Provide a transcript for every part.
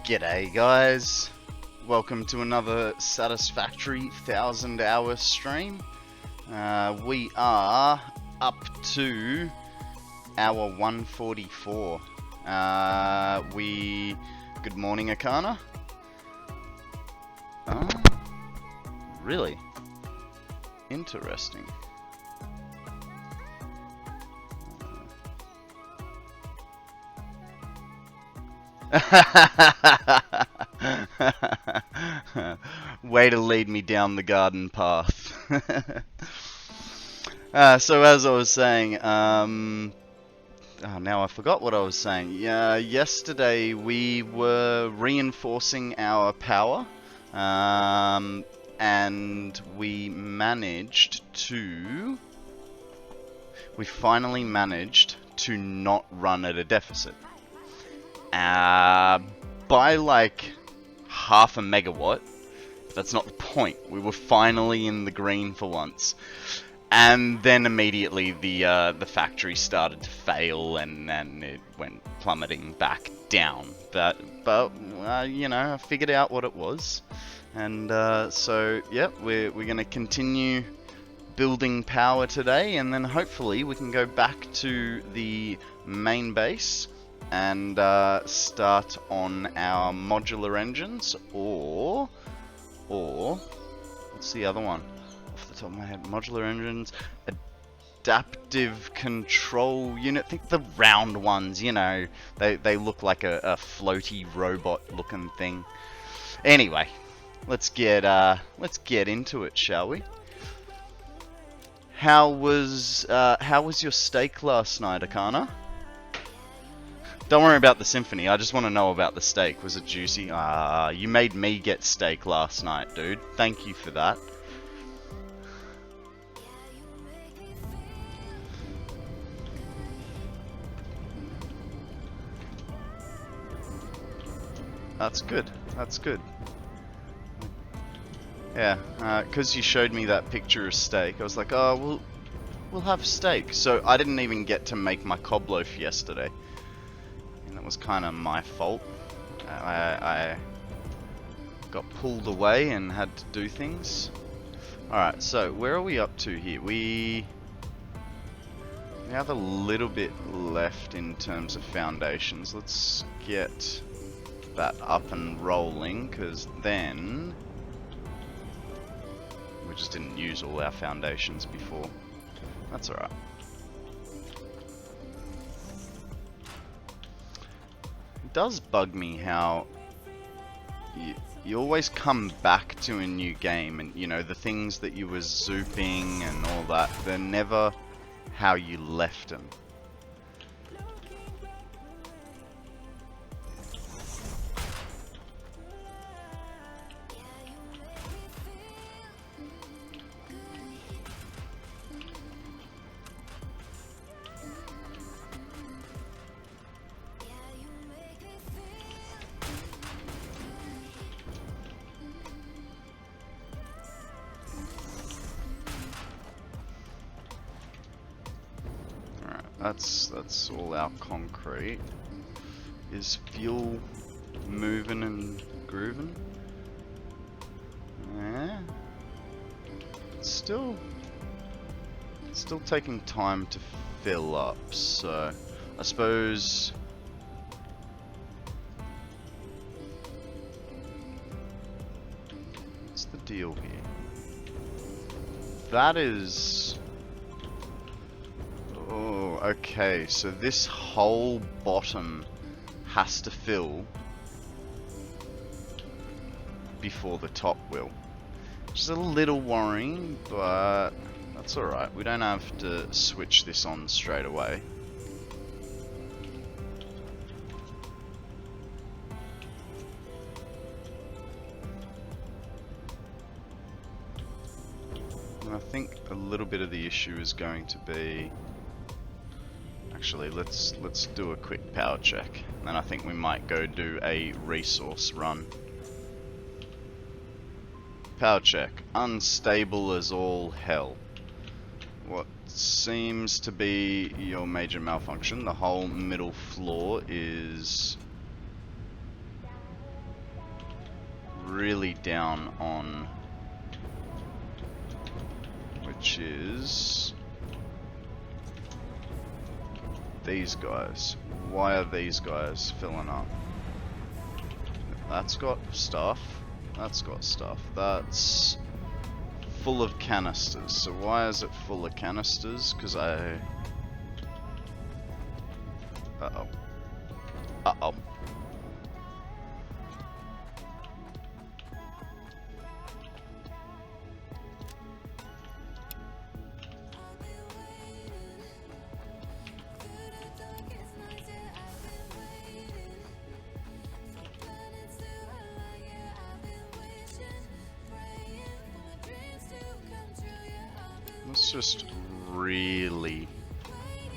G'day guys, welcome to another Satisfactory 1000-hour stream. We are up to hour 144. Good morning, Akana. Oh, really? Interesting. Way to lead me down the garden path. So as I was saying, now I forgot what I was saying. Yesterday we were reinforcing our power, and we finally managed to not run at a deficit. By like half a megawatt. That's not the point. We were finally in the green for once. And then immediately the factory started to fail and it went plummeting back down. But you know, I figured out what it was. And so, yep, we're going to continue building power today, and then hopefully we can go back to the main base and start on our modular engines, or what's the other one off the top of my head? Modular engines, adaptive control unit. Think the round ones, you know, they look like a floaty robot looking thing. Anyway, let's get into it, shall we? How was your steak last night, Akana? Don't worry about the symphony, I just want to know about the steak. Was it juicy? You made me get steak last night, dude. Thank you for that. That's good. That's good. Yeah, because you showed me that picture of steak, I was like, oh, we'll have steak. So I didn't even get to make my cob loaf yesterday. That was kind of my fault. I got pulled away and had to do things. Alright, so where are we up to here? We have a little bit left in terms of foundations. Let's get that up and rolling, because then we just didn't use all our foundations before. That's alright. It does bug me how you always come back to a new game, and you know, the things that you were zooping and all that, they're never how you left them. That's all our concrete. Is fuel moving and grooving? Yeah. It's still taking time to fill up, so I suppose what's the deal here? That is... Oh, okay, so this whole bottom has to fill before the top will. Which is a little worrying, but that's alright. We don't have to switch this on straight away. And I think a little bit of the issue is going to be... Actually, let's do a quick power check, and then I think we might go do a resource run. Power check. Unstable as all hell. What seems to be your major malfunction? The whole middle floor is really down on, which is these guys. Why are these guys filling up? That's got stuff. That's got stuff. That's full of canisters. So why is it full of canisters? Because I... Uh-oh. Uh-oh. Let's just really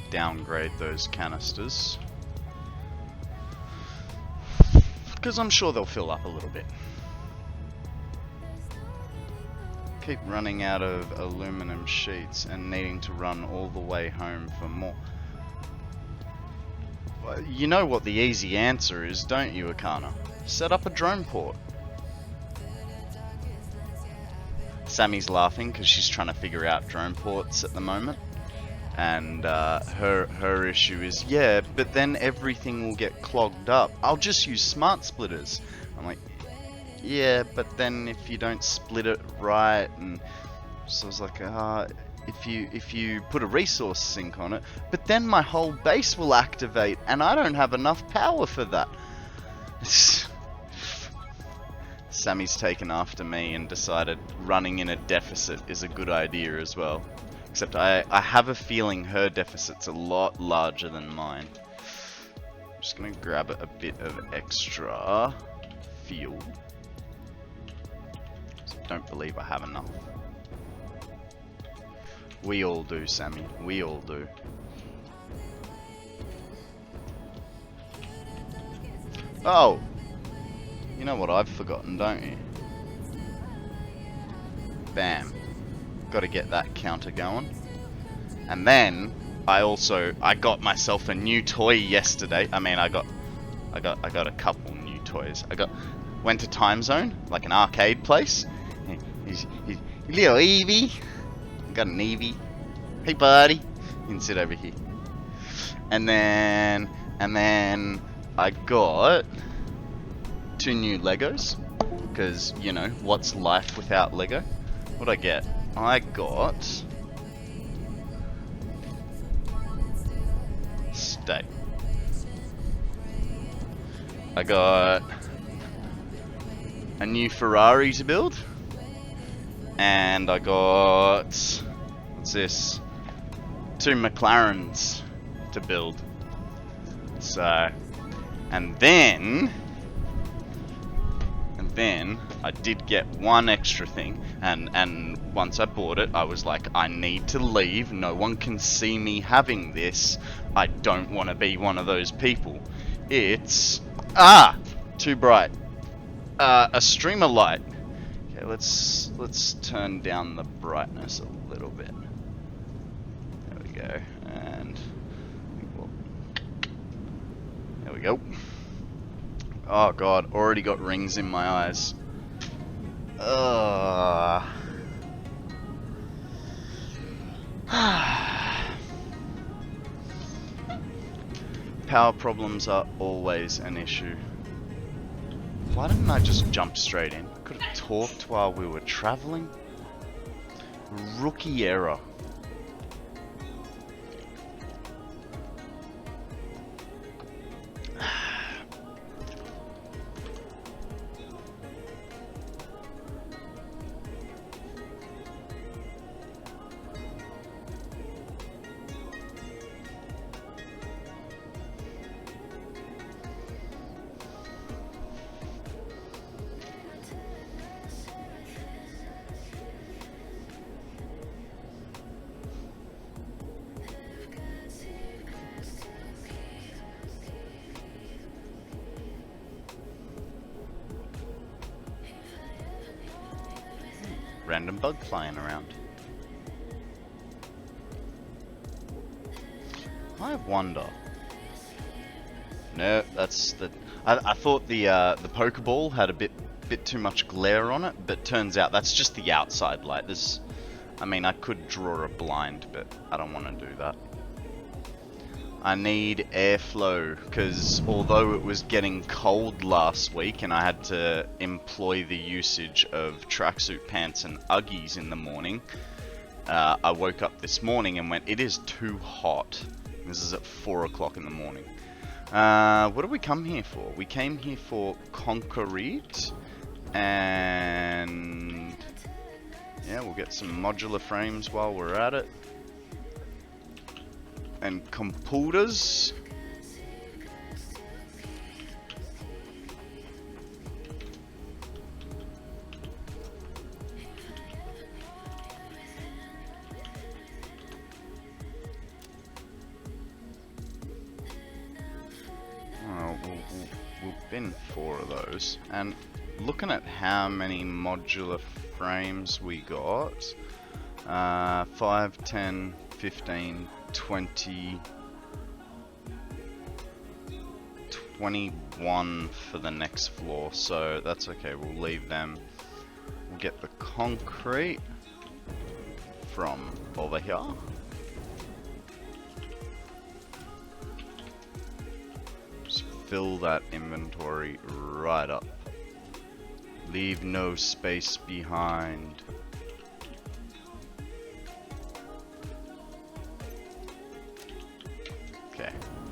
downgrade those canisters, because I'm sure they'll fill up a little bit. Keep running out of aluminum sheets and needing to run all the way home for more. Well, you know what the easy answer is, don't you, Akana? Set up a drone port. Sammy's laughing because she's trying to figure out drone ports at the moment, and her issue is, yeah, but then everything will get clogged up. I'll just use smart splitters. I'm like, yeah, but then if you don't split it right, and so I was like, if you put a resource sink on it, but then my whole base will activate, and I don't have enough power for that. Sammy's taken after me and decided running in a deficit is a good idea as well. Except I have a feeling her deficit's a lot larger than mine. I'm just gonna grab a bit of extra fuel. I don't believe I have enough. We all do, Sammy. We all do. Oh! You know what I've forgotten, don't you? Bam. Got to get that counter going. And then I got myself a new toy yesterday. I mean, I got a couple new toys. Went to Time Zone, like an arcade place. He's little Eevee. Got an Eevee. Hey buddy. You can sit over here. And then I got 2 new Legos, because, you know, what's life without Lego? What'd I get? I got... Stay. I got a new Ferrari to build, and I got... what's this? 2 McLarens to build. So... and then I did get one extra thing, and once I bought it, I was like, I need to leave. No one can see me having this. I don't want to be one of those people. It's too bright. A streamer light. Okay, let's turn down the brightness a little bit. There we go, and there we go. Oh god, already got rings in my eyes. Power problems are always an issue. Why didn't I just jump straight in? Could have talked while we were traveling. Rookie error. Random bug flying around. I wonder. No, that's the. I thought the Pokeball had a bit bit too much glare on it, but turns out that's just the outside light. I mean, I could draw a blind, but I don't want to do that. I need airflow, because although it was getting cold last week and I had to employ the usage of tracksuit pants and Uggies in the morning, I woke up this morning and went, it is too hot. This is at 4 o'clock in the morning. What did we come here for? We came here for concrete, and yeah, we'll get some modular frames while we're at it. And computers. Oh, we'll bin 4 of those. And looking at how many modular frames we got, 5, 10, 15, 20, 21 for the next floor, so that's okay, we'll leave them. We'll get the concrete from over here. Just fill that inventory right up. Leave no space behind.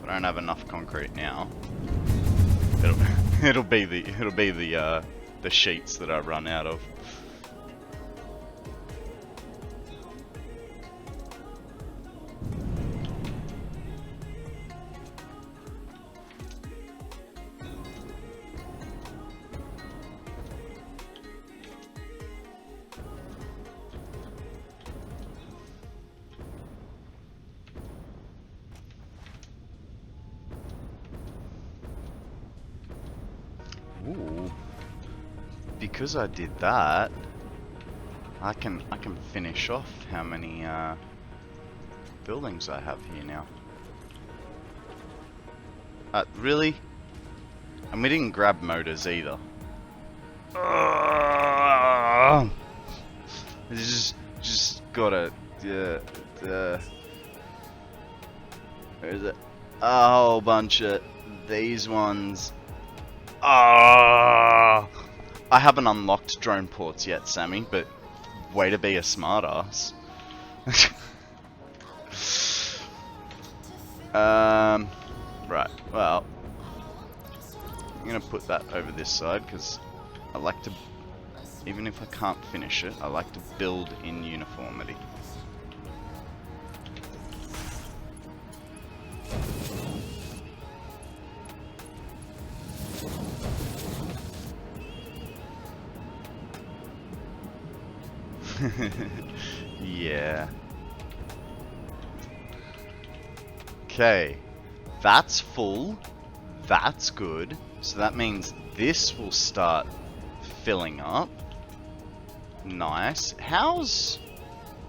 I don't have enough concrete now. It'll be the sheets that I run out of. Ooh, because I did that, I can finish off how many buildings I have here now. Really? And we didn't grab motors either. Just gotta where is it? A whole bunch of these ones. I haven't unlocked drone ports yet, Sammy, but way to be a smartass. Right, well, I'm gonna put that over this side because I like to, even if I can't finish it, I like to build in uniformity. Yeah. Okay, that's full. That's good. So that means this will start filling up. Nice. How's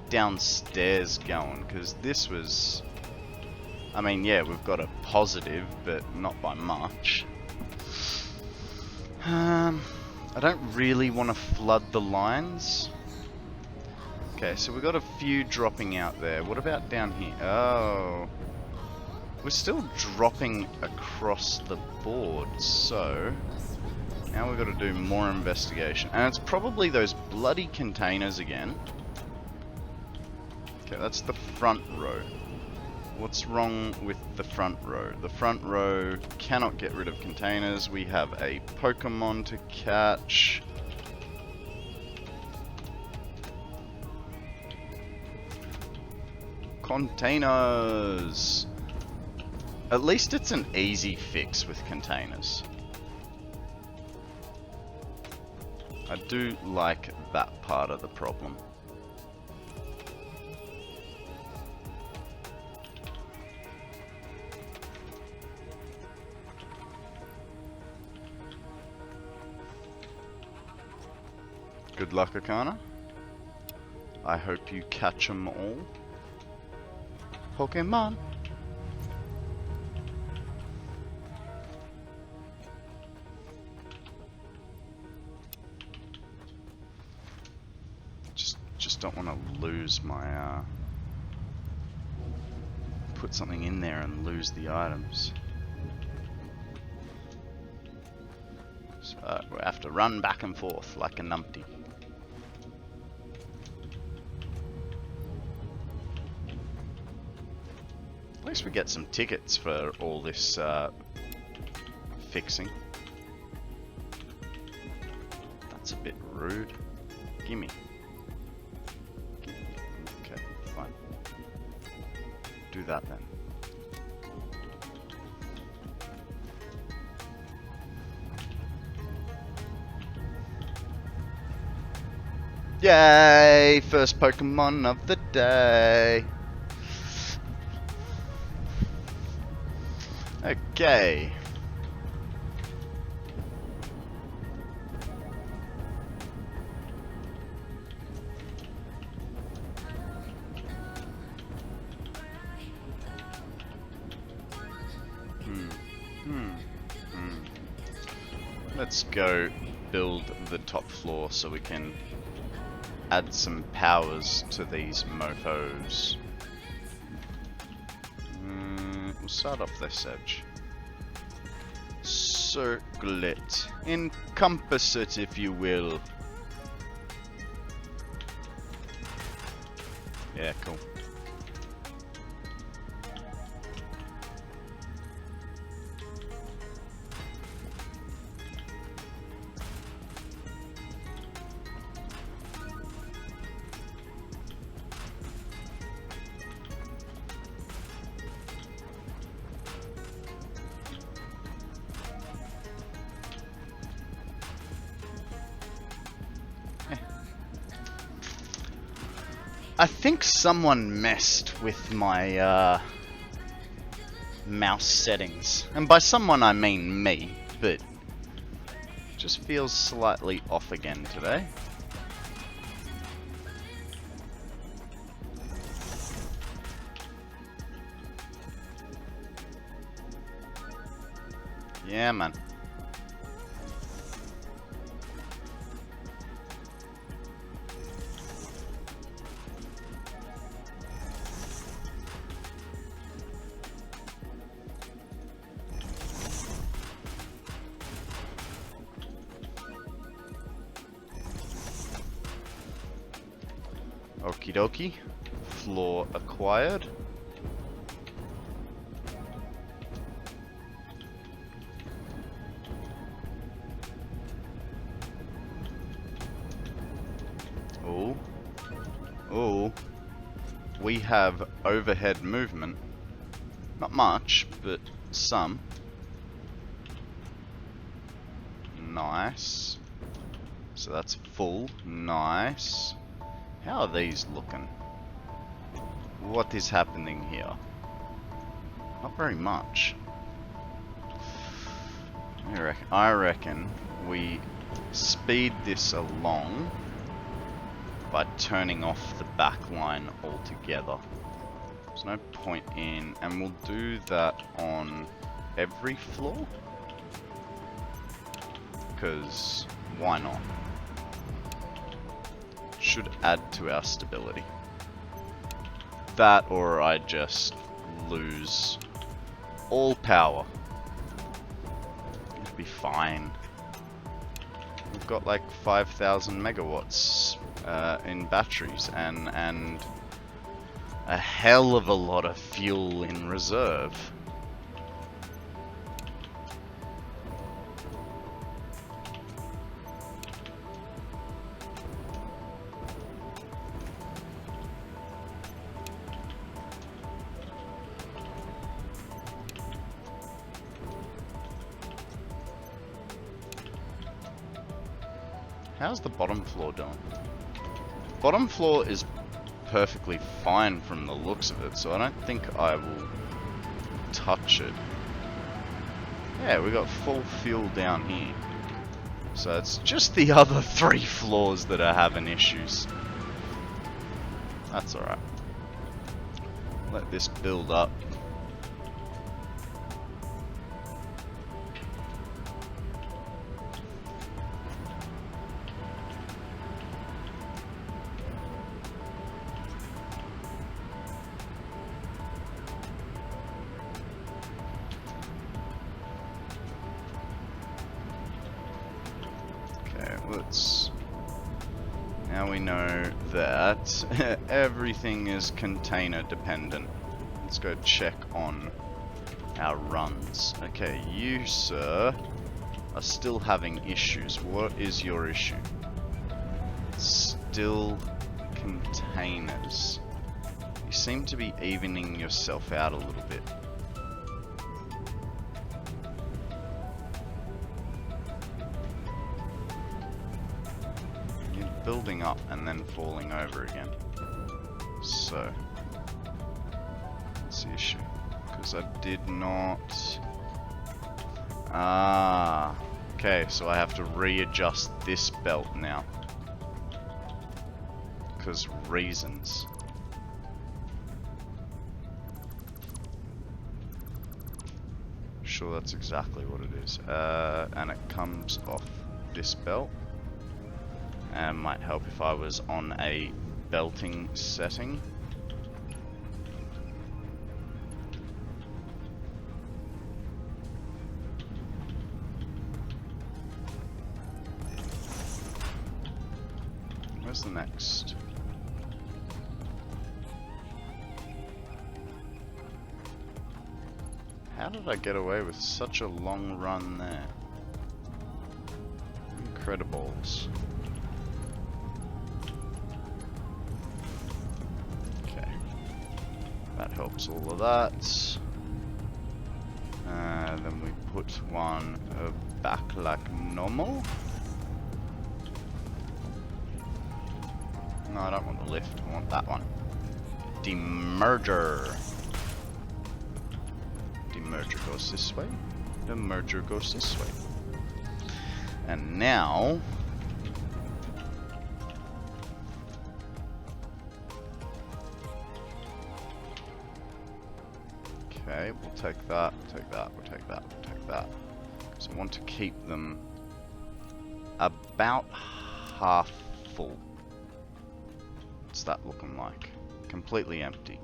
downstairs going? Because this was... I mean, yeah, we've got a positive, but not by much. I don't really want to flood the lines. Okay, so we've got a few dropping out there. What about down here? Oh. We're still dropping across the board, so... now we've got to do more investigation. And it's probably those bloody containers again. Okay, that's the front row. What's wrong with the front row? The front row cannot get rid of containers. We have a Pokemon to catch. Containers! At least it's an easy fix with containers. I do like that part of the problem. Good luck, Akana. I hope you catch 'em all. Pokemon. Just don't want to lose my, put something in there and lose the items. So we have to run back and forth like a numpty. At least we get some tickets for all this fixing. That's a bit rude. Gimme. Okay, fine. Do that then. Yay! First Pokemon of the day. Okay. Let's go build the top floor so we can add some powers to these mofos. We'll start off this edge. Circle it. Encompass it, if you will. Yeah, cool. I think someone messed with my mouse settings. And by someone I mean me, but it just feels slightly off again today. Yeah, man. Okie dokie. Floor acquired. Oh. Oh. We have overhead movement. Not much, but some. Nice. So that's full. Nice. How are these looking? What is happening here? Not very much. I reckon we speed this along by turning off the back line altogether. There's no point in, and we'll do that on every floor, because why not? Should add to our stability. That, or I just lose all power. It'll be fine. We've got like 5,000 megawatts in batteries and a hell of a lot of fuel in reserve. How's the bottom floor doing? Bottom floor is perfectly fine from the looks of it, so I don't think I will touch it. Yeah, we got full fuel down here. So it's just the other 3 floors that are having issues. That's alright. Let this build up. Now we know that everything is container dependent. Let's go check on our runs. Okay, you, sir, are still having issues. What is your issue? Still containers. You seem to be evening yourself out a little bit. You're building up and then falling over again. So, what's the issue? Because I did not... Ah, okay, so I have to readjust this belt now. Because reasons. Sure, that's exactly what it is. And it comes off this belt. And might help if I was on a belting setting. Where's the next? How did I get away with such a long run there? Incredibles. Okay. That helps all of that. Then we put one back like normal. No, I don't want the lift. I want that one. Demerger. Demerger goes this way. The merger goes this way. And now... Okay, we'll take that, we'll take that, we'll take that, we'll take that. So I want to keep them about half full. What's that looking like? Completely empty.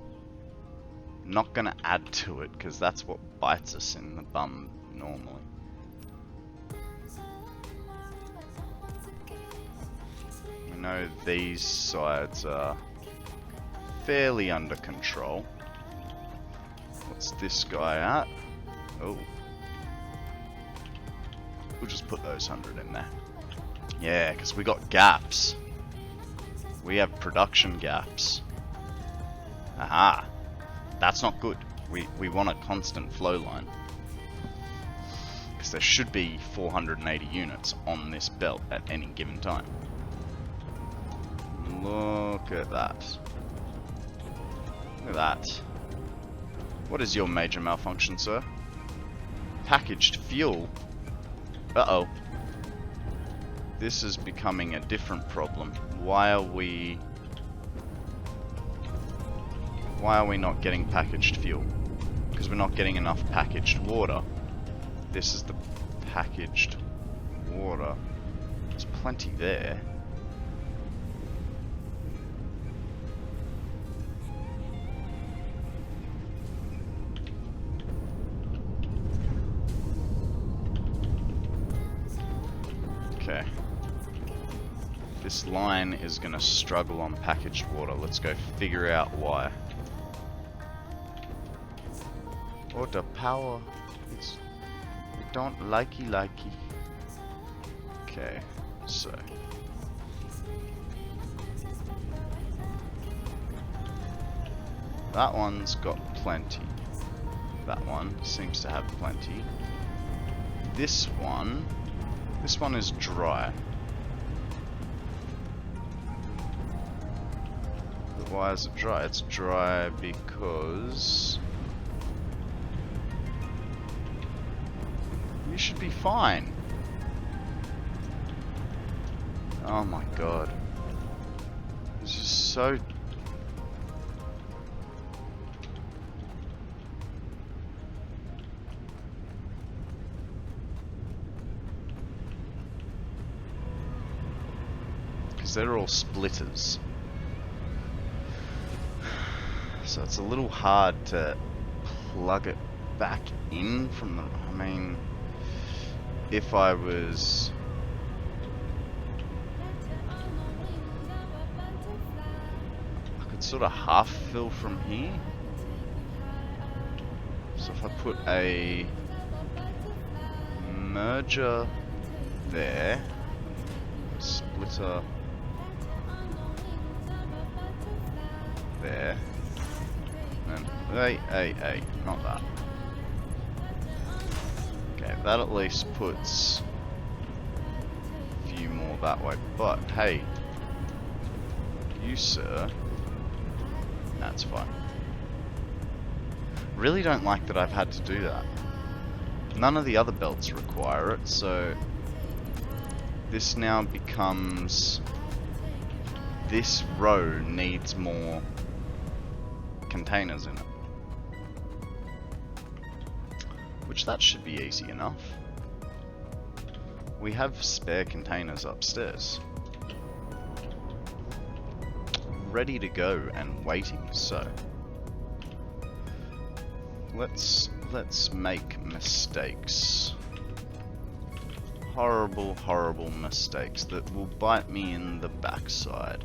Not gonna add to it because that's what bites us in the bum normally. We know these sides are fairly under control. What's this guy at? Oh. We'll just put those 100 in there. Yeah, because we got gaps. We have production gaps. Aha. That's not good. We want a constant flow line. Because there should be 480 units on this belt at any given time. Look at that. Look at that. What is your major malfunction, sir? Packaged fuel? Uh-oh. This is becoming a different problem. Why are we not getting packaged fuel? Because we're not getting enough packaged water. This is the packaged water. There's plenty there. Okay. This line is going to struggle on packaged water. Let's go figure out why. Water power. It's... I don't likey. Okay, so... that one's got plenty. That one seems to have plenty. This one is dry. But why is it dry? It's dry because... you should be fine. Oh my god. This is so... because they're all splitters. So it's a little hard to plug it back in from the... I mean... if I was sort of half fill from here. So if I put a merger there, splitter there, and hey, not that. Okay, that at least puts a few more that way, but hey, you sir, that's fine. Really don't like that I've had to do that. None of the other belts require it, so this now becomes, this row needs more containers in it. Which that should be easy enough. We have spare containers upstairs, ready to go and waiting, so let's make mistakes. Horrible mistakes that will bite me in the backside.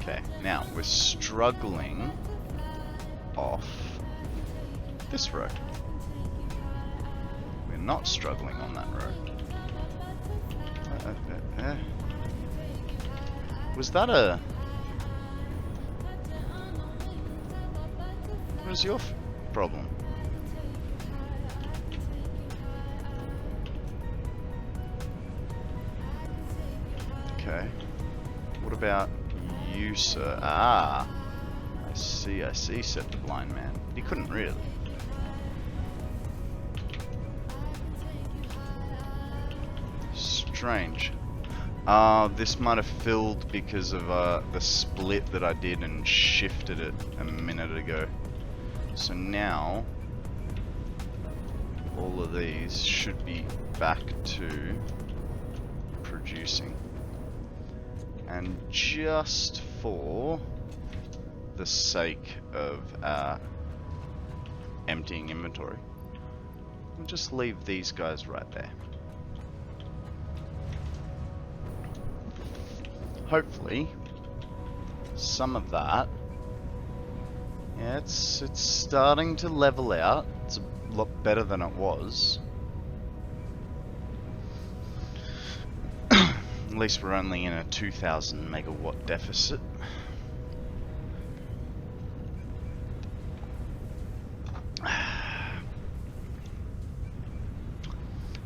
Okay, now we're struggling off this road. We're not struggling on that road. Was that a... What was your problem? Okay. What about you, sir? Ah! I see, said the blind man. He couldn't really. Strange. This might have filled because of the split that I did and shifted it a minute ago. So now all of these should be back to producing. And just for the sake of emptying inventory, we'll just leave these guys right there. Hopefully, some of that, yeah, it's starting to level out. It's a lot better than it was. At least we're only in a 2,000 megawatt deficit.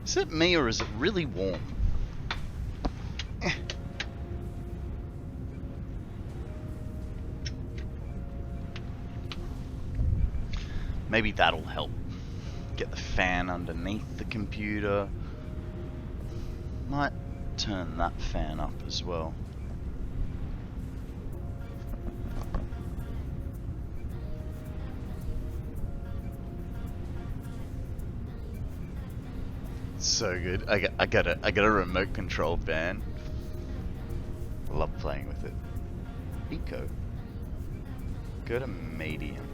Is it me or is it really warm? Maybe that'll help. Get the fan underneath the computer. Might turn that fan up as well. So good. I got a remote control fan. I love playing with it. Eco. Go to medium.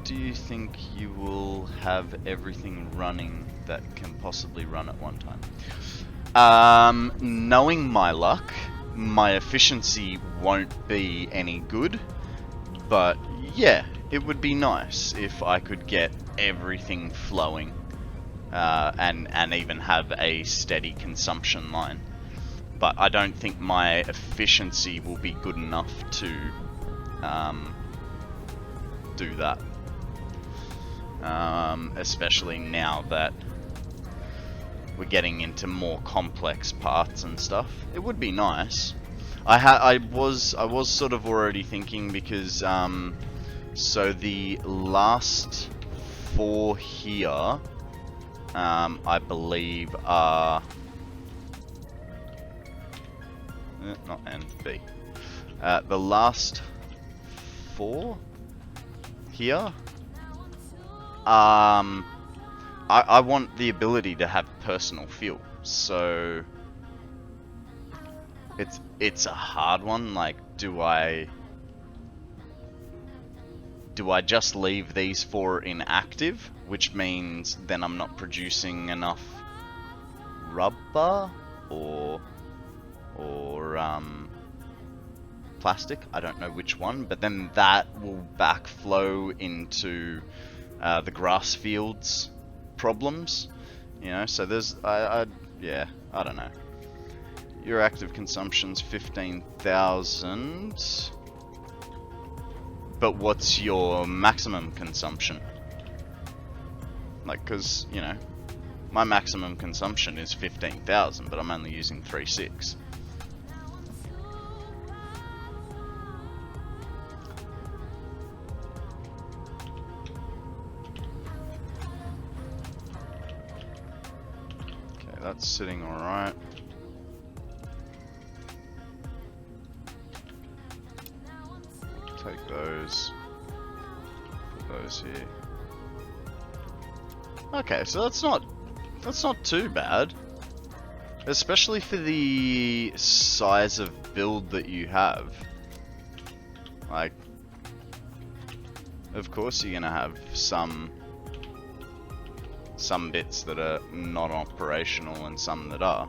Do you think you will have everything running that can possibly run at one time? Knowing my luck, my efficiency won't be any good, but yeah, it would be nice if I could get everything flowing and even have a steady consumption line. But I don't think my efficiency will be good enough to do that. Especially now that we're getting into more complex parts and stuff. It would be nice. I was sort of already thinking because so the last 4 here I believe are not N, B. The last 4 here, I want the ability to have personal fuel, so It's a hard one. Like, do I just leave these 4 inactive, which means then I'm not producing enough rubber or plastic? I don't know which one, but then that will backflow into the grass fields problems, you know. So there's yeah, I don't know. Your active consumption's 15,000. But what's your maximum consumption? Like, cause, you know, my maximum consumption is 15,000, but I'm only using 3.6. Okay, that's sitting alright. Take those, put those here. Okay, so that's not too bad, especially for the size of build that you have. Like, of course you're gonna have some bits that are not operational and some that are.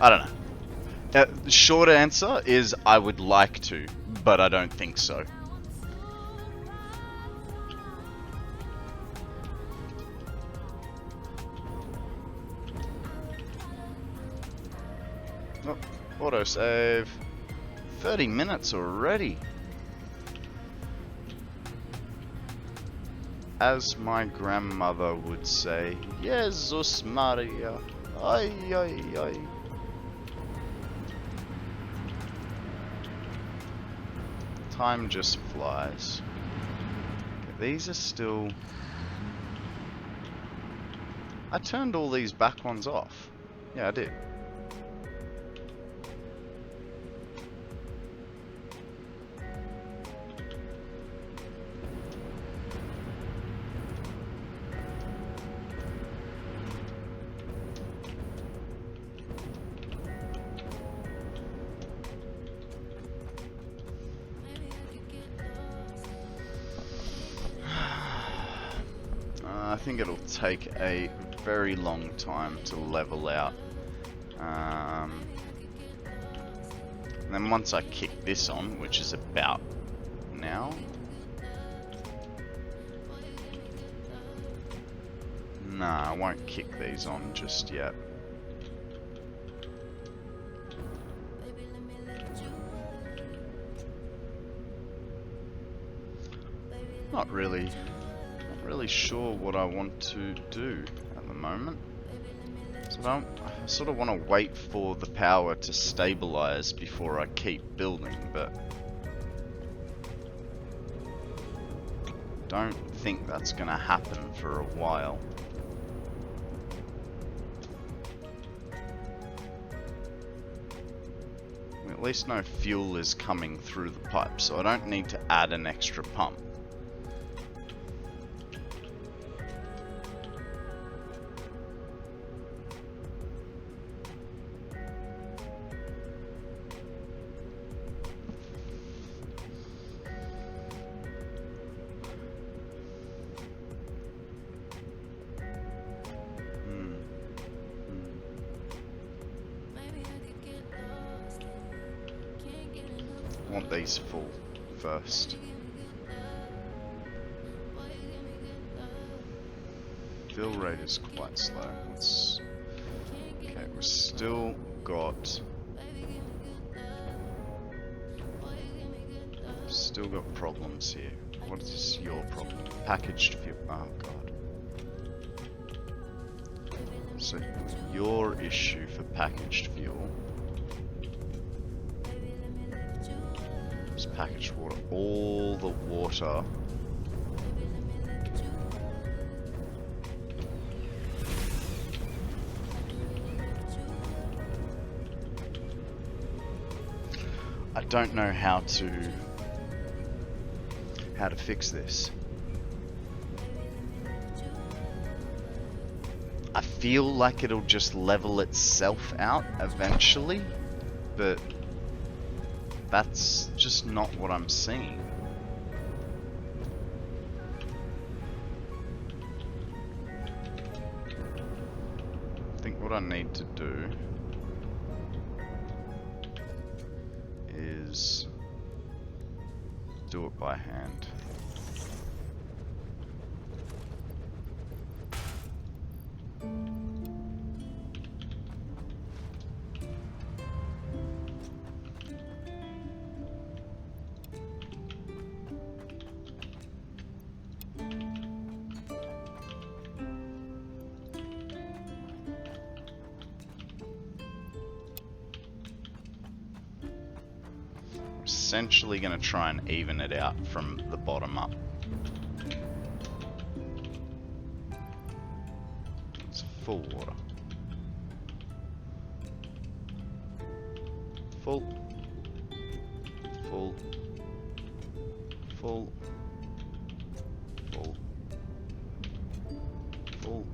I don't know. The short answer is I would like to, but I don't think so. Oh, autosave. 30 minutes already. As my grandmother would say, Jesus Maria. Ay, ay, ay. Time just flies. Okay, these are still... I turned all these back ones off. Yeah, I did. I think it'll take a very long time to level out. And then once I kick this on, which is about now. Nah, I won't kick these on just yet. Not really sure what I want to do at the moment. So I sort of want to wait for the power to stabilize before I keep building, but don't think that's going to happen for a while. At least no fuel is coming through the pipe, so I don't need to add an extra pump. I want these full first. Fill rate is quite slow. Okay, we've still got problems here. What is your problem? Packaged fuel. Oh god. So your issue for packaged fuel is packaged water. All the water I don't know how to fix this. I feel like it'll just level itself out eventually, but that's just not what I'm seeing. I think what I need to do is do it by hand. Essentially going to try and even it out from the bottom up. It's full water. Full. Full. Full. Full. Full.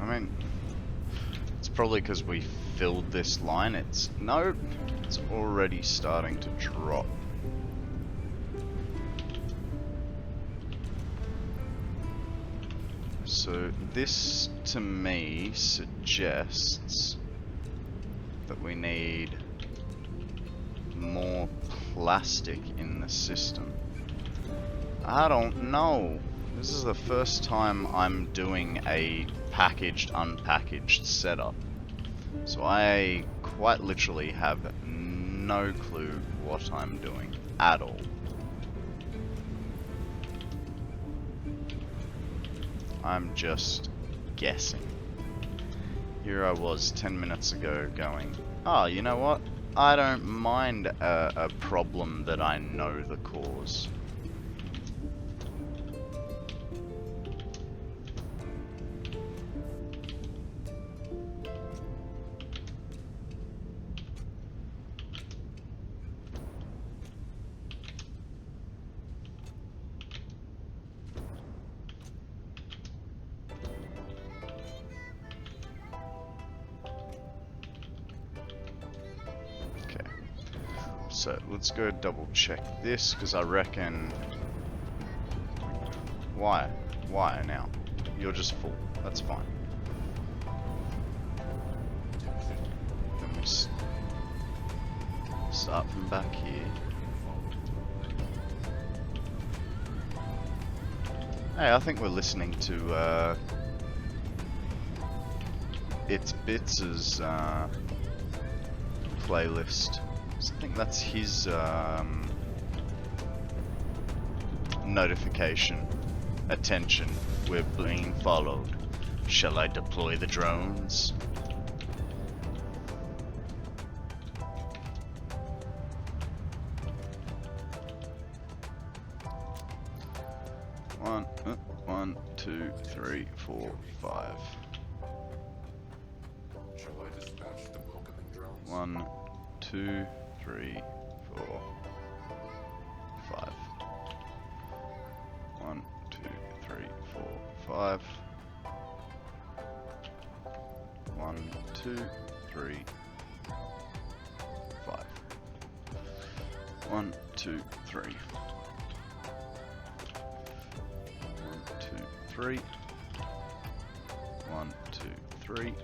I mean, it's probably because we filled this line. It's already starting to drop. So this to me suggests that we need more plastic in the system. I don't know. This is the first time I'm doing a packaged, unpackaged setup. So I quite literally have no clue what I'm doing at all. I'm just guessing. Here I was 10 minutes ago going, oh, you know what? I don't mind a problem that I know the cause. So let's go double check this, because I reckon... Why now? You're just full. That's fine. Then we start from back here. Hey, I think we're listening to It's Bitz's playlist. I think that's his notification. Attention, we're being followed. Shall I deploy the drones? One, two, three, 4, 5. Shall I dispatch the welcoming drones? 1, 2, 3, 4, 5. 1, 2, 3, 4, 5. 1, 2, 3, 5. 1, 2, 3. 1, 2, 3. 1, 2, 3.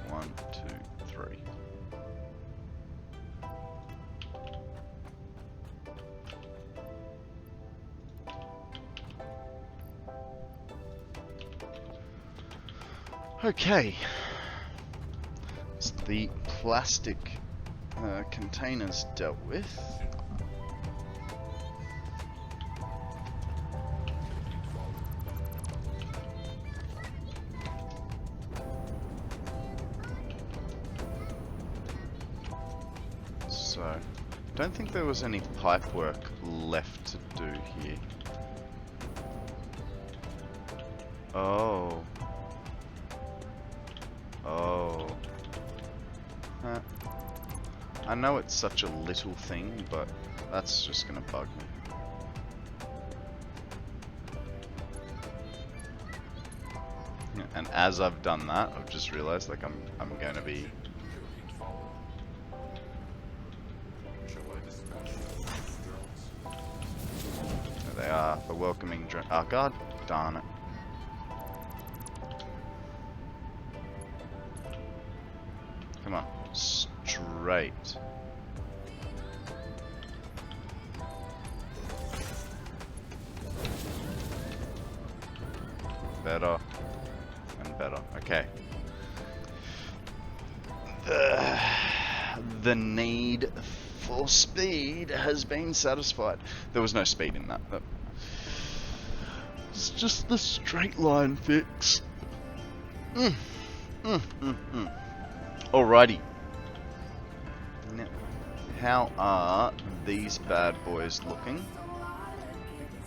1, 2, 3. Okay. So the plastic containers dealt with. So, don't think there was any pipe work left to do here. Oh. Oh. Huh. I know it's such a little thing, but that's just gonna bug me. And as I've done that, I've just realized like I'm going to be. Shall I dispatch the drones? There they are, the welcoming drone. Oh god darn it. Come on, straight. Better. Better. Okay. The need for speed has been satisfied. There was no speed in that. It's just the straight line fix. Alrighty. Now, how are these bad boys looking?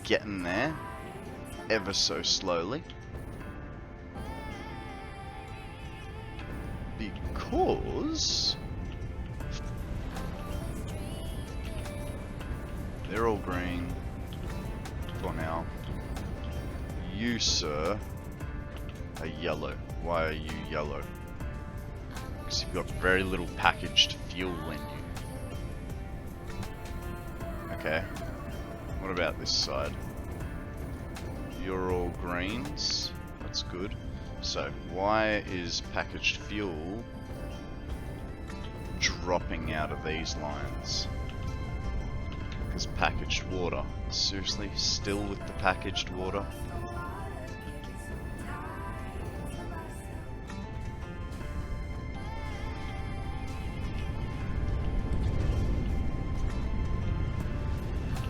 Getting there ever so slowly. Because they're all green for now. You, sir, are yellow. Why are you yellow? Because you've got very little packaged fuel in you. Okay. What about this side? You're all greens. That's good. So, why is packaged fuel dropping out of these lines? Because packaged water. Seriously? Still with the packaged water?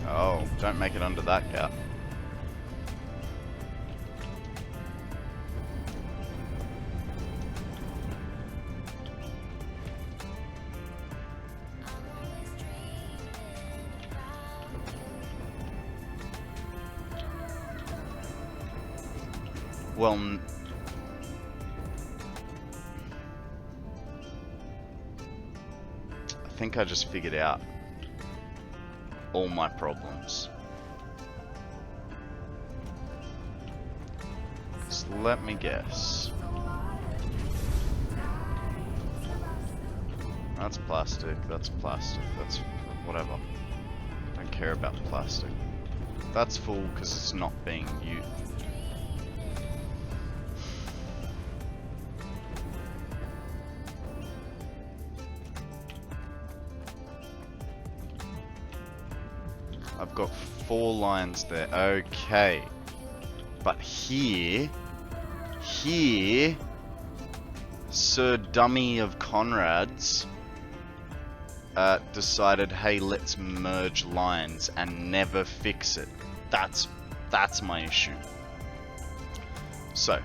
Oh, don't make it under that gap. Well, I think I just figured out all my problems. So let me guess. That's plastic, that's whatever. Don't care about plastic. That's full because it's not being used. I've got 4 lines there. Okay. But here, Sir Dummy of Konrad's decided, hey, let's merge lines and never fix it. That's my issue. So,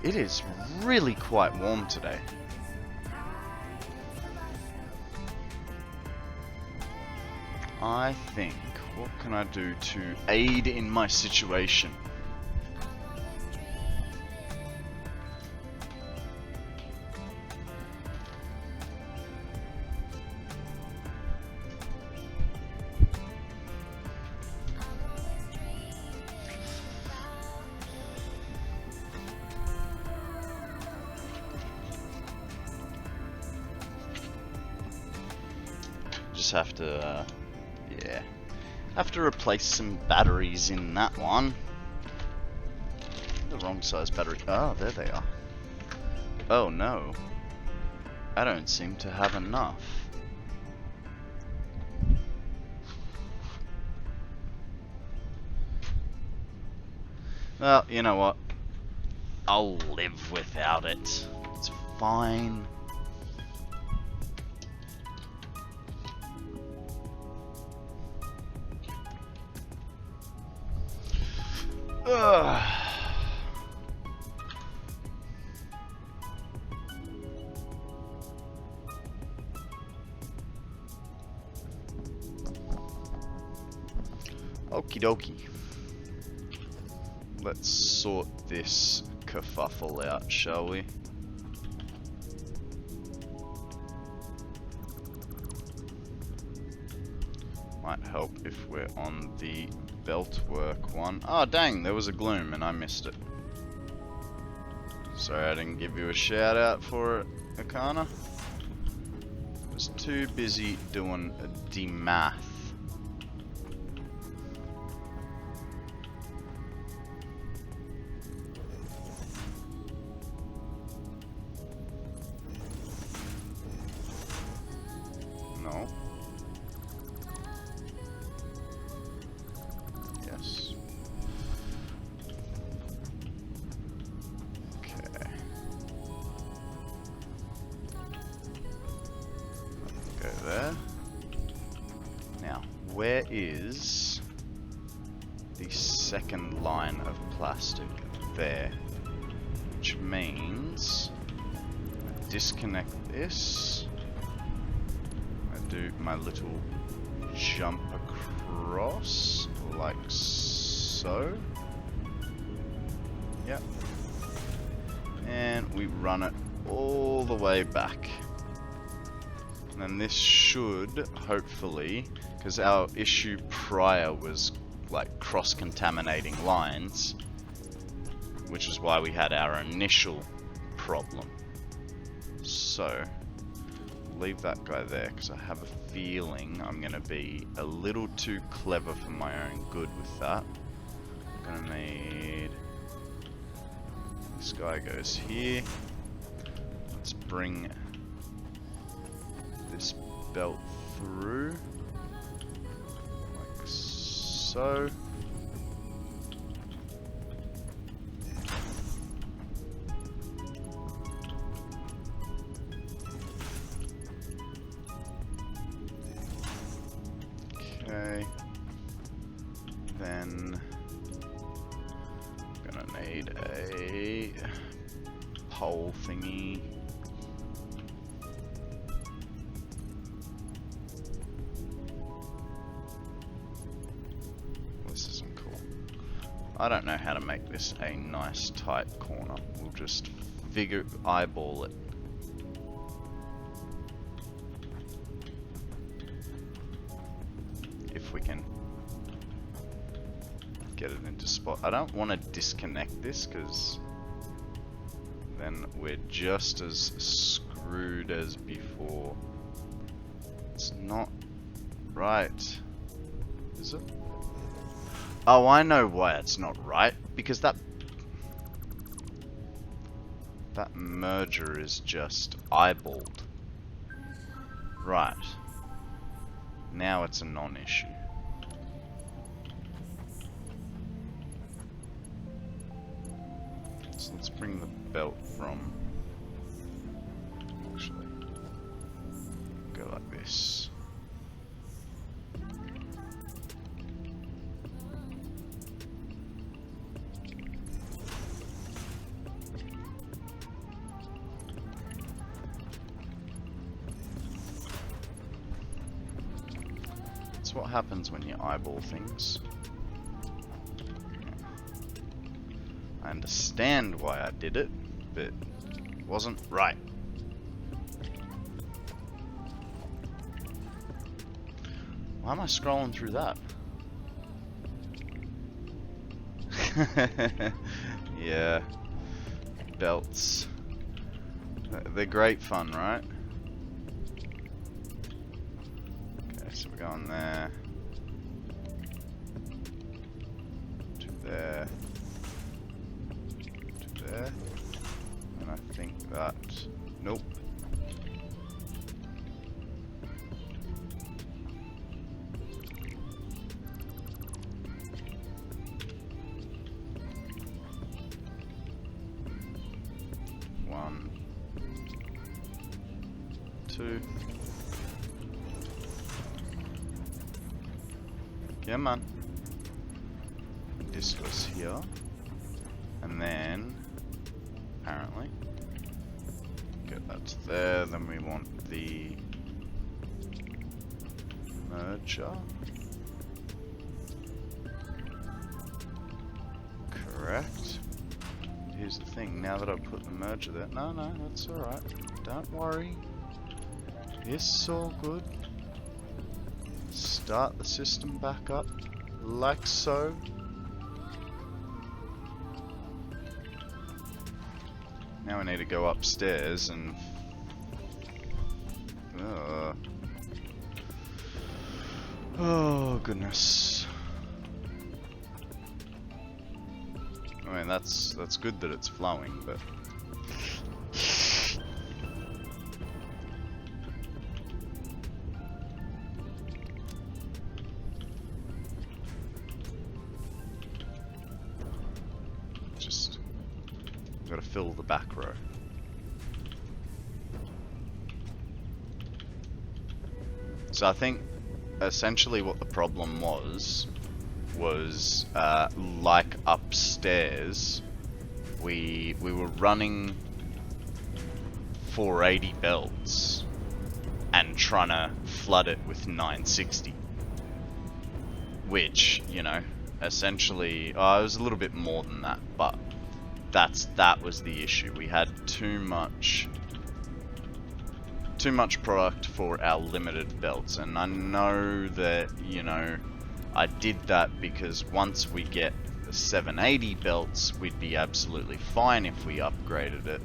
it is really quite warm today. I think, what can I do to aid in my situation? Just have to, yeah. Have to replace some batteries in that one. The wrong size battery. Oh, there they are. Oh no. I don't seem to have enough. Well, you know what? I'll live without it. It's fine. Okie dokie. Let's sort this kerfuffle out, shall we? Might help if we're on the belt work one. Oh dang, there was a gloom and I missed it. Sorry I didn't give you a shout out for it, Akana. Was too busy doing the math. No. Yes. Okay. Go there. Now, where is the second line of plastic? There. Which means I disconnect this. I do my little jump across like so. Yep. And we run it all the way back. And then this should hopefully, because our issue prior was like cross-contaminating lines, which is why we had our initial problem. So, leave that guy there, because I have a feeling I'm going to be a little too clever for my own good with that. I'm going to need... This guy goes here. Let's bring this belt through, like so. Okay, then I'm gonna need a pole thingy. This isn't cool. I don't know how to make this a nice tight corner. We'll just eyeball it. If we can get it into spot. I don't want to disconnect this because then we're just as screwed as before. It's not right, is it? Oh, I know why it's not right, because that merger is just eyeballed. Right. Now it's a non-issue. So let's bring the belt from... Actually, go like this. That's what happens when you eyeball things. I understand why I did it, but it wasn't right. Why am I scrolling through that? Yeah, belts. They're great fun, right? Okay, so we're going there. To there. To there. And I think that... Nope. One, two. Come on. This goes here. And then, apparently, get that to there. Then we want the merger. correct. Here's the thing, now that I've put the merger there... No, that's alright. Don't worry. It's all good. Start the system back up, like so. Now we need to go upstairs and... Oh, goodness. I mean, that's good that it's flowing, but... Just... gotta fill the back row. So I think essentially what the problem was like upstairs, we were running 480 belts and trying to flood it with 960, which, you know, essentially, it was a little bit more than that, but that was the issue. We had too much product for our limited belts, and I know that, you know, I did that because once we get the 780 belts, we'd be absolutely fine if we upgraded it.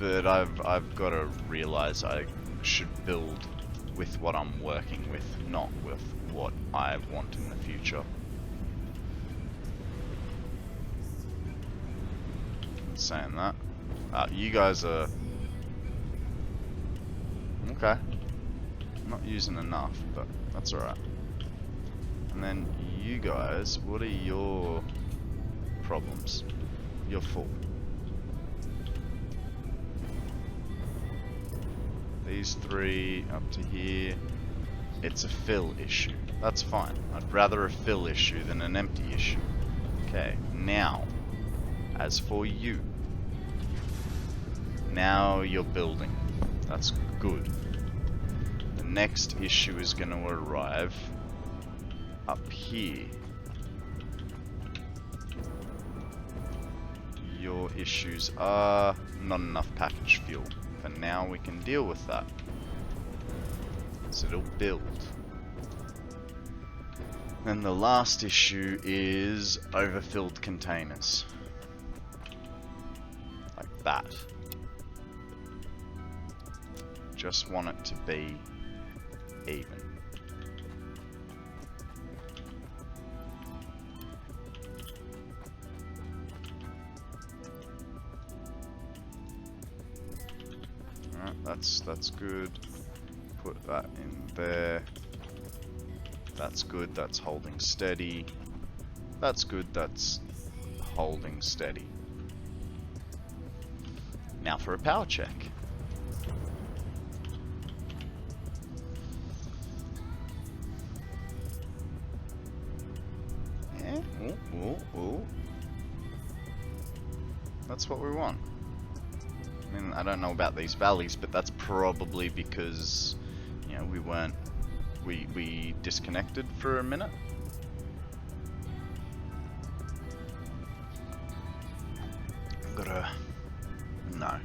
But I've got to realize I should build with what I'm working with, not with what I want in the future. Saying that, you guys are okay. I'm not using enough, but that's alright. And then you guys, what are your problems? You're full. These three up to here. It's a fill issue. That's fine. I'd rather a fill issue than an empty issue. Okay, now, as for you. Now you're building. That's good. The next issue is going to arrive up here. Your issues are not enough package fuel. For now we can deal with that. So it'll build. And the last issue is overfilled containers. Like that. Just want it to be even. Alright, that's good. Put that in there. That's good, that's holding steady. That's good, that's holding steady. Now for a power check. Yeah, ooh. That's what we want. I mean, I don't know about these valleys, but that's probably because, you know, we disconnected for a minute. I've gotta... No.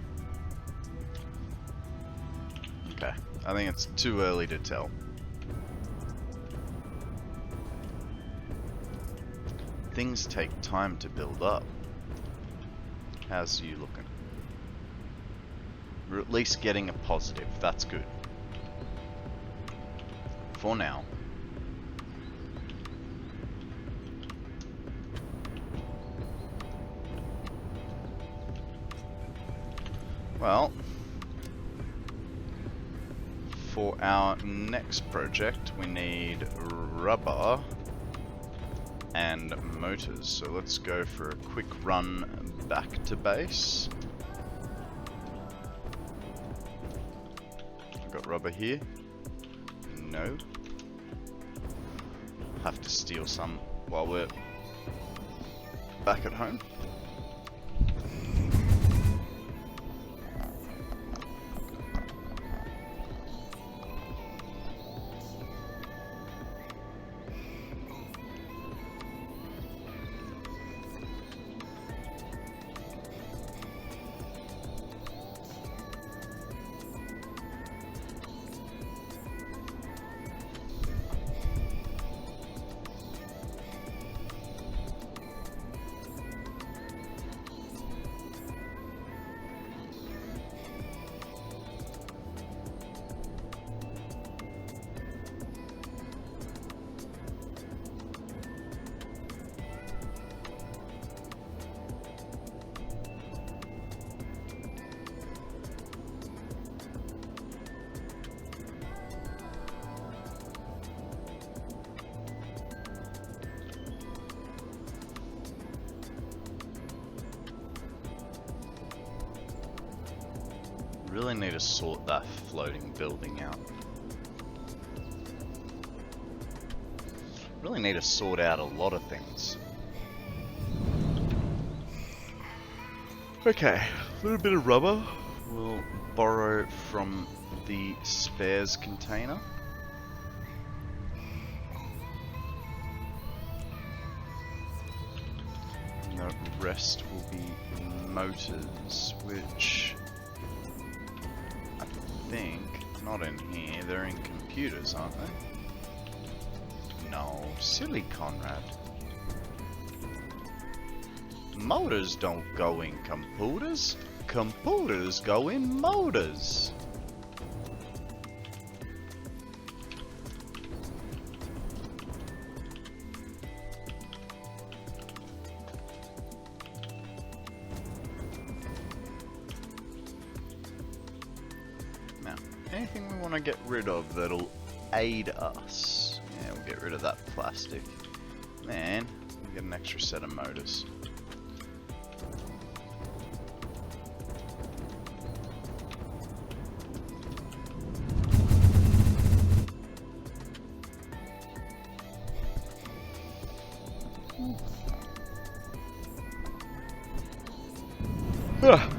Okay. I think it's too early to tell. Things take time to build up. How's you looking? We're at least getting a positive. That's good. For now. Well, for our next project, we need rubber and motors. So let's go for a quick run back to base. I've got rubber here. No. Have to steal some while we're back at home. Really need to sort that floating building out. Really need to sort out a lot of things. Okay, a little bit of rubber. We'll borrow from the spares container. And the rest will be motors, which I think not in here. They're in computers, aren't they? No, silly Konrad. Motors don't go in computers. Computers go in motors. Now, anything we want to get rid of that'll aid us. Yeah, we'll get rid of that plastic. Man, we'll get an extra set of motors. Ah.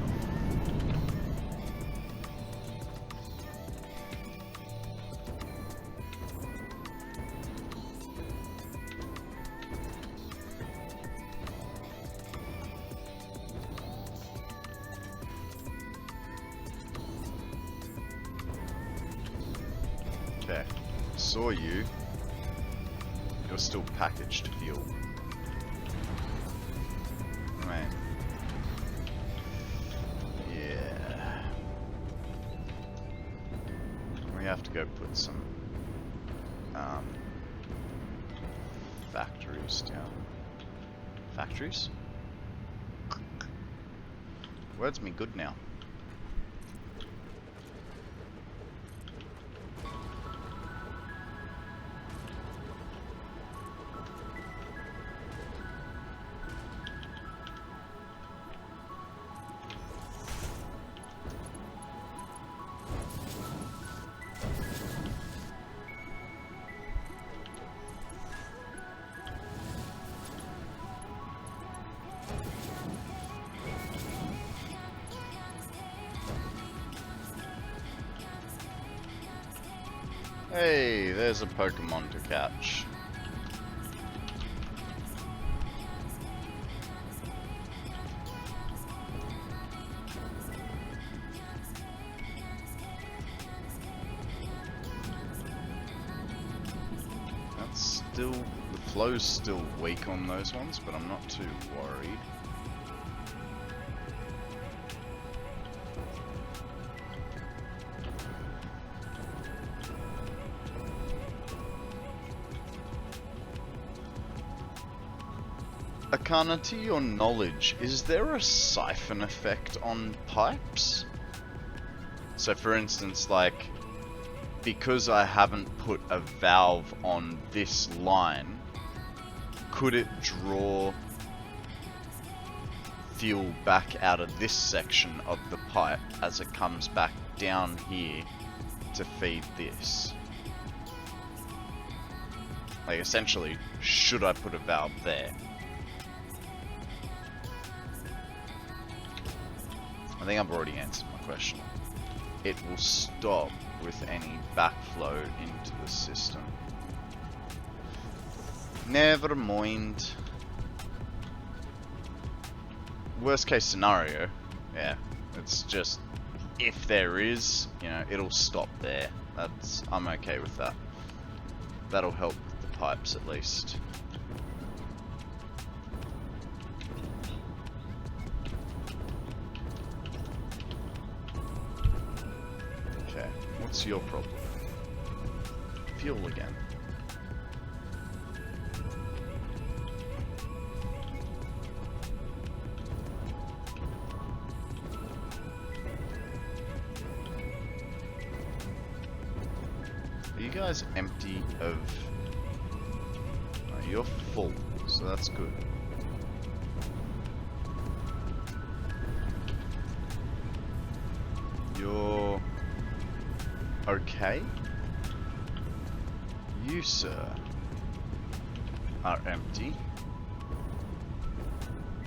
Okay, saw you. You're still packaged fuel. Right. Yeah. We have to go put some factories down. Factories? Word's me good now. Hey, there's a Pokemon to catch. That's still, the flow's still weak on those ones, but I'm not too worried. Akana, to your knowledge, is there a siphon effect on pipes? So for instance, like, because I haven't put a valve on this line, could it draw fuel back out of this section of the pipe as it comes back down here to feed this? Like, essentially, should I put a valve there? I think I've already answered my question. It will stop with any backflow into the system. Never mind. Worst case scenario, yeah, it's just, if there is, you know, it'll stop there. I'm okay with that. That'll help with the pipes at least. What's your problem? Fuel again. Are you guys empty of... No, you're full, so that's good. You're Okay. You, sir, are empty.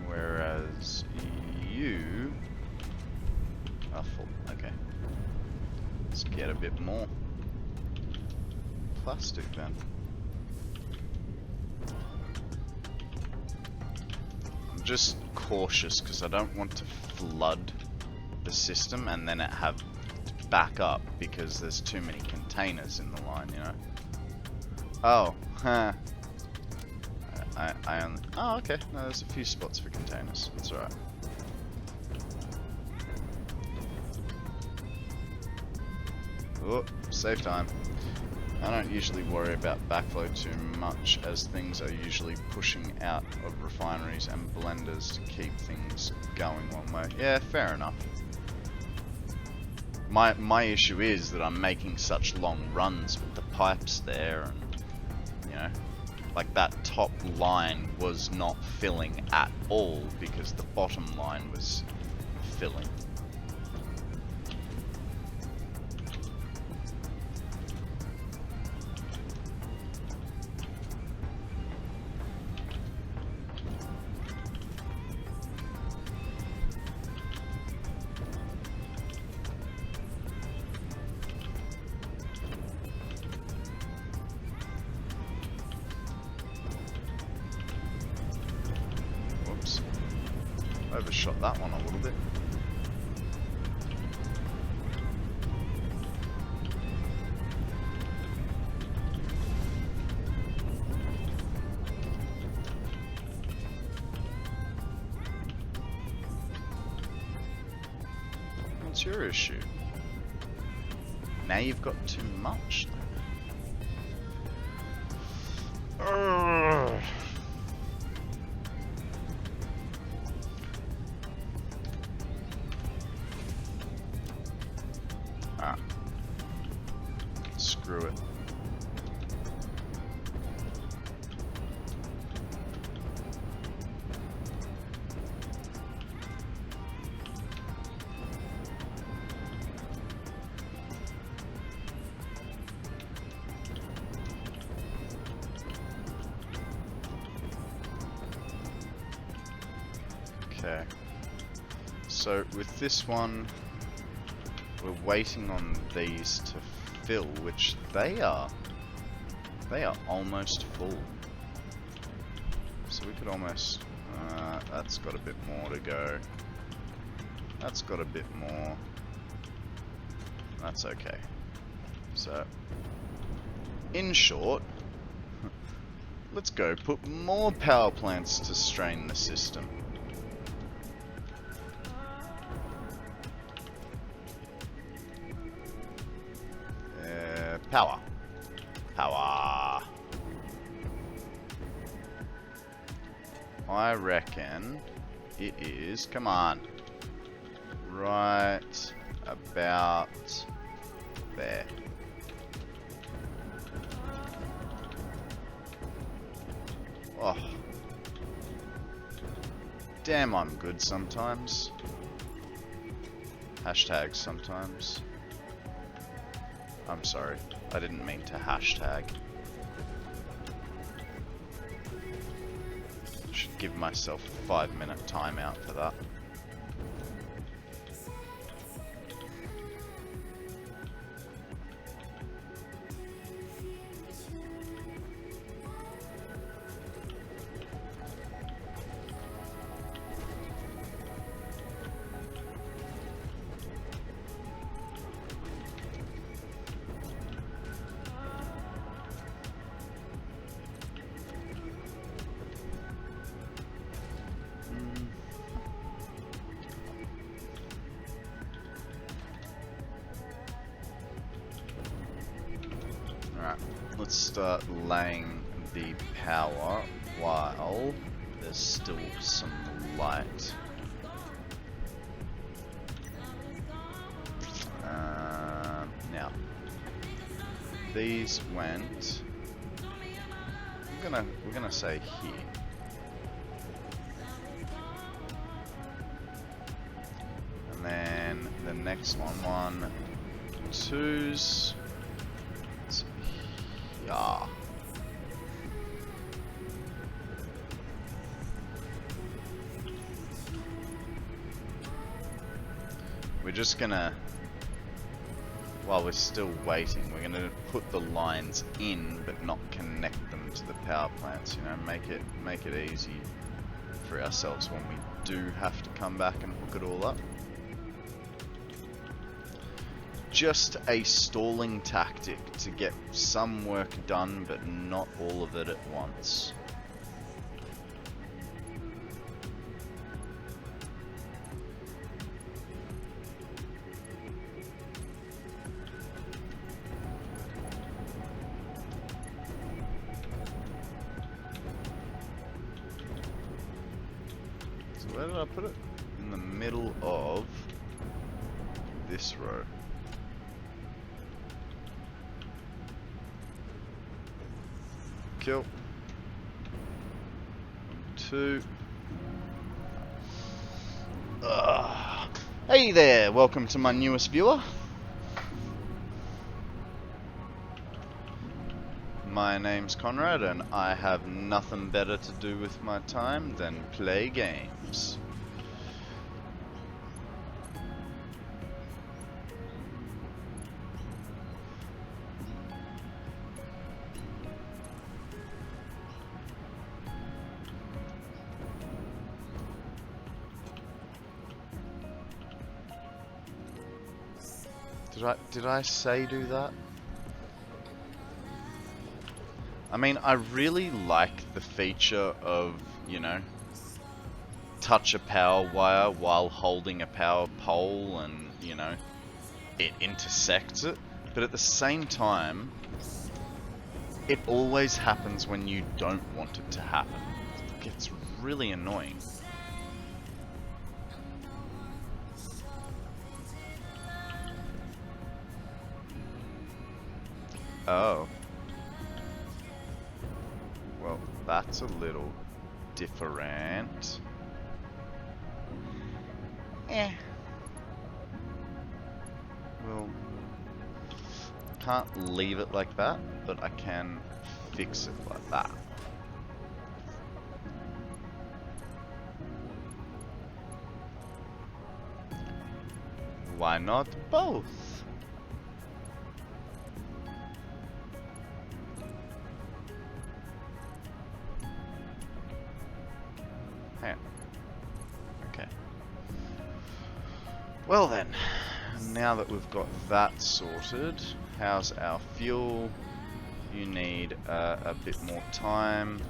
Whereas you are full. Okay. Let's get a bit more plastic then. I'm just cautious because I don't want to flood the system and then it have to back up because there's too many containers in the line, you know. Oh, huh. I only... Oh, okay. No, there's a few spots for containers. That's alright. Oh, save time. I don't usually worry about backflow too much as things are usually pushing out of refineries and blenders to keep things going one way. Yeah, fair enough. My issue is that I'm making such long runs with the pipes there, and you know, like that top line was not filling at all because the bottom line was filling. Overshot that one a little bit. What's your issue? Now you've got too much. Urgh. Ah. Screw it. Okay. So with this one, we're waiting on these to fill, which they are almost full. So we could almost, that's got a bit more to go. That's got a bit more. That's okay. So, in short, let's go put more power plants to strain the system. Power. Power. I reckon it is, come on, right about there. Oh. Damn, I'm good sometimes. Hashtag sometimes. I'm sorry, I didn't mean to hashtag. Should give myself a 5-minute timeout for that. Alright, let's start laying the power while there's still some light. Now, these went. We're gonna say here. And then the next one twos. Yeah. We're just gonna, while we're still waiting, we're gonna put the lines in, but not connect them to the power plants. You know, make it easy for ourselves when we do have to come back and hook it all up. Just a stalling tactic to get some work done, but not all of it at once. So where did I put it? In the middle of this row. Kill. 2. Hey there, welcome to my newest viewer. My name's Konrad and I have nothing better to do with my time than play games. Did I say do that? I mean, I really like the feature of, you know, touch a power wire while holding a power pole and, you know, it intersects it. But at the same time, it always happens when you don't want it to happen. It gets really annoying. Oh. Well, that's a little different. Well, can't leave it like that, but I can fix it like that. Why not both? Okay. Well then, now that we've got that sorted, how's our fuel? You need a bit more time.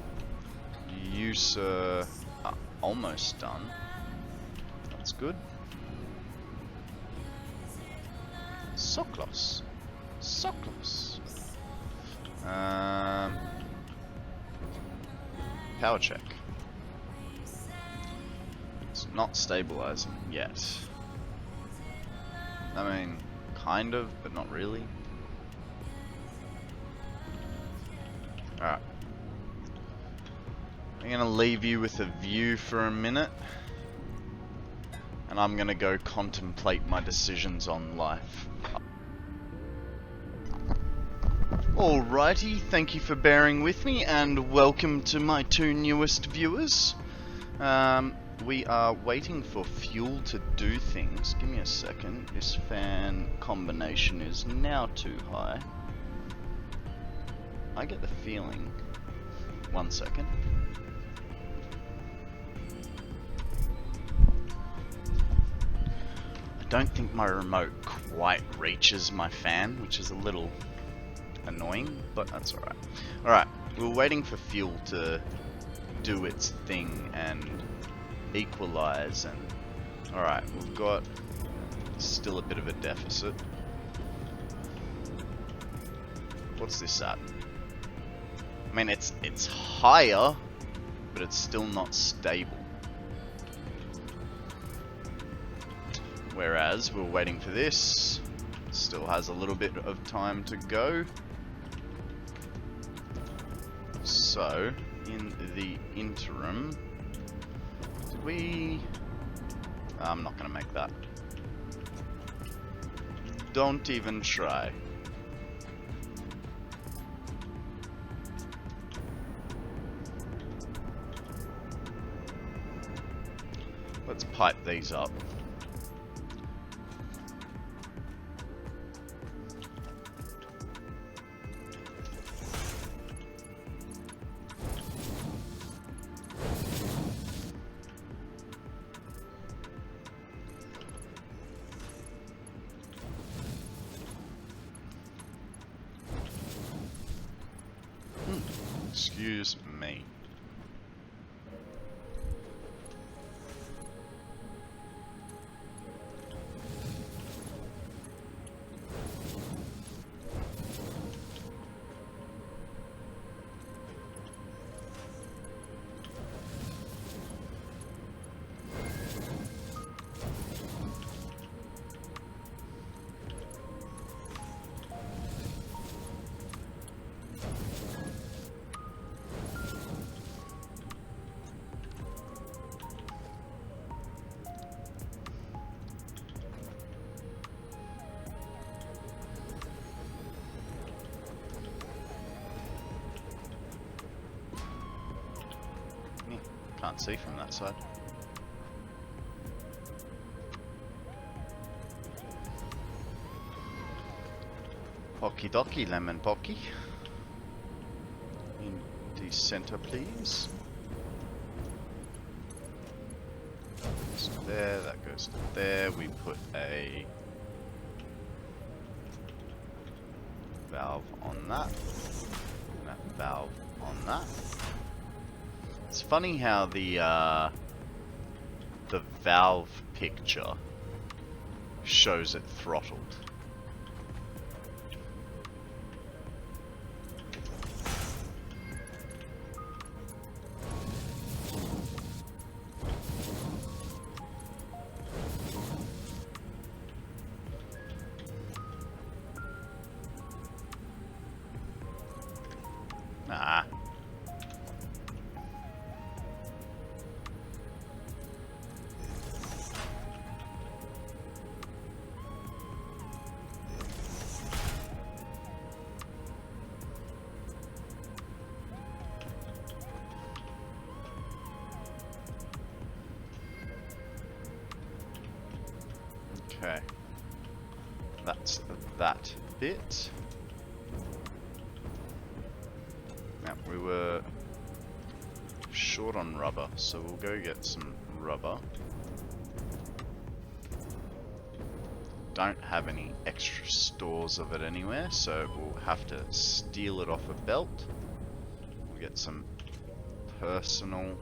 You, sir, are almost done. That's good. So close. So close. Power check. It's not stabilizing yet. I mean, kind of, but not really. Alright. I'm gonna leave you with a view for a minute. And I'm gonna go contemplate my decisions on life. Alrighty, thank you for bearing with me and welcome to my 2 newest viewers. We are waiting for fuel to do things. Give me a second. This fan combination is now too high. I get the feeling. 1 second. I don't think my remote quite reaches my fan, which is a little annoying, but that's alright. Alright, we're waiting for fuel to do its thing and equalize, and alright, we've got still a bit of a deficit. What's this at? I mean, it's higher, but it's still not stable. Whereas we're waiting for this, still has a little bit of time to go. So, in the interim, did we... I'm not going to make that. Don't even try. Let's pipe these up. Excuse me. Can't see from that side. Okie dokie, lemon pocky. In the center, please. So there, that goes to there. We put a valve on that. And that valve on that. It's funny how the valve picture shows it throttled. Nah. Okay, that's that bit. Now, we were short on rubber, so we'll go get some rubber. Don't have any extra stores of it anywhere, so we'll have to steal it off a belt. We'll get some personal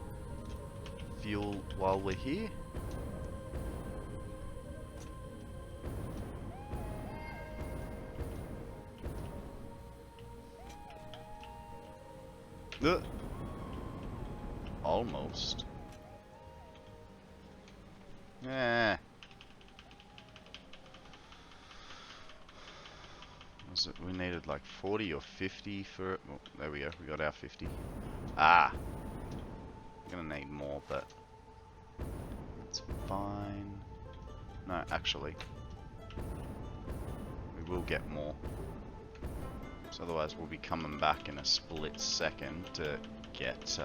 fuel while we're here. Almost. Yeah. Was it? We needed like 40 or 50 for it. Well, there we go. We got our 50. Ah. We're gonna need more, but it's fine. No, actually, we will get more. So otherwise, we'll be coming back in a split second to get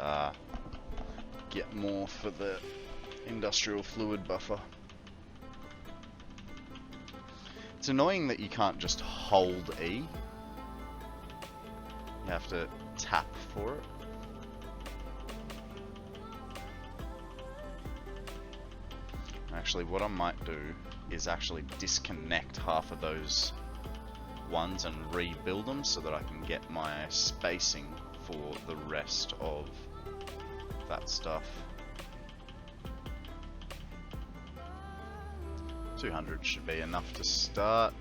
more for the industrial fluid buffer. It's annoying that you can't just hold E. You have to tap for it. Actually, what I might do is actually disconnect half of those ones and rebuild them so that I can get my spacing for the rest of that stuff. 200 should be enough to start.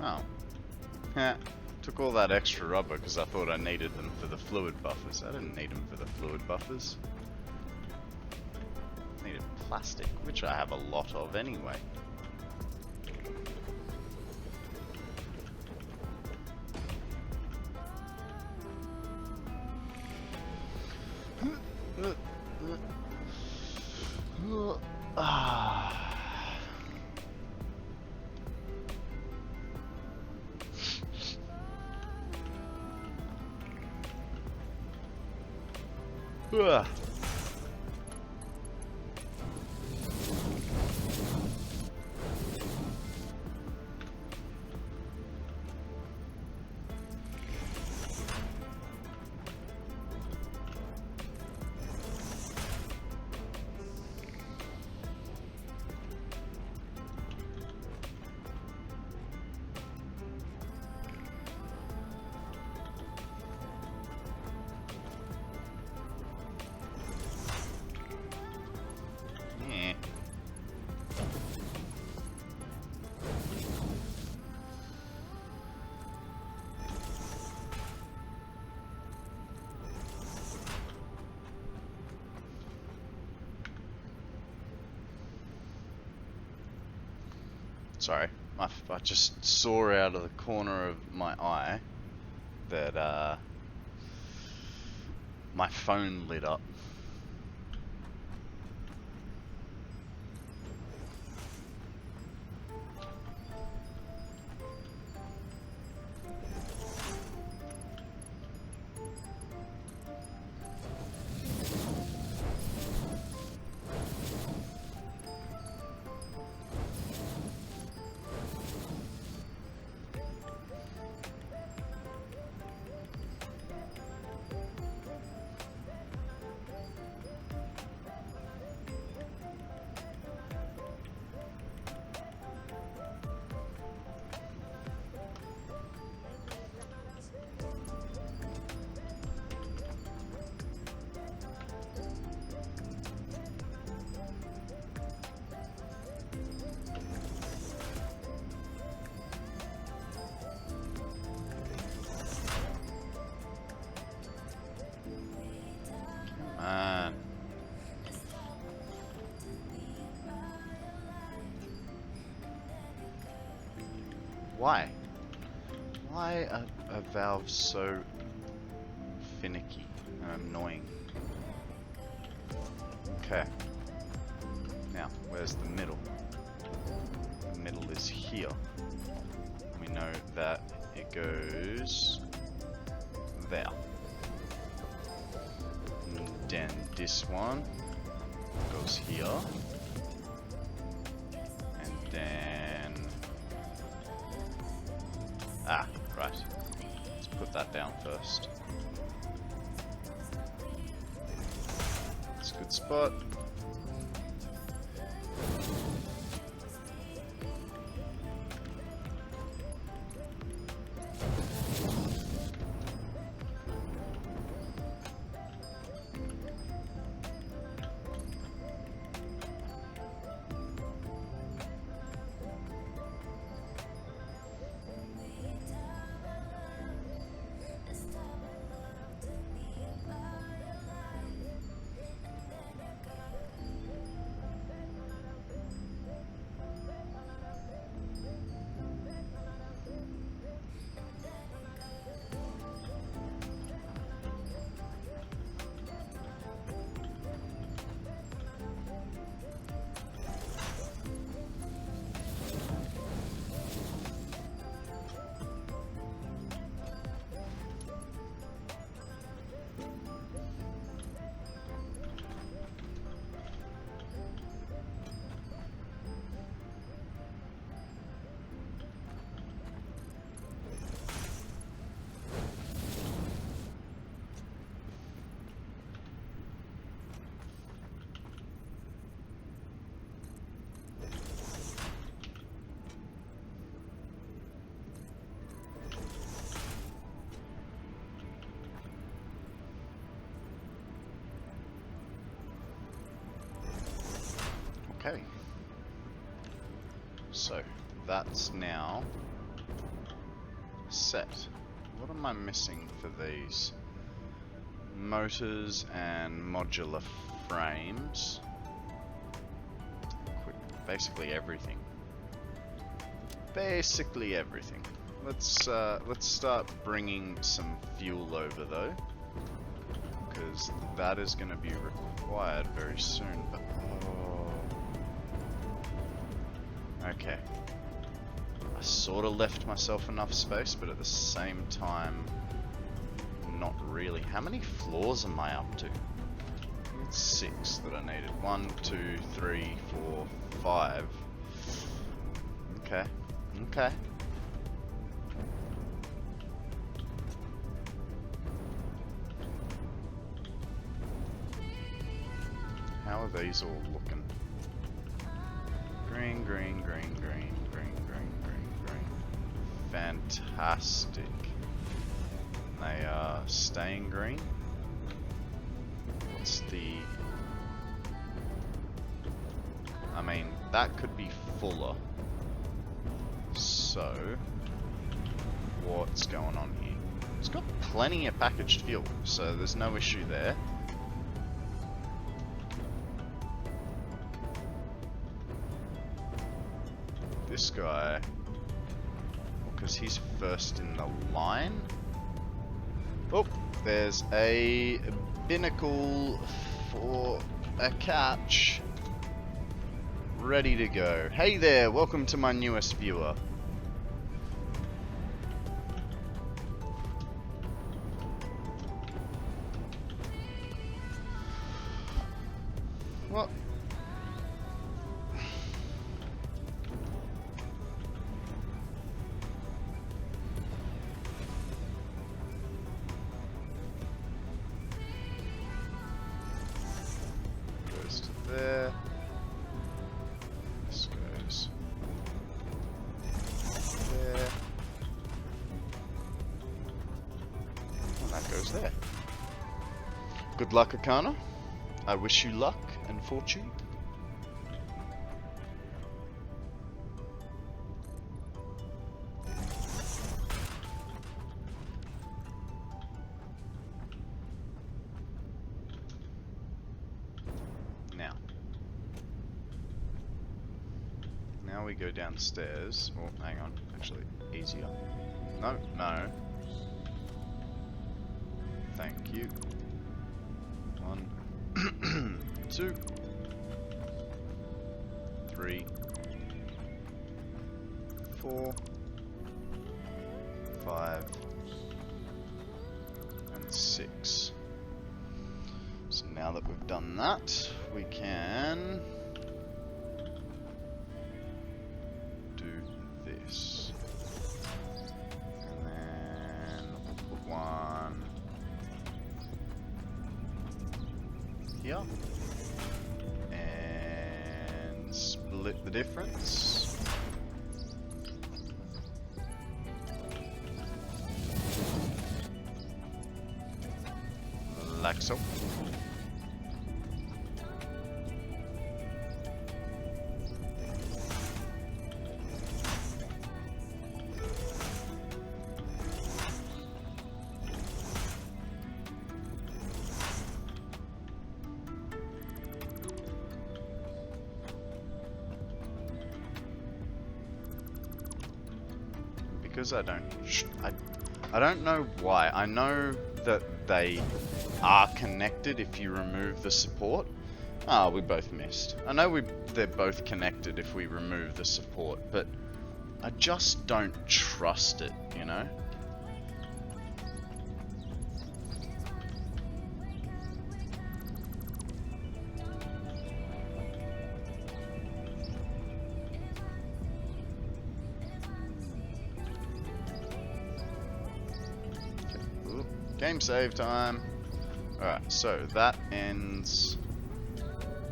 Oh. Heh. Took all that extra rubber because I thought I needed them for the fluid buffers. I didn't need them for the fluid buffers. Needed plastic, which I have a lot of anyway. Ugh. Sorry, I just saw out of the corner of my eye that my phone lit up. Why? Why are valves so finicky and annoying? Okay. Now, where's the middle? The middle is here. We know that it goes there. And then this one goes here. And then... Ah, right. Let's put that down first. It's a good spot. Okay, so that's now set. What am I missing for these? Motors and modular frames. Basically everything. Basically everything. Let's start bringing some fuel over though, because that is going to be required very soon. But okay, I sort of left myself enough space, but at the same time, not really. How many floors am I up to? It's 6 that I needed. 1, 2, 3, 4, 5. Okay. Okay. How are these all looking? Green, green, green, green, green, green, green, green. Fantastic. They are staying green. What's the... I mean, that could be fuller. So, what's going on here? It's got plenty of packaged fuel, so there's no issue there. This guy, because he's first in the line. Oh, there's a binnacle for a catch. Ready to go. Hey there, welcome to my newest viewer. What? Goes to there. This goes there. And that goes there. Good luck, Akana. I wish you luck and fortune. Now we go downstairs. Oh, hang on. Actually, easier. No, no. Thank you. 1, 2, 3, 4, 5, and 6. So now that we've done that, we can do this. And then we'll put one here. And split the difference. Like so. Because I don't know why. I know that they are connected if you remove the support. Ah, we both missed. I know they're both connected if we remove the support, but I just don't trust it, you know? Game save time. Alright, so that ends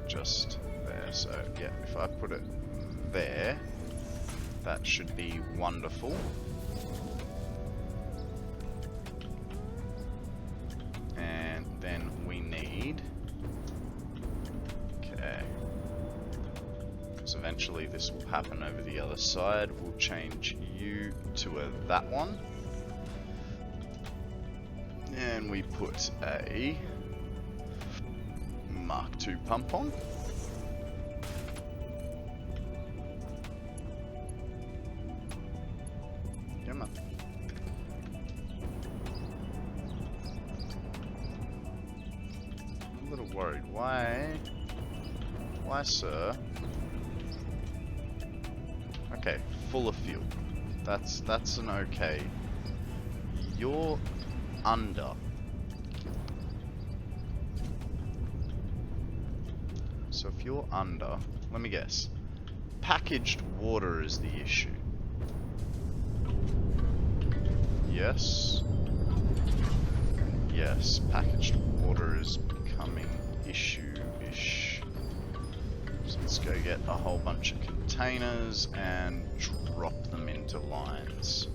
just there. So yeah, if I put it there, that should be wonderful. And then we need... Okay. Because eventually this will happen over the other side. We'll change you to a that one. And we put a Mark II pump on. Come on. I'm a little worried. Why? Why, sir? Okay, full of fuel. That's an okay. You're under. So if you're under, let me guess. Packaged water is the issue. Yes. Yes, packaged water is becoming issue-ish. So let's go get a whole bunch of containers and drop them into lines.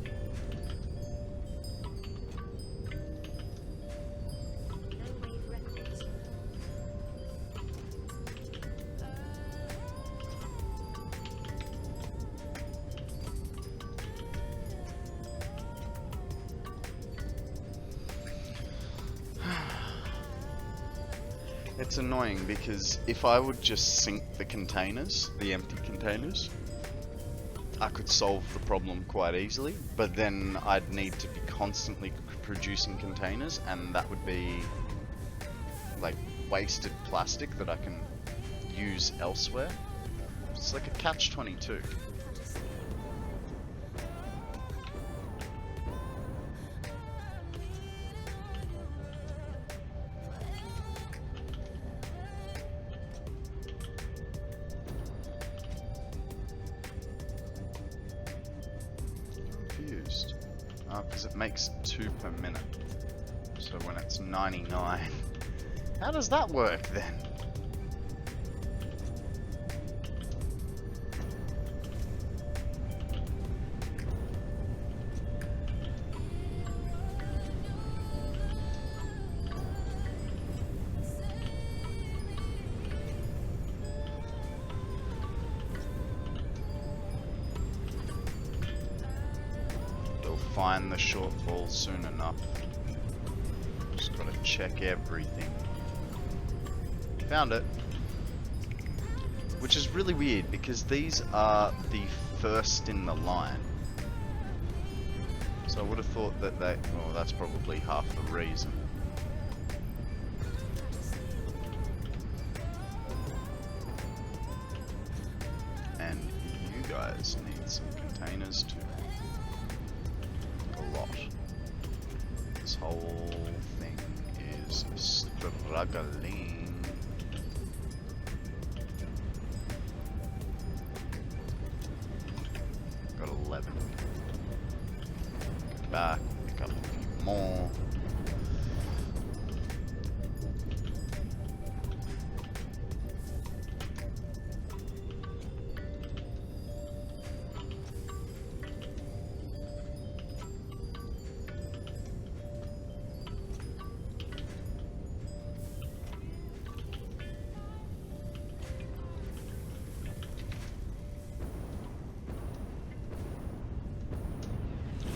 It's annoying because if I would just sink the containers, the empty containers, I could solve the problem quite easily, but then I'd need to be constantly producing containers, and that would be like wasted plastic that I can use elsewhere. It's like a catch-22. Because it makes 2 per minute. So when it's 99, how does that work then? Find the shortfall soon enough. Just gotta check everything. Found it. Which is really weird because these are the first in the line. So I would have thought that well, that's probably half the reason. And you guys need some containers too. This whole thing is struggling. Got 11. Go back, pick up a few more.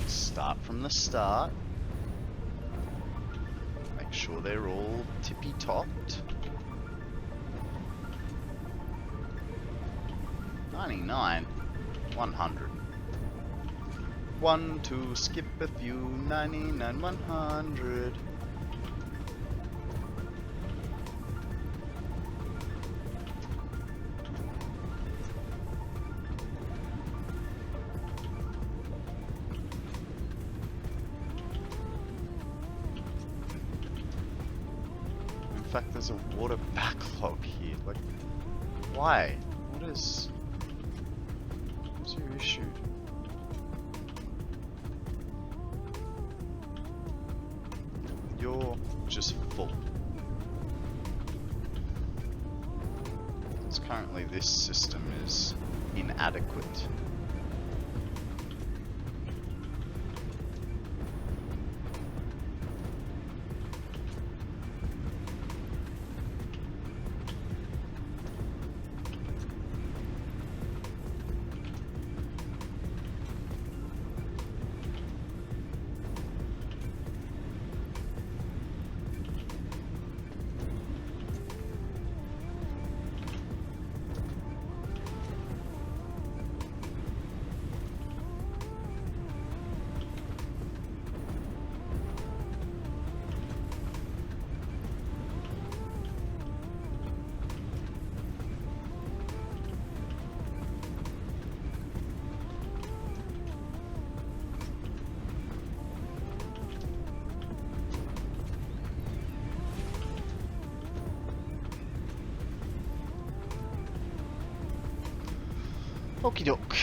Start from the start. Make sure they're all tippy-topped. 99, 100. 1, 2, skip a few, 99, 100. In fact, there's a water backlog here. Like, why? What's your issue? You're just full. Because currently this system is inadequate. Okie doke.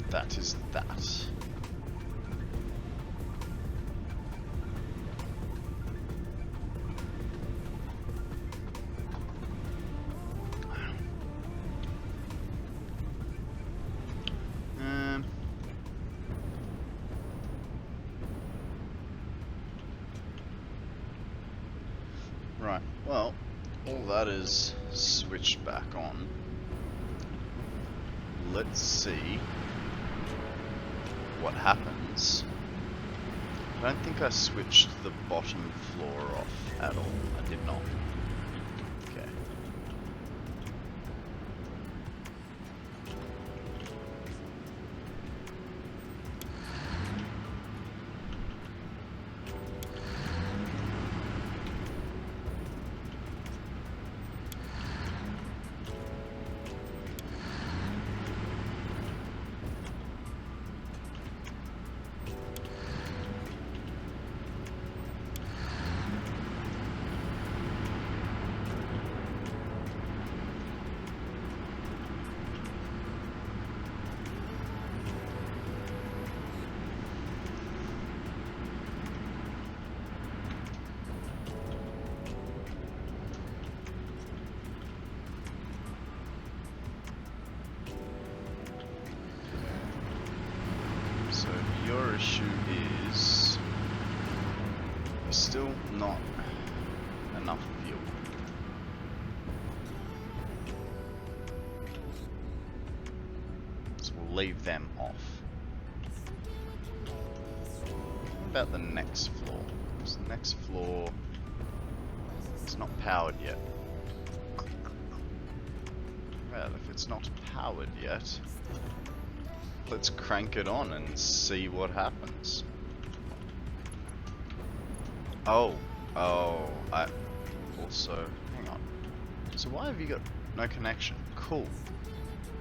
That is that. Right, well, all that is switched back on. Let's see what happens. I don't think I switched the bottom floor off at all. I did not. Okay. So your issue is still not enough fuel. So we'll leave them off. What about the next floor? Because the next floor is not powered yet. Well, if it's not powered yet, let's crank it on and see what happens. Oh, I also, hang on. So why have you got no connection? Cool.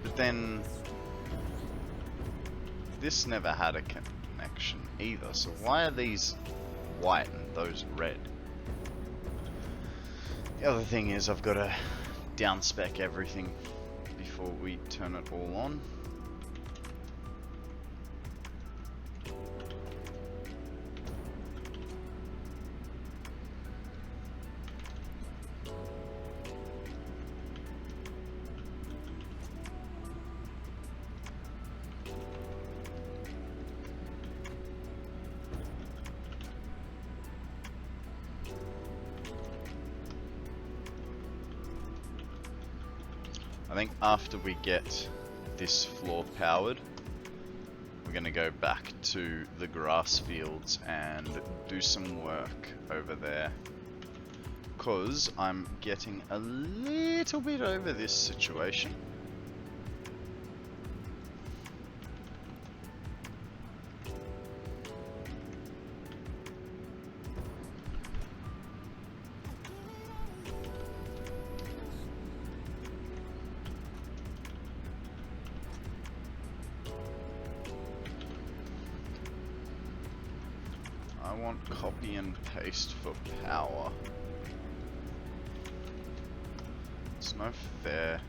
But then, this never had a connection either, so why are these white and those red? The other thing is I've got to downspec everything before we turn it all on. I think after we get this floor powered, we're going to go back to the grass fields and do some work over there. Because I'm getting a little bit over this situation. I want copy and paste for power. It's no fair.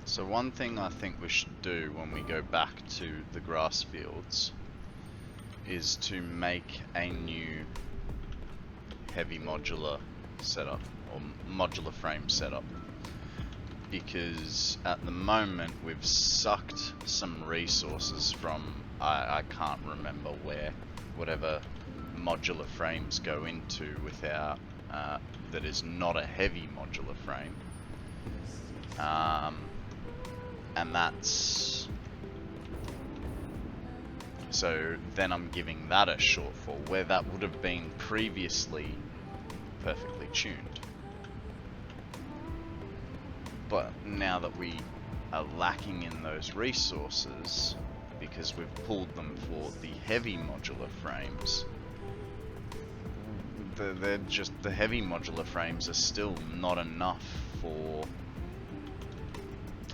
So one thing I think we should do when we go back to the grass fields is to make a new heavy modular setup, or modular frame setup. Because at the moment we've sucked some resources from, I can't remember where, whatever modular frames go into with our that is not a heavy modular frame, and that's so then I'm giving that a shortfall where that would have been previously perfectly tuned. But now that we are lacking in those resources because we've pulled them for the heavy modular frames, they're just, the heavy modular frames are still not enough for,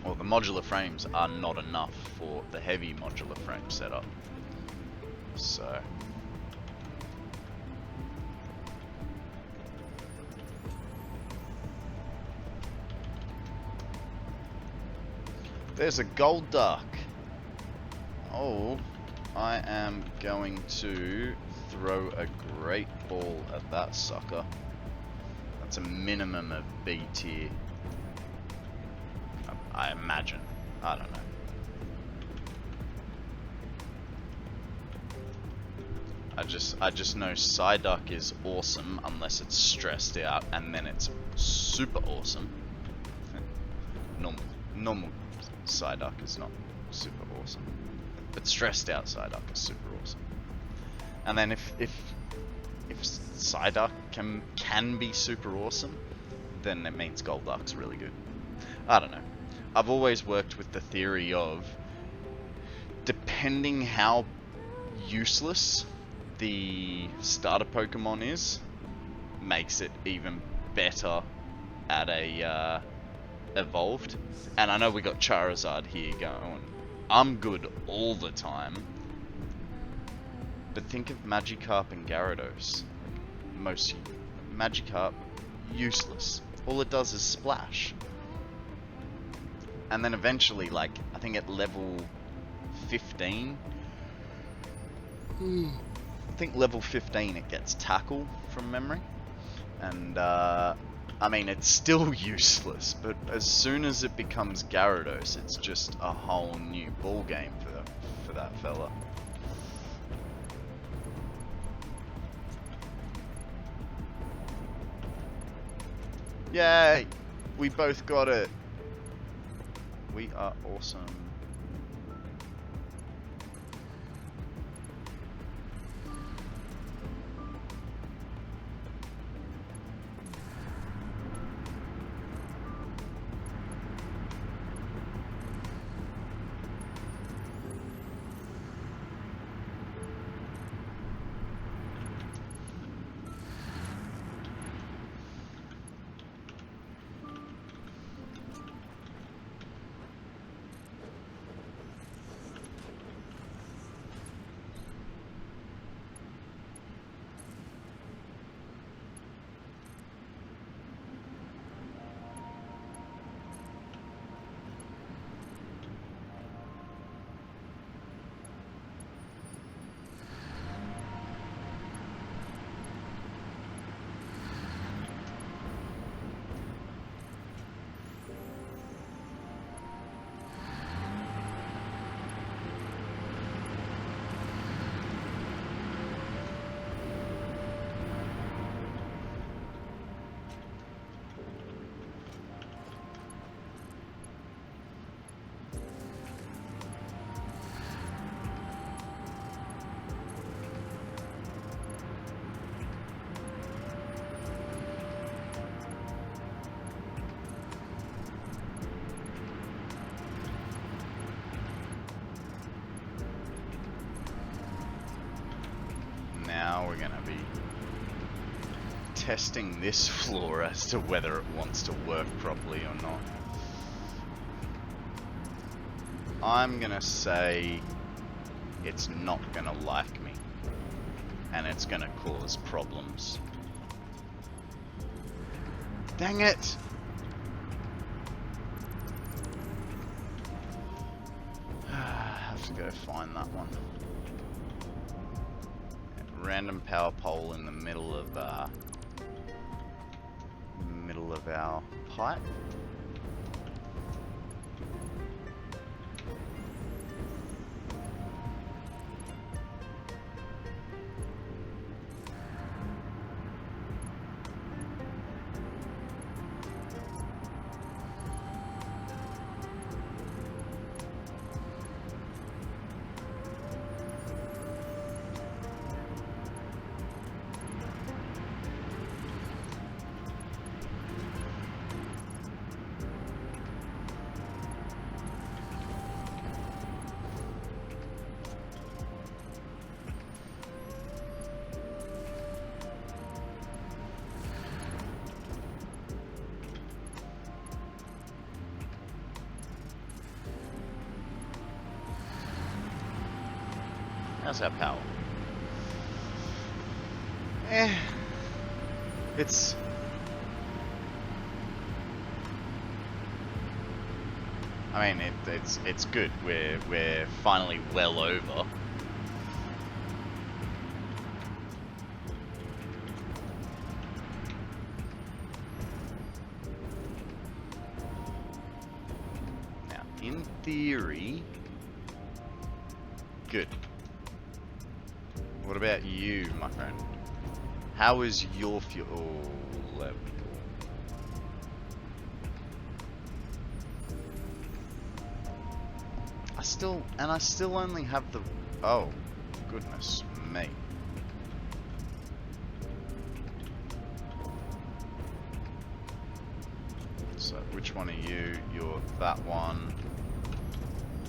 or the modular frames are not enough for the heavy modular frame setup. So there's a gold duck. Oh, I am going to throw a great ball at that sucker. That's a minimum of B tier. I imagine. I don't know. I just know Psyduck is awesome unless it's stressed out, and then it's super awesome. Normal Psyduck is not super awesome, but stressed out Psyduck is super awesome. And then if Psyduck can be super awesome, then it means Golduck's really good. I don't know. I've always worked with the theory of, depending how useless the starter Pokemon is, makes it even better at a evolved. And I know we got Charizard here going, I'm good all the time, but think of Magikarp and Gyarados. Most Magikarp, useless. All it does is splash. And then eventually, like, I think at level 15, I think level 15 it gets Tackle from memory. And, I mean, it's still useless, but as soon as it becomes Gyarados, it's just a whole new ball game for that fella. Yay! We both got it! We are awesome. Now we're gonna be testing this floor as to whether it wants to work properly or not. I'm gonna say it's not gonna like me, and it's gonna cause problems. Dang it! I have to go find that one. Random power pole in the middle of our pipe. How's our power? Eh. It's... I mean, it's good. We're finally well over. Now, in theory, good. What about you, my friend? How is your fuel level? I still only have the... Oh, goodness me. So, which one are you? You're that one.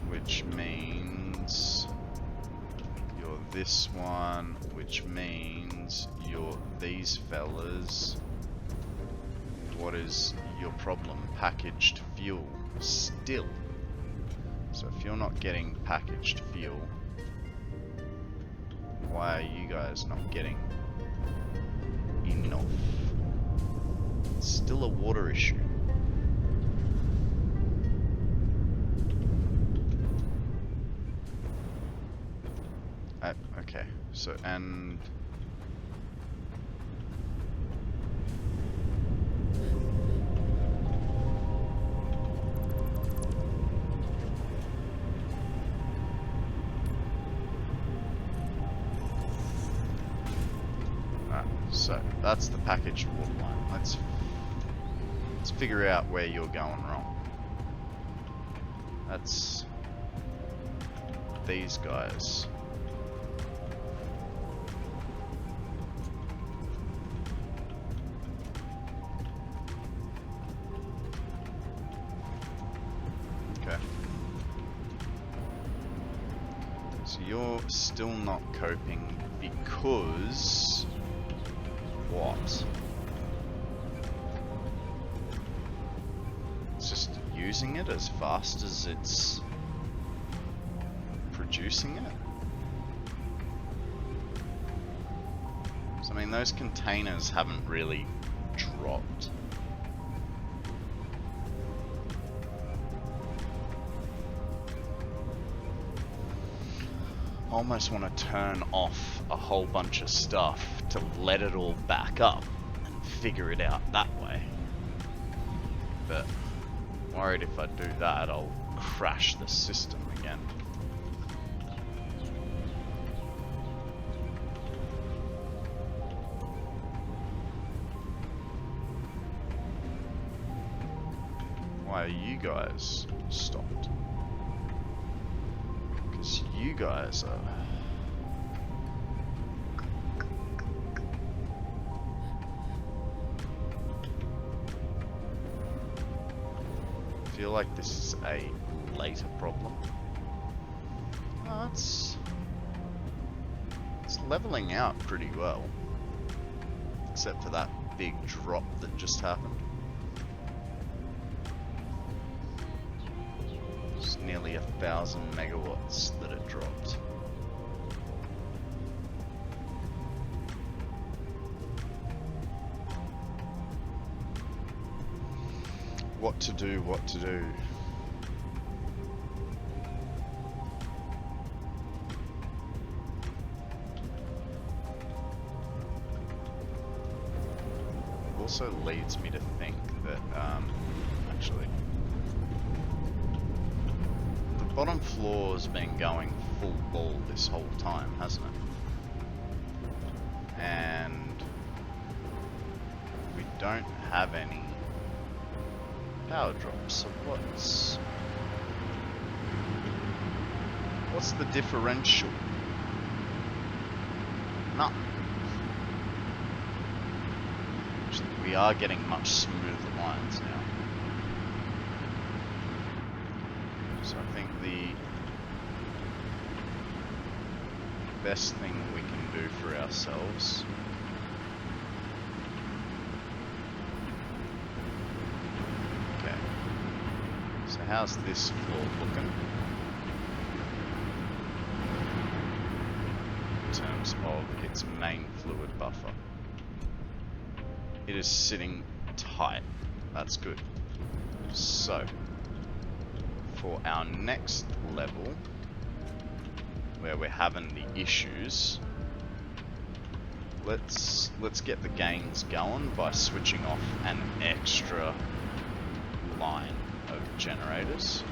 Which means... You're this one. Which means you're these fellas. What is your problem? Packaged fuel. Still. So if you're not getting packaged fuel, why are you guys not getting enough? It's still a water issue. Okay, so and... So that's the packaged water line. Let's figure out where you're going wrong. That's these guys. Okay. So you're still not coping because... What? It's just using it as fast as it's producing it? So I mean, those containers haven't really dropped. I almost want to turn off a whole bunch of stuff to let it all back up and figure it out that way. But I'm worried if I do that, I'll crash the system again. Why are you guys stopped? Because you guys are... I feel like this is a later problem. Oh, it's leveling out pretty well. Except for that big drop that just happened. It's nearly 1,000 megawatts that it dropped. What to do, what to do. It also leads me to think that, actually, the bottom floor's been going full ball this whole time, hasn't it? And we don't have any power drops, so what's the differential? None. Actually, we are getting much smoother lines now. So I think the best thing we can do for ourselves how's this floor looking? terms of its main fluid buffer. It is sitting tight. That's good. So, for our next level, where we're having the issues, let's get the gains going by switching off an extra line of generators.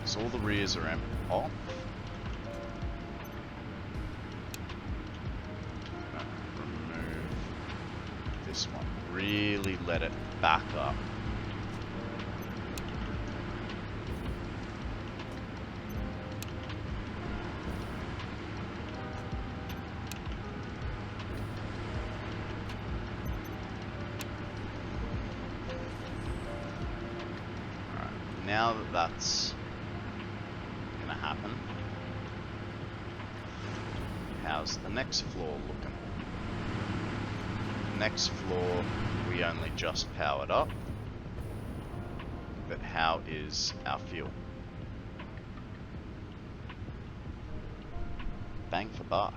So all the rears are off. Remove this one. Really let it back up. Now that that's gonna happen, how's the next floor looking? Next floor we only just powered up, but how is our fuel? Bang for buck.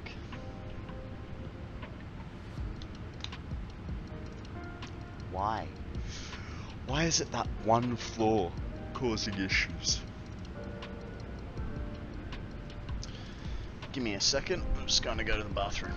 Why? Why is it that one floor causing issues? Give me a second, I'm just going to go to the bathroom.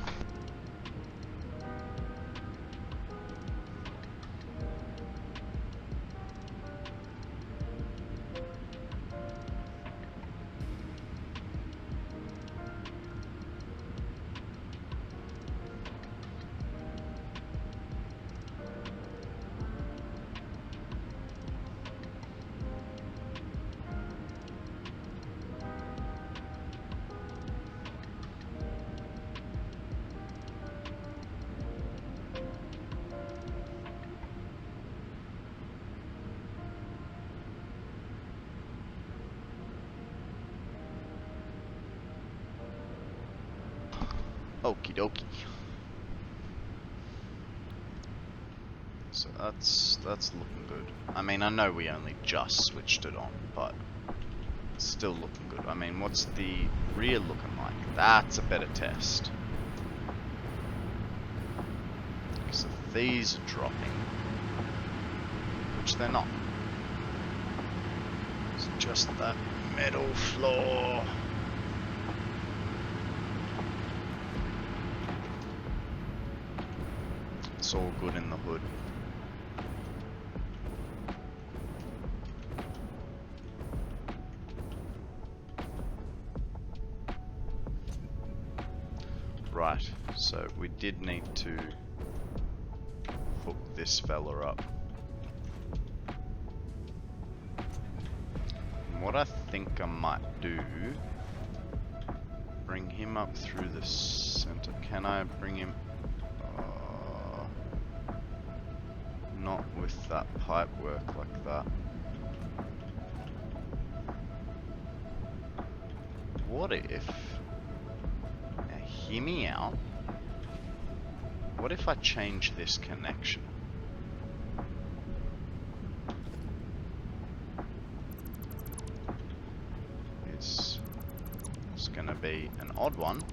Okie dokie. So that's looking good. I mean, I know we only just switched it on, but it's still looking good. I mean, what's the rear looking like? That's a better test. Because if these are dropping, which they're not, it's just that metal floor. It's all good in the hood. Right, so we did need to hook this fella up. And what I think I might do, bring him up through the center. Can I bring him? Not with that pipe work like that. What if, now hear me out, what if I change this connection? It's gonna be an odd one.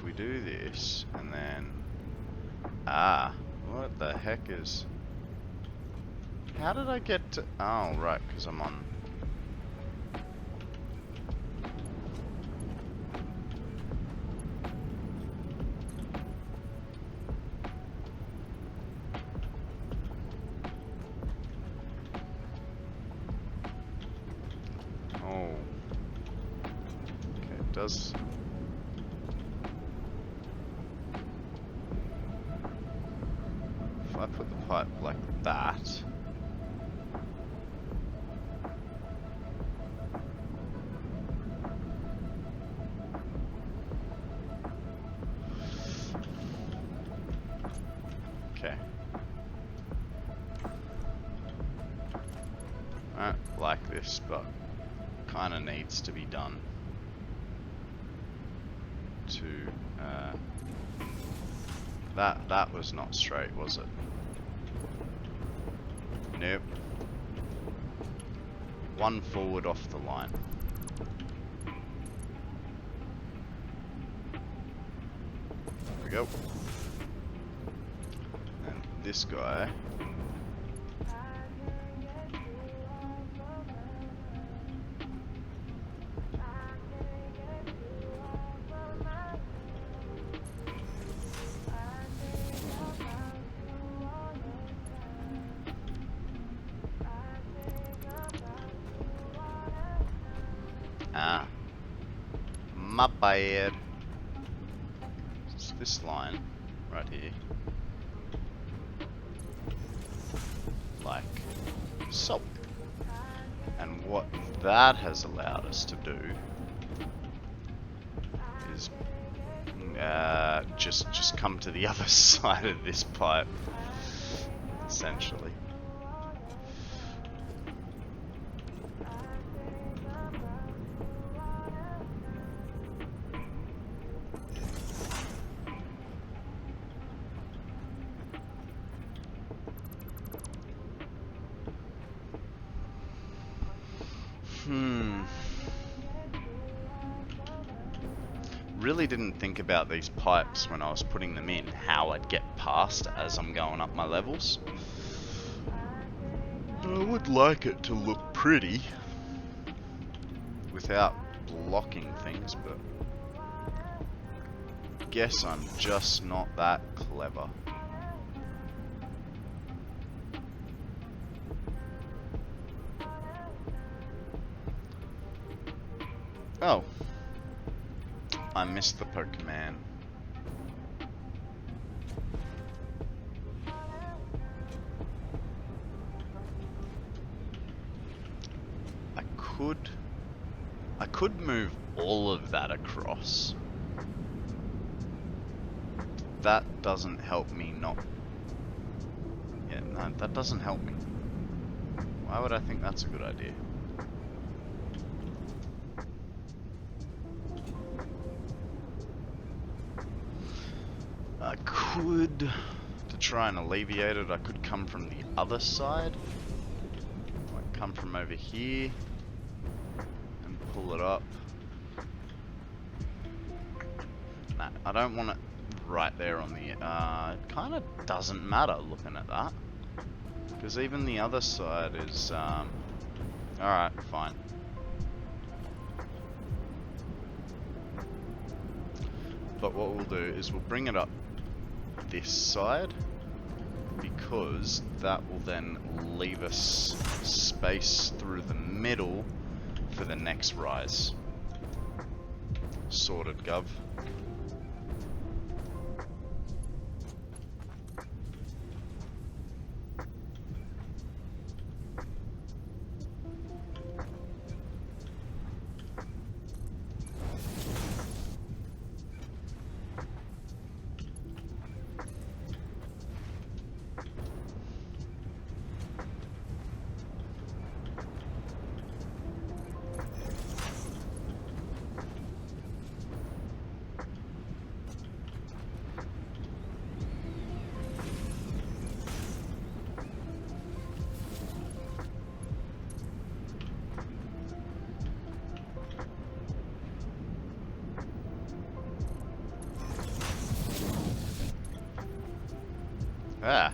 We do this and then what the heck is, how did I get to, oh right, because I'm on, oh okay, it does. If I put the pipe like that, okay, like this, but kind of needs to be done to that was not straight, was it? Nope. one forward off the line. There we go. And this guy. Ah, my bad. It's this line right here, like so. And what that has allowed us to do is just come to the other side of this pipe, essentially. Really didn't think about these pipes when I was putting them in, how I'd get past as I'm going up my levels. I would like it to look pretty without blocking things, but I guess I'm just not that clever. Oh. I missed the Pokemon. I could move all of that across. That doesn't help me not... Yeah, no, that doesn't help me. Why would I think that's a good idea? I could, to try and alleviate it, I could come from the other side. Like come from over here and pull it up. Nah, I don't want it right there on the... it kind of doesn't matter looking at that. Because even the other side is... alright, fine. But what we'll do is we'll bring it up this side, because that will then leave us space through the middle for the next rise. Sorted, Gov. Ah.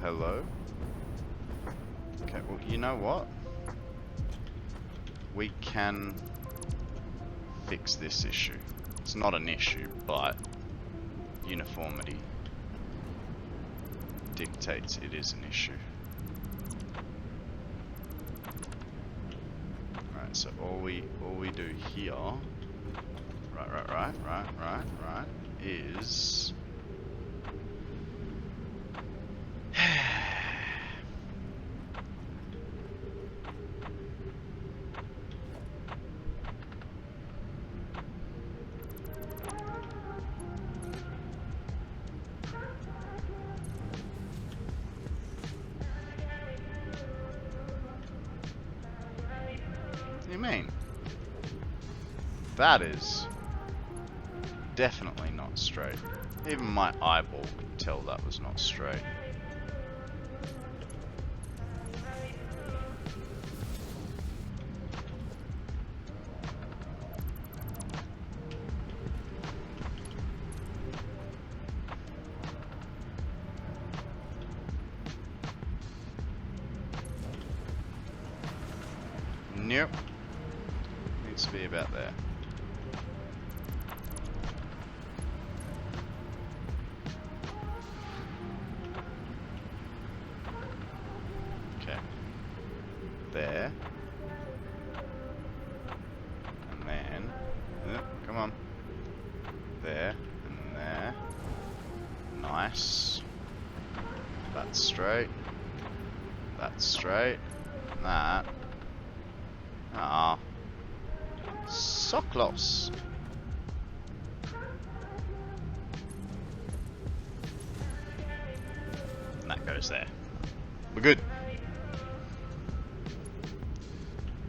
Hello? Okay, well, you know what? We can fix this issue. It's not an issue, but uniformity dictates it is an issue. Alright, so all we do here, right, is what do you mean? That is definitely not straight. Even my eyeball could tell that was not straight. Nope. Needs to be about there. Okay. There. And then... come on. There. And there. Nice. That's straight. That's straight. That. Ah. So close. And that goes there. We're good.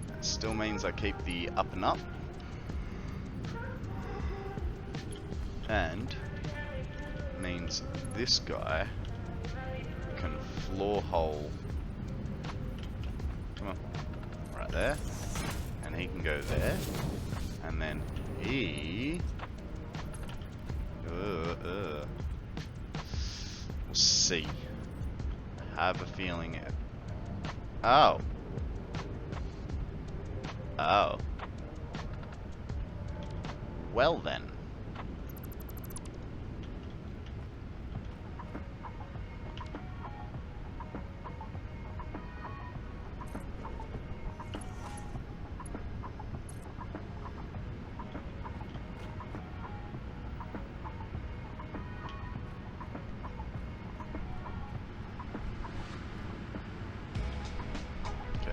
That still means I keep the up and up. And means this guy can floor hole. Come on. Right there. And he can go there. And then he... We'll see. I have a feeling it... Oh. Oh. Well then.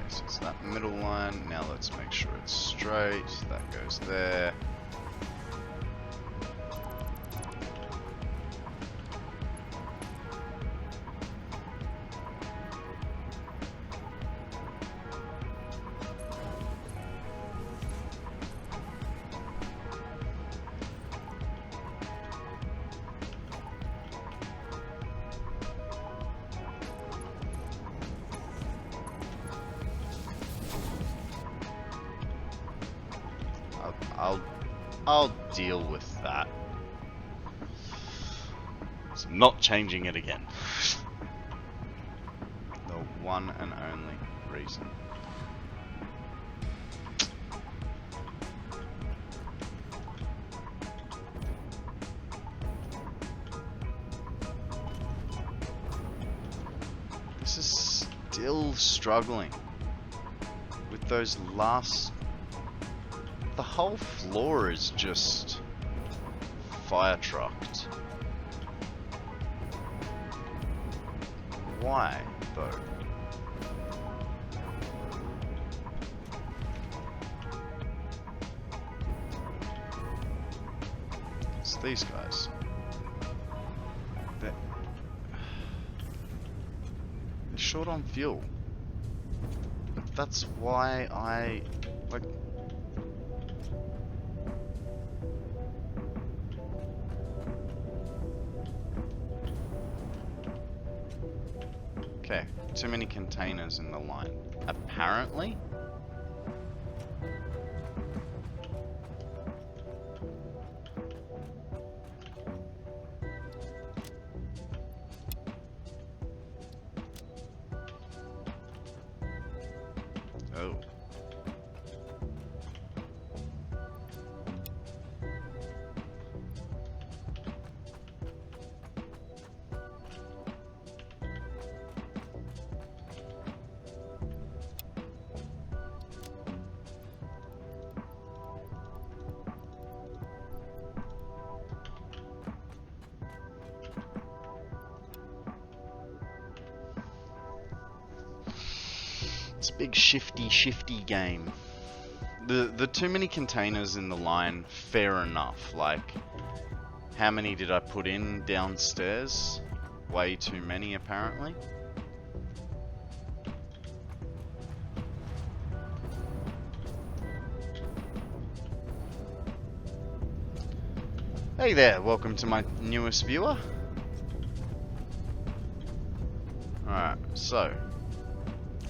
So it's that middle line. Now let's make sure it's straight. That goes there. I'll deal with that. So I'm not changing it again. The one and only reason. This is still struggling with those last... The whole floor is just fire trucked. Why, though? It's these guys. They're short on fuel. But that's why I... like... Okay, too many containers in the line. Apparently. Oh. It's a big shifty game. The too many containers in the line, fair enough. Like, how many did I put in downstairs? Way too many, apparently. Hey there, welcome to my newest viewer. Alright, so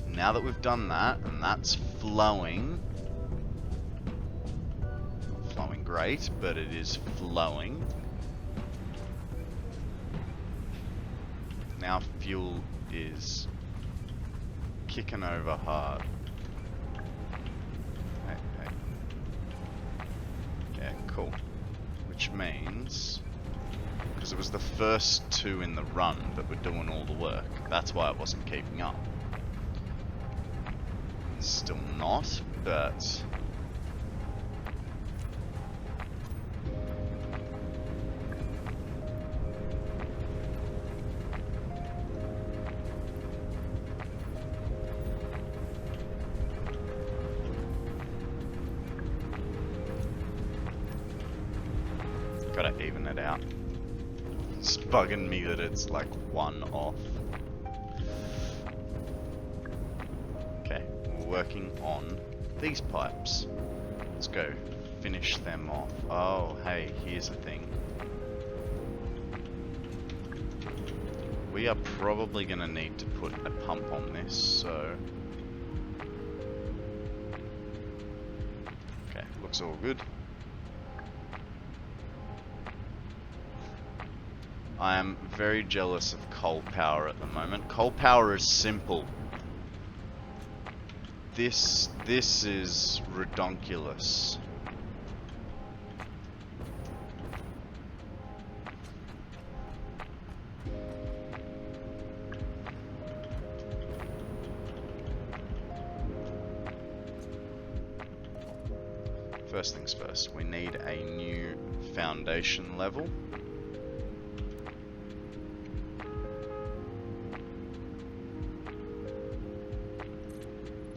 now that we've done that, and that's flowing great, but it is flowing. Now fuel is kicking over hard. Cool. Which means, because it was the first two in the run that were doing all the work, that's why it wasn't keeping up. Still not, but gotta even it out. It's bugging me that it's like one off. Okay, we're working on these pipes. Let's go finish them off. Oh, hey, here's the thing. We are probably gonna need to put a pump on this, so... Okay, looks all good. I am very jealous of coal power at the moment. Coal power is simple. This is redonkulous. First things first, we need a new foundation level.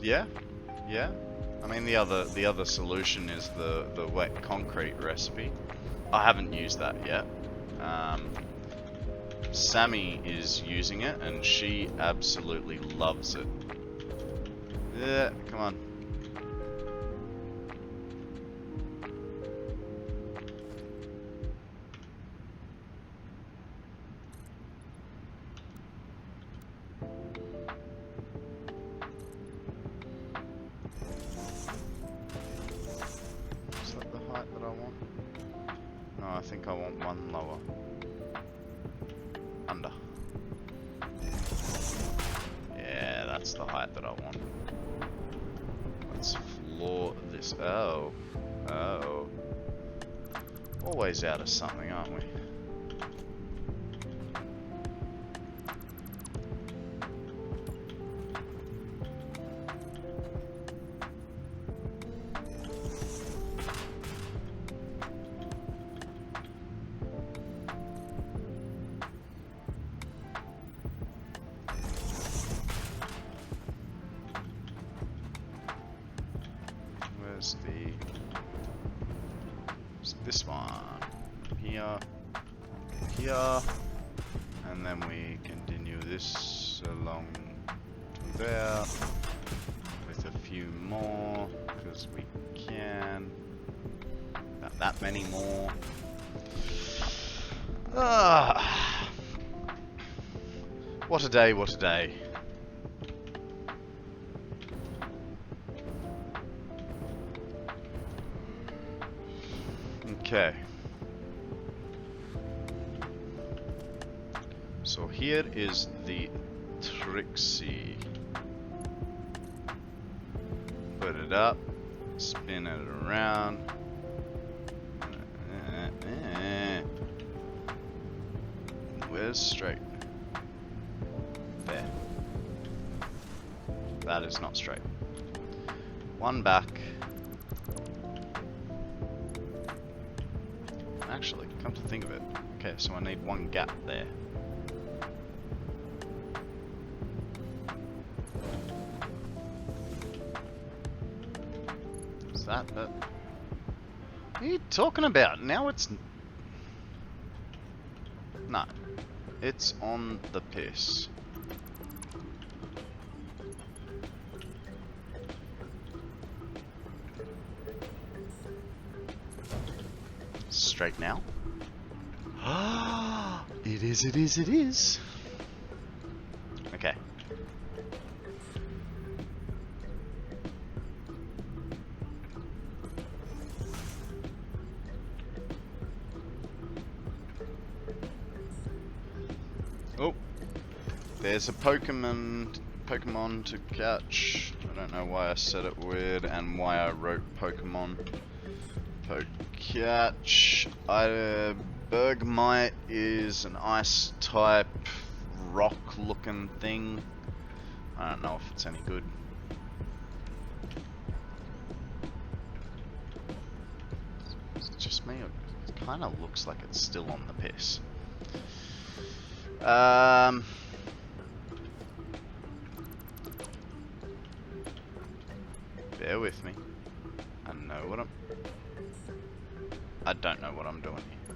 Yeah, yeah. I mean, the other solution is the wet concrete recipe. I haven't used that yet. Sammy is using it, and she absolutely loves it. Yeah, come on. I think I want one lower. Under. Yeah, that's the height that I want. Let's floor this. Oh. Oh. Always out of something, aren't we? This one here, here, and then we continue this along to there with a few more because we can. Not that many more. Ah, what a day! What a day! Okay. So here is the Trixie. Put it up, spin it around. Where's straight? There. That is not straight. One back. Actually, come to think of it. Okay, so I need one gap there. Is that it? What are you talking about? Now it's... No. It's on the piss. Straight now. Ah, it is, it is, it is. Okay. Oh, there's a Pokemon to catch. I don't know why I said it weird and why I wrote Pokemon. catch. Bergmite is an ice type rock looking thing. I don't know if it's any good. Is it just me? It kind of looks like it's still on the piss. Bear with me. I don't know what I'm doing here.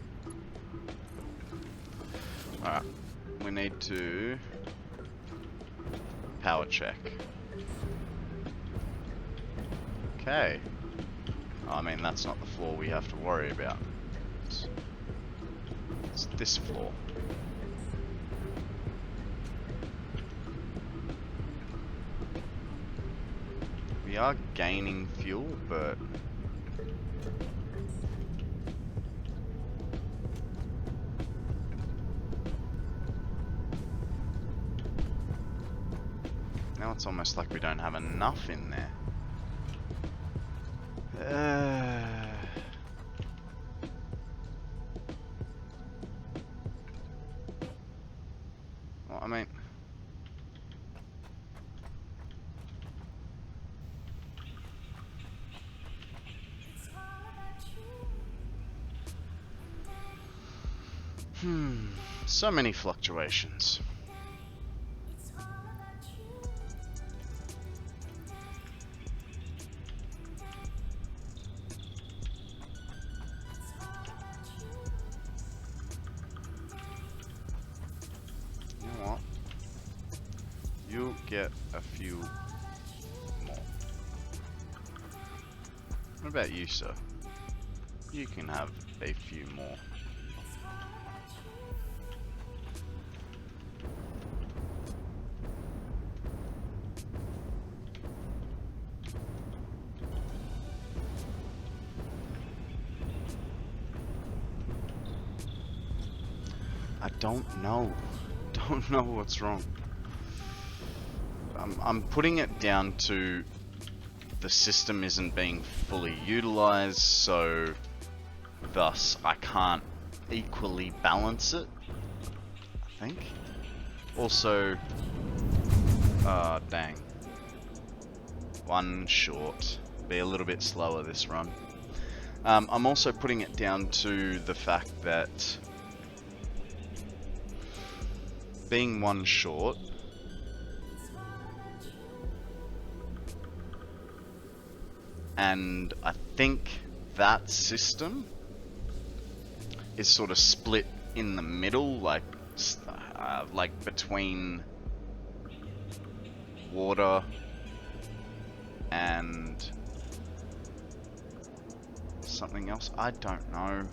Alright. We need to power check. Okay. I mean, that's not the floor we have to worry about. It's this floor. We are gaining fuel, but now it's almost like we don't have enough in there. Well, I mean, so many fluctuations. You know what? You'll get a few more. What about you, sir? You can have a few more. I don't know. Don't know what's wrong. I'm putting it down to the system isn't being fully utilized, so thus I can't equally balance it, I think. Also, dang. One short. Be a little bit slower this run. I'm also putting it down to the fact that being one short, and I think that system is sort of split in the middle, like between water and something else. I don't know.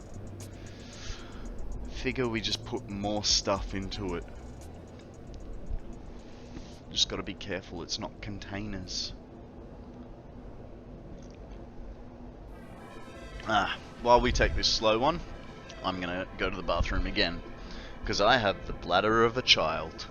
Figure we just put more stuff into it. Just gotta be careful it's not containers. While we take this slow one, I'm gonna go to the bathroom again, because I have the bladder of a child.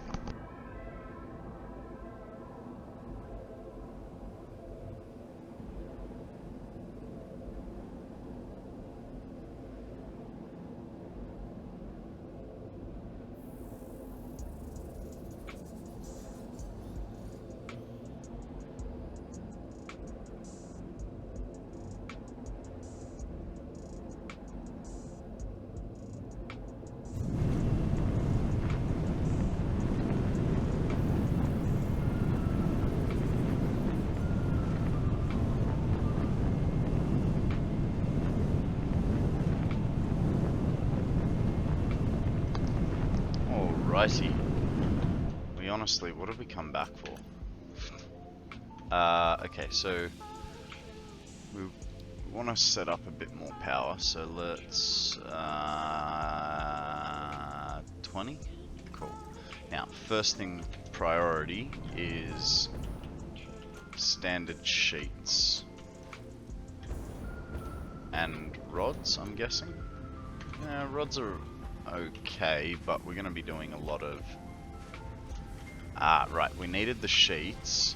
Alrighty. We honestly, what did we come back for? Okay, so we want to set up a bit more power, so let's 20? Cool. Now, first thing priority is standard sheets and rods, I'm guessing. Yeah, rods are okay, but we're going to be doing a lot of... right, we needed the sheets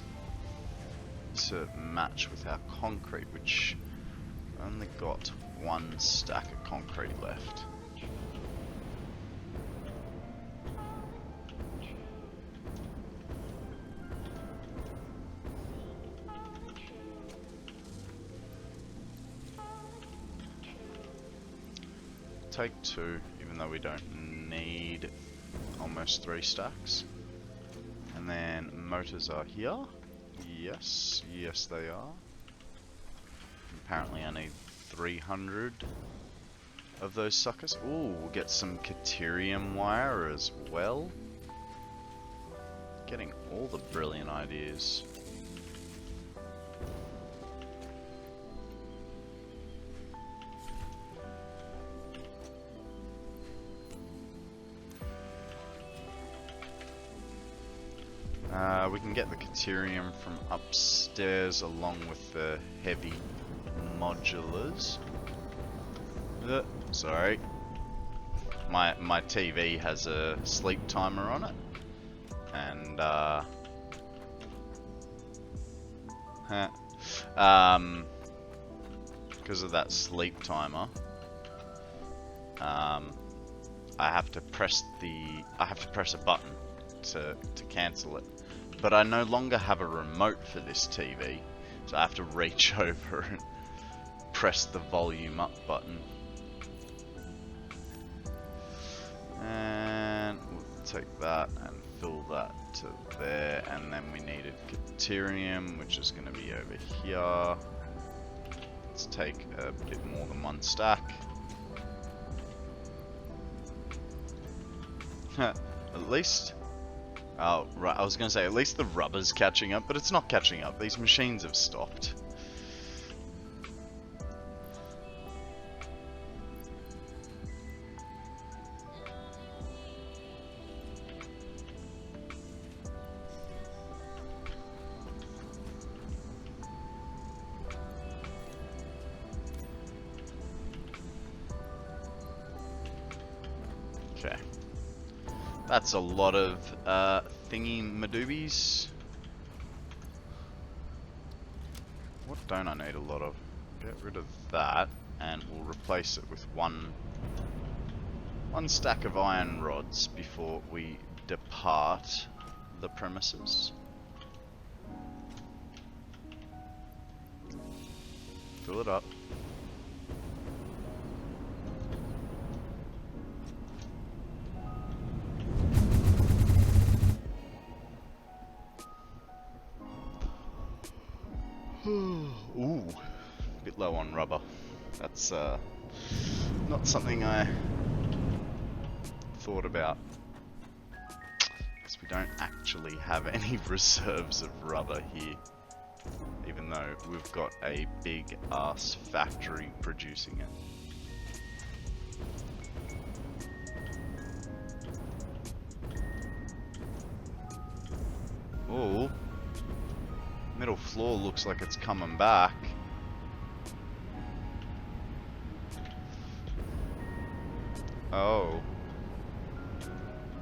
to match with our concrete, which only got one stack of concrete left. Take 2, even though we don't need almost 3 stacks. And then motors are here. Yes, yes they are. Apparently I need 300 of those suckers. Ooh, we'll get some Caterium wire as well. Getting all the brilliant ideas. We can get the Caterium from upstairs along with the heavy modulars. Sorry. My TV has a sleep timer on it. And because of that sleep timer, I have to press a button to cancel it. But I no longer have a remote for this TV, so I have to reach over and press the volume up button. And we'll take that and fill that to there, and then we needed Caterium, which is going to be over here. Let's take a bit more than 1 stack. At least... Oh, right, I was going to say, at least the rubber's catching up, but it's not catching up. These machines have stopped. Okay. That's a lot of thingy madoobies. What don't I need a lot of? Get rid of that, and we'll replace it with one stack of iron rods before we depart the premises. Fill it up. Ooh, a bit low on rubber. That's not something I thought about, because we don't actually have any reserves of rubber here, even though we've got a big ass factory producing it. Ooh. Middle floor looks like it's coming back. Oh.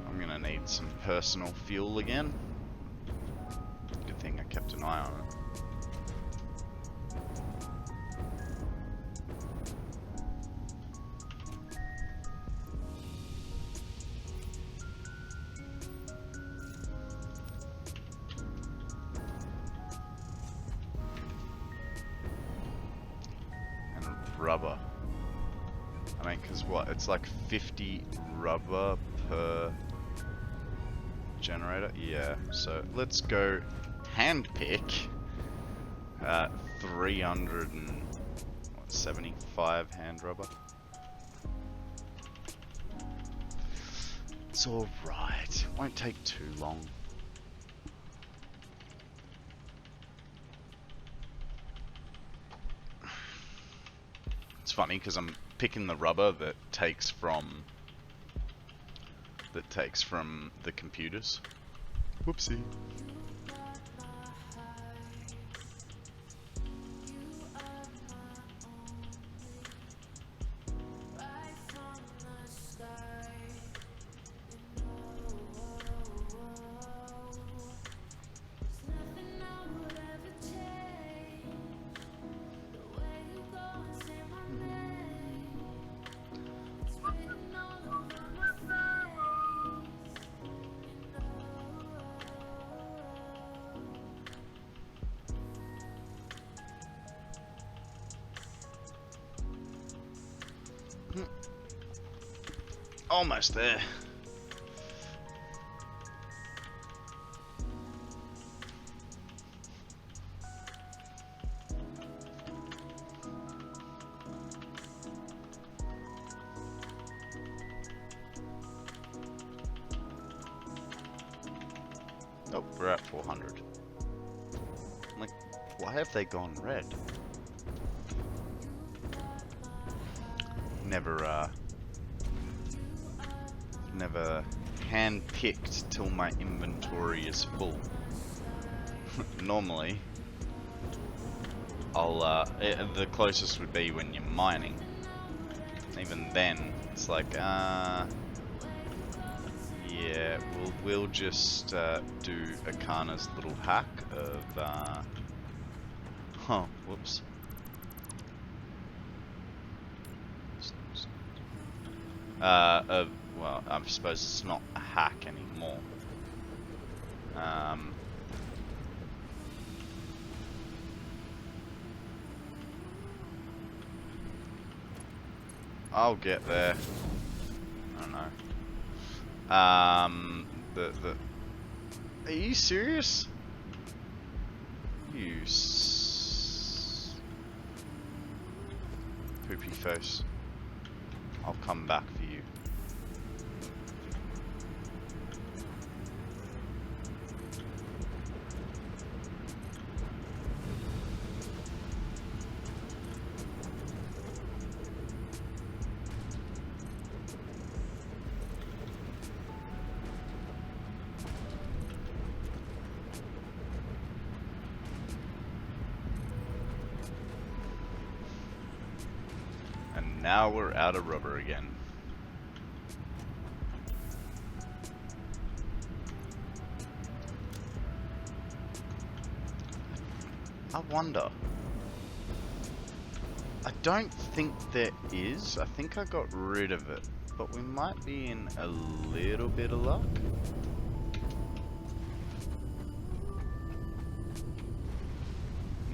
I'm gonna need some personal fuel again. Good thing I kept an eye on it. Rubber. I mean, because what? It's like 50 rubber per generator? Yeah, so let's go handpick 375 hand rubber. It's alright, won't take too long. It's funny because I'm picking the rubber that takes from the computers. Whoopsie. Almost there. Oh, we're at 400. I'm like, why have they gone red? Never hand-picked till my inventory is full. Normally, the closest would be when you're mining. Even then, it's like, yeah, we'll just do Akana's little hack of, whoops. Well, I suppose it's not a hack anymore. I'll get there. I don't know. Are you serious? You poopy face. I'll come back for you. And now we're out of rubber again. I wonder. I don't think there is. I think I got rid of it. But we might be in a little bit of luck.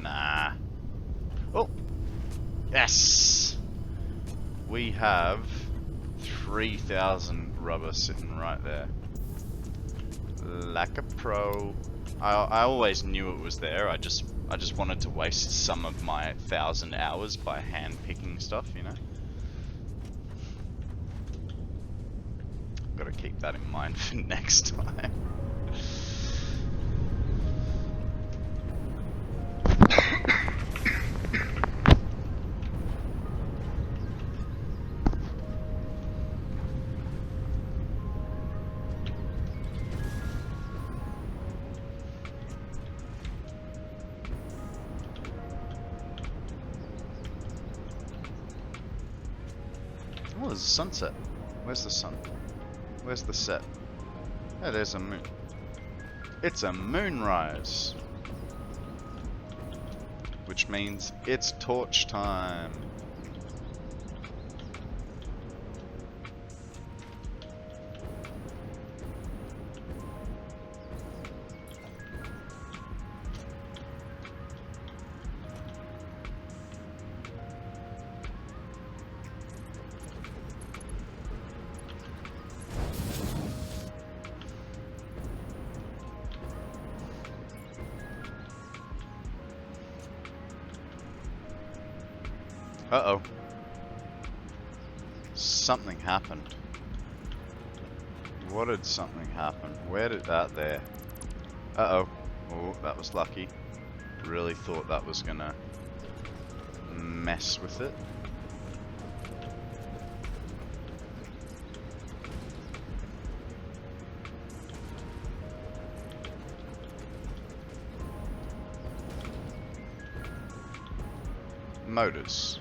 Nah. Oh! Yes! We have 3,000 rubber sitting right there. Like a pro. I always knew it was there. I just wanted to waste some of my 1,000 hours by hand picking stuff, you know. Got to keep that in mind for next time. Oh, there's a sunset. Where's the sun? Where's the set? Oh, there's a moon. It's a moonrise. Which means it's torch time. Uh-oh. Something happened. What did something happen? Where did that there? Uh-oh. Oh, that was lucky. Really thought that was gonna mess with it. Motors.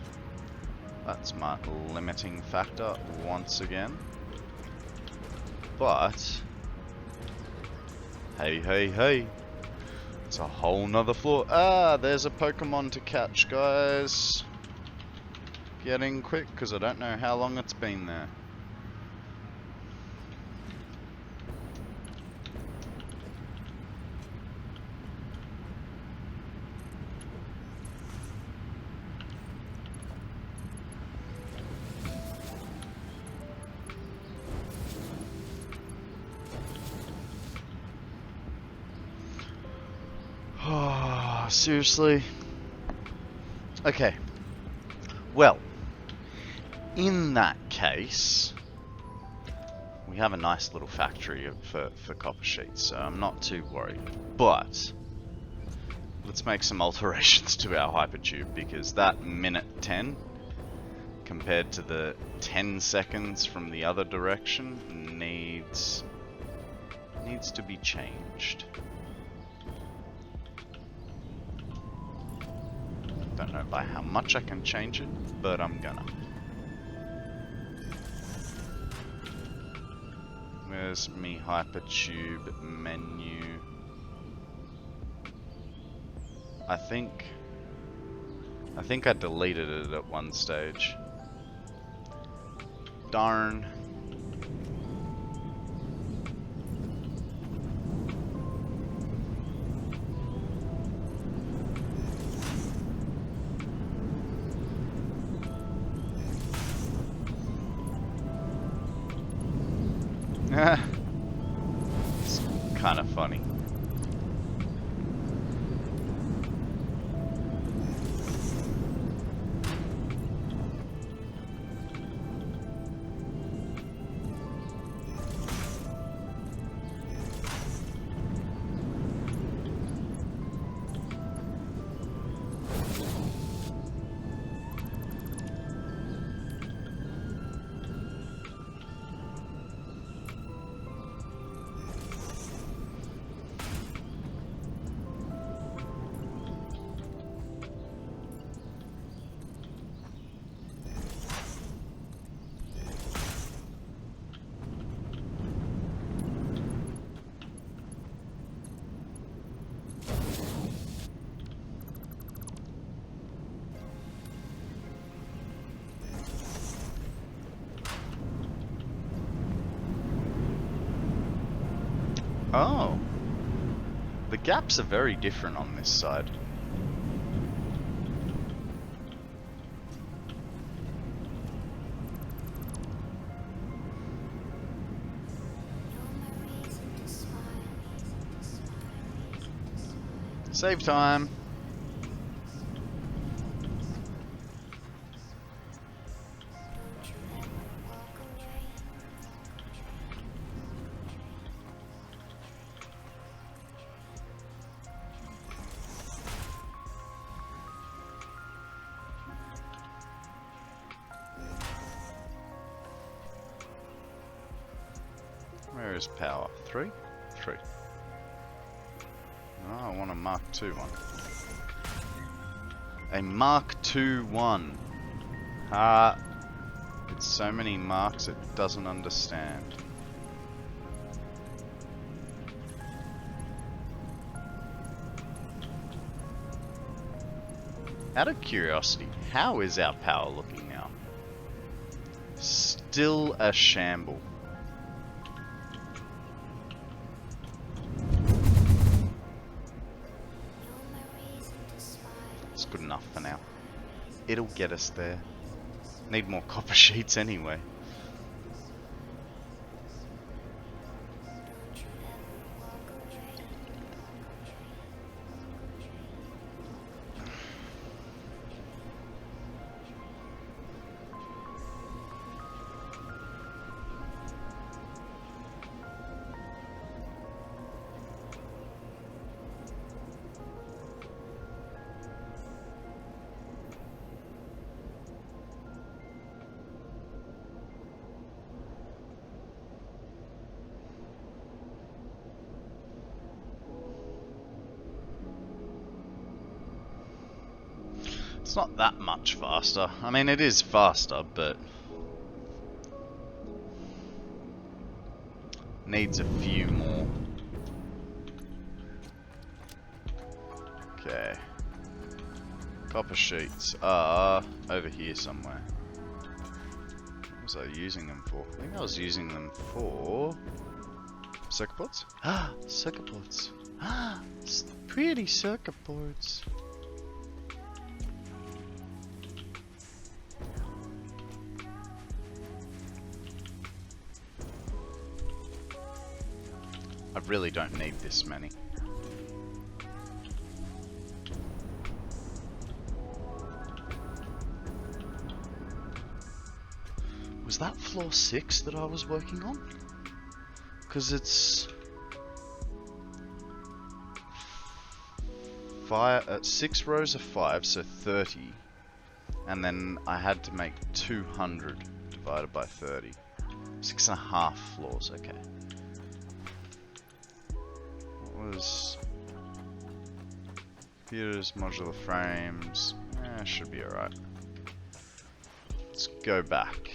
That's my limiting factor once again. But hey, hey, hey. It's a whole nother floor. Ah, there's a Pokemon to catch, guys. Get in quick, because I don't know how long it's been there. Seriously? Okay. Well, in that case, we have a nice little factory for copper sheets, so I'm not too worried. But let's make some alterations to our hypertube, because that minute 10 compared to the 10 seconds from the other direction needs to be changed. Don't know by how much I can change it, but I'm gonna. Where's me hypertube menu? I think I deleted it at one stage. Darn. It's kind of funny. Oh. The gaps are very different on this side. Save time. Where is power? 3? 3. Oh, I want a Mark II one. A Mark II one. It's so many marks it doesn't understand. Out of curiosity, how is our power looking now? Still a shamble. It's good enough for now. It'll get us there. Need more copper sheets anyway. It's not that much faster. I mean, it is faster, but needs a few more. Okay. Copper sheets are over here somewhere. What was I using them for? I think I was using them for circuit boards? Ah, circuit boards. Ah, pretty circuit boards. I really don't need this many. that floor 6 that I was working on? Because it's 6 rows of 5, so 30. And then I had to make 200 divided by 30. 6.5 floors, okay. What was... computers, modular frames... should be alright. Let's go back.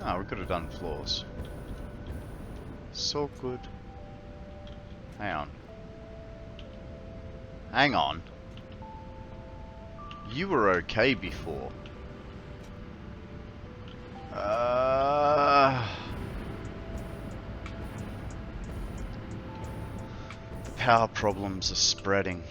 Oh, we could have done floors. So good. Hang on. Hang on. You were okay before. The power problems are spreading.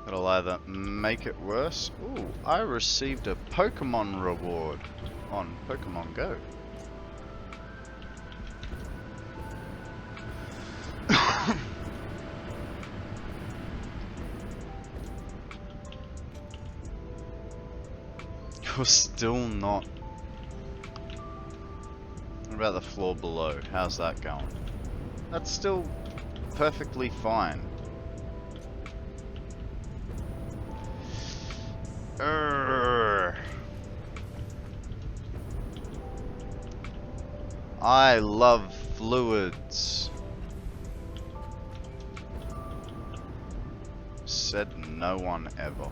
It'll either make it worse. Ooh, I received a Pokemon reward on Pokemon Go. You're still not... What about the floor below? How's that going? That's still perfectly fine. I love fluids. Said no one ever.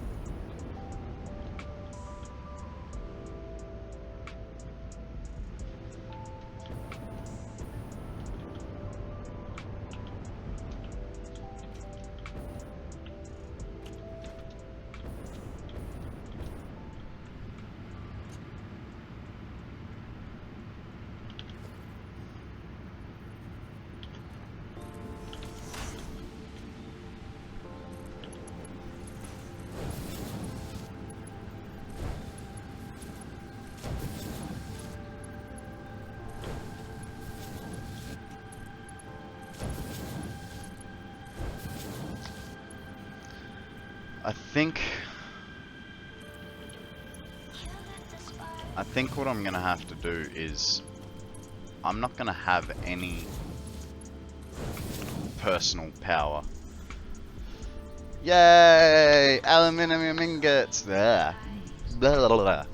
I think what I'm gonna have to do is I'm not gonna have any personal power. Yay! Aluminium ingots! There. Blah, blah, blah.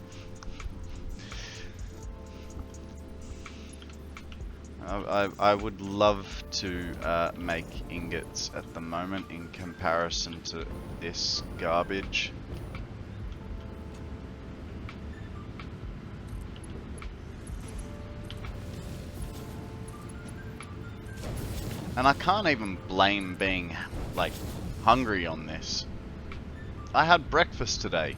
I would love to make ingots at the moment in comparison to this garbage. And I can't even blame being, like, hungry on this. I had breakfast today.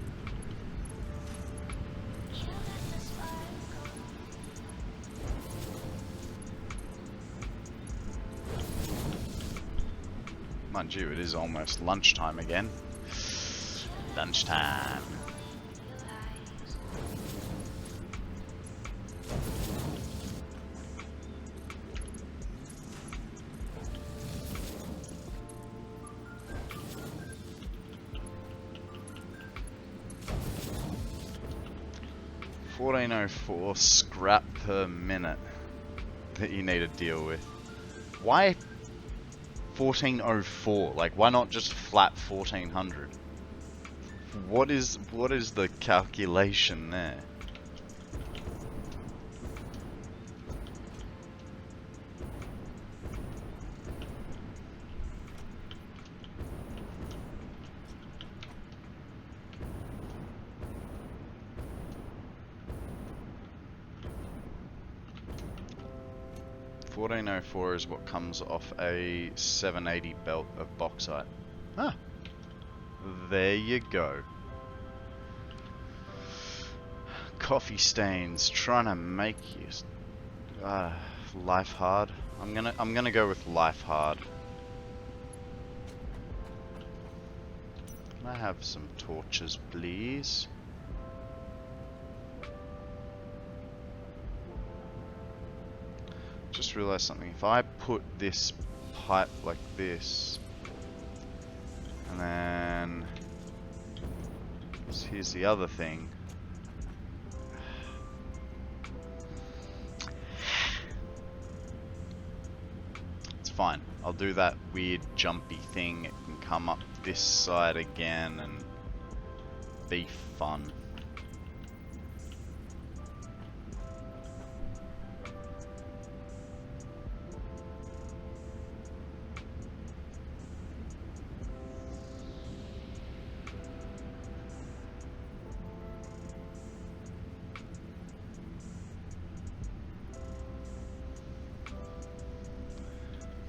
Mind you, it is almost lunchtime again. Lunchtime. $14.04 scrap per minute that you need to deal with. Why 1404? Like, why not just flat 1400? What is the calculation there? $1404 is what comes off a 780 belt of bauxite. Ah, there you go. Coffee stains, trying to make you life hard. I'm gonna go with life hard. Can I have some torches, please? Just realized something. If I put this pipe like this, and then here's the other thing. It's fine. I'll do that weird jumpy thing. It can come up this side again and be fun.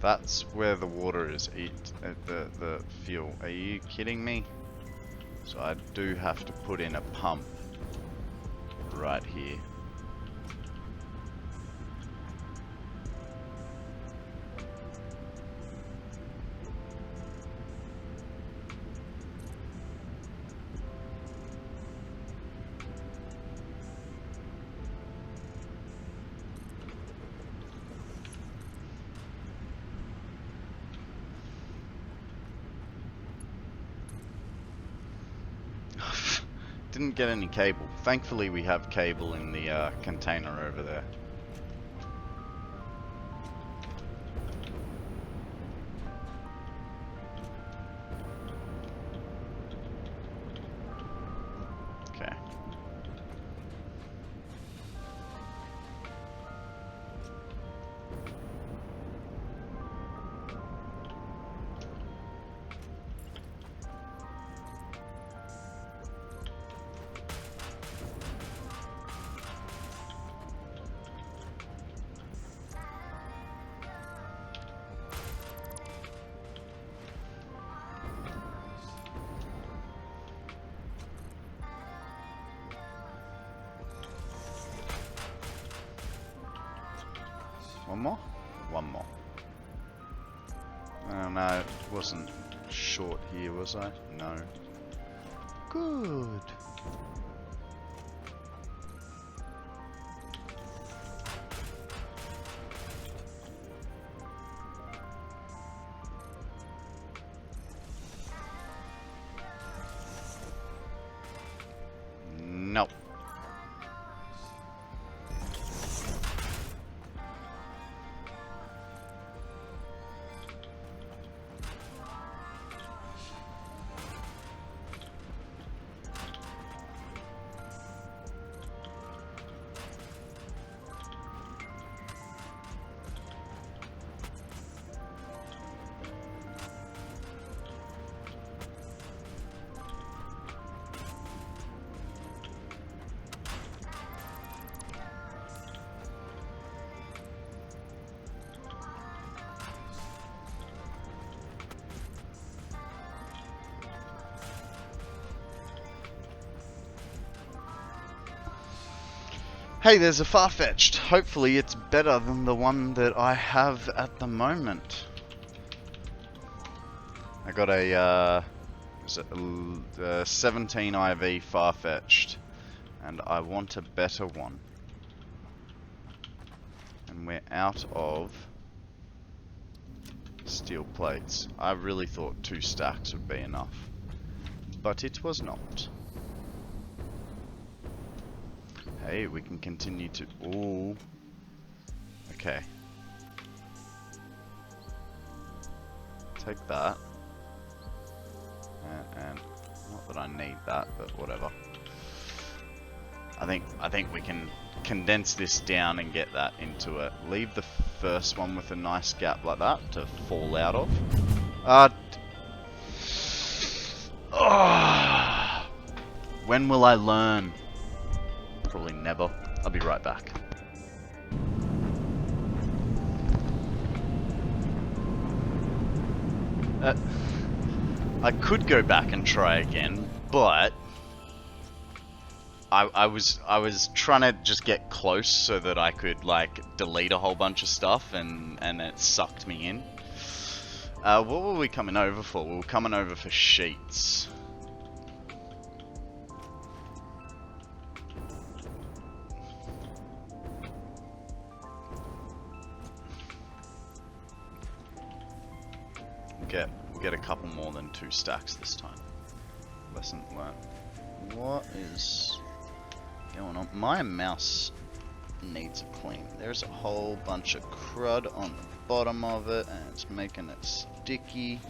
That's where the water is. The fuel. Are you kidding me? So I do have to put in a pump right here. Didn't get any cable. Thankfully we have cable in the container over there. Okay. One more? One more. Oh no, it wasn't short here, was I? No. Good. Nope. Hey, there's a far-fetched. Hopefully it's better than the one that I have at the moment. I got a, is it a 17 IV far-fetched, and I want a better one. And we're out of steel plates. I really thought 2 stacks would be enough, but it was not. Hey, we can continue to... Ooh. Okay. Take that. And Not that I need that, but whatever. I think we can condense this down and get that into it. Leave the first one with a nice gap like that to fall out of. When will I learn? Probably never. I'll be right back. I could go back and try again, but I was trying to just get close so that I could like delete a whole bunch of stuff, and it sucked me in. What were we coming over for? We were coming over for sheets. We'll get a couple more than 2 stacks this time. Lesson learned. What is going on? My mouse needs a clean. There's a whole bunch of crud on the bottom of it, and it's making it sticky.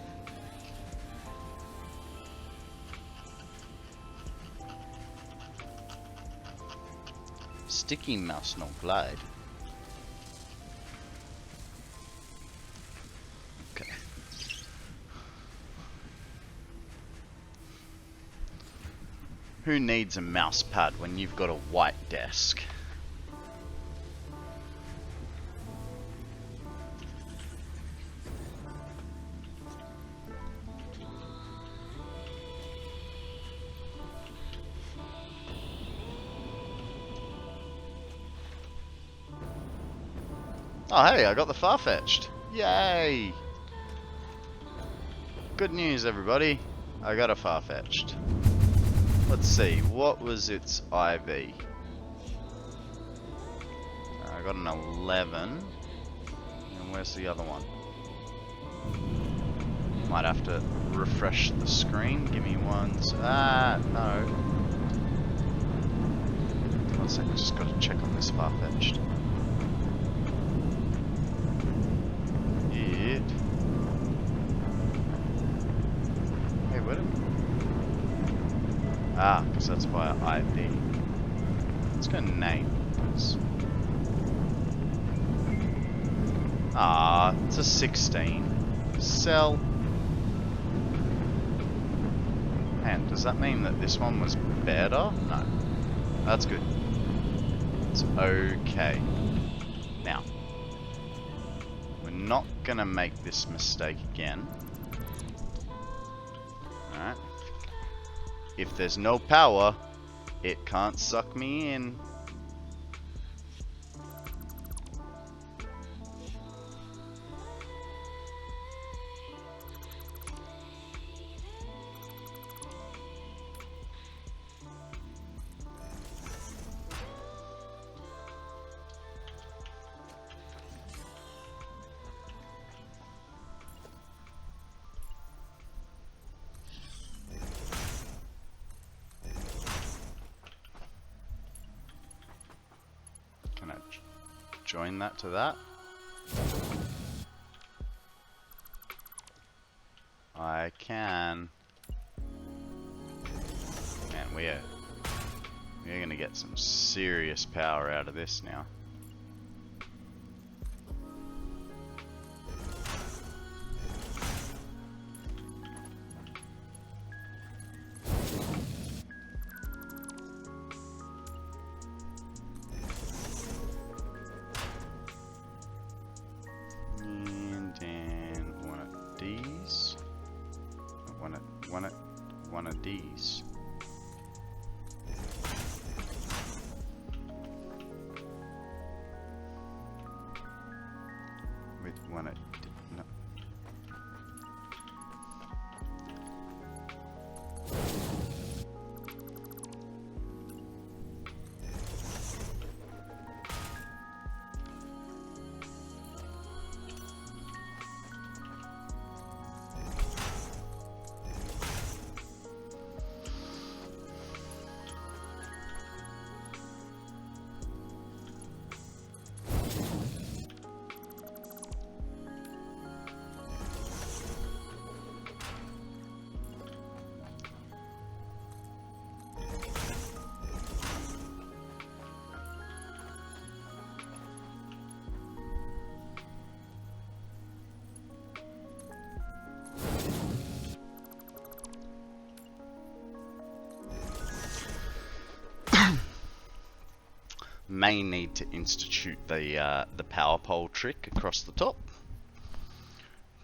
Sticky mouse, no glide. Okay. Who needs a mouse pad when you've got a white desk? Oh hey, I got the Farfetched. Yay! Good news everybody. I got a Farfetched. Let's see, what was its IV? I got an 11. And where's the other one? Might have to refresh the screen. Give me ones. No. One sec, I just gotta check on this Farfetched. Hey, where did... because that's via IV. Let's go names. It's a 16. Sell. Man, does that mean that this one was better? No. That's good. It's okay. Now, we're not gonna make this mistake again. Alright. If there's no power, it can't suck me in. Join that to that. I can. Man, we're gonna get some serious power out of this now. One of these. With one of no. May need to institute the power pole trick across the top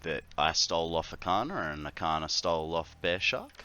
that I stole off Akana and Akana stole off Bear Shark.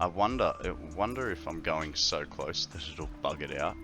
I wonder if I'm going so close that it'll bug it out.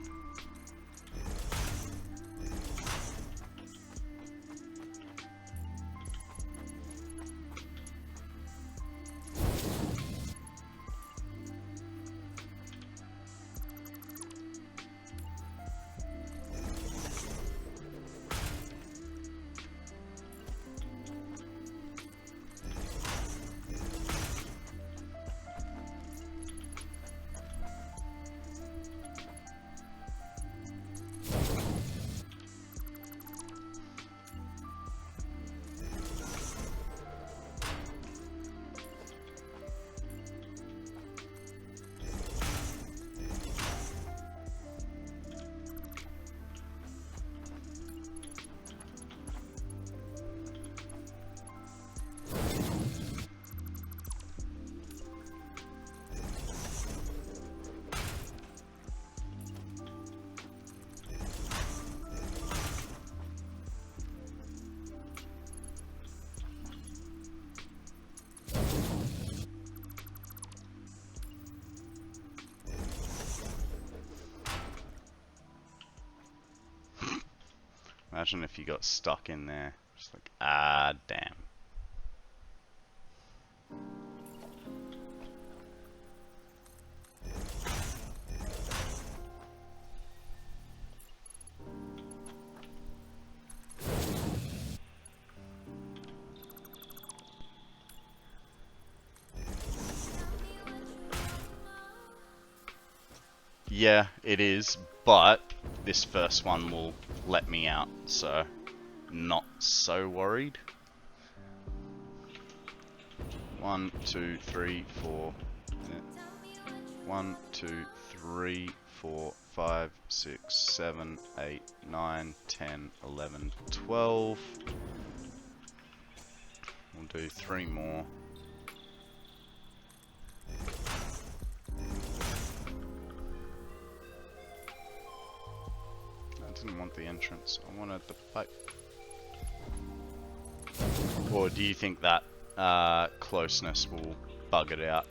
Imagine if you got stuck in there. Just like, ah, damn. Yeah, it is, but this first one will let me out, so not so worried. 1, 2, 3, 4. 1, 2, 3, 4, 5, 6, 7, 8, 9, 10, 11, 12. We'll do 3 more. I didn't want the entrance, I wanted the pipe. Or do you think that closeness will bug it out?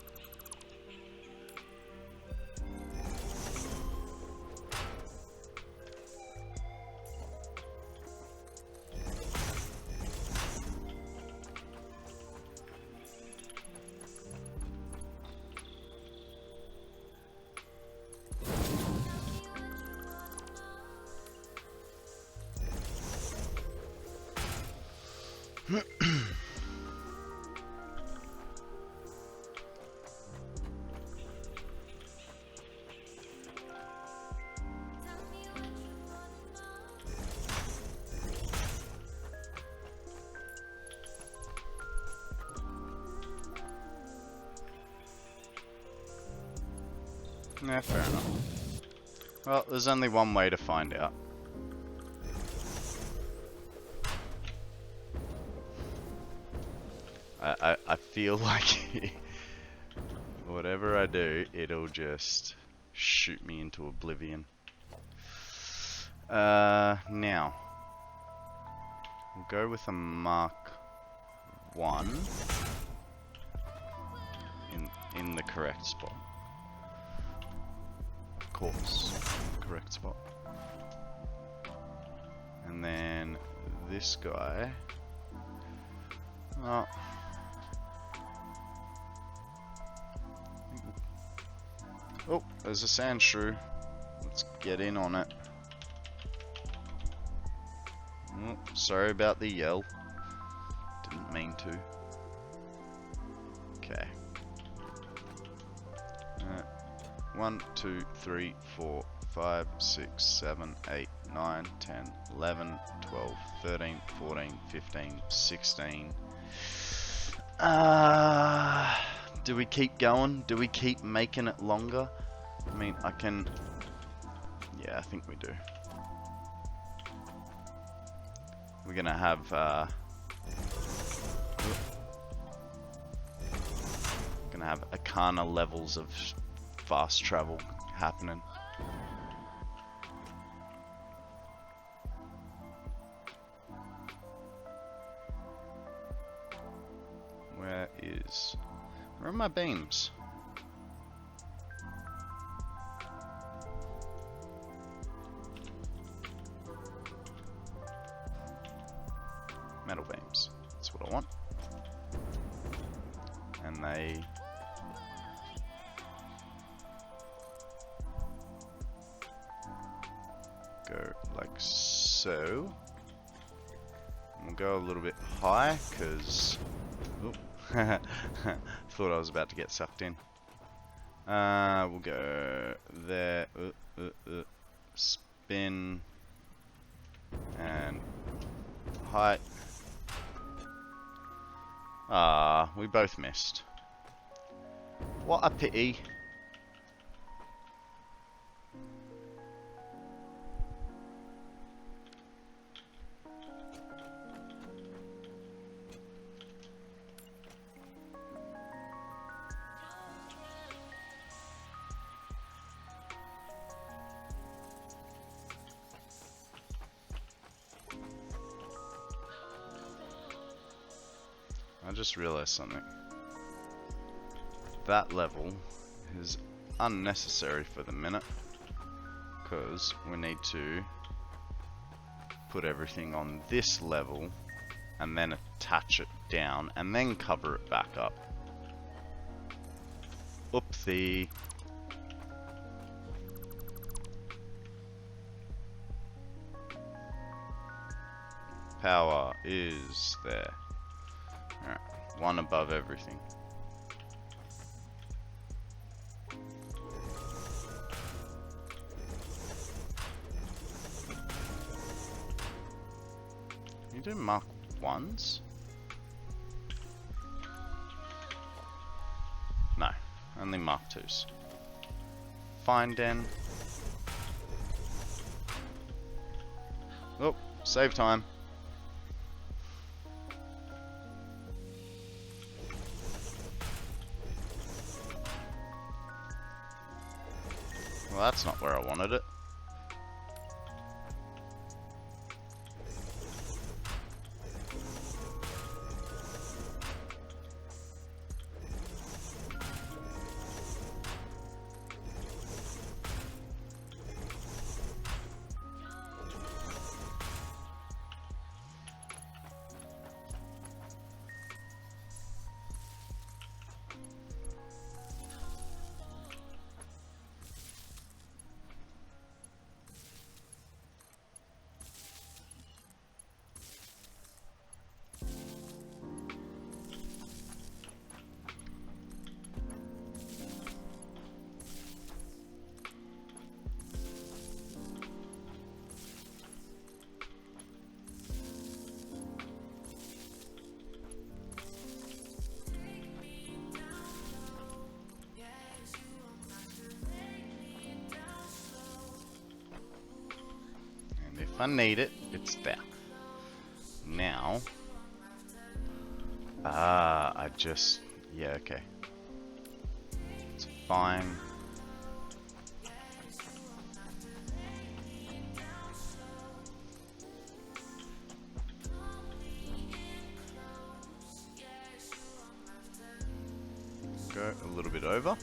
Yeah, fair enough. Well, there's only one way to find out. I feel like whatever I do, it'll just shoot me into oblivion. Now, we'll go with a Mark 1 in the correct spot. Of course, correct spot. And then this guy. Oh. Oh, there's a sand shrew. Let's get in on it. Oh, sorry about the yell. Didn't mean to. Okay. 1, 2, 3, 4, 5, 6, 7, 8, 9, 10, 11, 12, 13, 14, 15, 16. Do we keep going? Do we keep making it longer? I mean, I can... Yeah, I think we do. We're gonna have, gonna have Arcana levels of fast travel happening. Where are my beams? Metal beams. That's what I want. And they... go like so. We'll go a little bit high, because... thought I was about to get sucked in. We'll go there, spin, and height. We both missed. What a pity. I just realized something. That level is unnecessary for the minute, because we need to put everything on this level and then attach it down and then cover it back up. Oopsie. Power is there. Alright, one above everything. You do Mark 1s? No, only Mark 2s. Fine then. Oh, save time. Well, that's not where I wanted it. If I need it, it's there. Now, I just, yeah, okay. It's fine. Go a little bit over.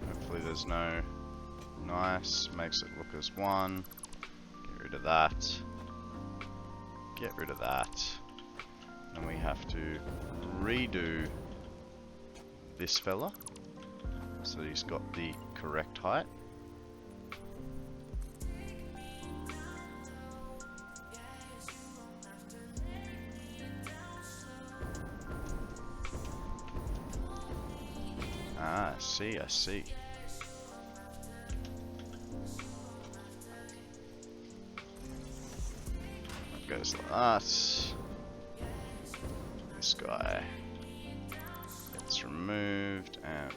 Hopefully there's no, nice, makes it look as one. Get rid of that. Get rid of that. And we have to redo this fella so he's got the correct height. Ah, I see. Goes like that. This guy That's removed and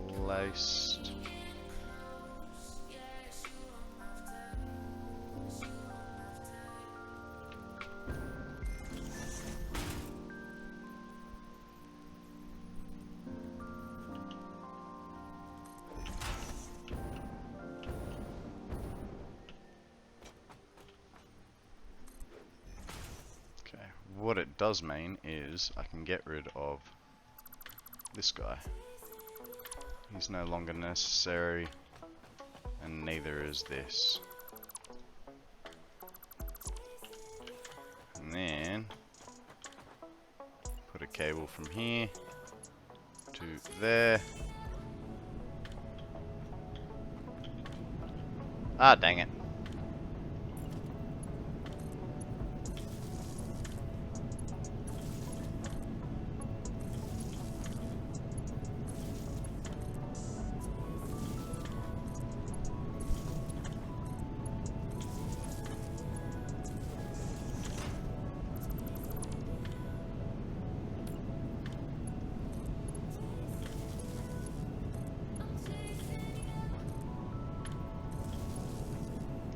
replaced. What it does mean is I can get rid of this guy. He's no longer necessary, and neither is this. And then put a cable from here to there. Ah, dang it.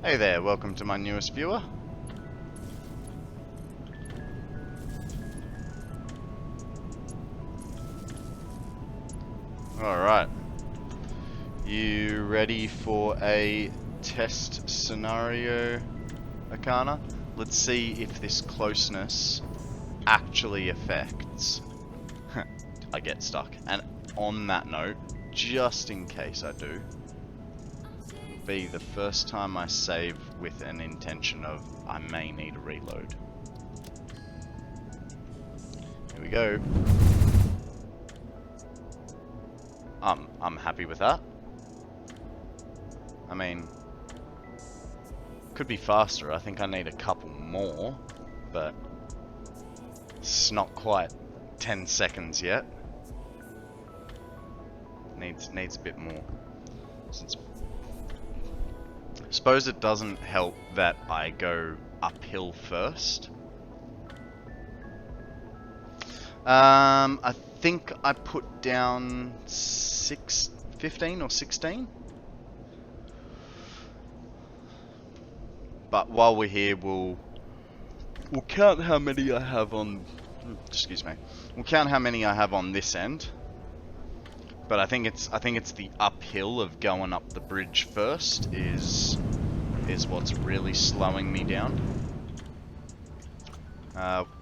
Hey there, welcome to my newest viewer. Alright. You ready for a test scenario, Akana? Let's see if this closeness actually affects. I get stuck. And on that note, just in case I do, be the first time I save with an intention of I may need a reload. Here we go. I'm happy with that. I mean, could be faster. I think I need a couple more, but it's not quite 10 seconds yet. Needs a bit more. Since suppose it doesn't help that I go uphill first. I think I put down 15 or 16. But while we're here, we'll count how many I have on. Excuse me. We'll count how many I have on this end. But I think it's the uphill of going up the bridge first is what's really slowing me down.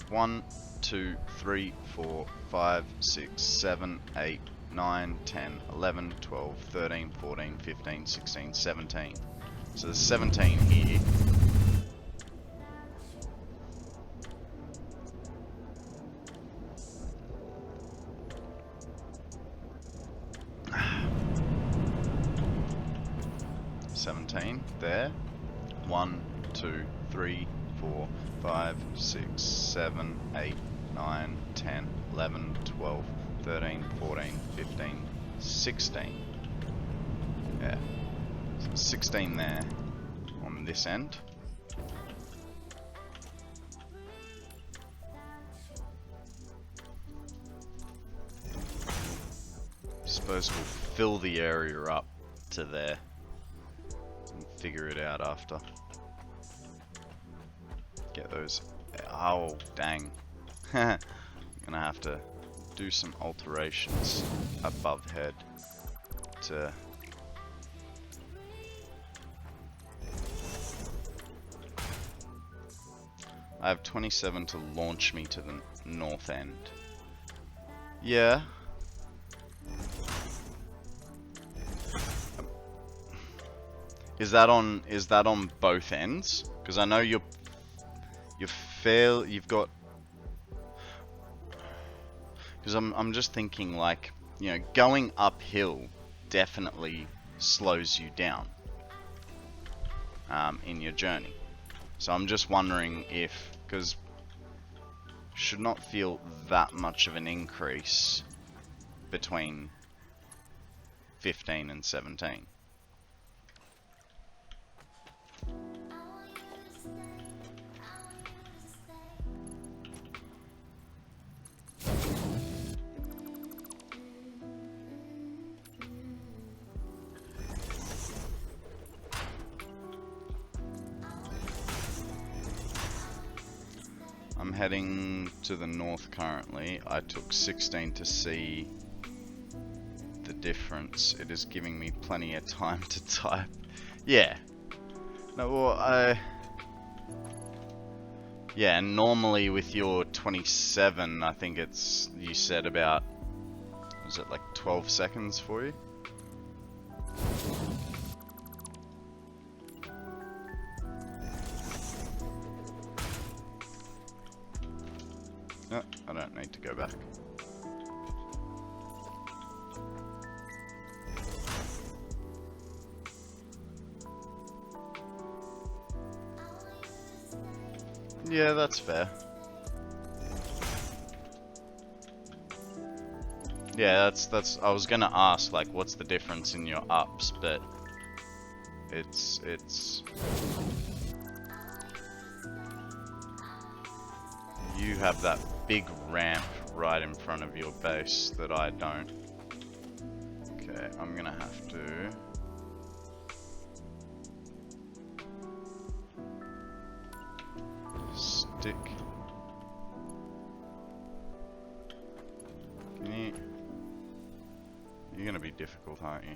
1, 2, 3, 4, 5, 6, 7, 8, 9, 10, 11, 12, 13, 14, 15, 16, 17. So there's 17 here. There. 1, 2, 3, 4, 5, 6, 7, 8, 9, 10, 11, 12, 13, 14, 15, 16. Yeah. So 16 there on this end. Suppose we'll fill the area up to there. Figure it out after. Get those. Oh, dang. I'm gonna have to do some alterations above head to. I have 27 to launch me to the north end. Yeah. Is that on both ends? Because I know you've got. Because I'm just thinking, like, you know, going uphill definitely slows you down in your journey. So I'm just wondering if, because should not feel that much of an increase between 15 and 17. heading to the north currently. I took 16 to see the difference. It is giving me plenty of time to type. Yeah. No, well, yeah, and normally with your 27, I think it's, you said about, was it like 12 seconds for you? No, I don't need to go back. Yeah, that's fair. Yeah, that's I was gonna ask, like, what's the difference in your ups, but it's you have that big ramp right in front of your base that I don't. Okay, I'm gonna have to stick. You're gonna be difficult, aren't you?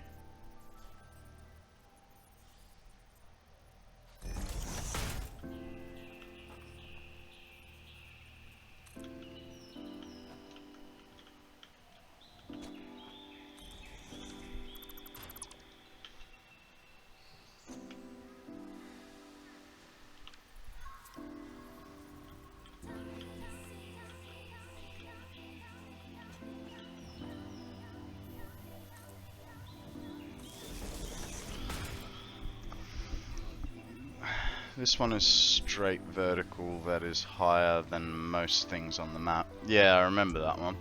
This one is straight vertical, that is higher than most things on the map. Yeah, I remember that one.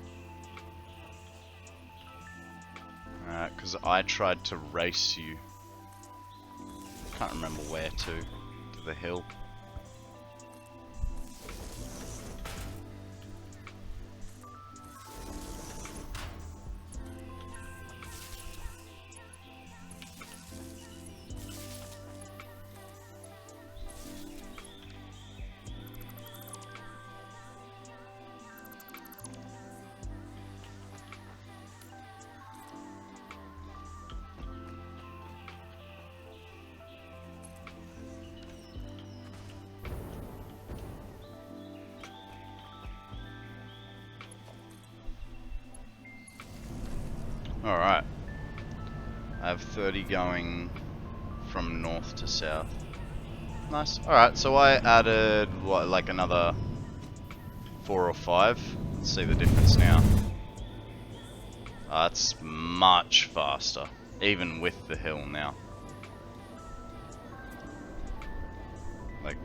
Because I tried to race you. Can't remember where to the hill. Alright. I have 30 going from north to south. Nice. Alright, so I added, what, like another 4 or 5? Let's see the difference now. That's much faster, even with the hill now. Like...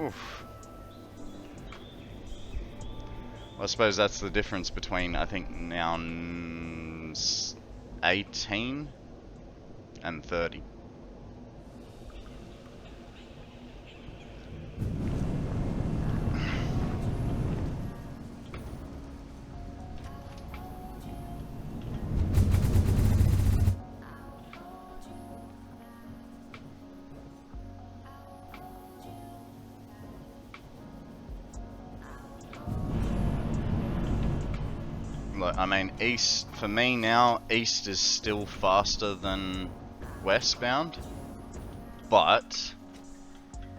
Oof. I suppose that's the difference between, I think, now 18 and 30. Look, I mean, east, for me now, east is still faster than westbound, but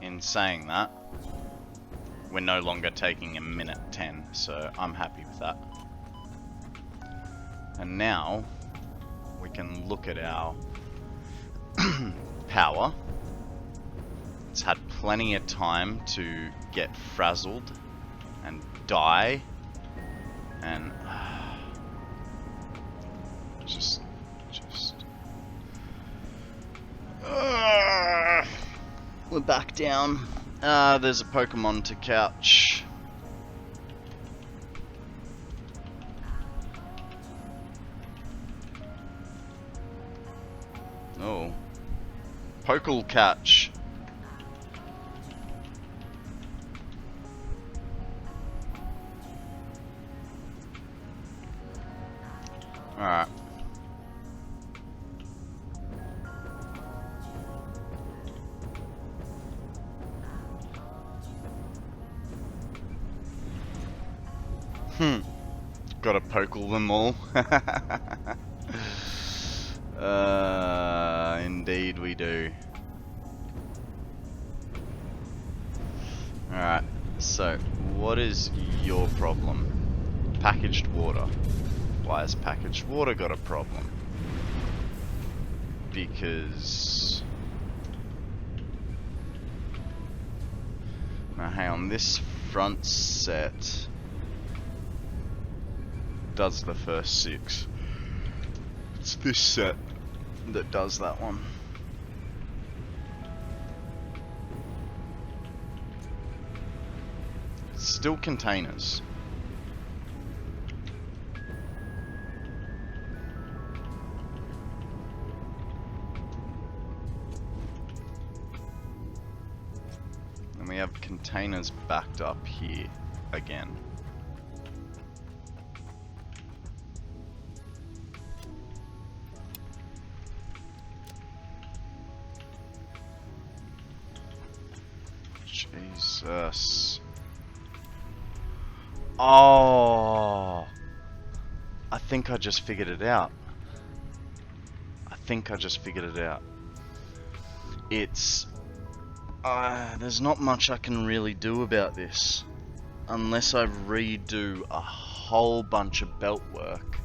in saying that, we're no longer taking a minute 10, so I'm happy with that. And now, we can look at our power. It's had plenty of time to get frazzled and die, and just we're back down. There's a Pokemon to couch. Oh, Pokal catch. Alright. Gotta pokle them all. Indeed we do. Alright, so what is your problem? Packaged water. Why has packaged water got a problem? Because... Now hang on, this front set does the first 6. It's this set that does that one. It's still containers. And we have containers backed up here again. Jesus. Oh, I think I just figured it out. It's... there's not much I can really do about this. Unless I redo a whole bunch of belt work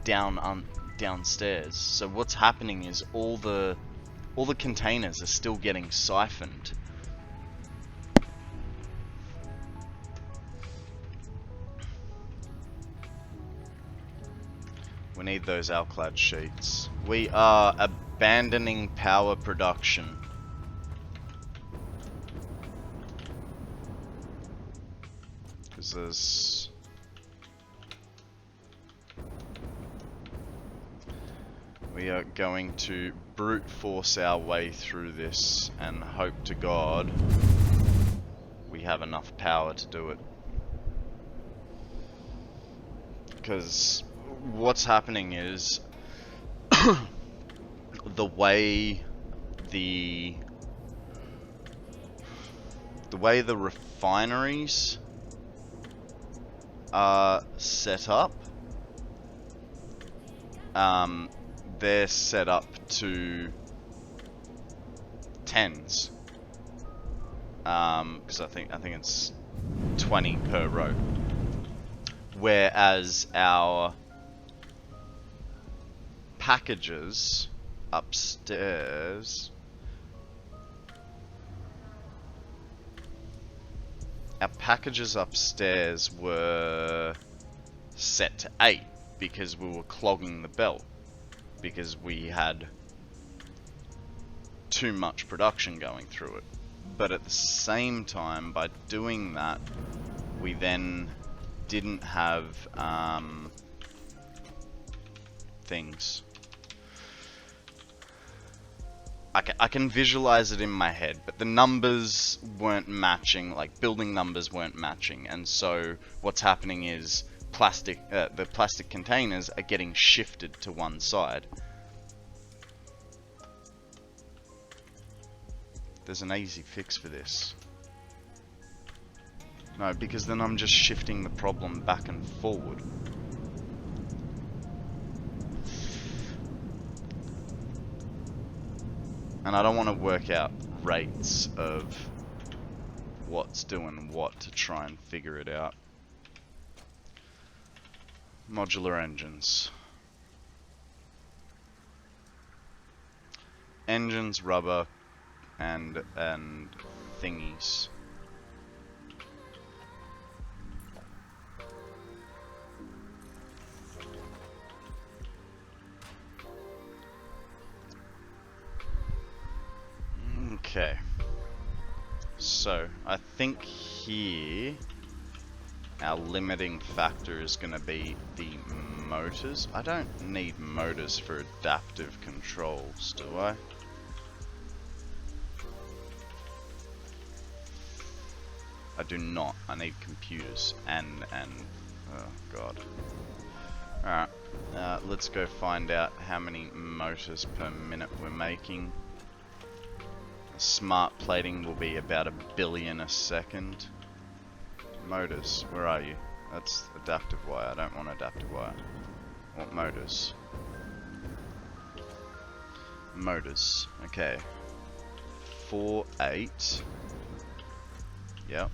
downstairs. So what's happening is all the containers are still getting siphoned. We need those alclad sheets. We are abandoning power production. Because there's... We are going to brute force our way through this and hope to God we have enough power to do it. Because what's happening is the way the refineries are set up, they're set up to 10s, because I think it's 20 per row, whereas our packages upstairs were set to 8 because we were clogging the belt, because we had too much production going through it. But at the same time, by doing that, we then didn't have things. I can visualize it in my head, but the numbers weren't matching, like building numbers weren't matching, and so what's happening is the plastic containers are getting shifted to one side. There's an easy fix for this. No, because then I'm just shifting the problem back and forward. And I don't want to work out rates of what's doing what to try and figure it out. Modular engines. Engines, rubber, and thingies. Okay, so I think here our limiting factor is going to be the motors. I don't need motors for adaptive controls, do I? I do not. I need computers and oh god. Alright, let's go find out how many motors per minute we're making. Smart plating will be about 1 billion a second. Motors, where are you? That's adaptive wire. I don't want adaptive wire. I want motors. Motors. Okay. 4, 8. Yep.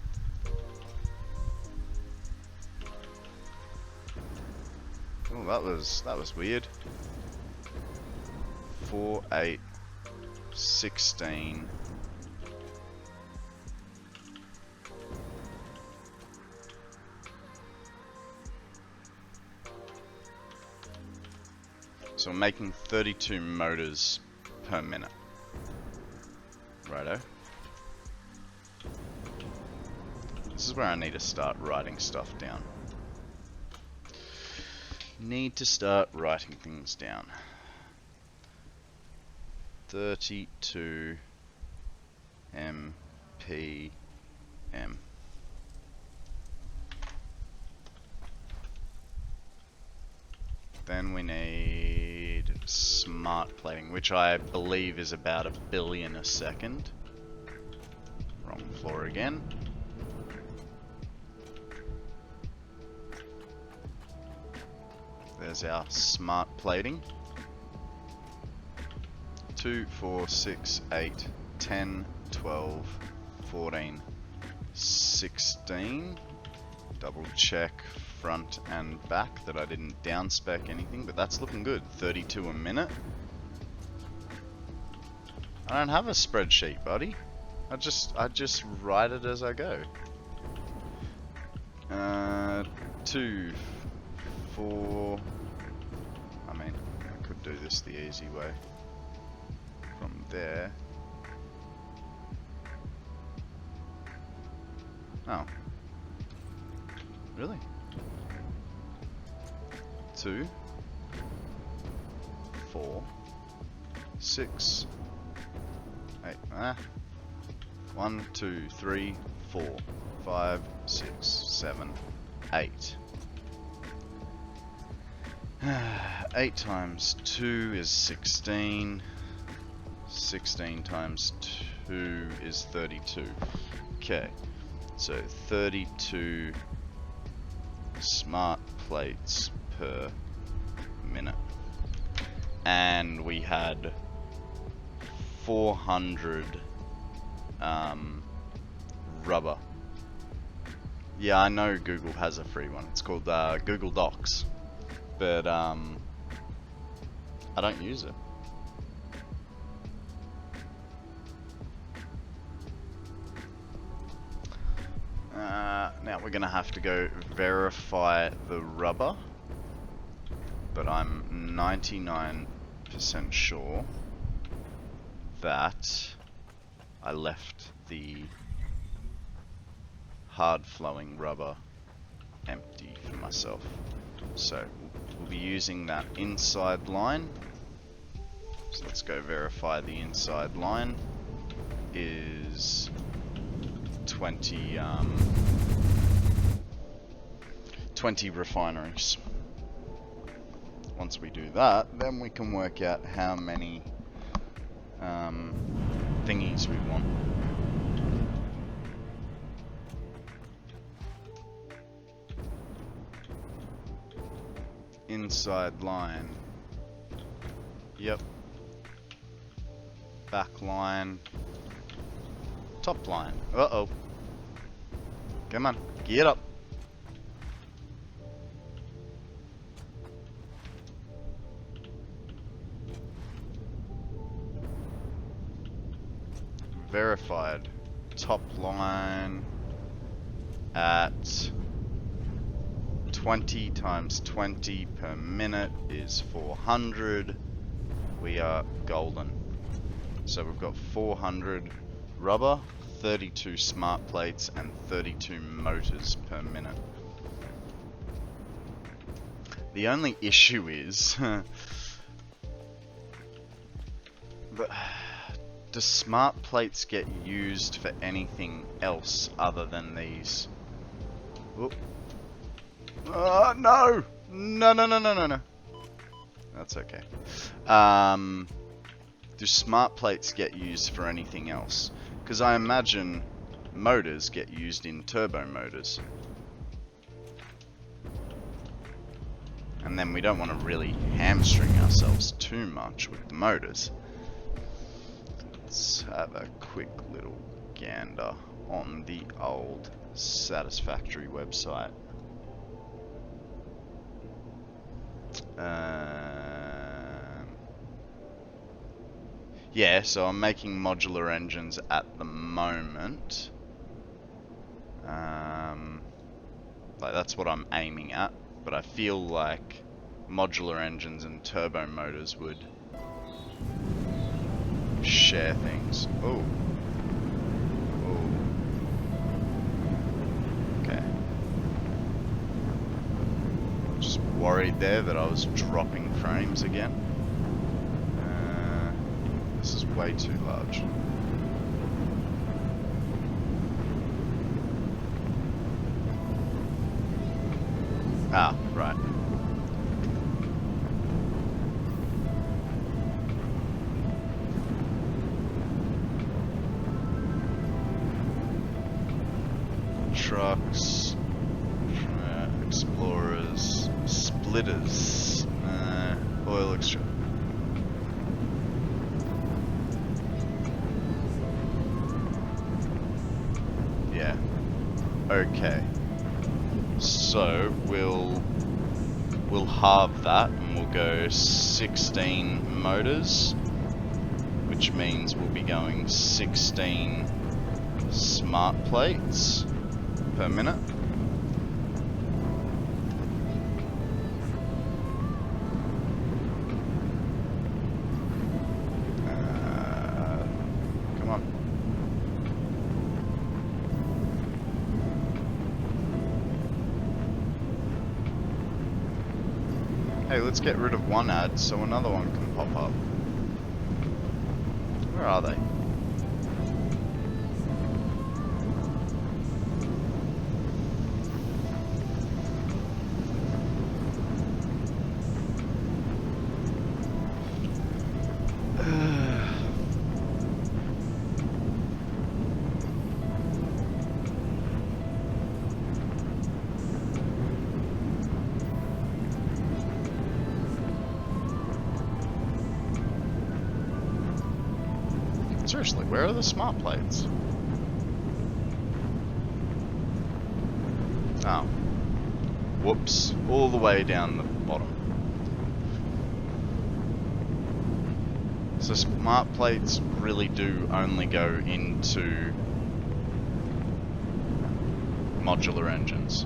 Oh, that was weird. 4, 8, 16. So I'm making 32 motors per minute. Righto. This is where I need to start writing stuff down. Need to start writing things down. 32 MPM. Then we need smart plating, which I believe is about 1 billion a second. Wrong floor again. There's our smart plating. 2, 4, 6, 8, 10, 12, 14, 16. Double check front and back that I didn't downspec anything, but that's looking good. 32 a minute. I don't have a spreadsheet, buddy. I just write it as I go. 2, 4. I mean, I could do this the easy way. From there. Oh. Really? 2, 4, 6, 8. 1, 2, 3, 4, 5, 6, 7, 8. 8 times 2 is 16. 16 times 2 is 32. Okay, so 32 smart plates per minute. And we had 400 rubber. Yeah, I know Google has a free one. It's called Google Docs. But I don't use it. Now we're gonna have to go verify the rubber, but I'm 99% sure that I left the hard flowing rubber empty for myself. So we'll be using that inside line. So let's go verify the inside line is 20 refineries. Once we do that, then we can work out how many thingies we want. Inside line. Yep. Back line. Top line. Uh-oh. Come on, get up. Verified. Top line at 20 times 20 per minute is 400. We are golden. So we've got 400 rubber, 32 smart plates, and 32 motors per minute. The only issue is but do smart plates get used for anything else other than these? Oop. No! No, no, no, no, no, no. That's okay. Do smart plates get used for anything else? Because I imagine motors get used in turbo motors. And then we don't want to really hamstring ourselves too much with the motors. Let's have a quick little gander on the old Satisfactory website. Yeah, so I'm making modular engines at the moment. Like that's what I'm aiming at, but I feel like modular engines and turbo motors would share things. Oh. Oh. Okay. Just worried there that I was dropping frames again. This is way too large. Ah, right. Trucks, explorers, splitters, oil extract. Yeah. Okay. So we'll halve that and we'll go 16 motors, which means we'll be going 16 smart plates per minute. Come on. Hey, let's get rid of one ad so another one can pop up. Where are they? Seriously, where are the smart plates? Oh. Whoops. All the way down the bottom. So smart plates really do only go into modular engines.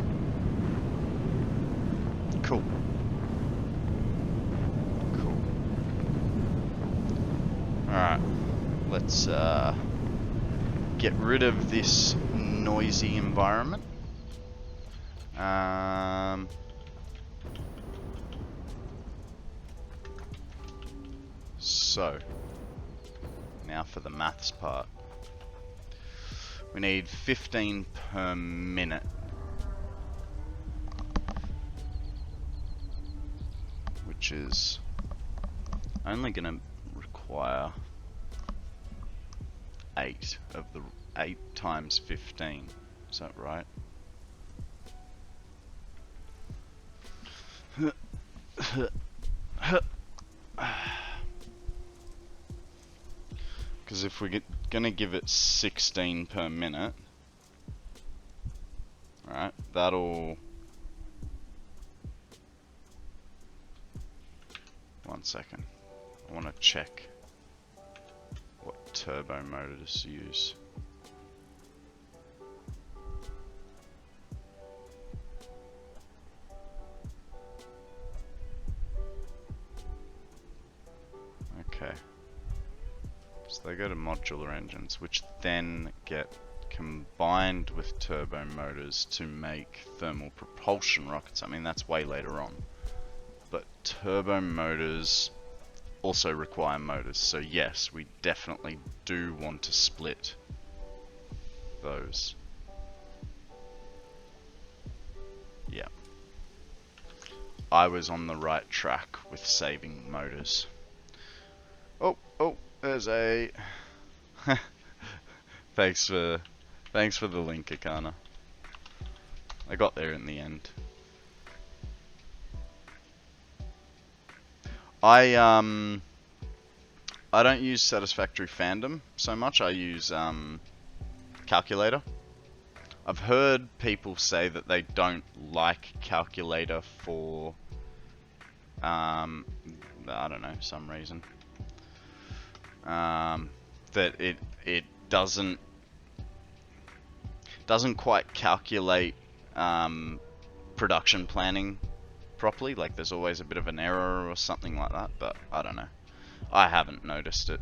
Cool. Cool. Alright. Let's get rid of this noisy environment. So, now for the maths part. We need 15 per minute. Which is only going to require 8 of the 8 times 15. Is that right? Because if we're gonna give it 16 per minute, right, that'll... One second. I want to check what turbo motors use. Okay. So they go to modular engines, which then get combined with turbo motors to make thermal propulsion rockets. I mean, that's way later on. But turbo motors also require motors, so yes, we definitely do want to split those. Yeah. I was on the right track with saving motors. Oh, there's a... Thanks for the link, Akana. I got there in the end. I don't use Satisfactory fandom so much. I use Calculator. I've heard people say that they don't like Calculator for I don't know, some reason. That it doesn't quite calculate production planning properly. Like there's always a bit of an error or something like that, but I don't know. I haven't noticed it.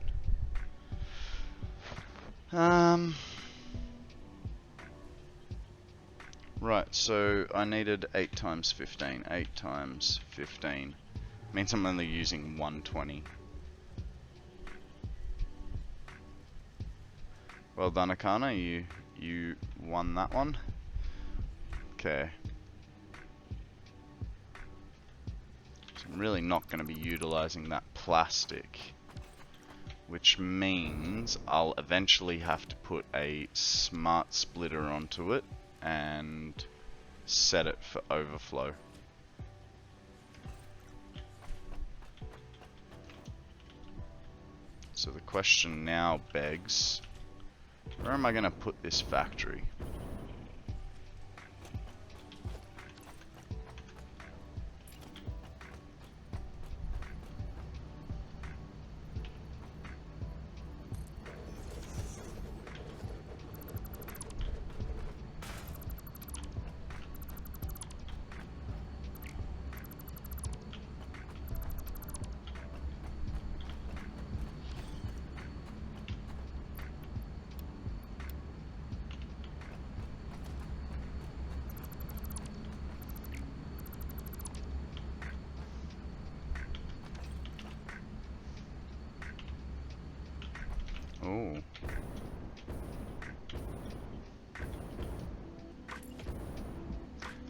Right, so I needed 8 times 15. 8 times 15 means I'm only using 120. Well done, Akana. You won that one. Okay. So I'm really not going to be utilizing that plastic, which means I'll eventually have to put a smart splitter onto it and set it for overflow. So the question now begs, where am I going to put this factory? Oh.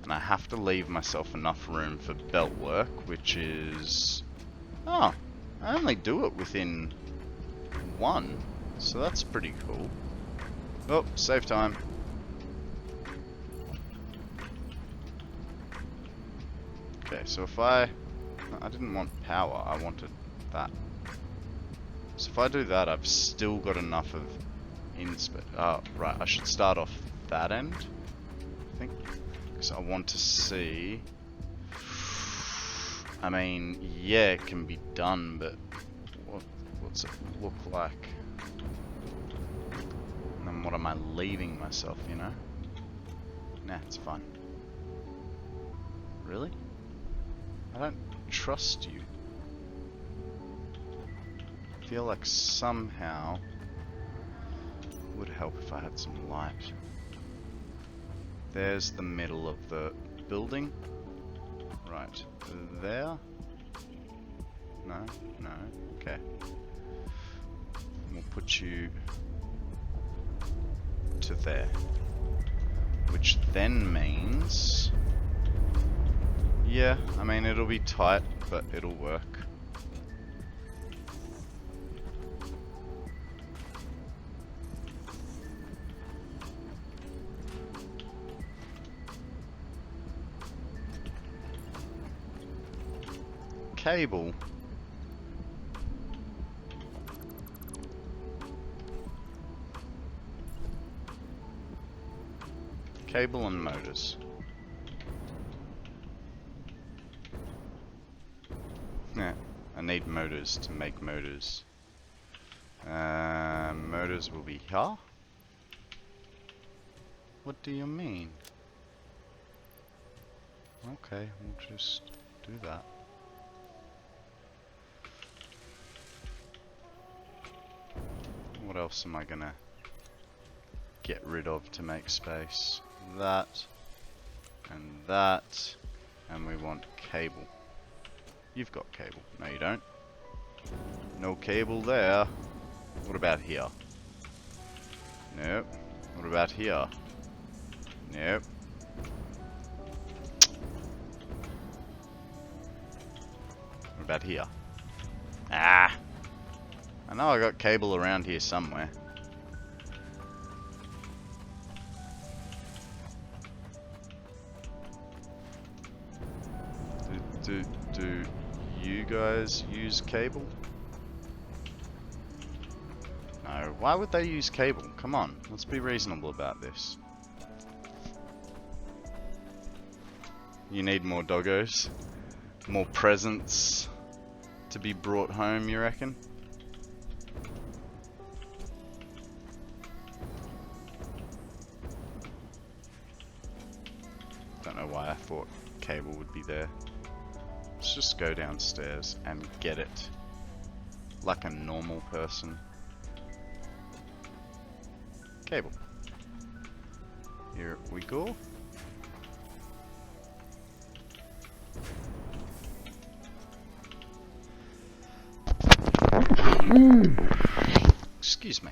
And I have to leave myself enough room for belt work, which is... Oh, I only do it within 1, so that's pretty cool. Oh, save time. Okay, so if I didn't want power, I wanted that. So if I do that, I've still got enough of oh, right, I should start off that end, I think. Because I want to see... I mean, yeah, it can be done, but what's it look like? And then what am I leaving myself, you know? Nah, it's fine. Really? I don't trust you. I feel like somehow it would help if I had some light. There's the middle of the building. Right, there. No, no, okay. We'll put you to there. Which then means... Yeah, I mean, it'll be tight, but it'll work. Cable. Cable and motors. Yeah, I need motors to make motors. Motors will be here? What do you mean? Okay, we'll just do that. What else am I gonna get rid of to make space? That, and we want cable. You've got cable. No, you don't. No cable there. What about here? Nope. What about here? Nope. What about here? Ah! I know I got cable around here somewhere. Do you guys use cable? No, why would they use cable? Come on, let's be reasonable about this. You need more doggos? More presents to be brought home, you reckon? Don't know why I thought cable would be there. Let's just go downstairs and get it like a normal person. Cable. Here we go. Excuse me.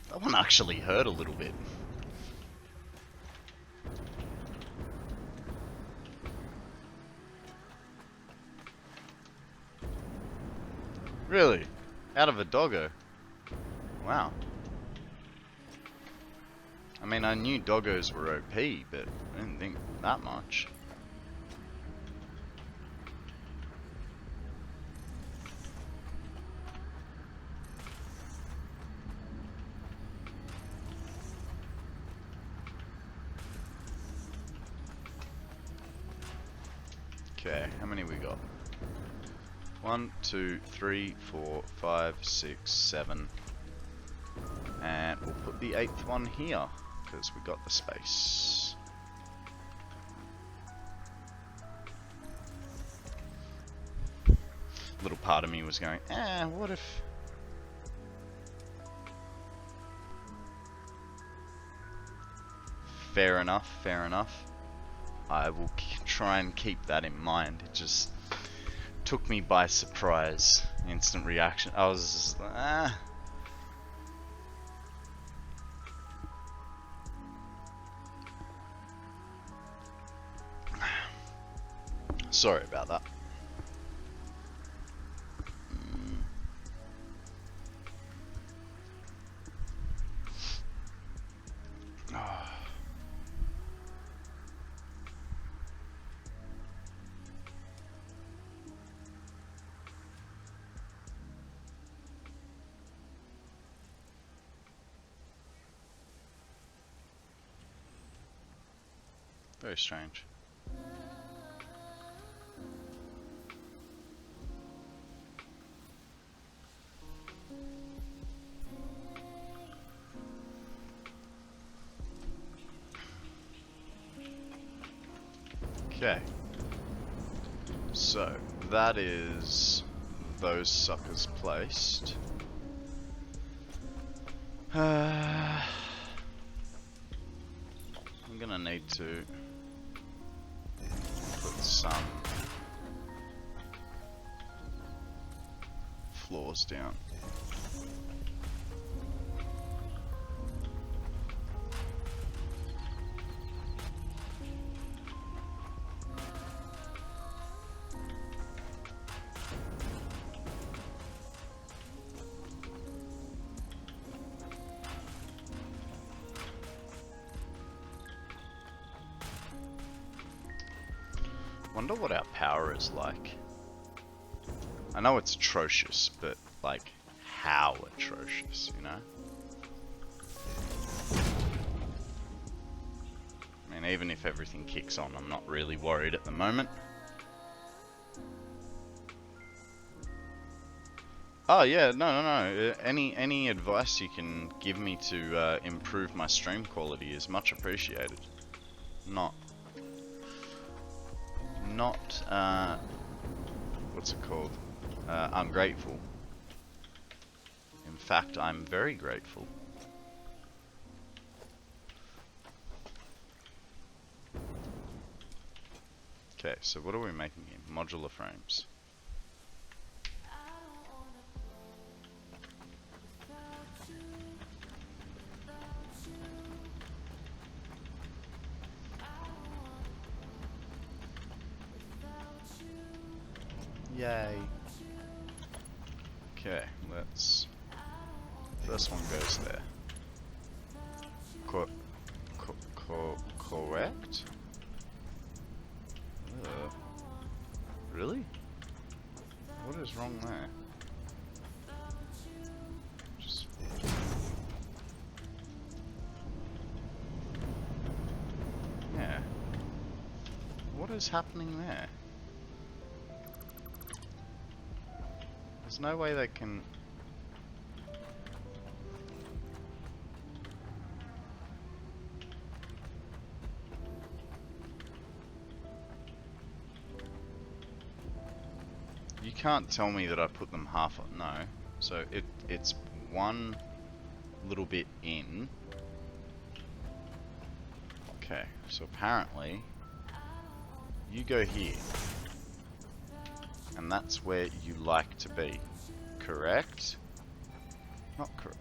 That one actually hurt a little bit. Really? Out of a doggo? Wow. I mean, I knew doggos were OP, but I didn't think that much. Okay, how many we got? 1, 2, 3, 4, 5, 6, 7. And we'll put the 8th one here, because we got the space. Little part of me was going, what if... Fair enough, fair enough. I will try and keep that in mind. It just took me by surprise. Instant reaction. I was just, Sorry about that. Very strange. Okay. So, that is those suckers placed. I'm gonna need to put some floors down. Wonder what our power is like. I know it's atrocious, but like, how atrocious, you know? I mean, even if everything kicks on, I'm not really worried at the moment. Oh yeah, no. Any advice you can give me to improve my stream quality is much appreciated. Not what's it called? I'm grateful. In fact, I'm very grateful. Okay, so what are we making here? Modular frames. Yay. Okay, let's... First one goes there. Correct? Really? What is wrong there? Just... Yeah. What is happening there? There's no way they can... You can't tell me that I put them half on. No. So it's one little bit in. Okay, so apparently you go here. And that's where you like to be. Correct? Not correct.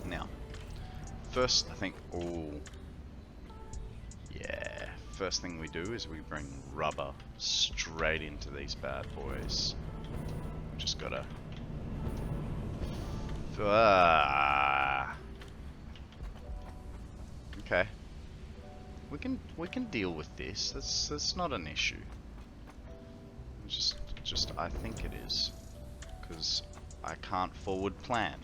Now, first I think, yeah, first thing we do is we bring rubber straight into these bad boys. Just gotta... Okay. We can deal with this. That's not an issue. Just I think it is. Because I can't forward plan.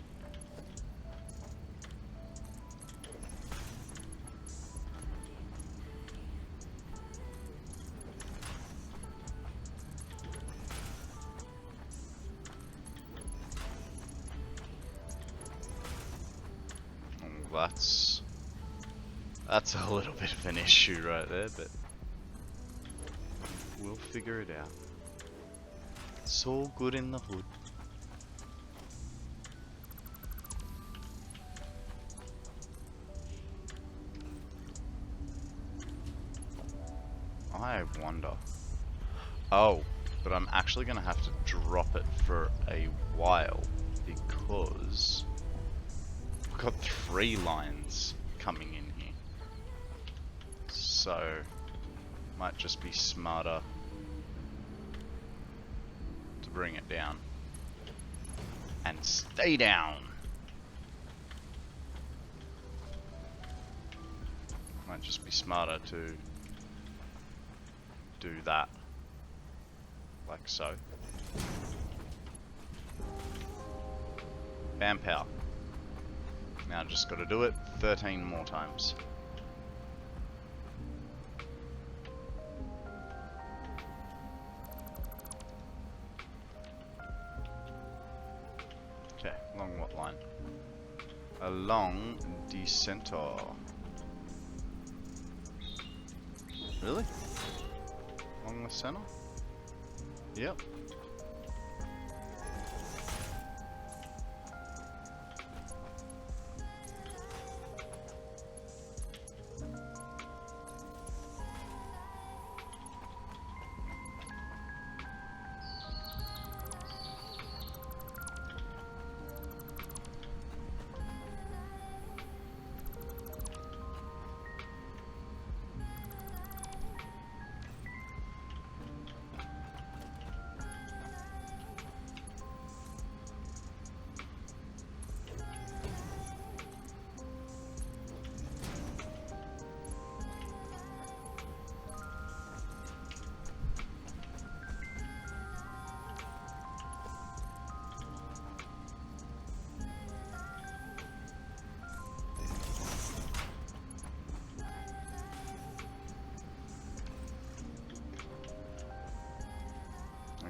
That's a little bit of an issue right there, but we'll figure it out. It's all good in the hood. I wonder. Oh, but I'm actually gonna have to drop it for a while because we've got 3 lines coming in here. So, might just be smarter to bring it down. And stay down! Might just be smarter to do that. Like so. Bam pow. Now I just gotta do it 13 more times. Okay, along what line? Along the center. Really? Along the center? Yep.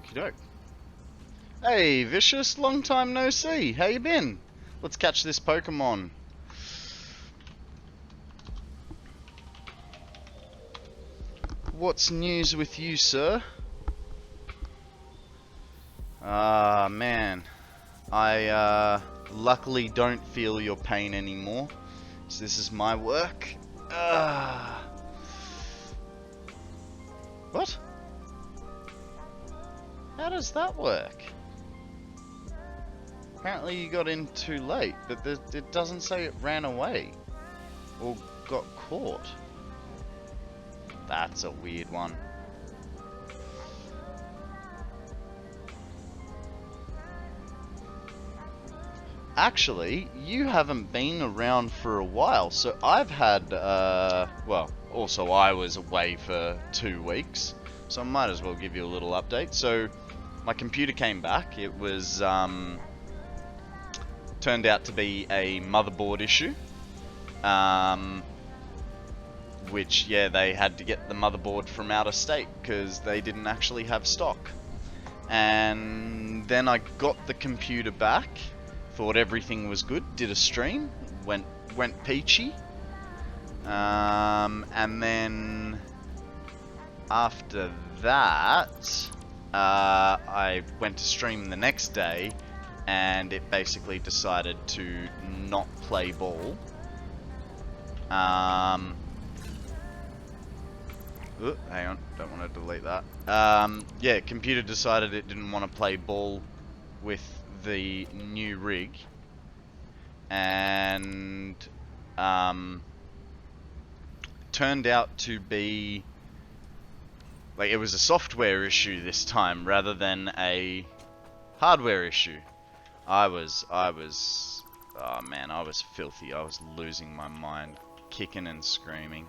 Okie doke. Hey, Vicious, long time no see. How you been? Let's catch this Pokemon. What's news with you, sir? Ah, man. I, luckily don't feel your pain anymore. So this is my work. What? How does that work? Apparently you got in too late, but it doesn't say it ran away. Or got caught. That's a weird one. Actually, you haven't been around for a while, so I've had, well, also I was away for 2 weeks, so I might as well give you a little update. So, my computer came back. It was, turned out to be a motherboard issue. Which, yeah, they had to get the motherboard from out of state because they didn't actually have stock. And then I got the computer back, thought everything was good, did a stream, went peachy. And then after that, I went to stream the next day, and it basically decided to not play ball. Hang on, don't want to delete that. Yeah, computer decided it didn't want to play ball with the new rig, and turned out to be like it was a software issue this time rather than a hardware issue. I was oh man, I was filthy. I was losing my mind, kicking and screaming.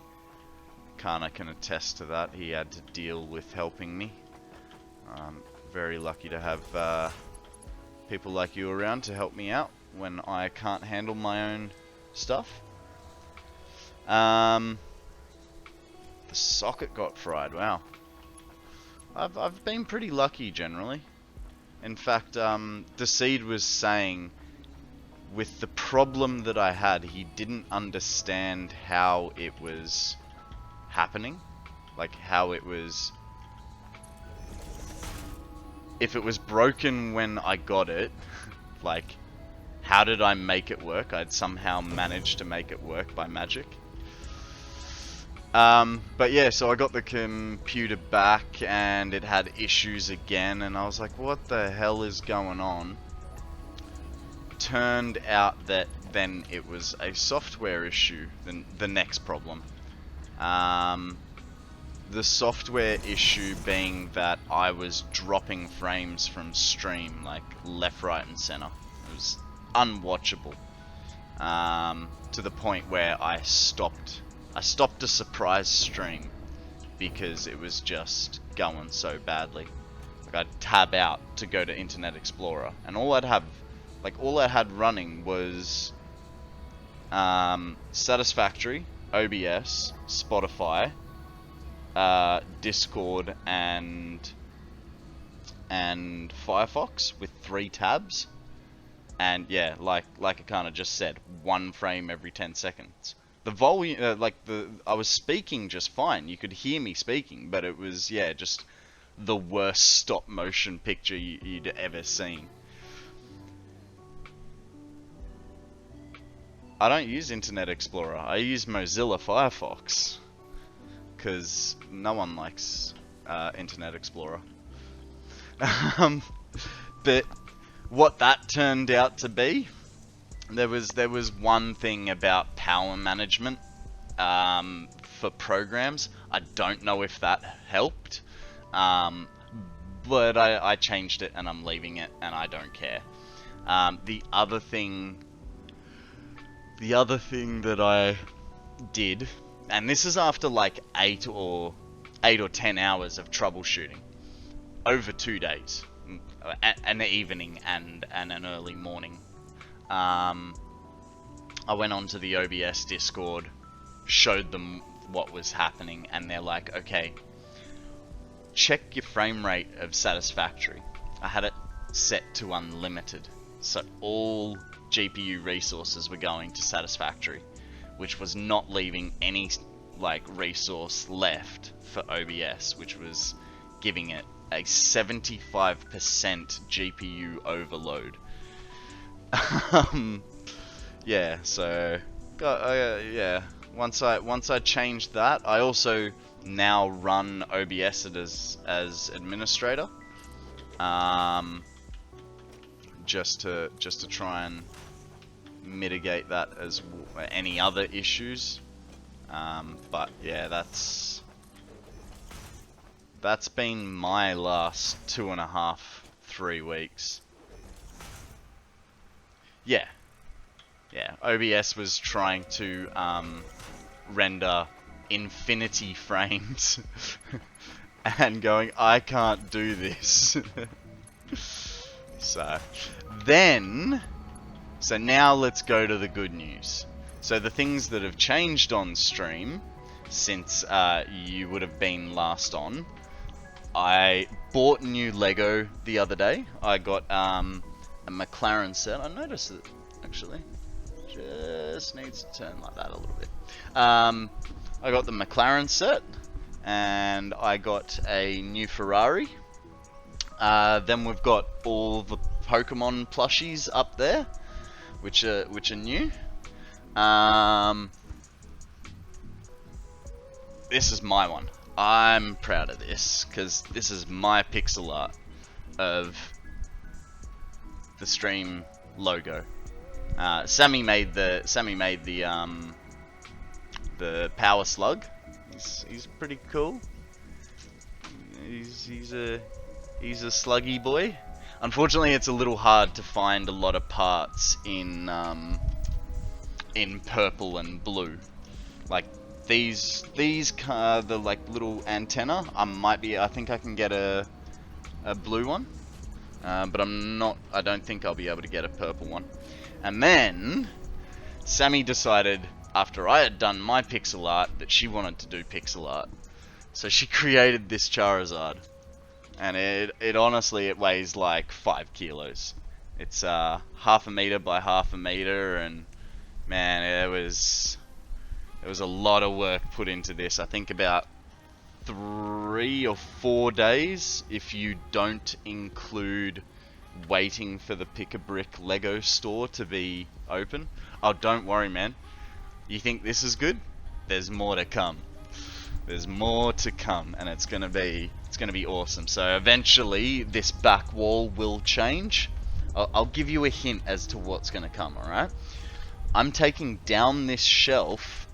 Kana can attest to that. He had to deal with helping me. I'm very lucky to have people like you around to help me out when I can't handle my own stuff. The socket got fried. Wow. I've been pretty lucky generally. In fact, the Seed was saying with the problem that I had, he didn't understand how it was happening, like how it was, if it was broken when I got it, like how did I make it work? I'd somehow managed to make it work by magic. But yeah, so I got the computer back and it had issues again, and I was like, what the hell is going on? Turned out that then it was a software issue, the next problem. The software issue being that I was dropping frames from stream, like left, right, and center. It was unwatchable. To the point where I stopped a surprise stream because it was just going so badly. Like I'd tab out to go to Internet Explorer, and all I had running was Satisfactory, OBS, Spotify, Discord, and Firefox with 3 tabs. And yeah, like I kind of just said, 1 frame every 10 seconds. The volume, I was speaking just fine. You could hear me speaking, but it was, yeah, just the worst stop motion picture you'd ever seen. I don't use Internet Explorer. I use Mozilla Firefox. Because no one likes Internet Explorer. But what that turned out to be, there was one thing about power management for programs. I don't know if that helped, but I changed it and I'm leaving it and I don't care. The other thing that I did, and this is after like 8 or 10 hours of troubleshooting over 2 days, an evening and an early morning. I went onto the OBS Discord, showed them what was happening, and they're like, okay, check your frame rate of Satisfactory. I had it set to unlimited, so all GPU resources were going to Satisfactory, which was not leaving any like resource left for OBS, which was giving it a 75% GPU overload. Yeah, so yeah. Once I changed that, I also now run OBS as administrator, just to try and mitigate that as any other issues. But yeah, that's been my last 2.5, 3 weeks. Yeah, OBS was trying to render infinity frames and going, I can't do this. So now let's go to the good news. So the things that have changed on stream since you would have been last on. I bought new Lego the other day. I got a McLaren set. I noticed it actually. Just needs to turn like that a little bit. I got the McLaren set, and I got a new Ferrari. Then we've got all the Pokemon plushies up there, which are new. This is my one. I'm proud of this because this is my pixel art of the stream logo. Sammy made the Power Slug. He's pretty cool. He's a sluggy boy. Unfortunately, it's a little hard to find a lot of parts in purple and blue. Like these the like little antenna. I think I can get a blue one, but I don't think I'll be able to get a purple one. And then Sammy decided, after I had done my pixel art, that she wanted to do pixel art. So she created this Charizard. And it honestly, it weighs like 5 kilos. It's 1/2 meter by 1/2 meter, and man, it was a lot of work put into this. I think about 3 or 4 days, if you don't include waiting for the Pick-a-Brick Lego store to be open. Oh, don't worry, man. You think this is good? There's more to come. There's more to come, and it's gonna be awesome. So eventually, this back wall will change. I'll give you a hint as to what's gonna come. All right. I'm taking down this shelf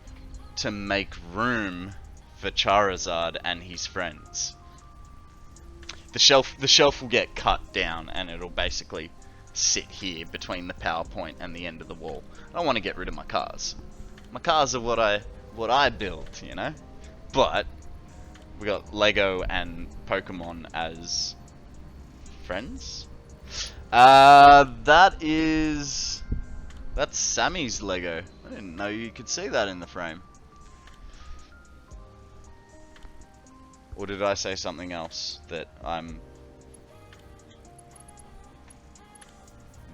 to make room for Charizard and his friends. The shelf will get cut down, and it'll basically sit here between the PowerPoint and the end of the wall. I don't want to get rid of my cars. My cars are what I built, you know. But we got Lego and Pokemon as friends. That's Sammy's Lego. I didn't know you could see that in the frame. Or did I say something else that I'm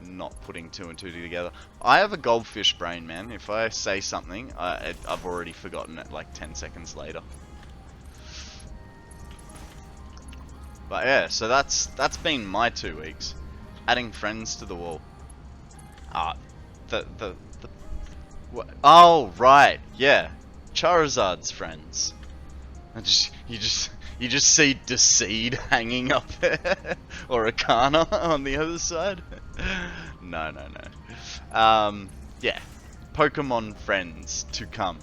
not putting 2 and 2 together? I have a goldfish brain, man. If I say something, I've already forgotten it like 10 seconds later. But yeah, so that's been my 2 weeks. Adding friends to the wall. What? Oh, right, yeah. Charizard's friends. You just see Deceit hanging up there, or Arcana on the other side. No. Yeah, Pokemon friends to come.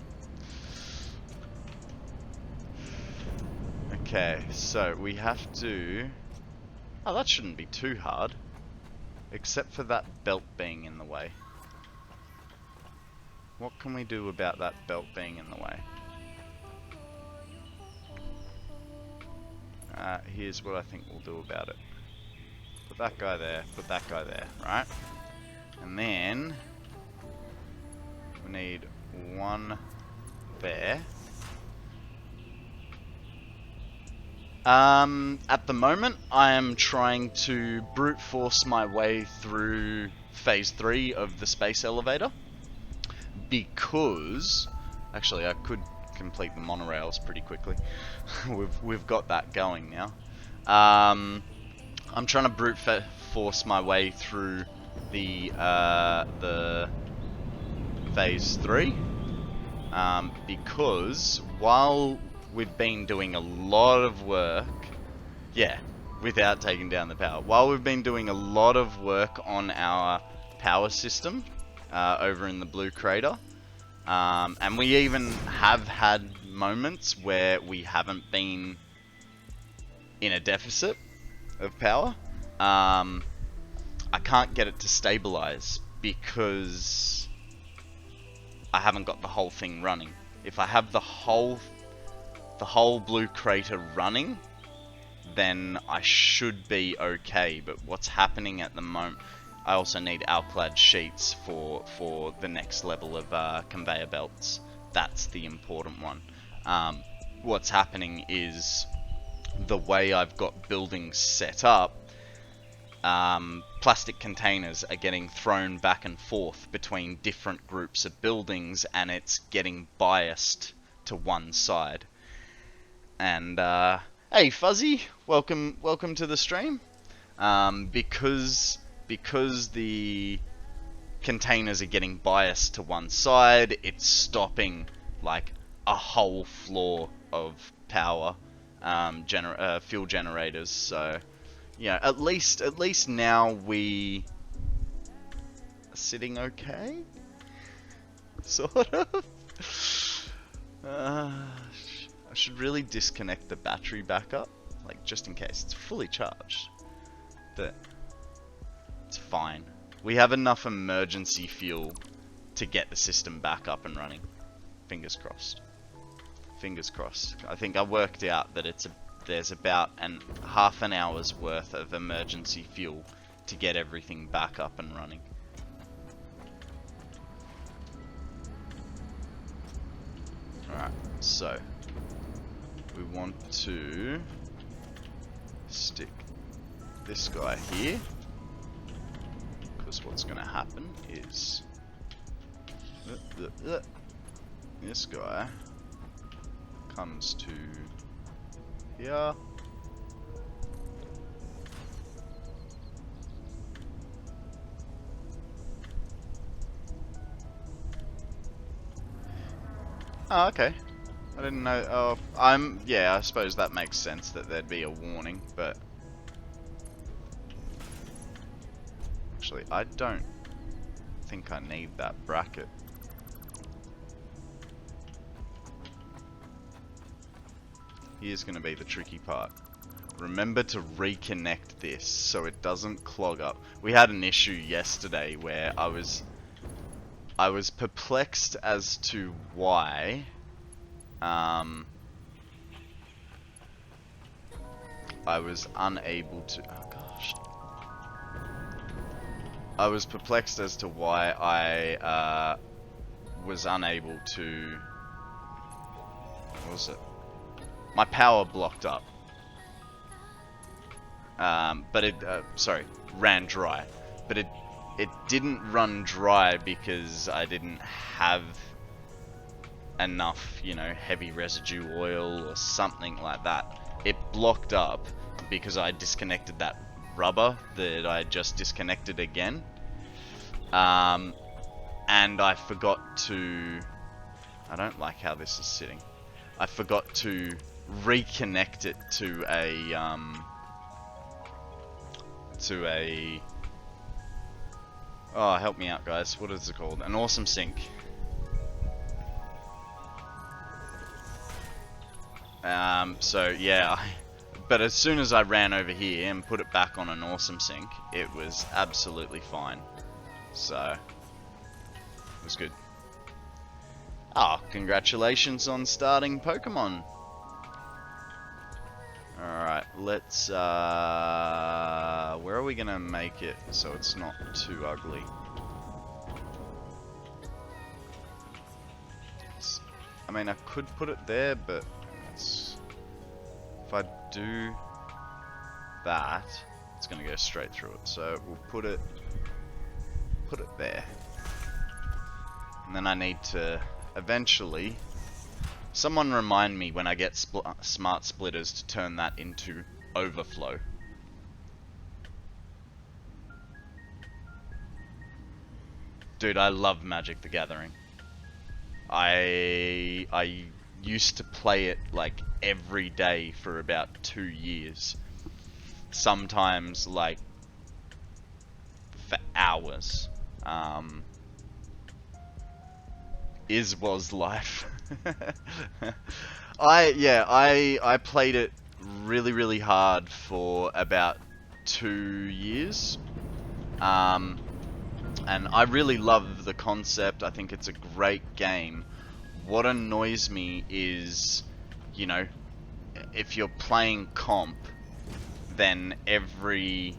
Okay, so we have to. Oh, that shouldn't be too hard, except for that belt being in the way. What can we do about that belt being in the way? Here's what I think we'll do about it. Put that guy there, put that guy there, right? And then we need one there. At the moment, I am trying to brute force my way through Phase 3 of the space elevator. Because... Actually, I could complete the monorails pretty quickly. we've got that going now. I'm trying to brute force my way through the Phase 3. Because while we've been doing a lot of work, yeah, without taking down the power, while we've been doing a lot of work on our power system over in the blue crater, and we even have had moments where we haven't been in a deficit of power, I can't get it to stabilize because I haven't got the whole thing running. If I have the whole blue crater running, then I should be okay. But what's happening at the moment, I also need alclad sheets for the next level of conveyor belts. That's the important one. What's happening is the way I've got buildings set up, plastic containers are getting thrown back and forth between different groups of buildings, and it's getting biased to one side. And hey Fuzzy, welcome to the stream. Because the containers are getting biased to one side, it's stopping like a whole floor of power fuel generators. So yeah, at least now we are sitting okay, sort of. I should really disconnect the battery back up, like just in case. It's fully charged, but it's fine. We have enough emergency fuel to get the system back up and running. Fingers crossed. Fingers crossed. I think I worked out that there's about half an hour's worth of emergency fuel to get everything back up and running. Alright, so we want to stick this guy here, because what's going to happen is this guy comes to here. Oh, okay. I didn't know. Oh, yeah, I suppose that makes sense that there'd be a warning, but actually, I don't think I need that bracket. Here's going to be the tricky part. Remember to reconnect this so it doesn't clog up. We had an issue yesterday where I was perplexed as to why I was unable to... Oh gosh. I was perplexed as to why I was unable to... What was it? My power blocked up. But it... sorry, ran dry. But it didn't run dry because I didn't have enough, you know, heavy residue oil or something like that. It blocked up because I disconnected that rubber that I just disconnected again. And I forgot to... I don't like how this is sitting. I forgot to reconnect it to a... Oh, help me out, guys. What is it called? An awesome sink. So yeah, but as soon as I ran over here and put it back on an awesome sink, it was absolutely fine. So, it was good. Oh, congratulations on starting Pokemon. Alright, let's, where are we gonna make it so it's not too ugly? I mean, I could put it there, but it's if I do that, it's gonna go straight through it. So we'll put it there. And then I need to eventually, someone remind me when I get smart splitters to turn that into overflow. Dude, I love Magic the Gathering. I used to play it like every day for about 2 years. Sometimes like for hours. Was life. I played it really hard for about 2 years. And I really love the concept. I think it's a great game. What annoys me is, you know, if you're playing comp, then every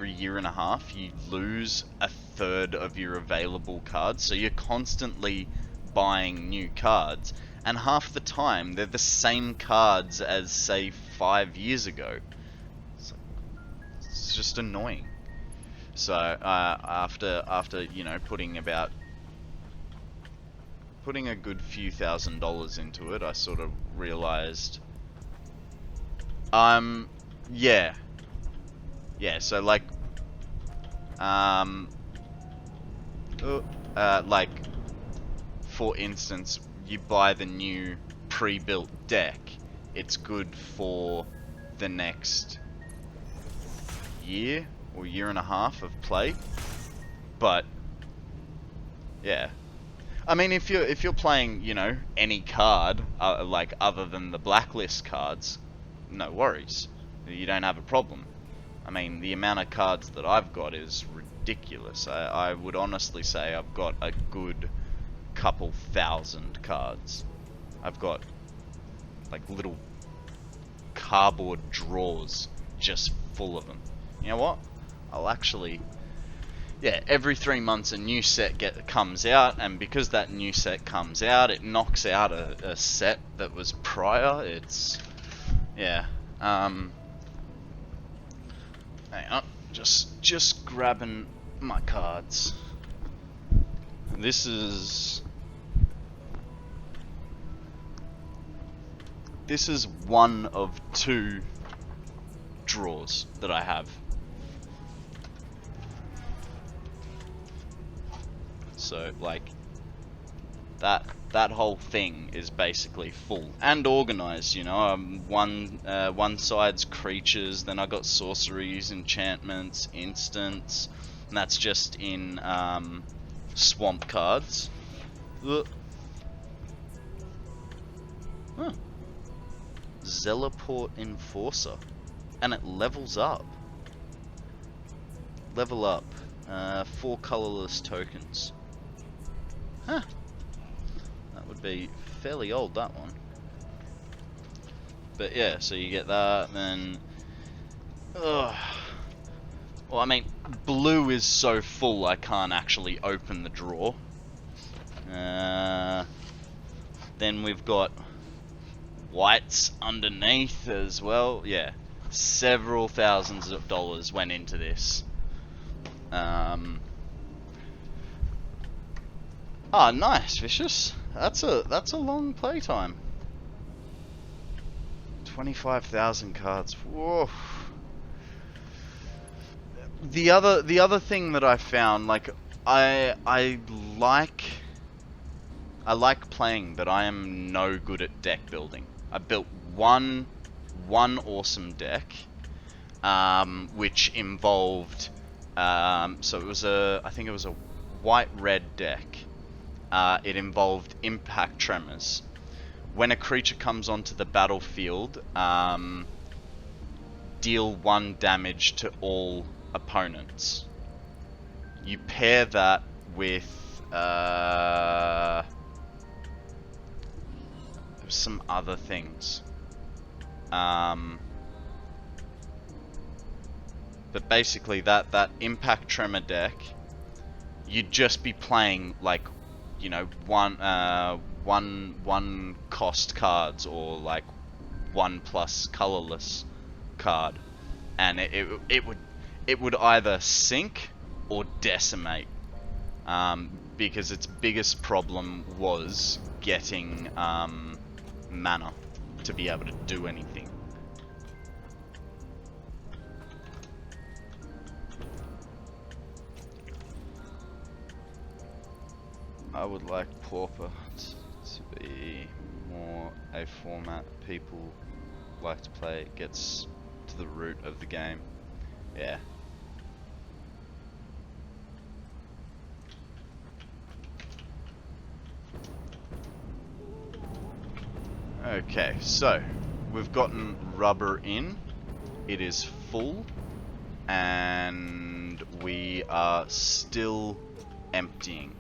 year and a half you lose a third of your available cards, so you're constantly buying new cards, and half the time they're the same cards as, say, 5 years ago. It's just annoying. So after you know, putting a good few $1,000s into it, I sort of realized, yeah, so like, like, for instance, you buy the new pre-built deck, it's good for the next year or year and a half of play. But yeah, I mean, if you're playing, you know, any card like other than the blacklist cards, no worries, you don't have a problem. I mean, the amount of cards that I've got is ridiculous. I would honestly say I've got a good couple thousand cards. I've got like little cardboard drawers just full of them. You know what? I'll actually, yeah, every 3 months a new set comes out, and because that new set comes out, it knocks out a set that was prior. It's, yeah. Hang on, just grabbing my cards. This is one of 2 drawers that I have. So like that whole thing is basically full and organized, you know. One side's creatures, then I got sorceries, enchantments, instants, and that's just in swamp cards. Huh. Zealoport Enforcer, and it levels up. Level up. 4 colorless tokens. Huh. That would be fairly old, that one. But yeah, so you get that, then... Well, I mean, blue is so full I can't actually open the drawer. Then we've got whites underneath as well. Yeah, several thousands of dollars went into this. Ah, nice, Vicious. That's a long playtime. 25,000 cards. Whoa. The other thing that I found, like, I like playing, but I am no good at deck building. I built one awesome deck, which involved, so it was I think it was a white-red deck. It involved impact tremors. When a creature comes onto the battlefield, deal 1 damage to all opponents. You pair that with some other things. But basically that impact tremor deck, you'd just be playing like you know, one cost cards, or like 1+ colorless card, and it would either sink or decimate, because its biggest problem was getting mana to be able to do anything. I would like Pauper to be more a format people like to play. It gets to the root of the game. Yeah. Okay, so we've gotten rubber in. It is full, and we are still emptying.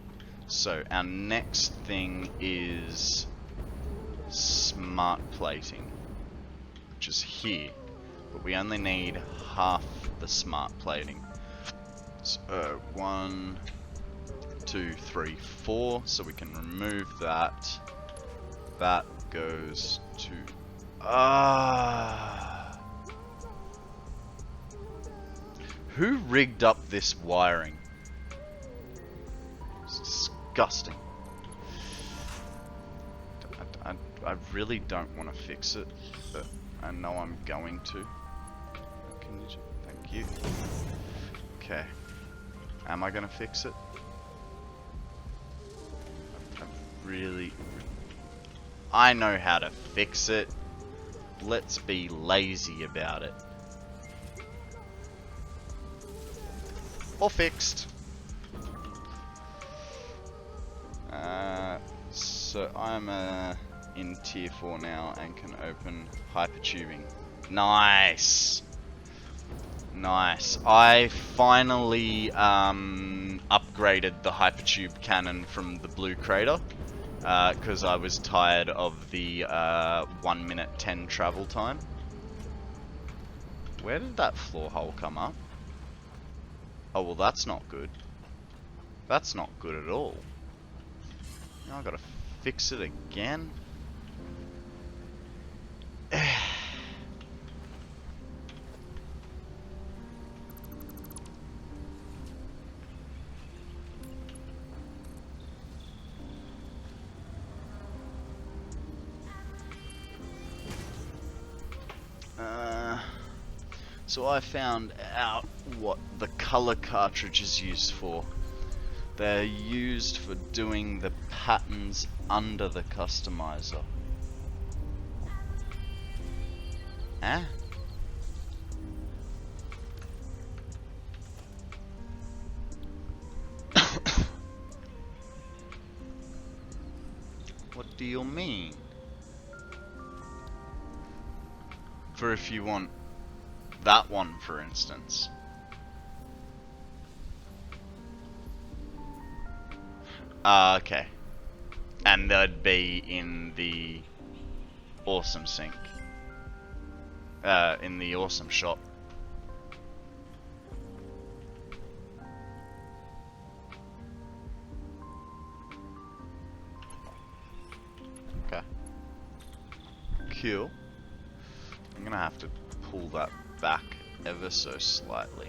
So our next thing is smart plating, which is here, but we only need half the smart plating. So 1, 2, 3, 4. So we can remove that. That goes to who rigged up this wiring? It's disgusting. I really don't want to fix it, but I know I'm going to. Can you? Thank you. Okay. Am I gonna fix it? I know how to fix it. Let's be lazy about it. Or fixed. So I'm in tier 4 now and can open hypertubing. Nice. Nice. I finally upgraded the hypertube cannon from the blue crater, because I was tired of the 1 minute 10 travel time. Where did that floor hole come up? Oh, well, that's not good. That's not good at all. Now I've got to fix it again. So I found out what the color cartridge is used for. They're used for doing the patterns under the customizer. Huh? What do you mean? For if you want that one, for instance. Okay. And they'd be in the awesome sink. In the awesome shop. Okay. Cool. I'm gonna have to pull that back ever so slightly.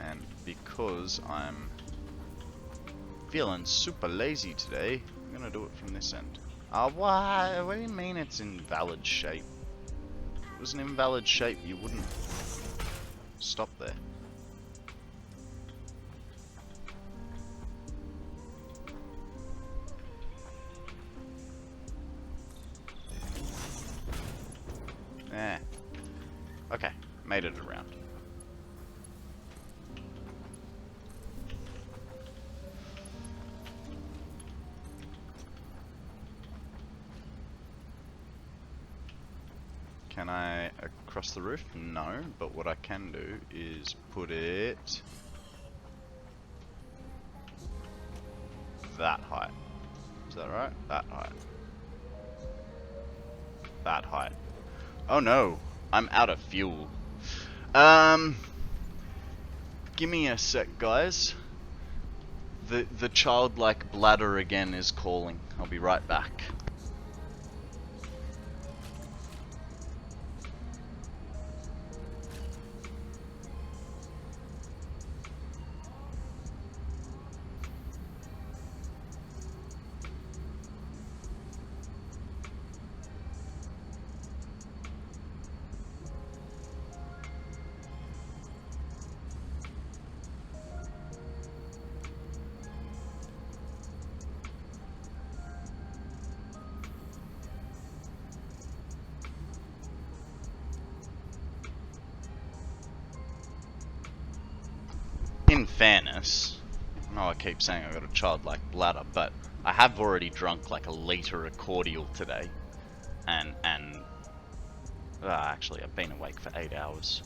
And because I'm feeling super lazy today, I'm gonna do it from this end. Why? What do you mean it's invalid shape? If it was an invalid shape, you wouldn't stop there. Eh. Okay, made it around. Can I across the roof? No, but what I can do is put it that height. Is that right? That height. That height. Oh no, I'm out of fuel. Give me a sec, guys. the childlike bladder again is calling. I'll be right back. In fairness, I know I keep saying I've got a childlike bladder, but I have already drunk like a litre of cordial today, and actually I've been awake for 8 hours.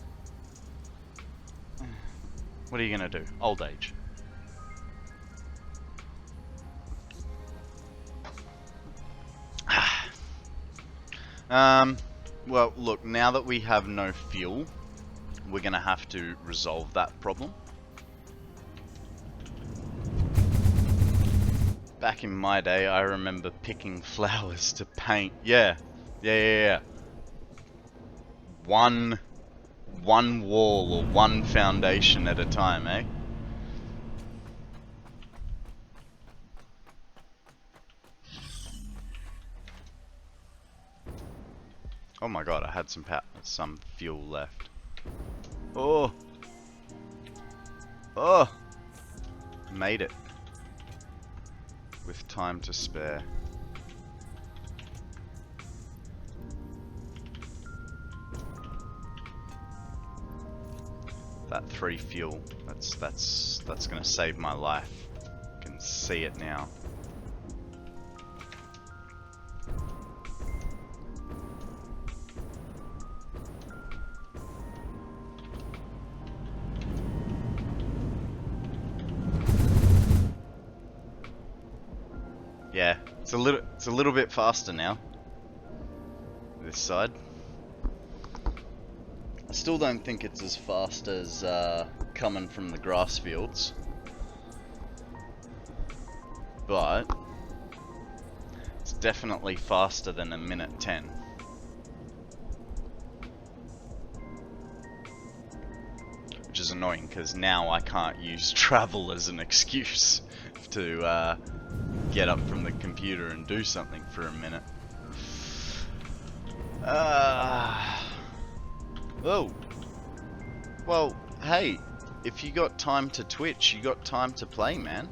What are you gonna do? Old age. Well, look, now that we have no fuel, we're gonna have to resolve that problem. Back in my day, I remember picking flowers to paint. Yeah. One wall or one foundation at a time, eh? Oh my god, I had some fuel left. Oh! Made it. With time to spare. That 3 fuel, that's gonna save my life. I can see it now. Yeah, it's a little bit faster now. This side. I still don't think it's as fast as coming from the grass fields, but it's definitely faster than a minute 10. Which is annoying because now I can't use travel as an excuse to get up from the computer and do something for a minute. Oh. Well, hey, if you got time to Twitch, you got time to play, man.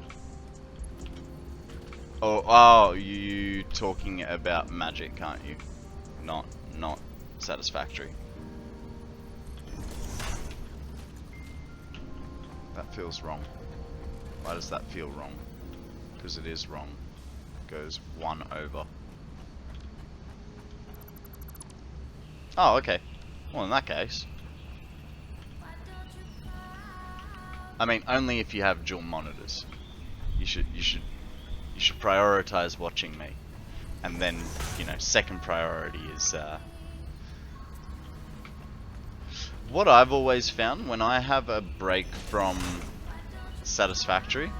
Oh, you talking about Magic, aren't you? Not Satisfactory. That feels wrong. Why does that feel wrong? Because it is wrong. It goes 1 over. Oh, okay. Well, in that case, I mean, only if you have dual monitors. You should prioritize watching me, and then, you know, second priority is what I've always found when I have a break from Satisfactory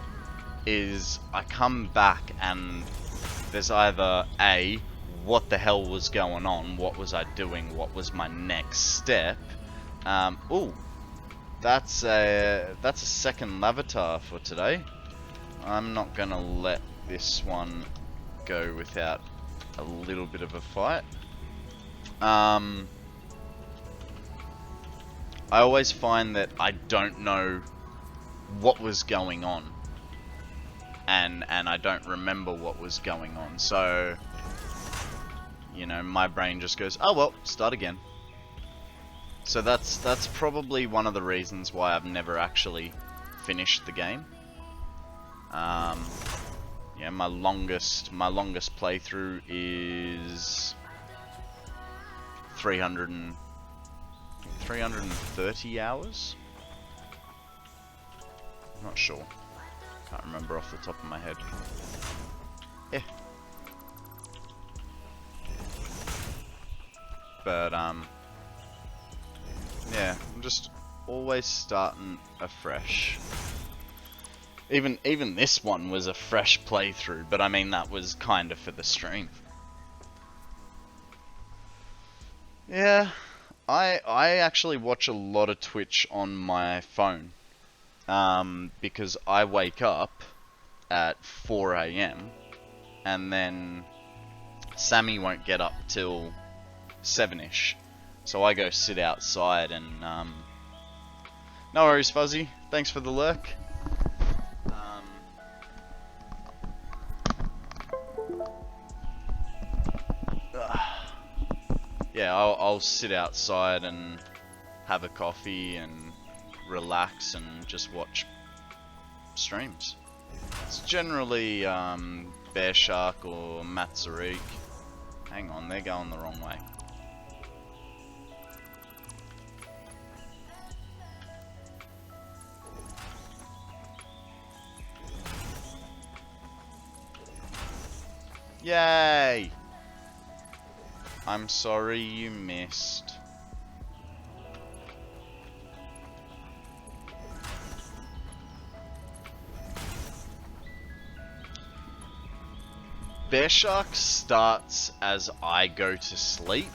is I come back and there's either A, what the hell was going on, what was I doing, what was my next step. Ooh, that's a second Lavatar for today. I'm not gonna let this one go without a little bit of a fight. I always find that I don't know what was going on, and I don't remember what was going on, so, you know, my brain just goes, oh well, start again. So that's probably one of the reasons why I've never actually finished the game. Yeah, my longest playthrough is 330 hours. Not sure. Can't remember off the top of my head. Yeah. But yeah, I'm just always starting afresh. Even this one was a fresh playthrough, but I mean that was kind of for the stream. Yeah, I actually watch a lot of Twitch on my phone, because I wake up at 4 a.m. and then Sammy won't get up till 7ish, so I go sit outside and no worries, Fuzzy. Thanks for the lurk. Yeah, I'll sit outside and have a coffee and relax and just watch streams. It's generally Bear Shark or Matzarik. Hang on, they're going the wrong way. Yay! I'm sorry you missed. Bear Shark starts as I go to sleep,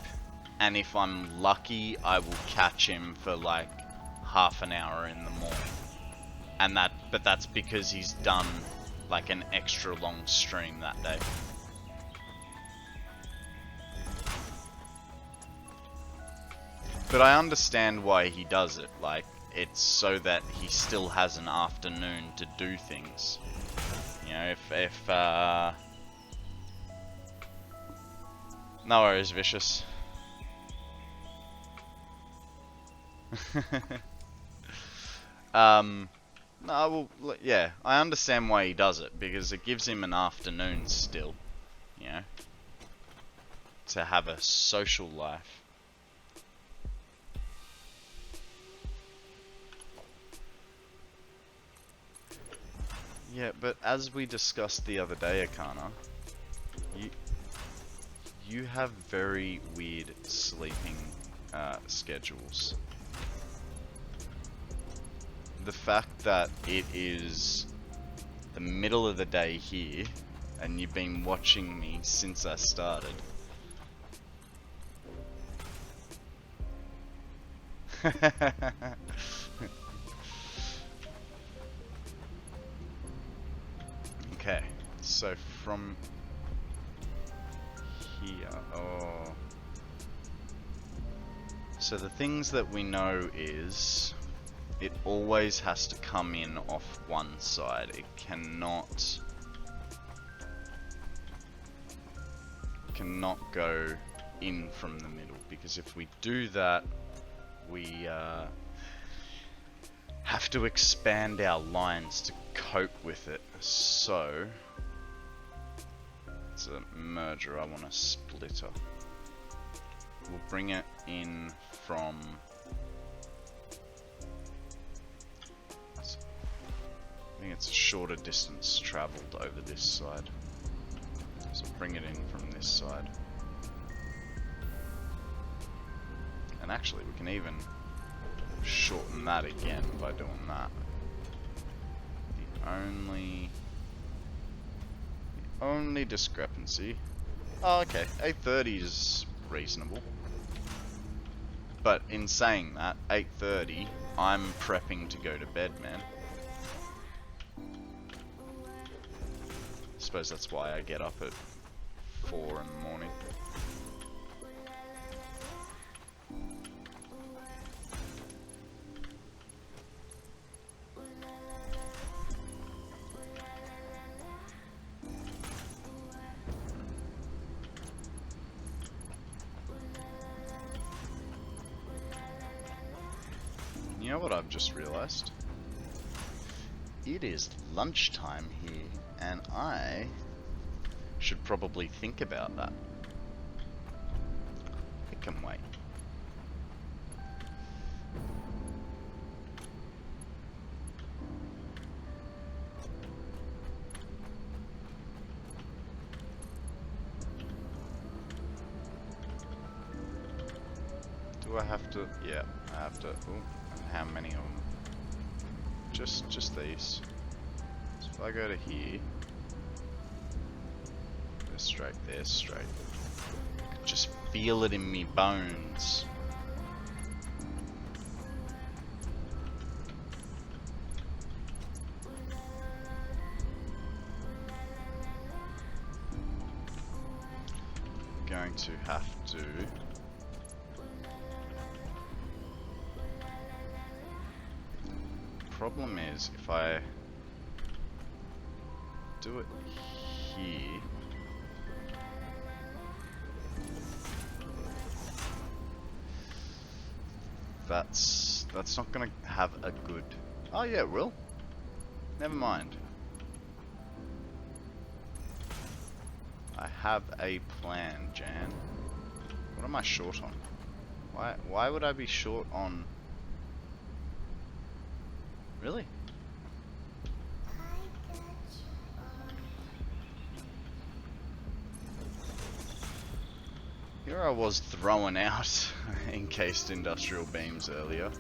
and if I'm lucky, I will catch him for like half an hour in the morning. But that's because he's done like an extra long stream that day. But I understand why he does it, like, it's so that he still has an afternoon to do things. You know, if no worries, Vicious. No, well, yeah, I understand why he does it, because it gives him an afternoon still, you know, to have a social life. Yeah, but as we discussed the other day, Akana, you have very weird sleeping schedules. The fact that it is the middle of the day here, and you've been watching me since I started. Okay, so from here, oh. So the things that we know is, it always has to come in off one side. It cannot go in from the middle, because if we do that, we have to expand our lines to cope with it. So it's a merger. I want a splitter. We'll bring it in from, I think it's a shorter distance traveled over this side. So bring it in from this side. And actually we can even shorten that again by doing that. The only discrepancy. Oh, okay, 8:30 is reasonable. But in saying that, 8:30, I'm prepping to go to bed, man. I suppose that's why I get up at 4 in the morning. You know what I've just realized? It is lunchtime here, and I should probably think about that. It can wait. Do I have to? Yeah, I have to. Ooh, and how many of them? Just these. So if I go to here, there's straight, there's straight. Just feel it in me bones. Going to have to problem is if I do it here, that's not gonna have a good. Oh yeah, it will. Never mind. I have a plan, Jan. What am I short on? Why would I be short on? Really? Here I was throwing out encased industrial beams earlier.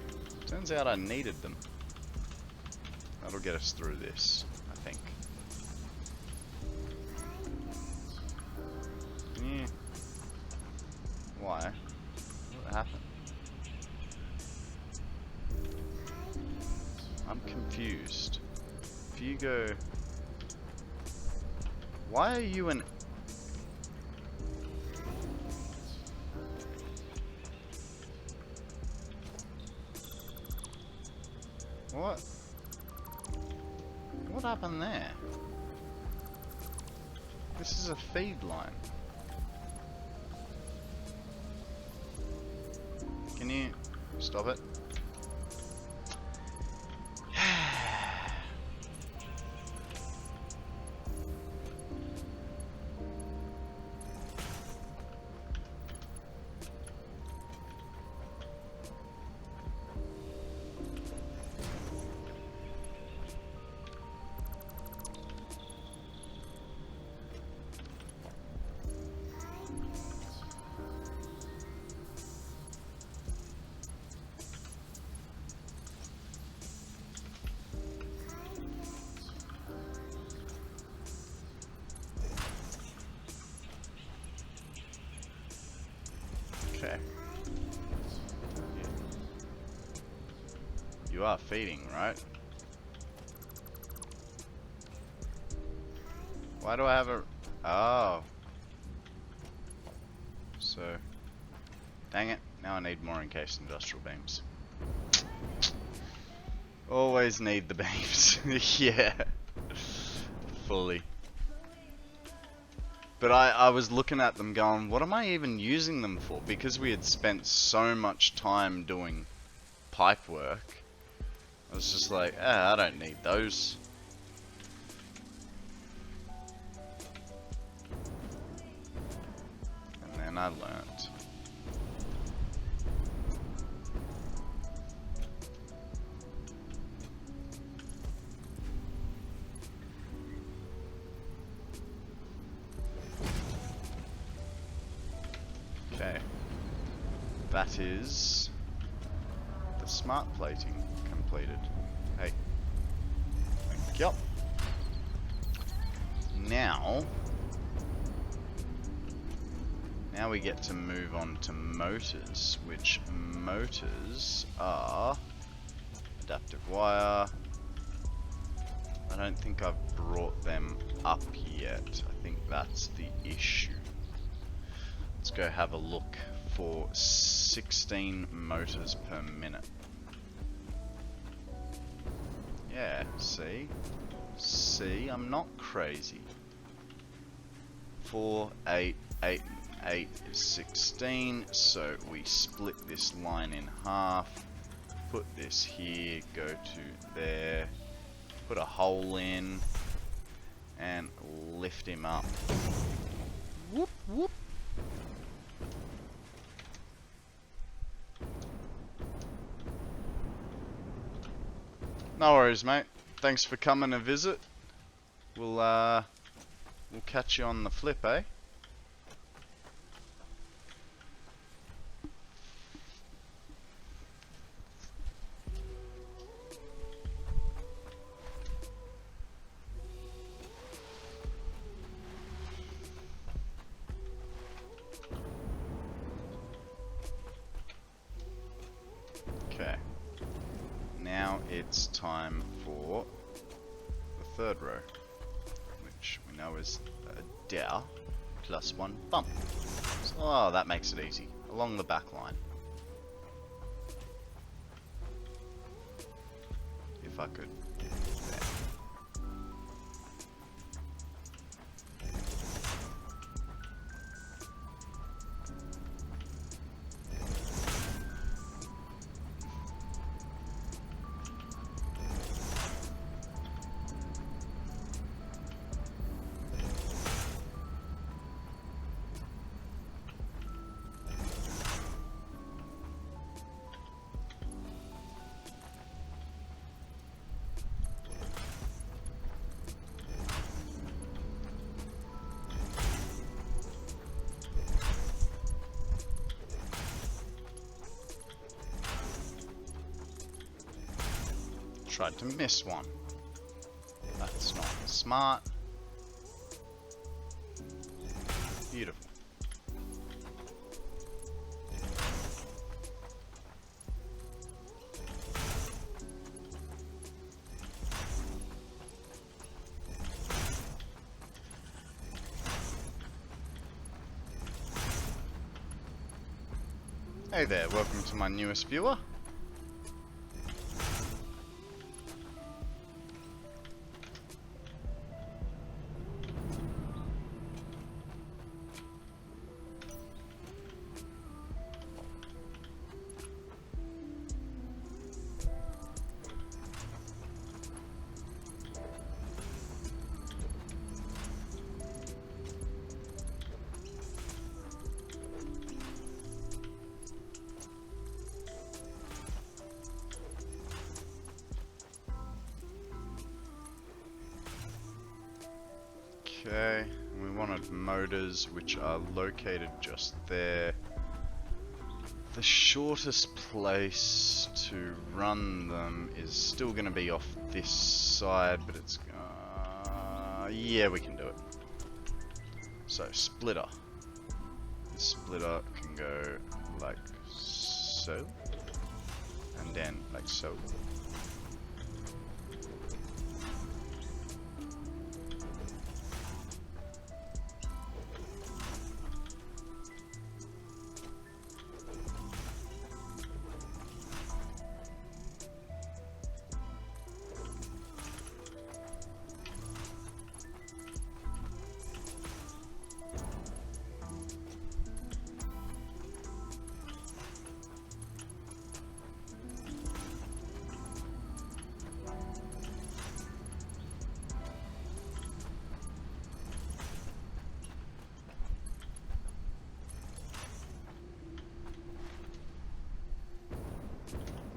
Turns out I needed them. That'll get us through this, I think. Yeah. Why? What happened? I'm confused. If you go... Why are you an... What? What happened there? This is a feed line. Can you stop it? Okay. You are feeding, right? Why do I have a... Oh. So... Dang it. Now I need more encased industrial beams. Always need the beams. Yeah. Fully. But I was looking at them going, what am I even using them for? Because we had spent so much time doing pipe work. I was just like, I don't need those. And then I learned. Okay. That is the smart plating completed. Hey. Thank you. Now we get to move on to motors, which motors are adaptive wire. I don't think I've brought them up yet. I think that's the issue. Let's go have a look for 16 motors per minute. Yeah, see? See, I'm not crazy. 4, 8, 8, 8 is 16, so we split this line in half, put this here, go to there, put a hole in, and lift him up. Whoop, whoop. No worries, mate. Thanks for coming to visit. We'll catch you on the flip, eh? it's time for the third row, which we know is a dow plus 1 bump. So, oh, that makes it easy. Along the back line. If I could. There. Tried to miss one. That's not smart. Beautiful. Hey there, welcome to my newest viewer. Okay, and we wanted motors which are located just there. The shortest place to run them is still going to be off this side, but it's... yeah, we can do it. So, splitter. The splitter can go like so, and then like so.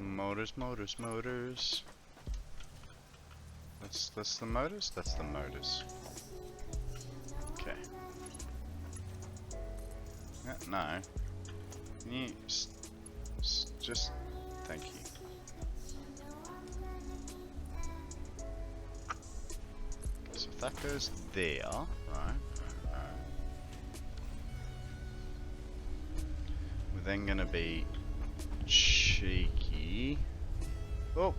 Motors, motors, motors. That's the motors? That's the motors. Okay. Yeah, no. Can you just... Thank you. So if that goes there, right. We're then gonna be cheeky. Oh,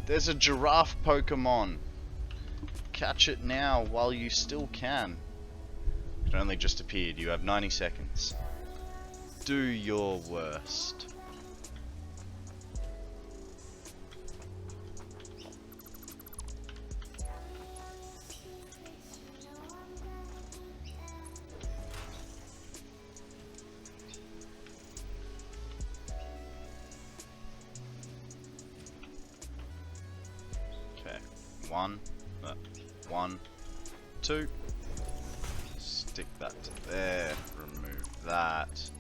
there's a giraffe Pokemon. Catch it now while you still can. It only just appeared. You have 90 seconds. Do your worst. One, two. Stick that to there. Remove that.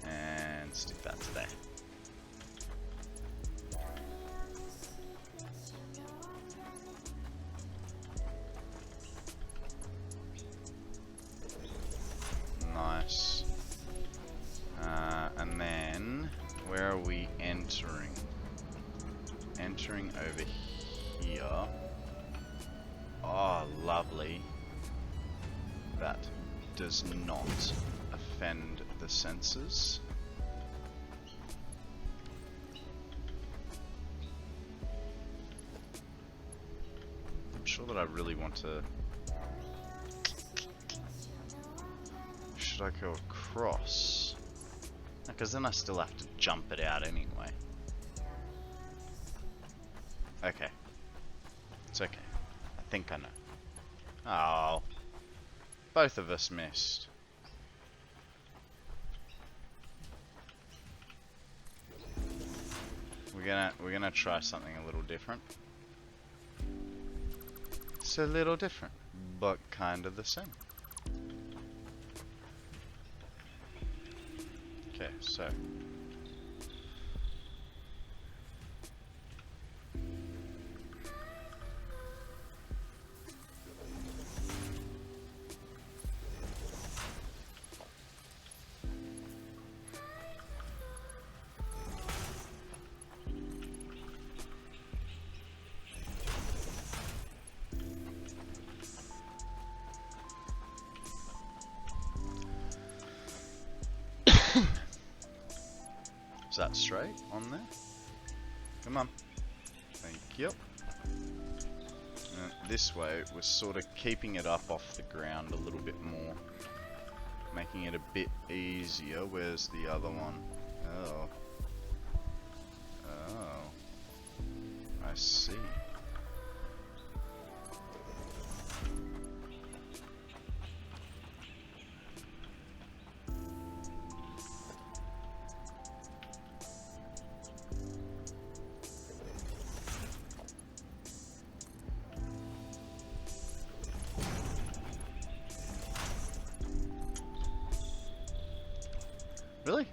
And stick that to there. Nice. And then, where are we entering? Entering over here. Oh, lovely. That does not offend the senses. sure that I really want to... Should I go across? Because then I still have to jump it out anyway. Okay. It's okay. I think I know. Oh. Both of us missed. We're gonna try something a little different. It's a little different, but kind of the same. Okay, so is that straight on there? Come on. Thank you. And this way, we're sort of keeping it up off the ground a little bit more. Making it a bit easier. Where's the other one? Oh. Oh. I see. Really?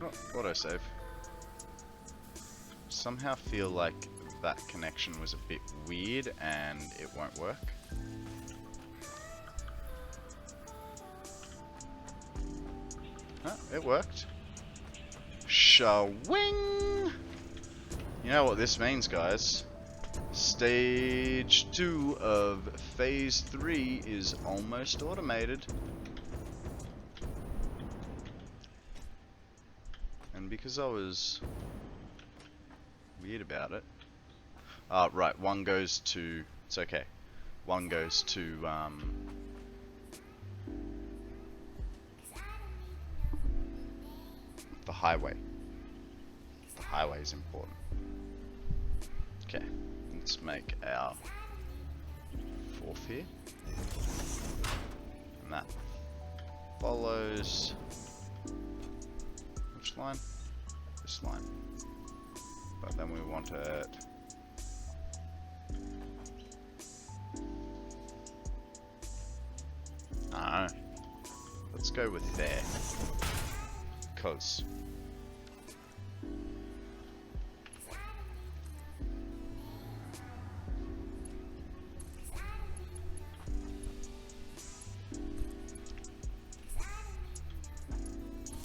Oh, autosave. Somehow feel like that connection was a bit weird and it won't work. Huh, it worked. Shawing! You know what this means, guys. Stage 2 of Phase 3 is almost automated. And because I was weird about it. Right, one goes to... It's okay. One goes to, the highway. The highway is important. Okay, let's make our 4th here. And that follows... Which line? This line. But then we want it... I don't know. Let's go with there. Cause...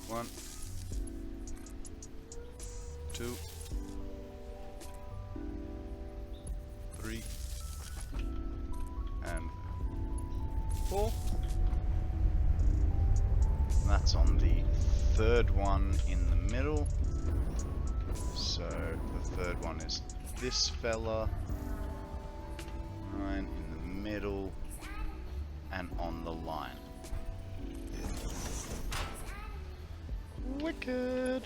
One, 2, 3, and 4. And that's on the 3rd one in the middle. So the 3rd one is this fella. 9 in the middle and on the line. Wicked.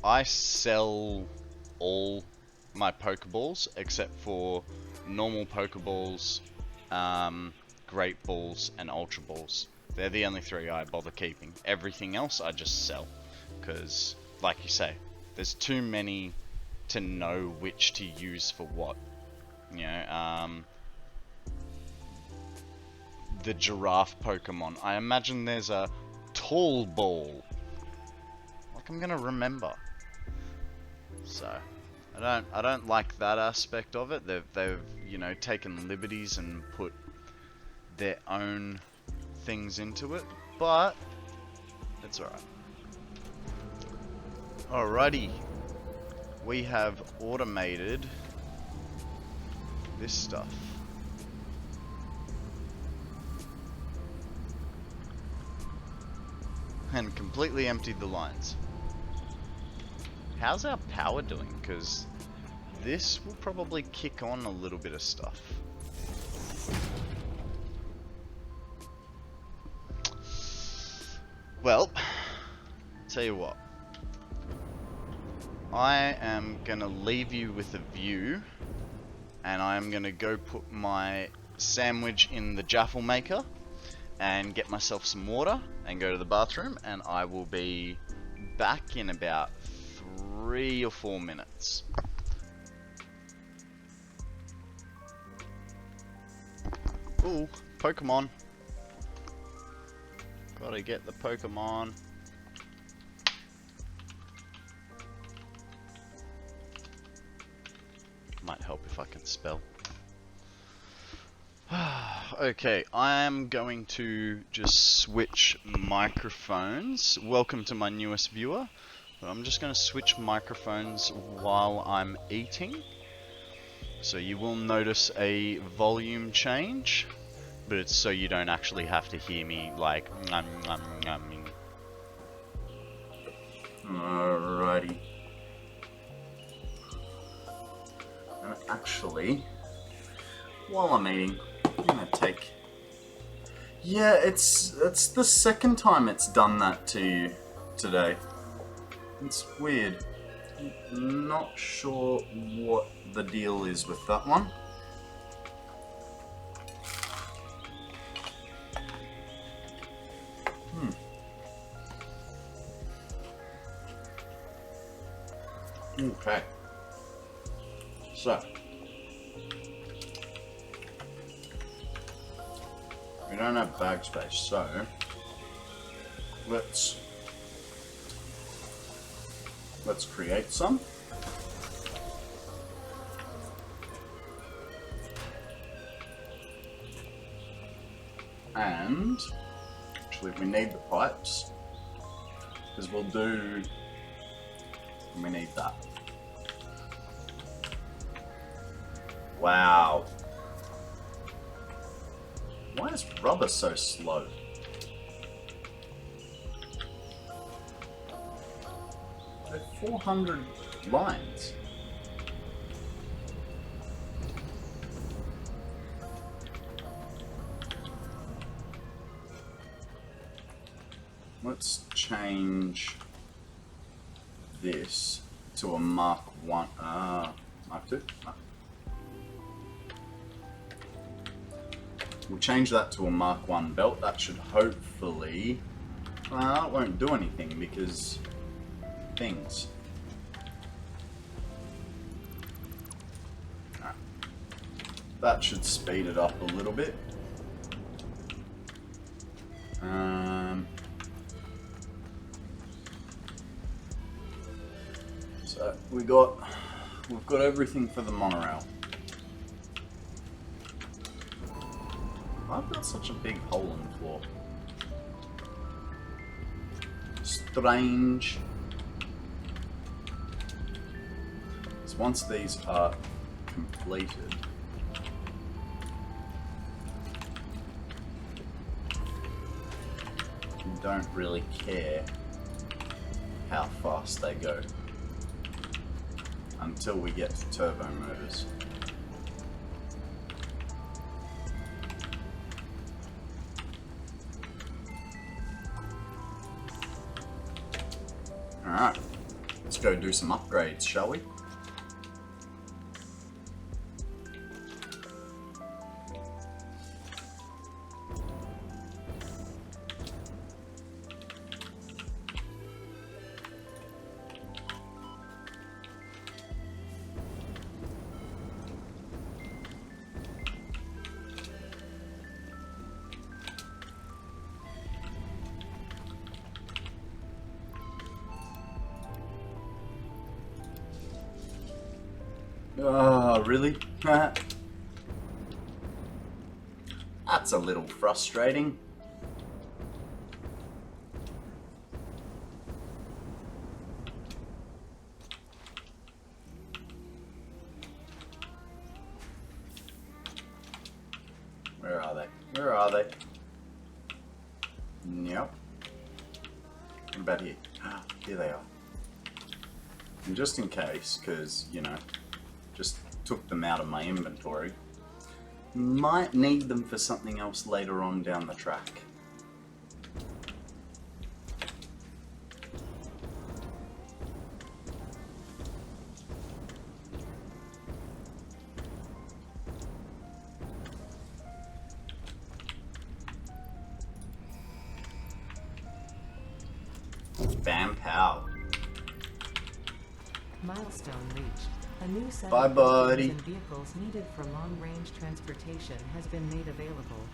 I sell all my Pokeballs except for normal Pokeballs, Great Balls, and Ultra Balls. They're the only 3 I bother keeping. Everything else I just sell. Because, like you say, there's too many to know which to use for what. You know, the giraffe Pokemon. I imagine there's a tall ball. Like I'm gonna remember. So I don't like that aspect of it. They've you know taken liberties and put their own things into it, but it's alright. Alrighty, we have automated this stuff. And completely emptied the lines. How's our power doing? Because this will probably kick on a little bit of stuff. Well, tell you what. I am going to leave you with a view. And I am going to go put my sandwich in the Jaffle maker. And get myself some water. And go to the bathroom. And I will be back in about 3 or 4 minutes. Ooh, Pokemon. Gotta get the Pokemon. Might help if I can spell. Okay, I am going to just switch microphones. Welcome to my newest viewer. But I'm just going to switch microphones while I'm eating. So you will notice a volume change. But it's so you don't actually have to hear me like numbing. Alrighty. And actually, while I'm eating, I'm gonna take. Yeah, it's the second time it's done that to you today. It's weird. I'm not sure what the deal is with that one. Okay. So. We don't have bag space, so let's create some. And actually we need the pipes because we need that. Wow. Why is rubber so slow? There are 400 lines. Let's change this to a Mark 1. Mark 2? We'll change that to a Mark 1 belt. That should hopefully... it won't do anything because... things. That should speed it up a little bit. So we've got everything for the monorail. I've got such a big hole in the floor. Strange. So once these are completed, you don't really care how fast they go until we get to turbo motors. Alright, let's go do some upgrades, shall we? Oh, really? That's a little frustrating. Where are they? Where are they? Yep. What about here? Ah, here they are. And just in case, because, you know, just took them out of my inventory, might need them for something else later on down the track. Bam pow. Milestone reached. A new set Bye, of buddy. and vehicles needed for long-range transportation has been made available.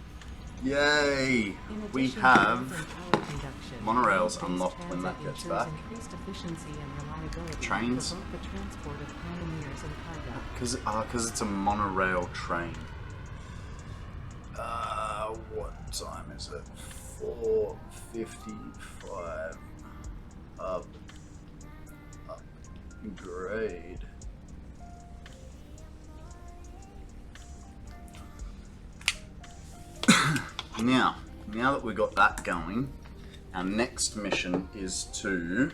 Yay! In We addition to have gas and power conduction, monorails land-based unlocked when that transit gets ensures back. increased efficiency and reliability Trains? for both the transport of pioneers and cargo. Because it's a monorail train. What time is it? 4:55. Upgrade. Now that we got that going, our next mission is to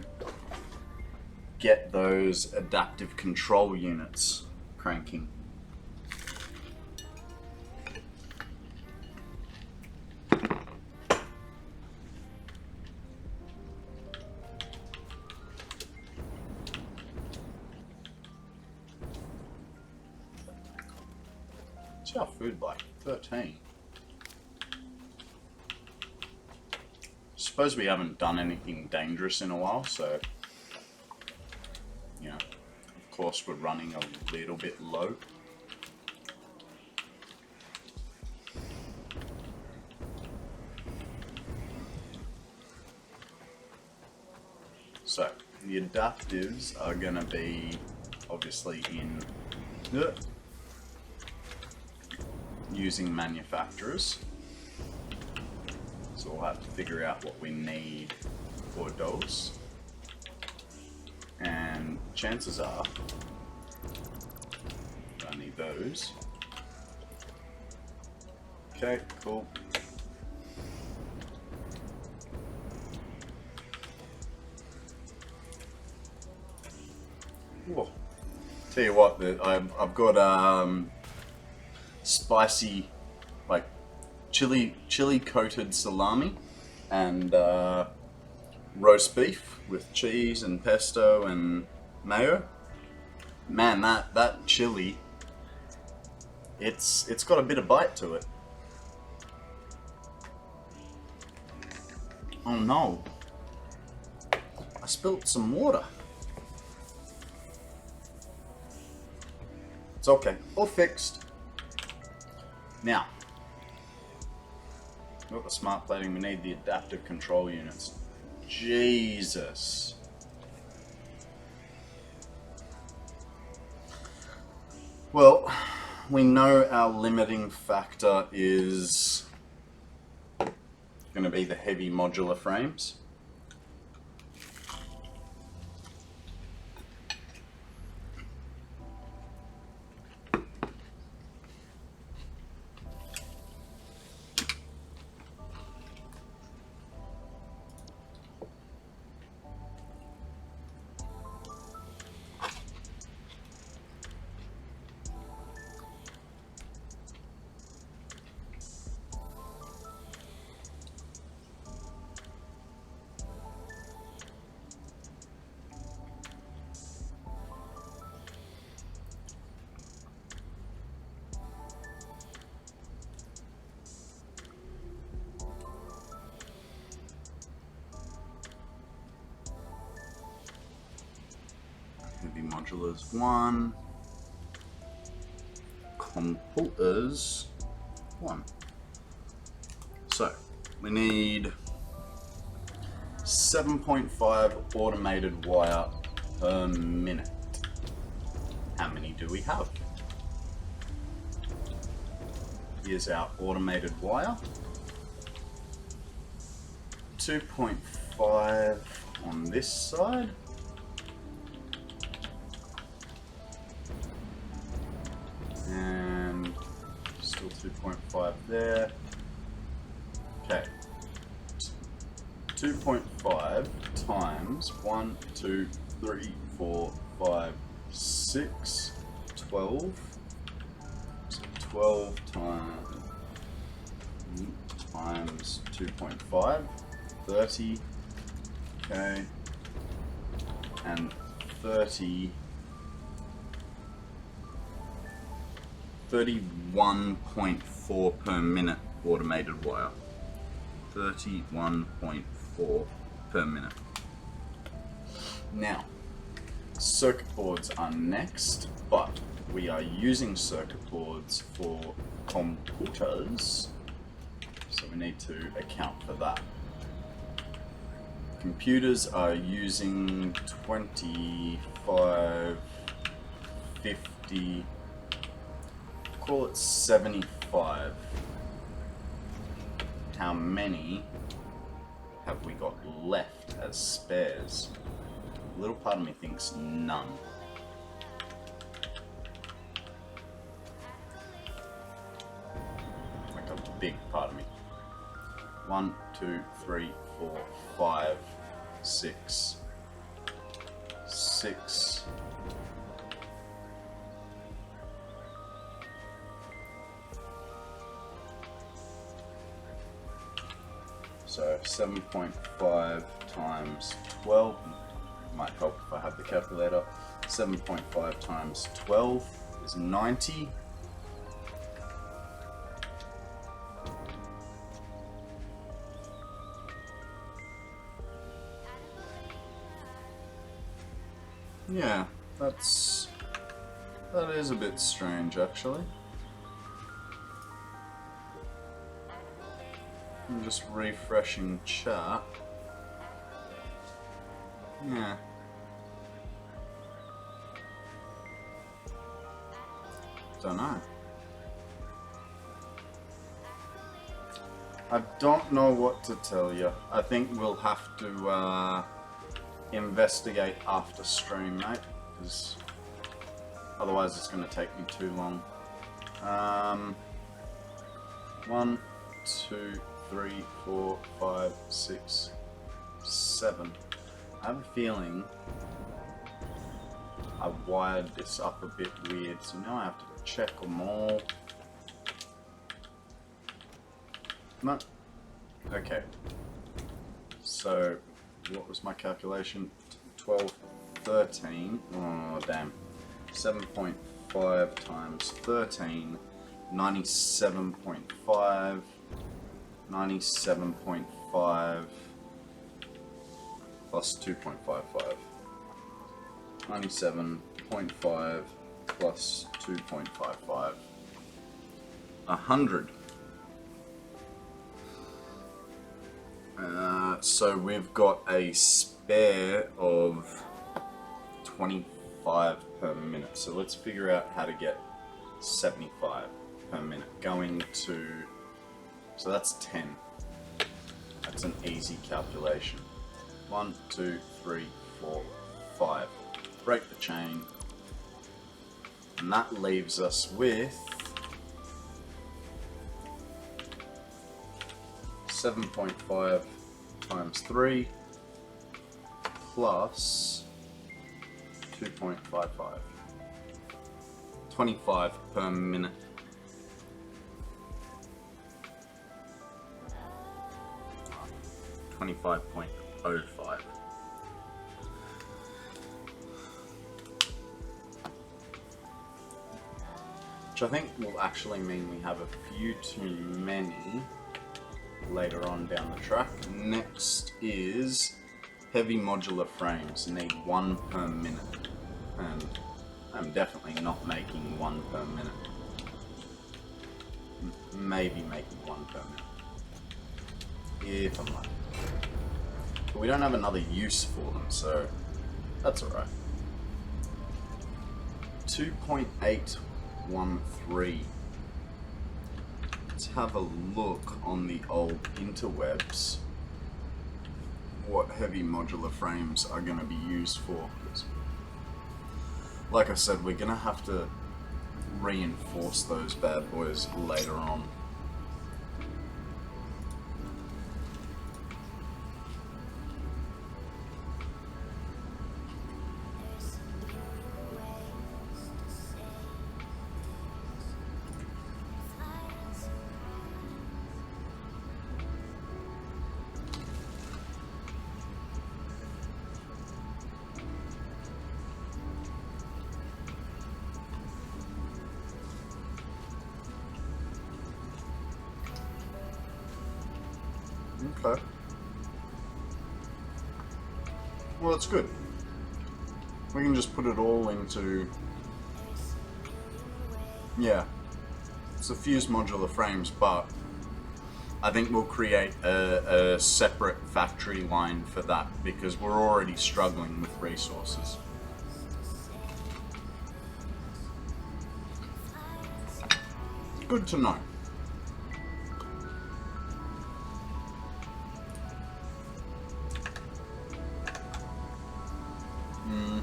get those adaptive control units cranking. What's our food like? 13. Suppose we haven't done anything dangerous in a while, so, you know, of course we're running a little bit low. So, the adaptives are going to be obviously in using manufacturers. So we'll have to figure out what we need for those. And chances are I need those. Okay, cool. Whoa. Tell you what, I've got spicy, like chili coated salami and roast beef with cheese and pesto and mayo. Man, that chili, it's got a bit of bite to it. Oh no, I spilt some water. It's okay, all fixed. Now, we've got the smart plating, we need the adaptive control units. Jesus. Well, we know our limiting factor is going to be the heavy modular frames. Heavy modulars 1, computers 1. So we need 7.5 automated wire per minute. how many do we have? Here's our automated wire. 2.5 on this side. And still 2.5 there. Okay. 2.5 times 1, 2, 3, 4, 5, 6, 12. So 12 times 2.5, 30. Okay. And 31.4 per minute automated wire. 31.4 per minute. Now, circuit boards are next, but we are using circuit boards for computers, so we need to account for that. Computers are using 25, 50, call it 75. How many have we got left as spares? A little part of me thinks none. Like a big part of me. 1, 2, 3, 4, 5, 6. 6. So 7.5 times 12, might help if I have the calculator. 7.5 times 12 is 90. Yeah, that is a bit strange actually. I'm just refreshing Chap. Yeah. Don't know. I don't know what to tell you. I think we'll have to investigate after stream, mate, because otherwise it's going to take me too long. 1, 2, 3, 4, 5, 6, 7. I have a feeling I wired this up a bit weird, so now I have to check them all. No. Okay. So, what was my calculation? 12, 13. Oh, damn. 7.5 times 13. 97.5. 97.5 plus 2.55. 97.5 plus 2.55. 100. So we've got a spare of 25 per minute. So let's figure out how to get 75 per minute. Going to... So that's 10. That's an easy calculation. 1, 2, 3, 4, 5. Break the chain. And that leaves us with 7.5 times 3 plus 2.55. 25 per minute. $25.05. Which I think will actually mean we have a few too many later on down the track. Next is heavy modular frames. Need 1 per minute. And I'm definitely not making 1 per minute. Maybe making 1 per minute. If I'm lucky. But we don't have another use for them, so that's alright. 2.813. Let's have a look on the old interwebs what heavy modular frames are going to be used for. Like I said, we're going to have to reinforce those bad boys later on. Okay. Well, that's good. We can just put it all into... Yeah. It's a fused modular frames, but I think we'll create a separate factory line for that because we're already struggling with resources. Good to know. Hmm.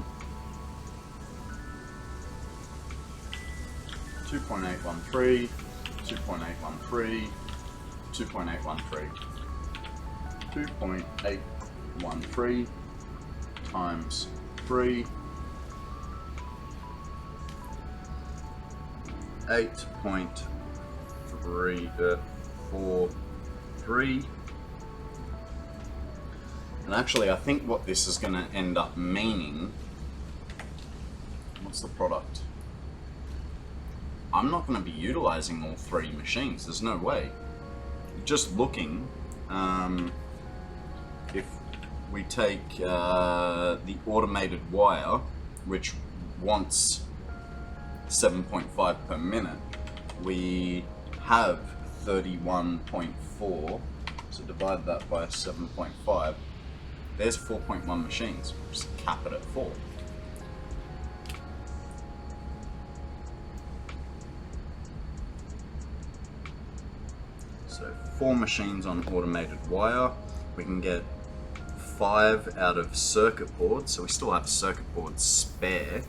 2.813, 2.813, 2.813. 2.813 times 3, 8.343. And actually, I think what this is going to end up meaning... What's the product? I'm not going to be utilizing all 3 machines. There's no way. Just looking, if we take the automated wire, which wants 7.5 per minute, we have 31.4. So divide that by 7.5. There's 4.1 machines. Just cap it at 4. So 4 machines on automated wire. We can get 5 out of circuit boards. So we still have circuit boards spare.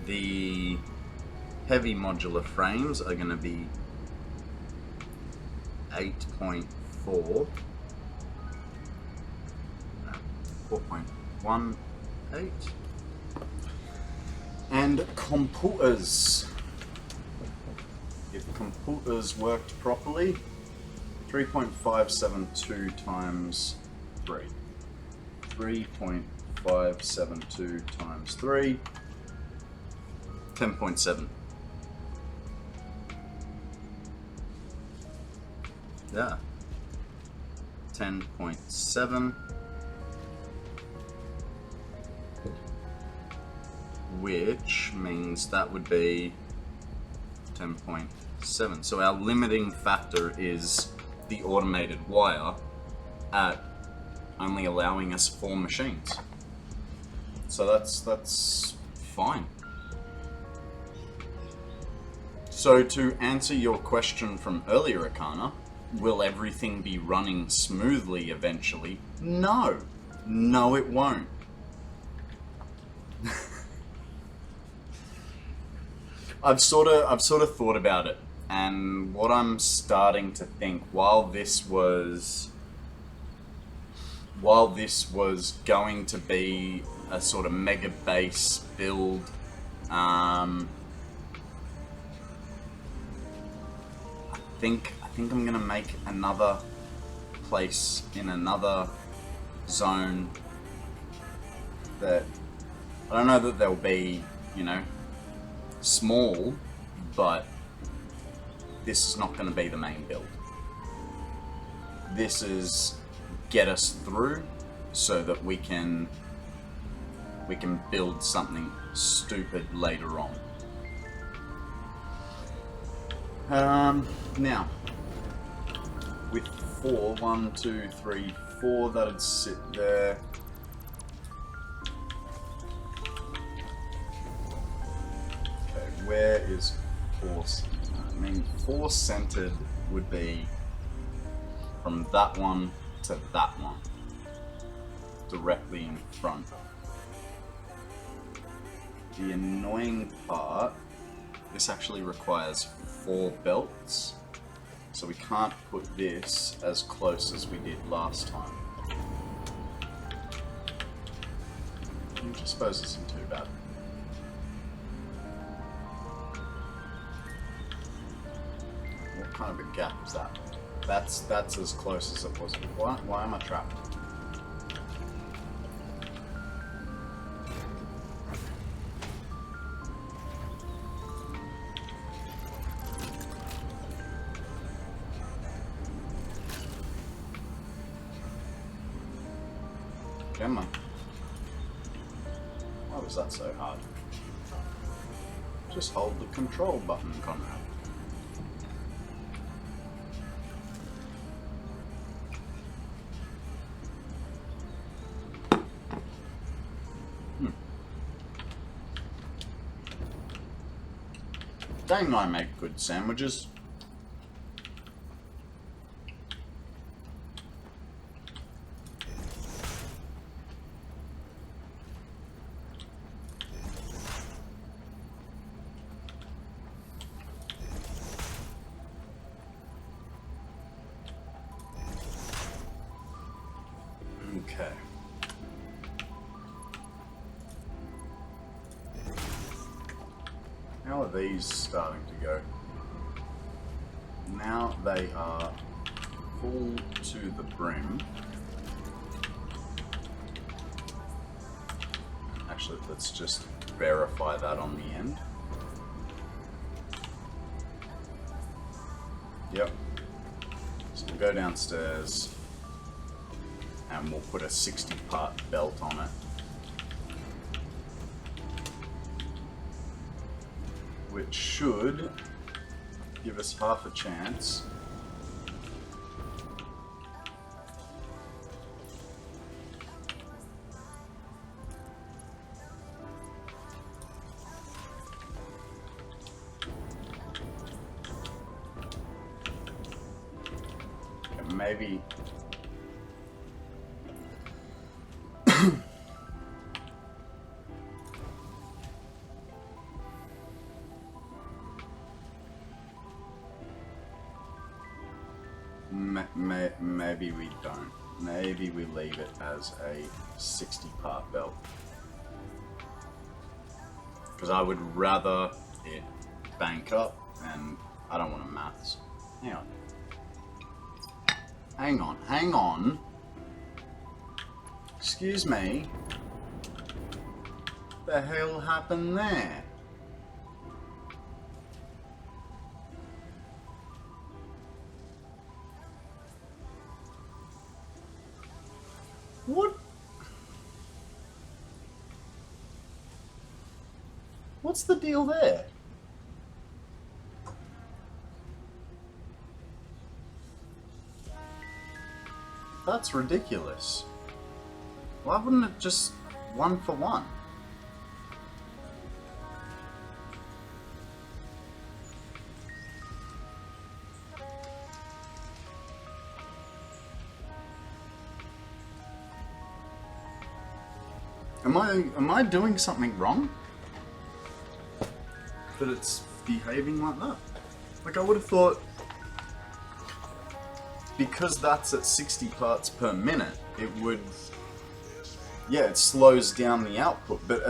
The heavy modular frames are going to be 8.4. 4.18. And computers. If computers worked properly, 3.572 times 3. 3.572 times 3. 10.7. Yeah. 10.7. Which means that would be 10.7. So our limiting factor is the automated wire at only allowing us 4 machines. So that's fine. So to answer your question from earlier, Akana, will everything be running smoothly eventually? No. No, it won't. I've sort of thought about it, and what I'm starting to think while this was going to be a sort of mega base build, I think I'm gonna make another place in another zone that I don't know that they'll be, you know, small, but this is not going to be the main build. This is get us through so that we can build something stupid later on. Now with 4, 1, 2, 3, 4, that'd sit there. where is force? I mean, force centered would be from that one to that one, directly in front. The annoying part, this actually requires 4 belts, so we can't put this as close as we did last time. Which I suppose isn't too bad. What kind of a gap is that? That's as close as it was. Why am I trapped? Come on. Why was that so hard? Just hold the control button, Konrad. Dang, I make good sandwiches. Okay. How are these starting to go? Now they are full to the brim. Actually, let's just verify that on the end. Yep. So we'll go downstairs and we'll put a 60-part belt on it. Which should give us half a chance. Okay, maybe. Maybe we don't. Maybe we leave it as a 60-part belt. Because I would rather it bank up, and I don't want to maths. Hang on. Hang on, hang on. Excuse me. What the hell happened there? What? What's the deal there? That's ridiculous. Why wouldn't it just 1 for 1? Am I doing something wrong? That it's behaving like that? Like, I would have thought, because that's at 60 parts per minute, it would, yeah, it slows down the output, but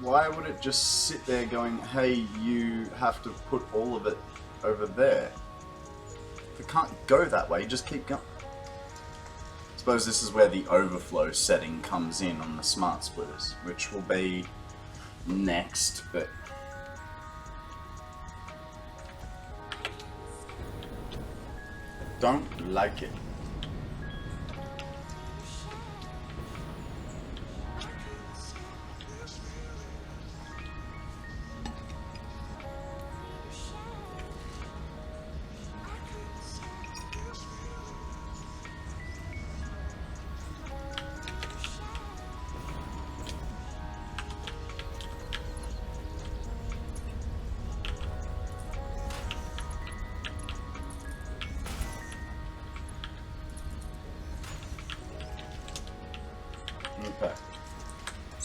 why would it just sit there going, hey, you have to put all of it over there? If it can't go that way, you just keep going. I suppose this is where the overflow setting comes in on the smart splitters, which will be next, but don't like it.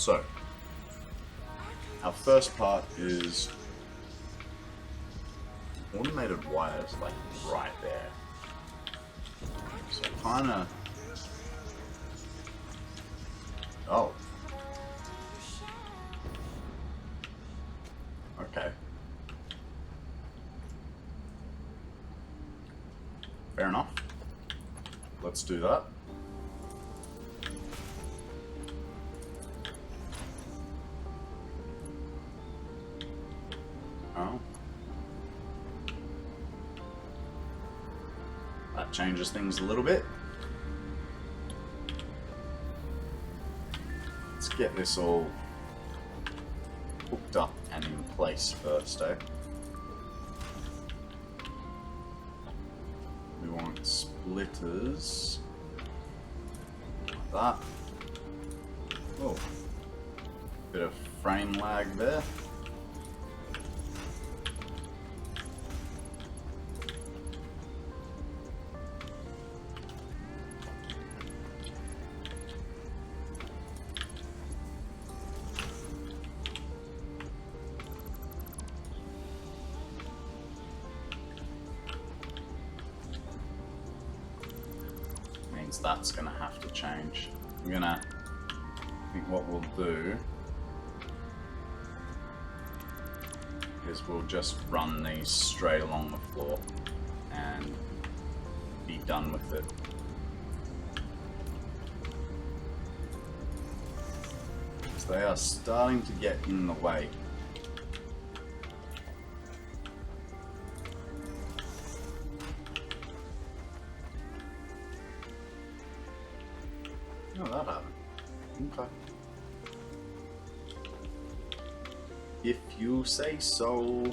So, our first part is automated wires, like right there. So kinda... Oh. Okay. Fair enough. Let's do that. Oh. That changes things a little bit. Let's get this all hooked up and in place first, eh? We want splitters. Like that. Oh. Bit of frame lag there. That's gonna have to change. I think what we'll do is we'll just run these straight along the floor and be done with it. Because they are starting to get in the way. Oh, that happened. Okay. If you say so.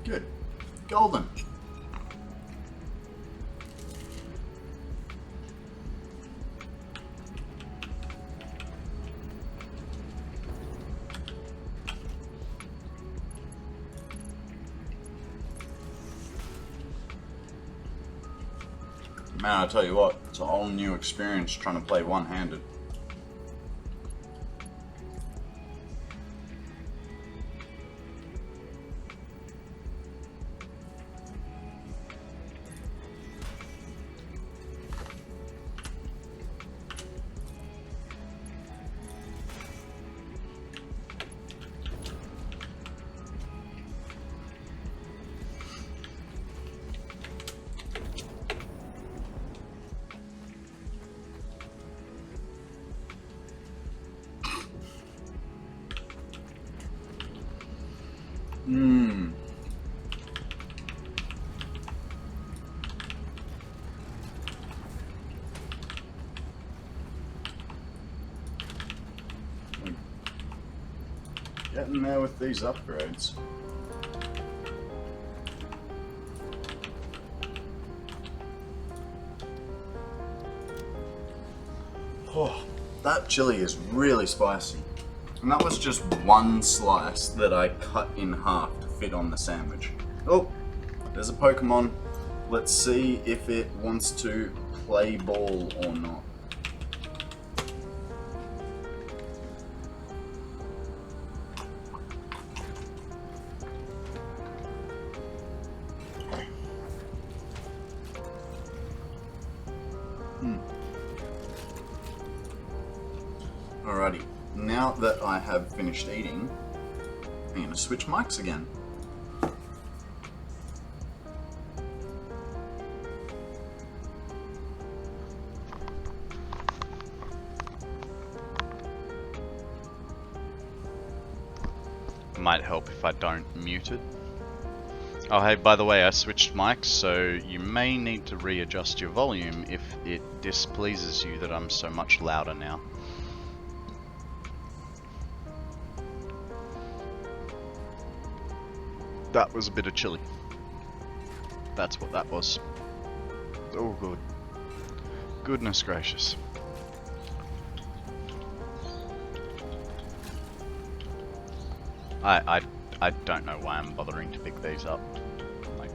Good. Golden. Man, I tell you what, it's a whole new experience trying to play one-handed. Getting there with these upgrades. Oh, that chili is really spicy. And that was just one slice that I cut in half to fit on the sandwich. Oh, there's a Pokemon. Let's see if it wants to play ball or not. Alrighty, now that I have finished eating, I'm going to switch mics again. Might help if I don't mute it. Oh hey, by the way, I switched mics, so you may need to readjust your volume if it displeases you that I'm so much louder now. That was a bit of chili. That's what that was. Oh good. Goodness gracious. I don't know why I'm bothering to pick these up. Like,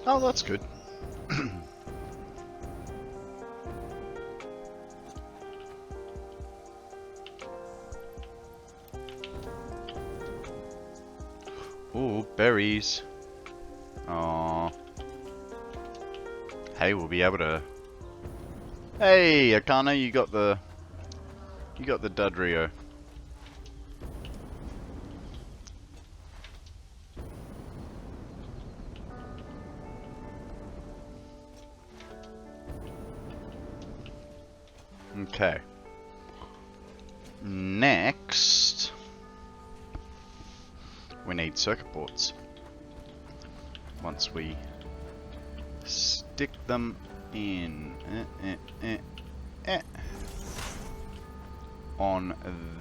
oh, that's good. Ooh, berries. Oh. Hey, we'll be able to. Hey, Akana, you got the Dudrio. Okay. Next, we need circuit boards. Once we stick them in on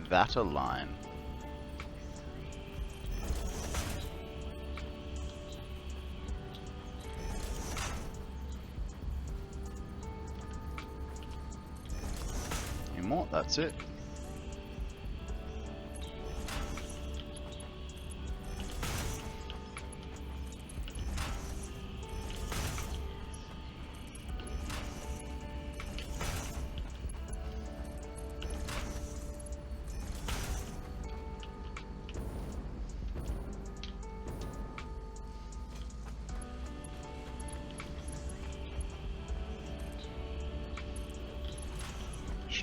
that line. Any more? That's it.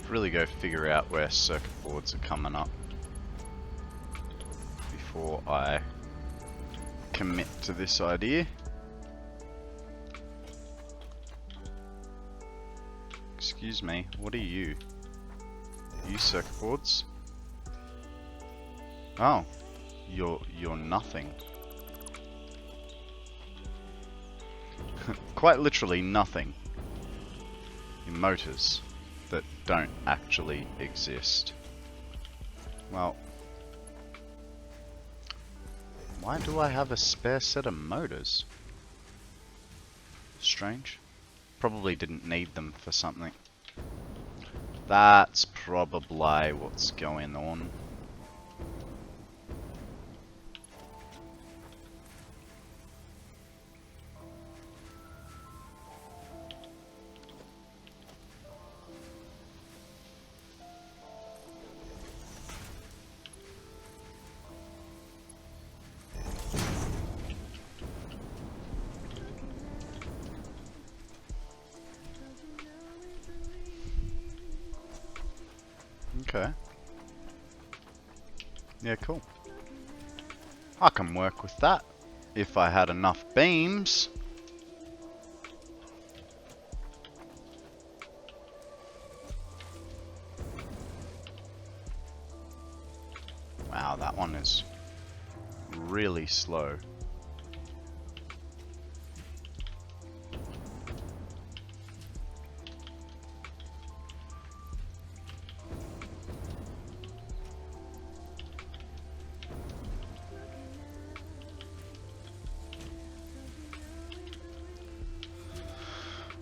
Really go figure out where circuit boards are coming up before I commit to this idea. Excuse me, what are you? Are you circuit boards? Oh, you're nothing. Quite literally nothing. You're motors that don't actually exist. Well, why do I have a spare set of motors? Strange. Probably didn't need them for something. That's probably what's going on. Okay. Yeah, cool. I can work with that if I had enough beams. Wow, that one is really slow.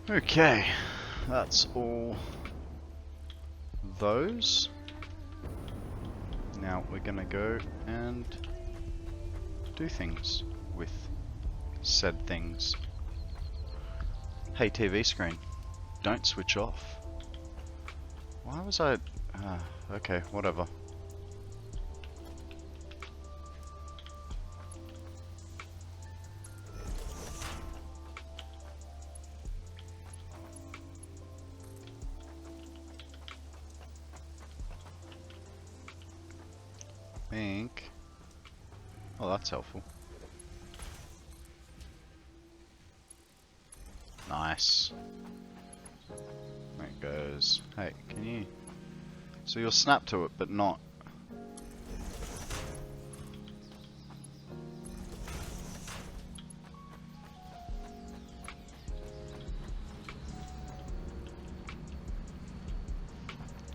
Okay, that's all those. Now we're gonna go and do things with said things. Hey TV screen, don't switch off. Why was I... okay, whatever. Oh, that's helpful. Nice. There it goes. Hey, can you... So you'll snap to it, but not...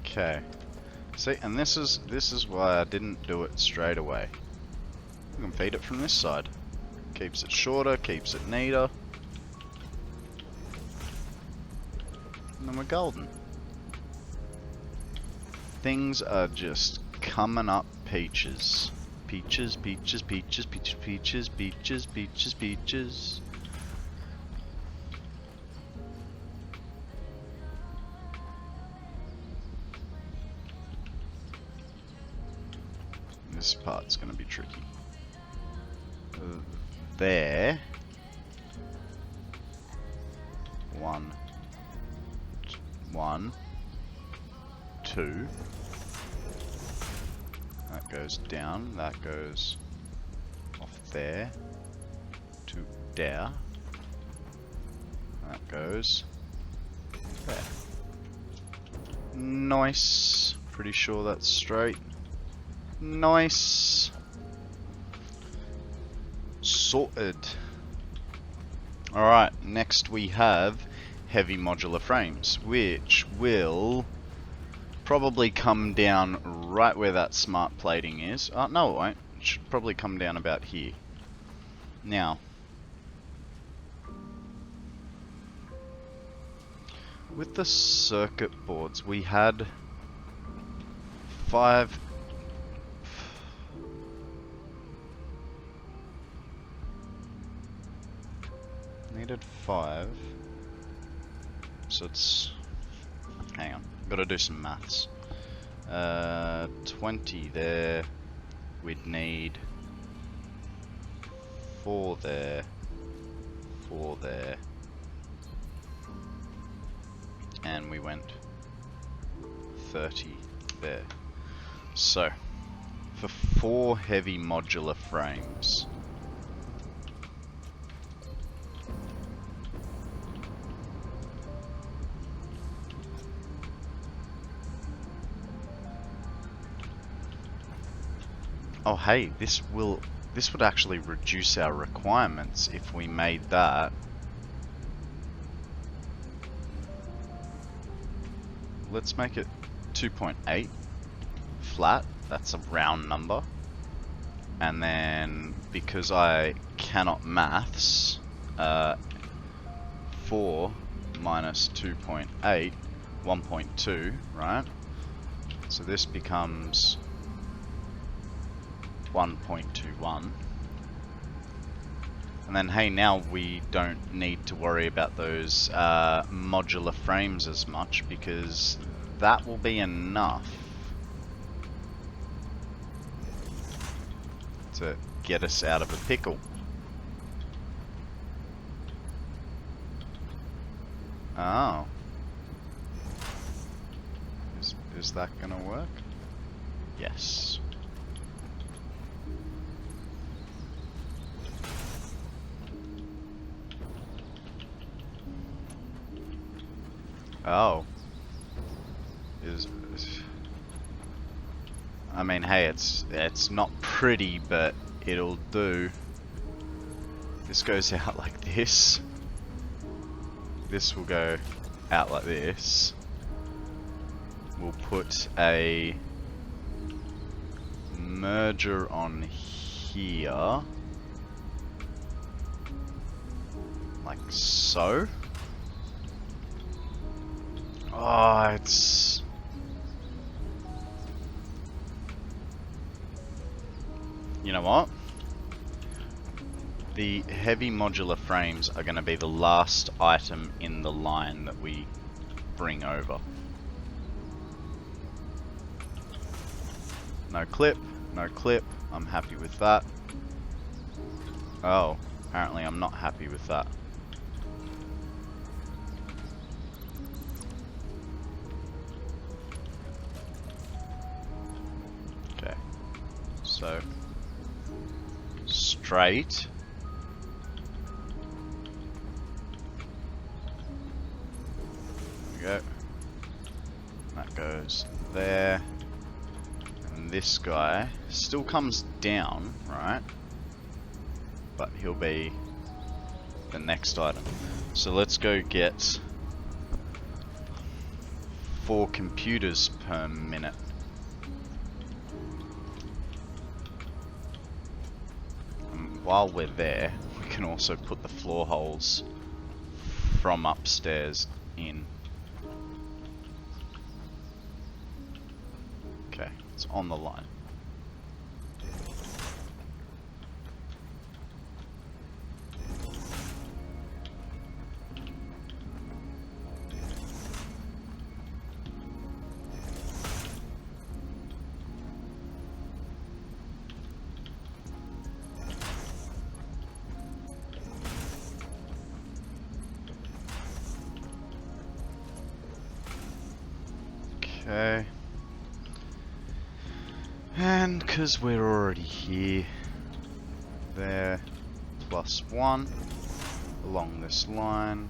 Okay. See, and this is why I didn't do it straight away. We can feed it from this side. Keeps it shorter, keeps it neater. And then we're golden. Things are just coming up peaches. Peaches, peaches, peaches, peaches, peaches, peaches, peaches, peaches. This part's gonna be tricky. There. 1, 2. That goes down. That goes off there to there. That goes there. Nice. Pretty sure that's straight. Nice. Sorted. Alright, next we have heavy modular frames, which will probably come down right where that smart plating is. No, it won't. It should probably come down about here. Now, with the circuit boards, we had 5... Needed 5. So it's... Hang on. Gotta do some maths. 20 there. We'd need 4 there. 4 there. And we went 30 there. So, for 4 heavy modular frames, oh hey, this would actually reduce our requirements if we made that. Let's make it 2.8 flat, that's a round number. And then, because I cannot maths, 4 minus 2.8, 1.2, right? So this becomes 1.21. And then hey, now we don't need to worry about those modular frames as much, because that will be enough to get us out of a pickle. Oh. Is that gonna work? Yes. Oh. I mean, hey, it's not pretty, but it'll do. This goes out like this. This will go out like this. We'll put a merger on here. Like so. Oh, it's... You know what? The heavy modular frames are going to be the last item in the line that we bring over. No clip, no clip. I'm happy with that. Oh, apparently I'm not happy with that. Okay, so straight. There we go. That goes there. And this guy still comes down, right? But he'll be the next item. So let's go get 4 computers per minute. And while we're there, we can also put the floor holes from upstairs in. Okay, it's on the line. Okay. And because we're already here, there, +1 along this line.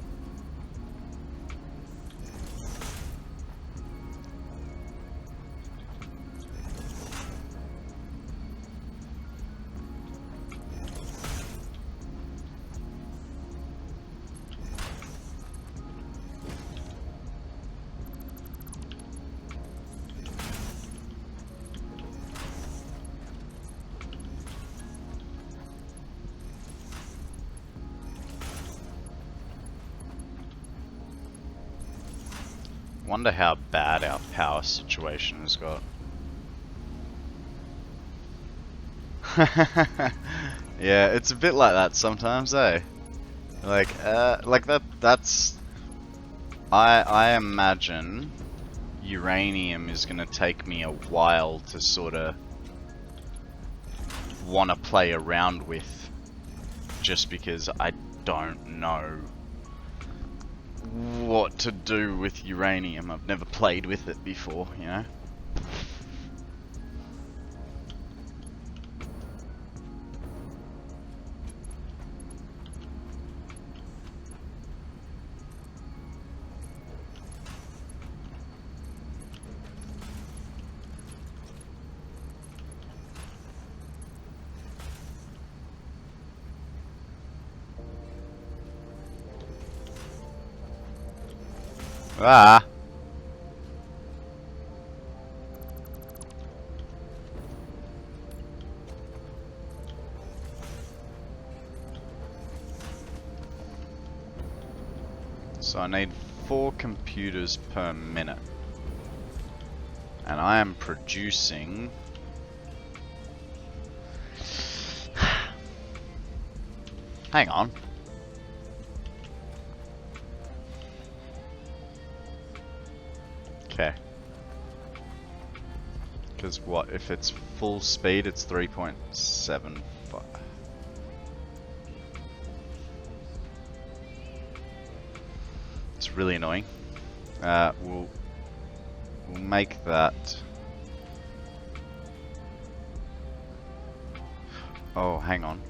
Wonder how bad our power situation has got. Yeah, it's a bit like that sometimes, eh? Like that's I imagine uranium is gonna take me a while to sort of wanna play around with, just because I don't know what to do with uranium. I've never played with it before, you know? Ah! So I need 4 computers per minute. And I am producing... Hang on. Okay. Because what, if it's full speed, it's 3.75. It's really annoying. We'll make that. Oh, hang on.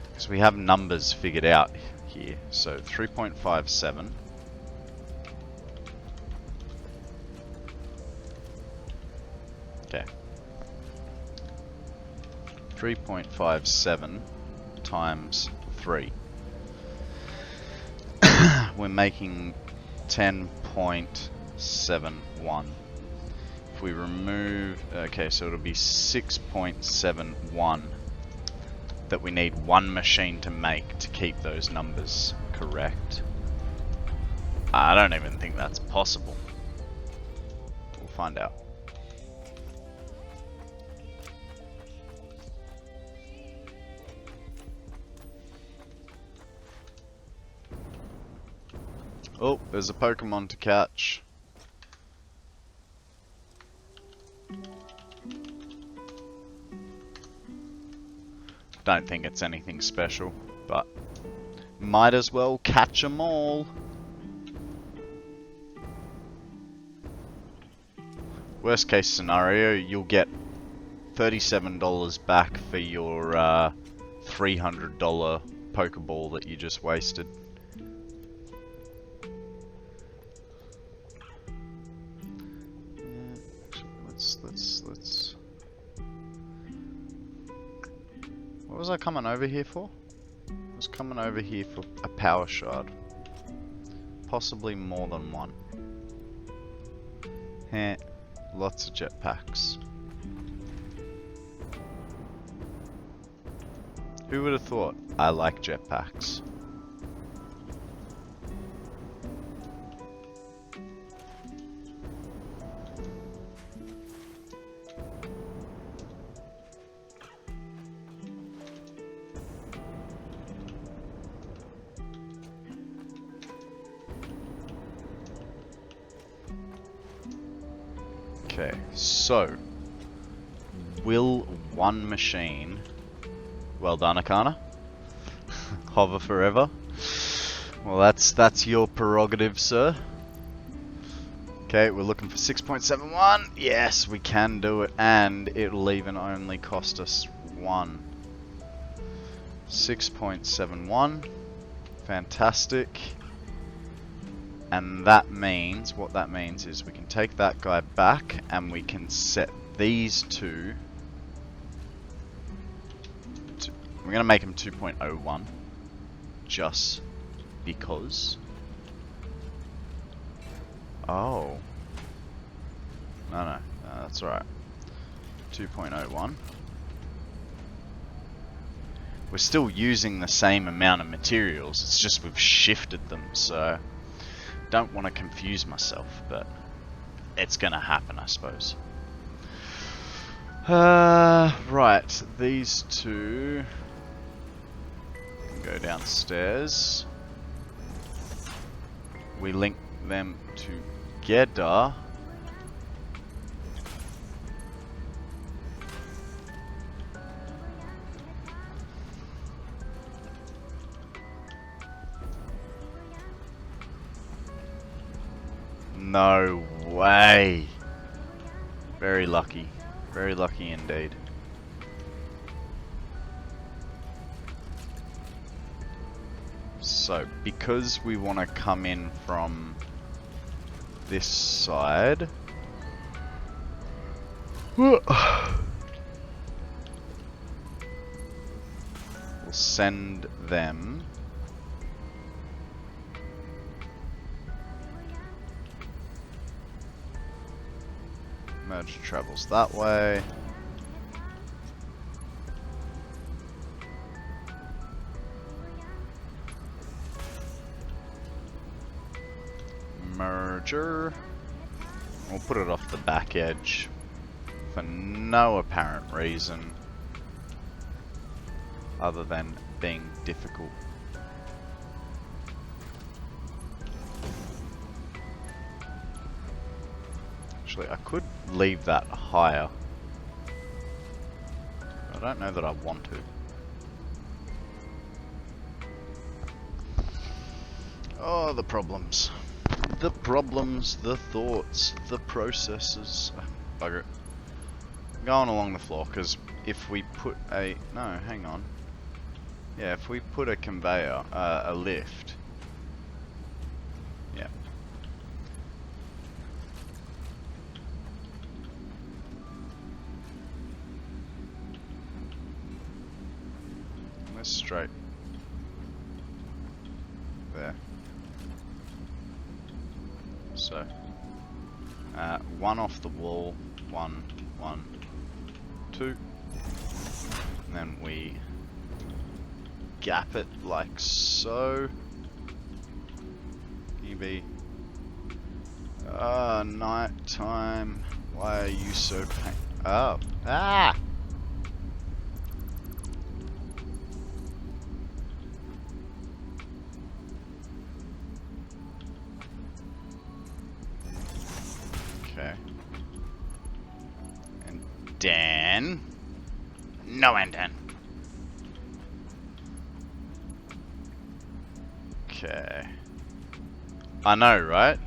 Because we have numbers figured out here. So 3.57. Okay. 3.57 times 3. We're making 10.71. If we remove, okay, so it'll be 6.71 that we need one machine to make to keep those numbers correct. I don't even think that's possible. We'll find out. Oh, there's a Pokemon to catch. Don't think it's anything special, but might as well catch them all. Worst case scenario, you'll get $37 back for your $300 Pokeball that you just wasted. Let's. What was I coming over here for? I was coming over here for a power shard. Possibly more than one. Heh, lots of jetpacks. Who would have thought I like jetpacks? Okay, so will one machine, well done Akana, hover forever? Well, that's your prerogative, sir. Okay, we're looking for 6.71. Yes, we can do it, and it'll even only cost us 1. 6.71. Fantastic. And that means, what that means is we can take that guy back and we can set these two. We're going to make them 2.01 just because. Oh. No, that's alright. 2.01. We're still using the same amount of materials, it's just we've shifted them, so don't want to confuse myself, but it's gonna happen, I suppose. Right, these two can go downstairs. We link them together. No way. Very lucky. Very lucky indeed. So, because we want to come in from this side, we'll send them. Merge travels that way. Merger. We'll put it off the back edge for no apparent reason other than being difficult. Actually, I could leave that higher. I don't know that I want to. Oh, the problems. The problems, the thoughts, the processes. Bugger it. Going along the floor, because if we put a... No, hang on. Yeah, if we put a conveyor, a lift... Yeah. Straight there. So, one off the wall, one, 2, and then we gap it like so. Maybe. Night time. Why are you so pain? Oh, ah. Okay. And Dan. No, and Dan. Okay. I know, right?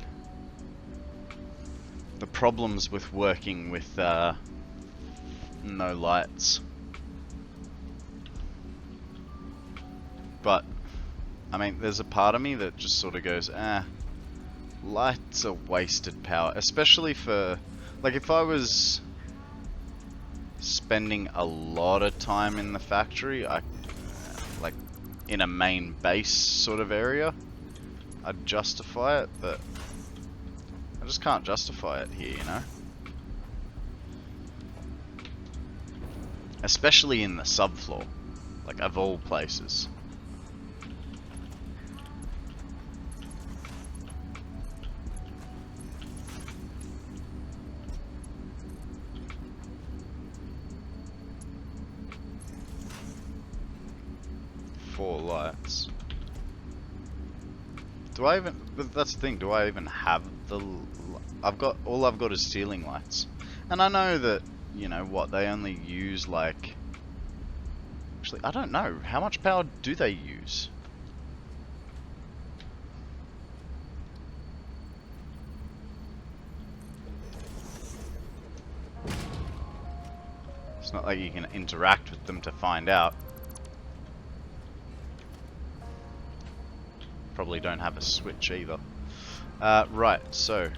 The problems with working with no lights. But, I mean, there's a part of me that just sort of goes, lights are wasted power. Especially for, like, if I was spending a lot of time in the factory, like, in a main base sort of area, I'd justify it, but I just can't justify it here, you know? Especially in the subfloor, like, of all places. Four lights. Do I even? But that's the thing. Do I even have the? All I've got is ceiling lights, and I know that, you know what, they only use like. Actually, I don't know how much power do they use. It's not like you can interact with them to find out. Probably don't have a switch either. Right, so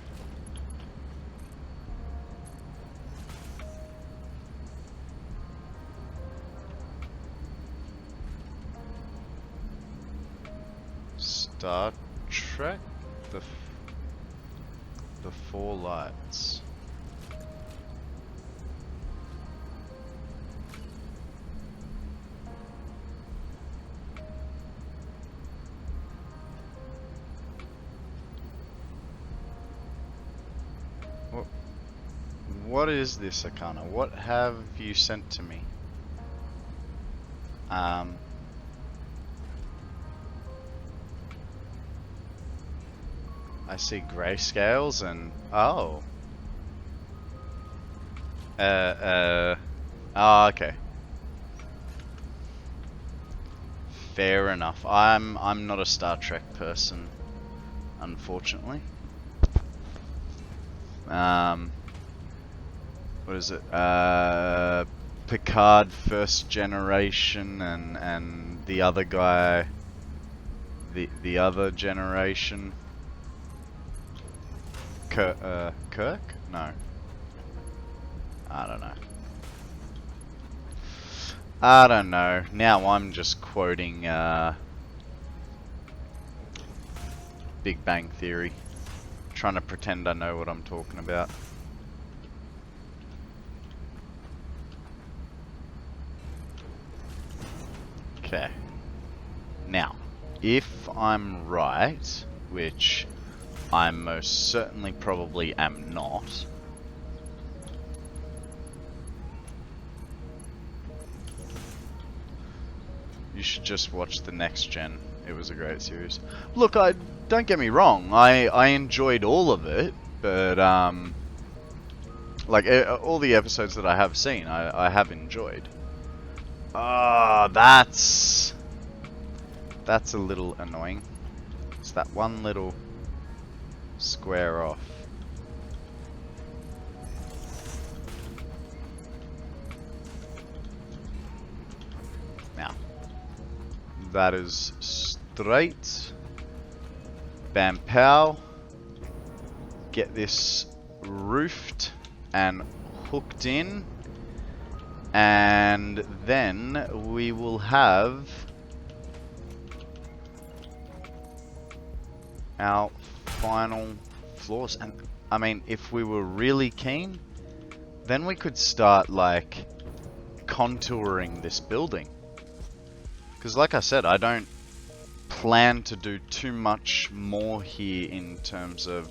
Star Trek, the four lights. What is this, Akana? What have you sent to me? I see grayscales and oh. Oh, okay. Fair enough. I'm not a Star Trek person, unfortunately. What is it? Picard first generation and the other guy the other generation. Kirk? No. I don't know. I don't know. Now I'm just quoting Big Bang Theory. Trying to pretend I know what I'm talking about. Okay. Now, if I'm right, which I most certainly probably am not, you should just watch the Next Gen. It was a great series. Look, don't get me wrong, I enjoyed all of it, but like all the episodes that I have seen, I have enjoyed. Ah, that's a little annoying. It's that one little square off. Now, that is straight. Bam pow. Get this roofed and hooked in. And then we will have our final floors. And I mean, if we were really keen, then we could start like contouring this building. Because like I said, I don't plan to do too much more here in terms of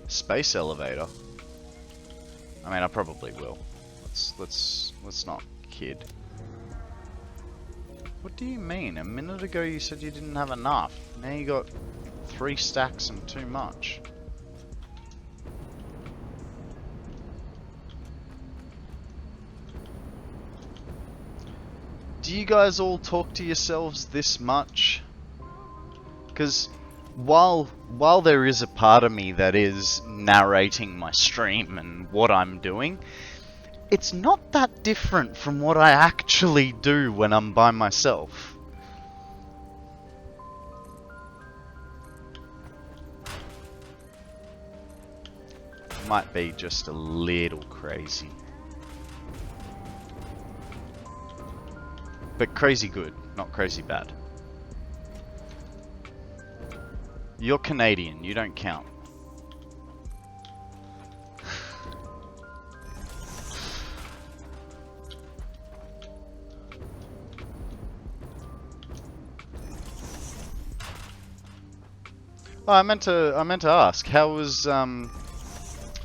space elevator. I mean, I probably will. Let's not kid. What do you mean? A minute ago you said you didn't have enough. Now you got 3 stacks and too much. Do you guys all talk to yourselves this much? Because while there is a part of me that is narrating my stream and what I'm doing, it's not that different from what I actually do when I'm by myself. Might be just a little crazy. But crazy good, not crazy bad. You're Canadian, you don't count. Oh, I meant to ask, how was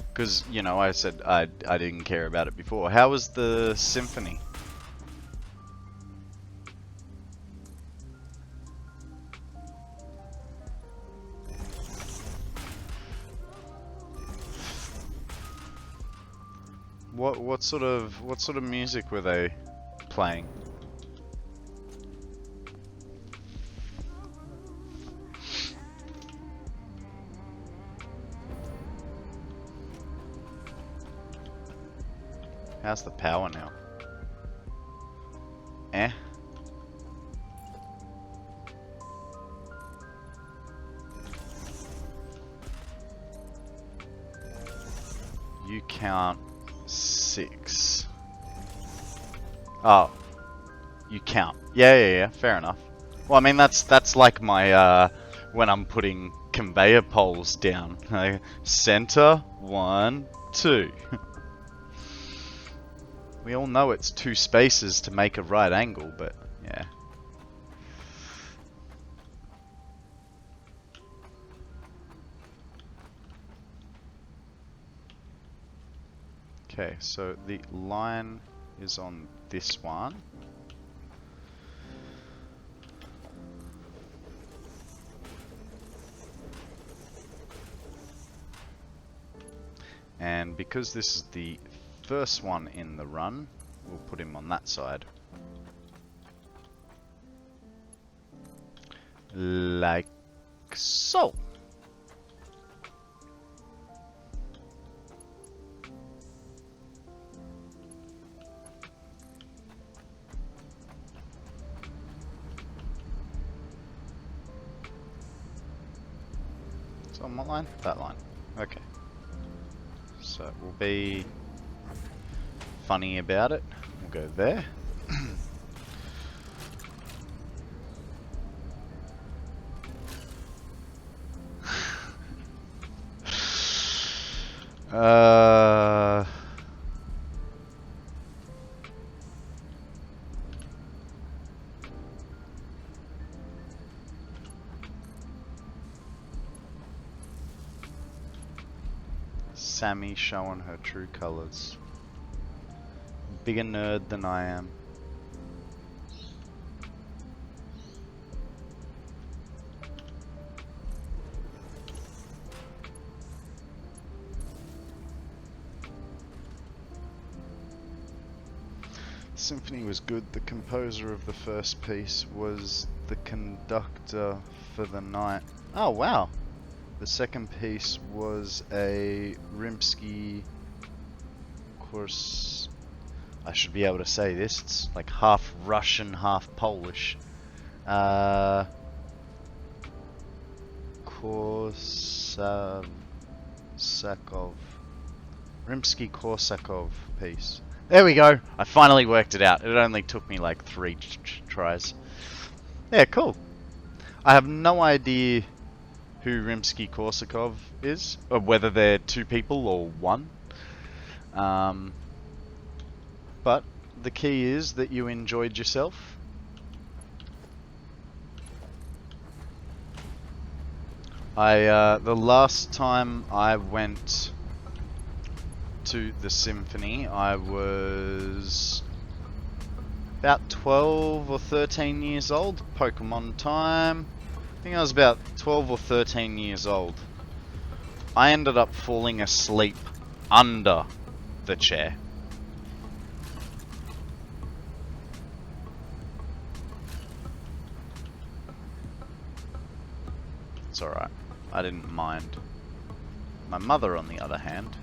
because you know I said I didn't care about it before. How was the symphony? What sort of music were they playing? How's the power now? Eh? You count 6. Oh. You count. Yeah, fair enough. Well, I mean, that's like my, when I'm putting conveyor poles down. Center, 1, 2. We all know it's 2 spaces to make a right angle, but yeah. Okay, so the line is on this one. And because this is the first one in the run, we'll put him on that side. Like so. So on what line? That line. Okay. So we'll be funny about it. We'll go there. Sammy showing her true colors. Bigger nerd than I am. Symphony was good. The composer of the first piece was the conductor for the night. Oh wow. The second piece was a Rimsky course. I should be able to say this. It's like half Russian, half Polish. Korsakov. Rimsky-Korsakov piece. There we go. I finally worked it out. It only took me like 3 tries. Yeah, cool. I have no idea who Rimsky-Korsakov is, or whether they're 2 people or 1. But the key is that you enjoyed yourself. The last time I went to the symphony, I was about 12 or 13 years old. Pokemon time. I think I was about 12 or 13 years old. I ended up falling asleep under the chair. It's alright. I didn't mind. My mother, on the other hand,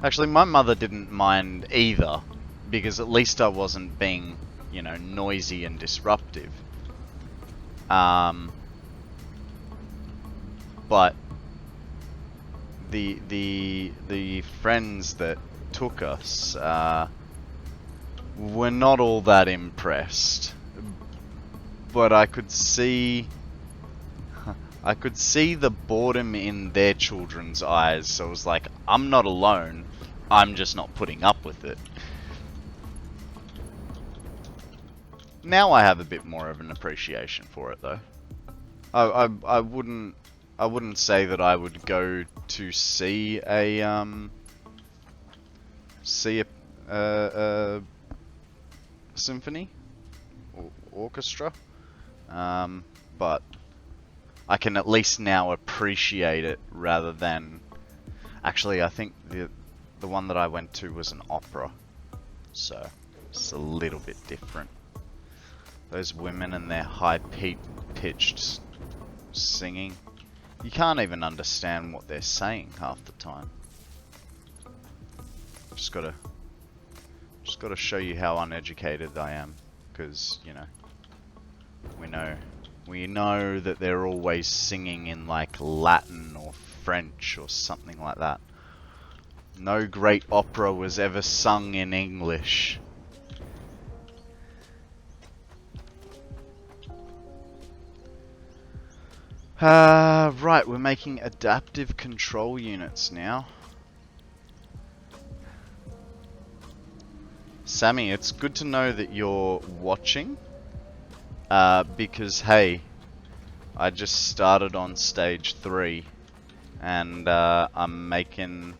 Actually, my mother didn't mind either, because at least I wasn't being, you know, noisy and disruptive. But the friends that took us were not all that impressed. But I could see the boredom in their children's eyes, so it was like, I'm not alone, I'm just not putting up with it. Now I have a bit more of an appreciation for it, though. I wouldn't say that I would go to see a symphony or orchestra, but I can at least now appreciate it rather than... Actually, I think the one that I went to was an opera, so it's a little bit different. Those women and their high-pitched singing, you can't even understand what they're saying half the time. Just gotta show you how uneducated I am, because, you know, we know that they're always singing in like Latin or French or something like that. No great opera was ever sung in English. Right, we're making adaptive control units now. Sammy, it's good to know that you're watching. Because, hey, I just started on stage 3. And, I'm making...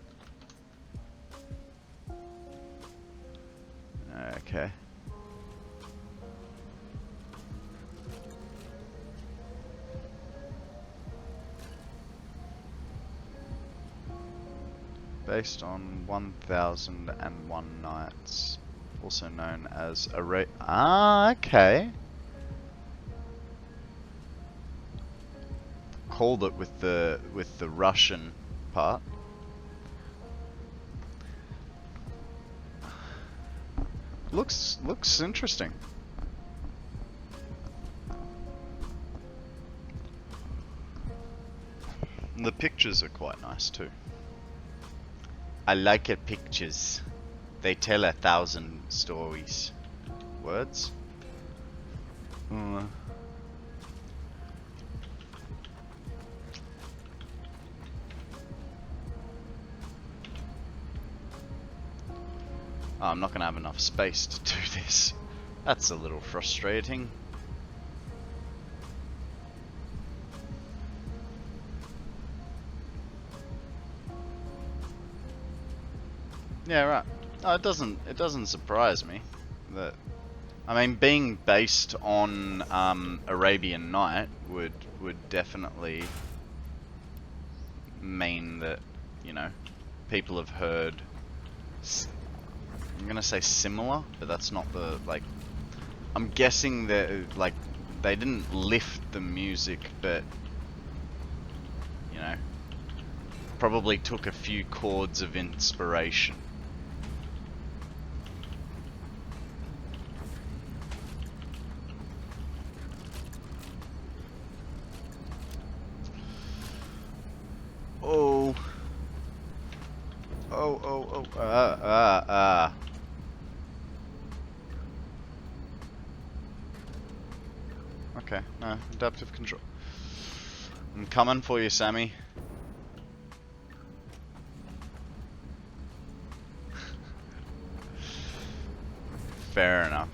Okay. Based on 1001 Nights, also known as a okay. Called it with the Russian part. Looks interesting. And the pictures are quite nice too. I like your pictures. They tell 1,000 stories. Words? Oh, I'm not gonna have enough space to do this. That's a little frustrating. Yeah, right. Oh, it doesn't surprise me that, I mean, being based on Arabian Night would definitely mean that, you know, people have heard, I'm gonna say similar, but that's not the, like, I'm guessing that, like, they didn't lift the music, but, you know, probably took a few chords of inspiration. Oh. Okay, no, adaptive control. I'm coming for you, Sammy. Fair enough.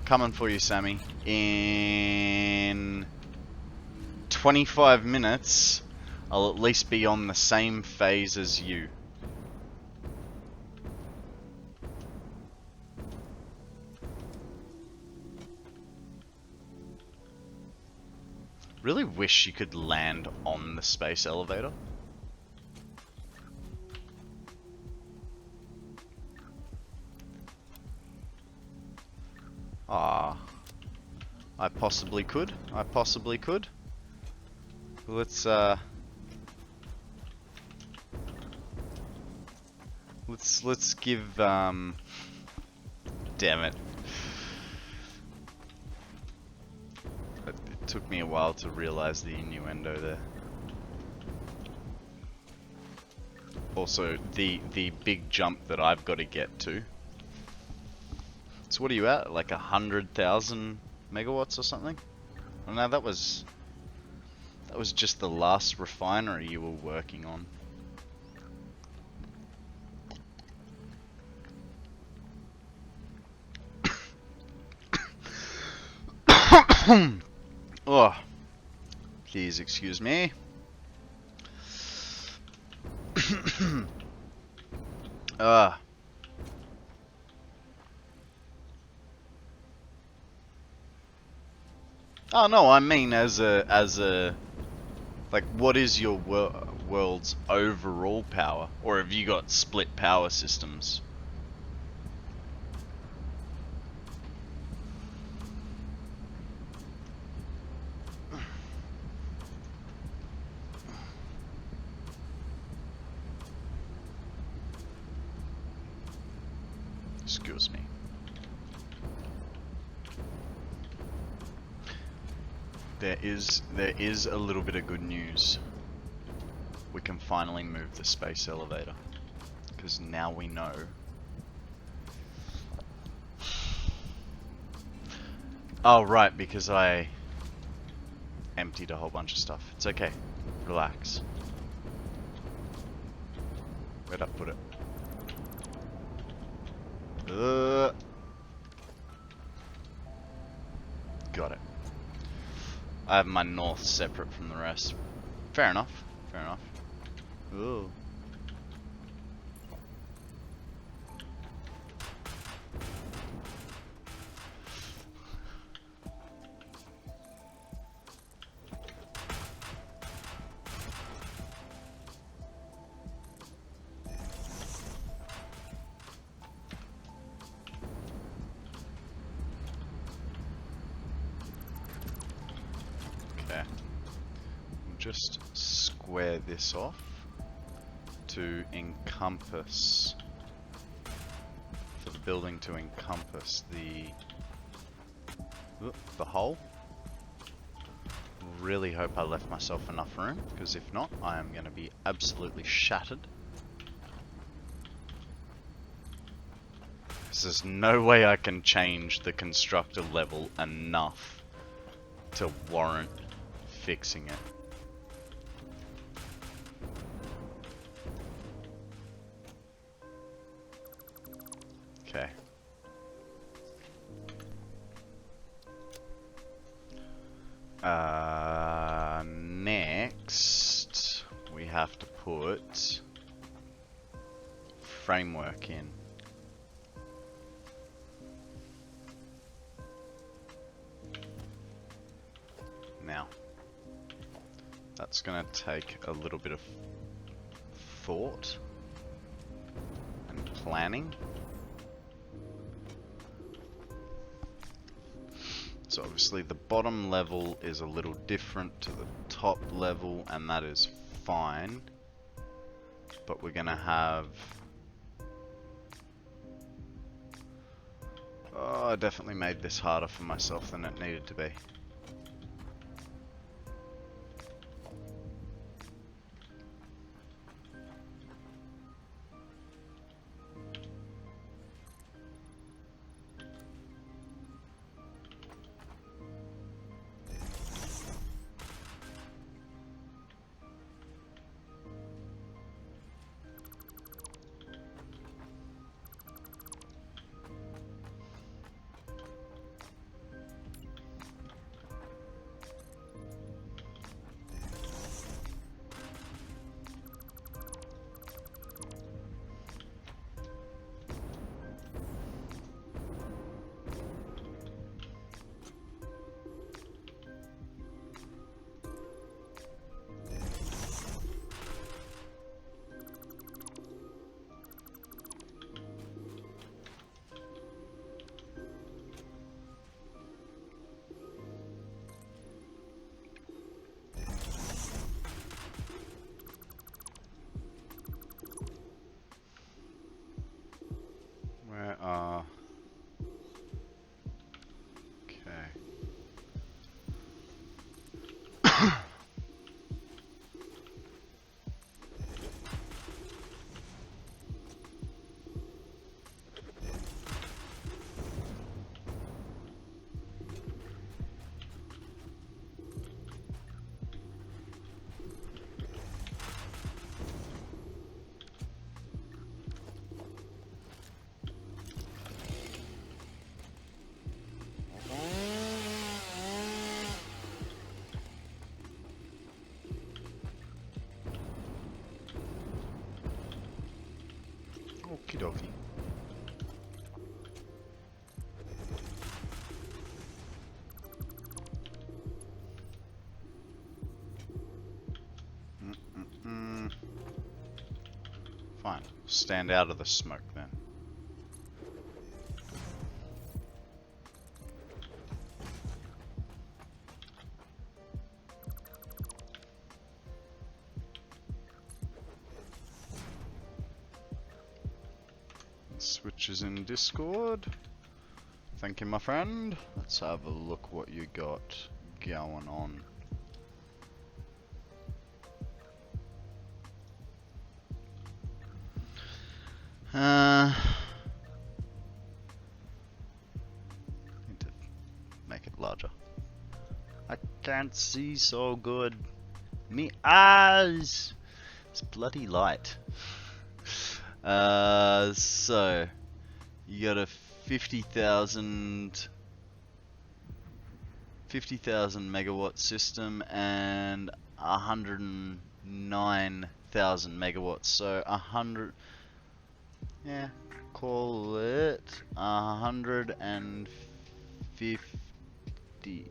Coming for you, Sammy. In 25 minutes, I'll at least be on the same phase as you. Really wish you could land on the space elevator. Ah, I possibly could. I possibly could. Let's let's give damn it. It took me a while to realize the innuendo there. Also, the big jump that I've got to get to. So what are you at? Like 100,000 megawatts or something? Oh no, that was just the last refinery you were working on. Oh, please excuse me. Ah. Oh no, I mean as a like, what is your world's overall power, or have you got split power systems? Excuse me. There is a little bit of good news. We can finally move the space elevator, because now we know. Oh right, because I emptied a whole bunch of stuff. It's okay. Relax. Where'd I put it? Got it. I have my north separate from the rest. Fair enough. Fair enough. Ooh. Just square this off to encompass, for the building to encompass the hole. Really hope I left myself enough room, because if not, I am going to be absolutely shattered. There's no way I can change the constructor level enough to warrant fixing it. Okay. Next, we have to put framework in. Now, that's going to take a little bit of thought and planning. So obviously the bottom level is a little different to the top level, and that is fine. But we're gonna have... Oh, I definitely made this harder for myself than it needed to be. dokie. Fine. Stand out of the smoke then. Switches in Discord. Thank you, my friend. Let's have a look what you got going on. Need to make it larger. I can't see so good. Me eyes. It's bloody light. So you got a 50,000 megawatt system and 109,000 megawatts. So 100, yeah, call it 150,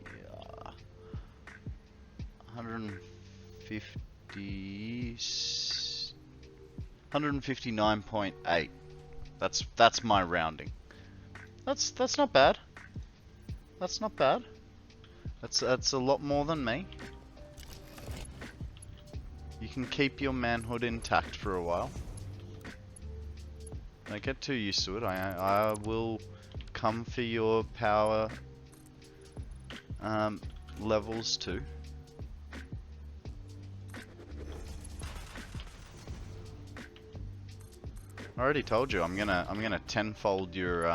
159.8. That's my rounding. That's not bad. That's not bad. That's a lot more than me. You can keep your manhood intact for a while. Don't get too used to it. I will come for your power levels too. I already told you I'm gonna tenfold your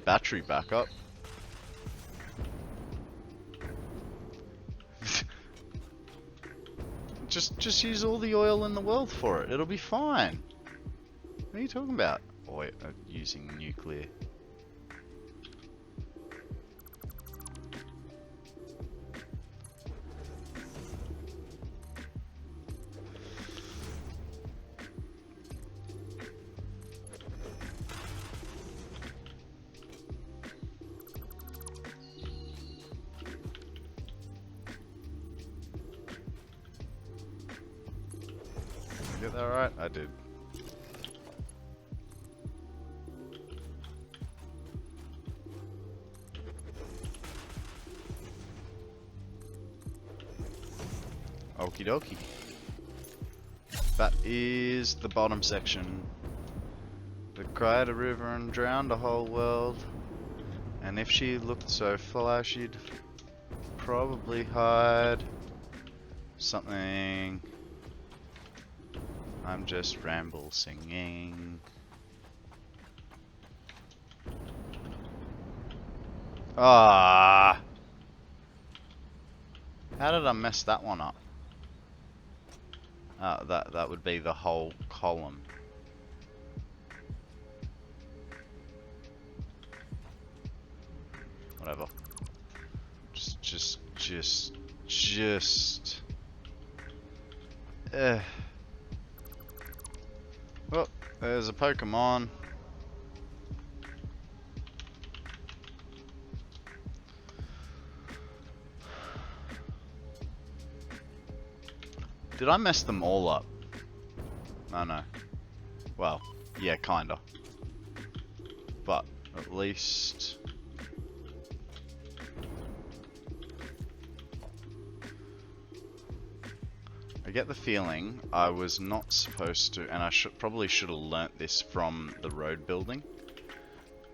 battery backup. just use all the oil in the world for it. It'll be fine. What are you talking about? Oil, using nuclear. Get that right? I did. Okie dokie. That is the bottom section. That cried a river and drowned a whole world. And if she looked so fly, she'd probably hide something. I'm just ramble singing. Ah! How did I mess that one up? That would be the whole column. Whatever. Just. Oh, there's a Pokemon. Did I mess them all up? Oh no. Well, yeah, kinda. But at least... I get the feeling I was not supposed to, and I probably should have learnt this from the road building.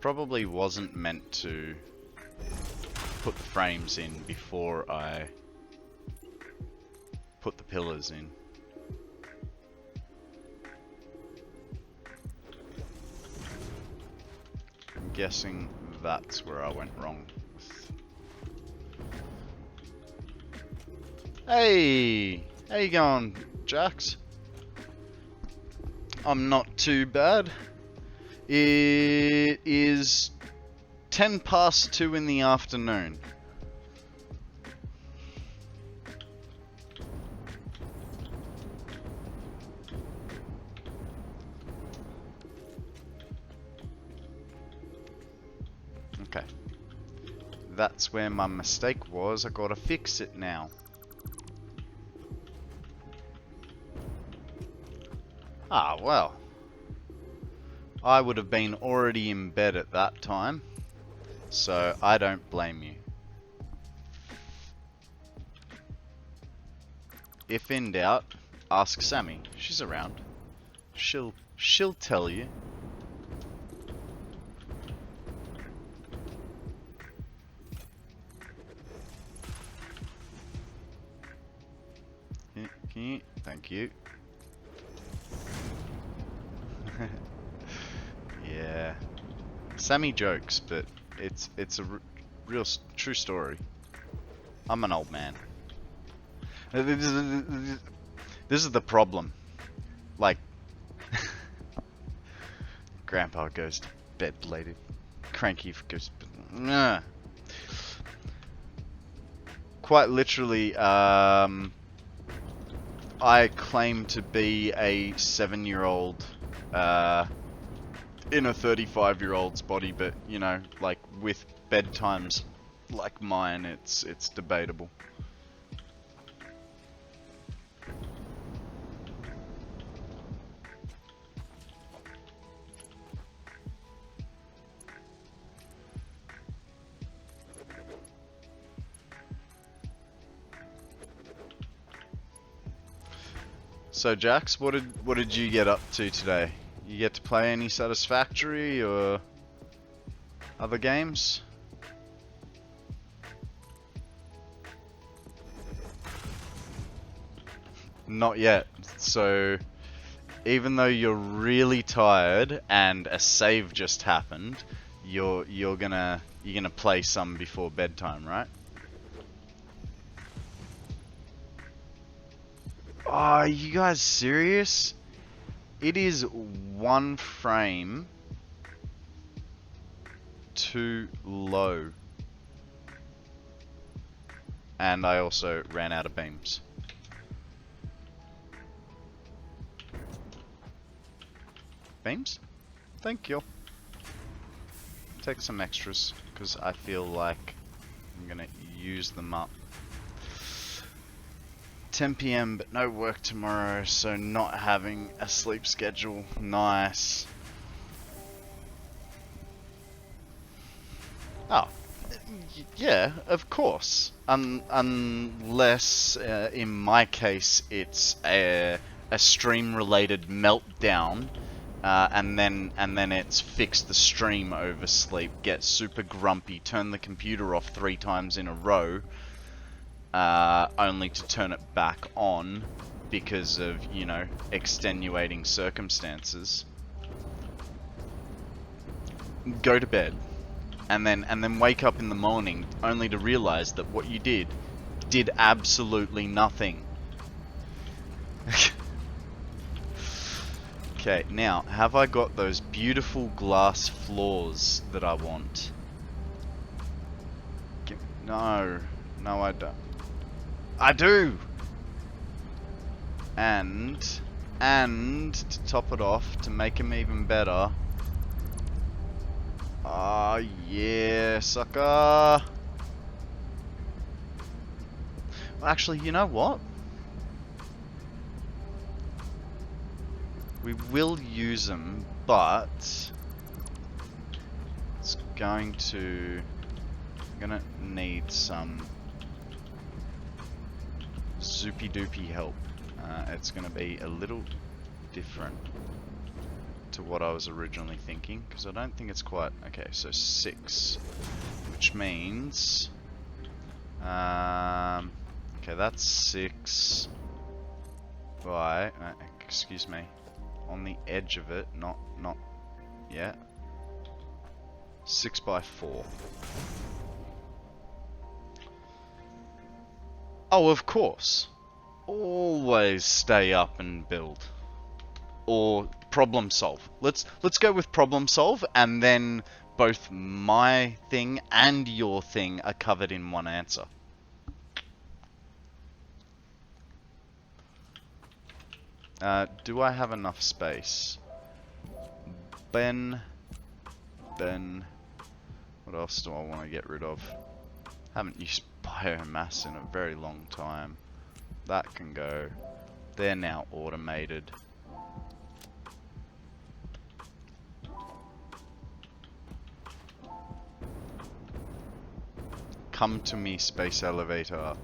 Probably wasn't meant to put the frames in before I put the pillars in. I'm guessing that's where I went wrong. Hey! How you going, Jax? I'm not too bad. It is 10 past 2 in the afternoon. Okay. That's where my mistake was. I gotta fix it now. Ah, well. I would have been already in bed at that time, so I don't blame you. If in doubt, ask Sammy. She's around. She'll tell you. Thank you. Yeah. Sammy jokes, but it's a real true story. I'm an old man. This is the problem. Like, Grandpa goes to bed late. Cranky goes. Nah. Quite literally, I claim to be a 7-year-old in a 35-year-old's body, but you know, like with bedtimes like mine, it's debatable. So Jax, what did you get up to today? You get to play any Satisfactory or other games? Not yet. So even though you're really tired and a save just happened, you're gonna play some before bedtime, right? Oh, are you guys serious? It is 1 frame too low. And I also ran out of beams. Beams? Thank you. Take some extras, because I feel like I'm gonna use them up. 10 PM, but no work tomorrow, so not having a sleep schedule. Nice. Oh, yeah, of course. Unless, in my case, it's a stream-related meltdown, and then it's fix the stream over sleep, get super grumpy, turn the computer off 3 times in a row. Only to turn it back on because of, you know, extenuating circumstances. Go to bed, and then wake up in the morning only to realize that what you did absolutely nothing. Okay, now, have I got those beautiful glass floors that I want? No, I don't. I do! And to top it off, to make them even better. Ah, yeah, sucker! Well, actually, you know what? We will use them, but it's going to... I'm gonna need some zoopy doopy help. It's gonna be a little different to what I was originally thinking, because I don't think it's quite... Okay, so 6, which means... okay, that's 6 by... excuse me. On the edge of it, not yet. 6 by 4. Oh, of course. Always stay up and build. Or problem solve. Let's go with problem solve, and then both my thing and your thing are covered in one answer. Do I have enough space? Ben, What else do I want to get rid of? Haven't used biomass in a very long time. That can go. They're now automated. Come to me, space elevator.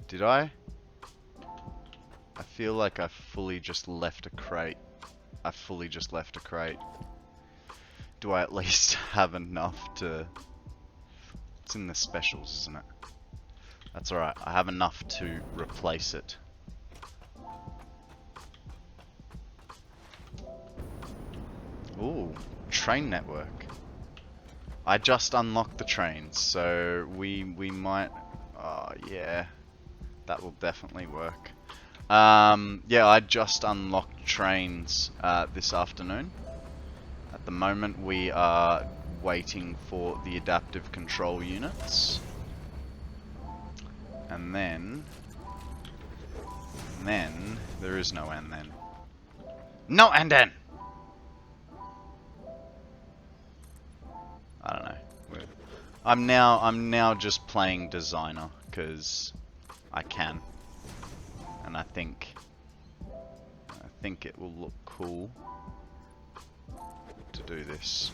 Did I? I feel like I fully just left a crate. I fully just left a crate. Do I at least have enough to... It's in the specials, isn't it? That's alright. I have enough to replace it. Ooh, train network. I just unlocked the trains, so we might... Oh, yeah. That will definitely work. Yeah, I just unlocked trains this afternoon. At the moment, we are waiting for the adaptive control units. And then... there is no and then. No and then! I don't know. I'm now just playing designer because I can, and I think it will look cool to do this.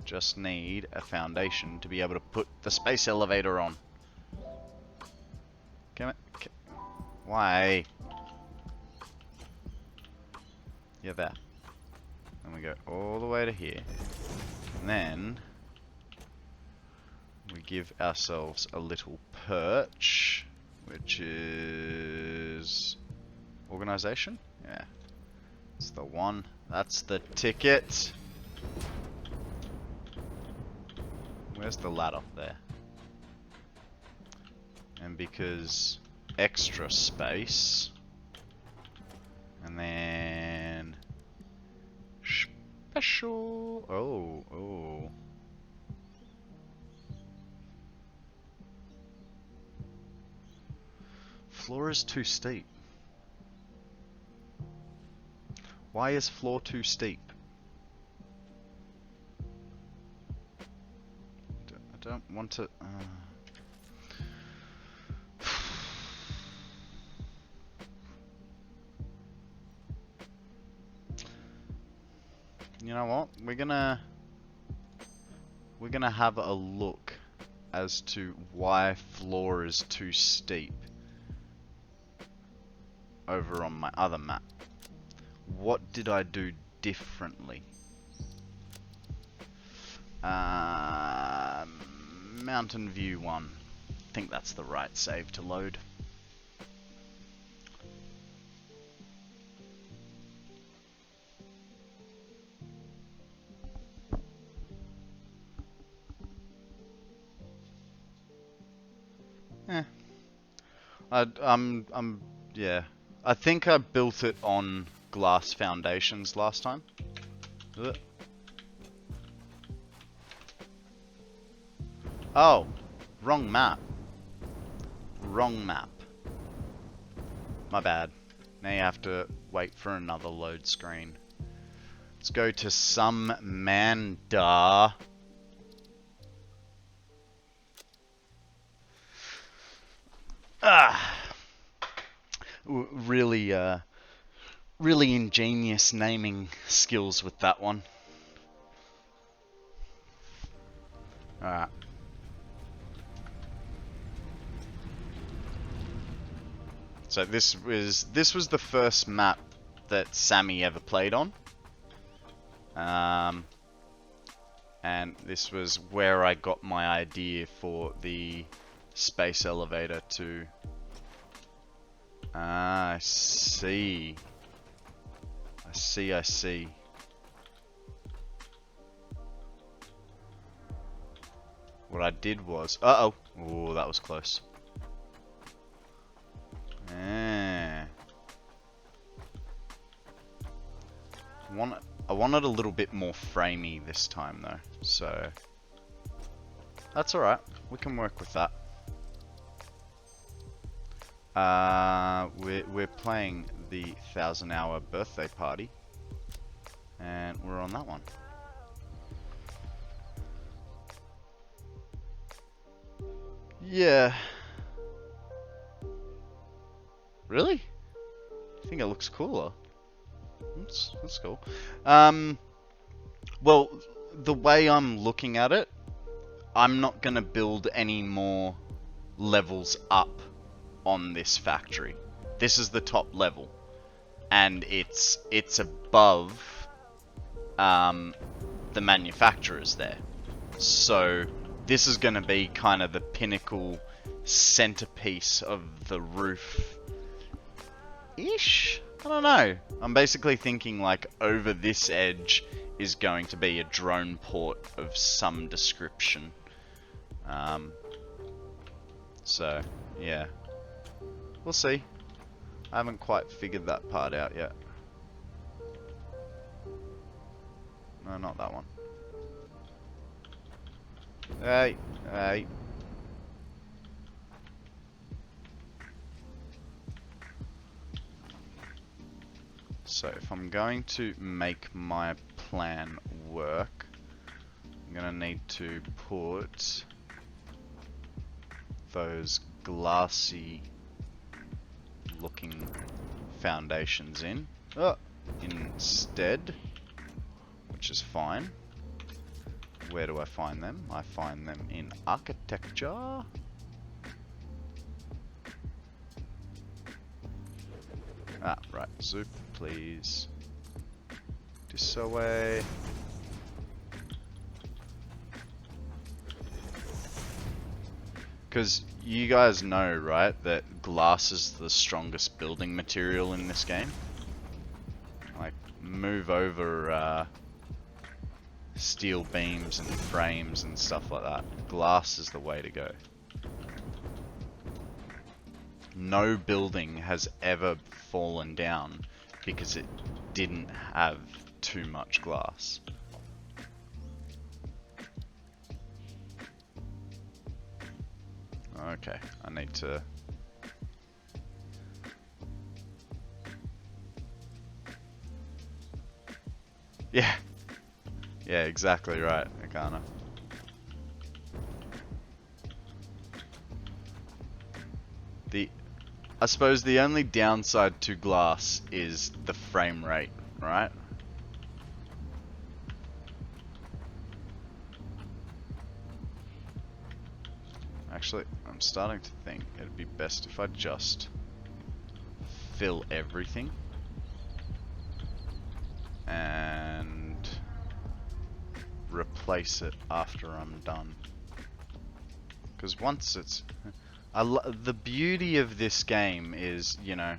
Just need a foundation to be able to put the space elevator on. Why? Yeah, there. And we go all the way to here. And then we give ourselves a little perch, which is organization. Yeah, it's the one. That's the ticket. Where's the ladder? There. And because extra space, and then special. Oh. Floor is too steep. Why is floor too steep? I don't want to... You know what? We're gonna have a look as to why floor is too steep over on my other map. What did I do differently? Mountain View 1. I think that's the right save to load. Yeah. I think I built it on glass foundations last time. Ugh. Oh, wrong map. Wrong map. My bad. Now you have to wait for another load screen. Let's go to some Manda. Really, really ingenious naming skills with that one. Alright. So this was the first map that Sammy ever played on. And this was where I got my idea for the space elevator to... I see. I see. What I did was... Uh-oh. Oh, that was close. I wanted a little bit more framey this time though, so that's alright. We can work with that. We're playing the 1000-hour birthday party. And we're on that one. Yeah. Really? I think it looks cooler. That's cool. Well, the way I'm looking at it, I'm not gonna build any more levels up on this factory. This is the top level, and it's above the manufacturers there. So this is gonna be kind of the pinnacle centerpiece of the roof ish? I don't know. I'm basically thinking like over this edge is going to be a drone port of some description. So, yeah. We'll see. I haven't quite figured that part out yet. No, not that one. Hey, hey. So if I'm going to make my plan work, I'm gonna need to put those glassy looking foundations in instead, which is fine. Where do I find them? I find them in architecture. Ah, right. Zoop, please. This away. Because you guys know, right, that glass is the strongest building material in this game. Like, move over steel beams and frames and stuff like that. Glass is the way to go. No building has ever fallen down because it didn't have too much glass. Okay, I need to... Yeah. Yeah, exactly right, Akana. I suppose the only downside to glass is the frame rate, right? Actually, I'm starting to think it'd be best if I just fill everything and replace it after I'm done. Because once it's... the beauty of this game is, you know,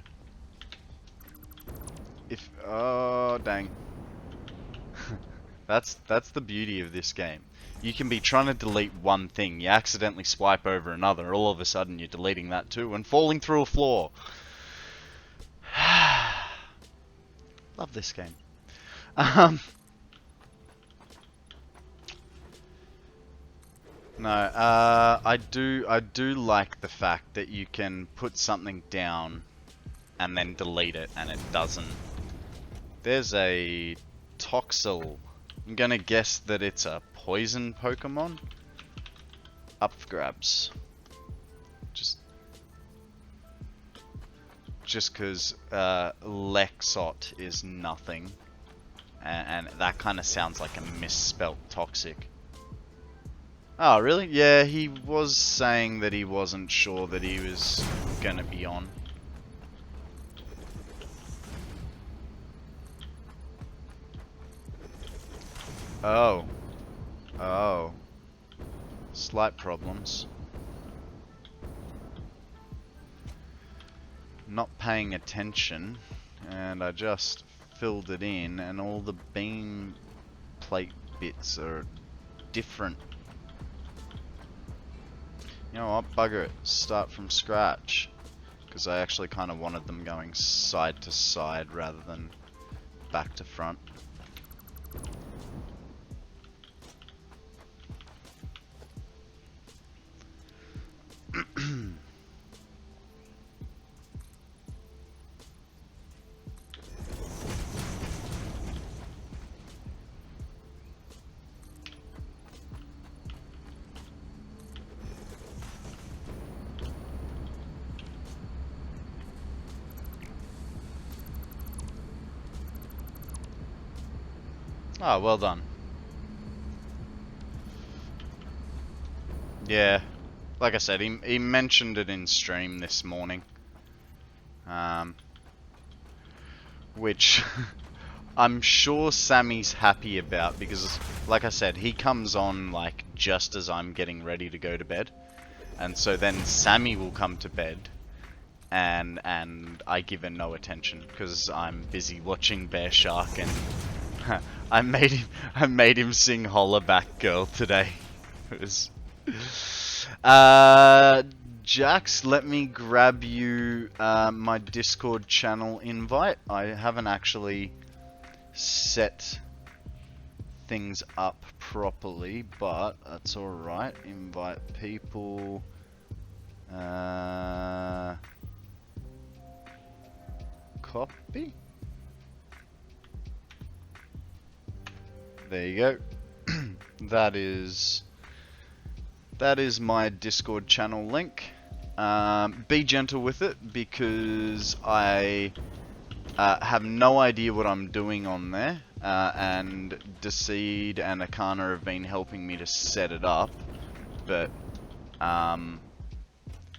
if... Oh, dang. That's the beauty of this game. You can be trying to delete one thing, you accidentally swipe over another, all of a sudden you're deleting that too, and falling through a floor. Love this game. No, I do like the fact that you can put something down and then delete it and it doesn't. There's a Toxel. I'm gonna guess that it's a poison Pokemon. Up for grabs. Just because Lexot is nothing, and that kind of sounds like a misspelt toxic. Oh, really? Yeah, he was saying that he wasn't sure that he was gonna be on. Oh. Oh. Slight problems. Not paying attention, and I just filled it in, and all the beam plate bits are different. You know what, bugger it, start from scratch. Because I actually kind of wanted them going side to side rather than back to front. Oh, well done. Yeah, like I said, he mentioned it in stream this morning. Which I'm sure Sammy's happy about because, like I said, he comes on like just as I'm getting ready to go to bed. And so then Sammy will come to bed and I give her no attention because I'm busy watching Bear Shark and I made him sing Holla Back Girl today. It was Jax, let me grab you my Discord channel invite. I haven't actually set things up properly, but that's alright. Invite people. Copy. There you go. That is my Discord channel link. Be gentle with it because I have no idea what I'm doing on there, and Decede and Akana have been helping me to set it up, but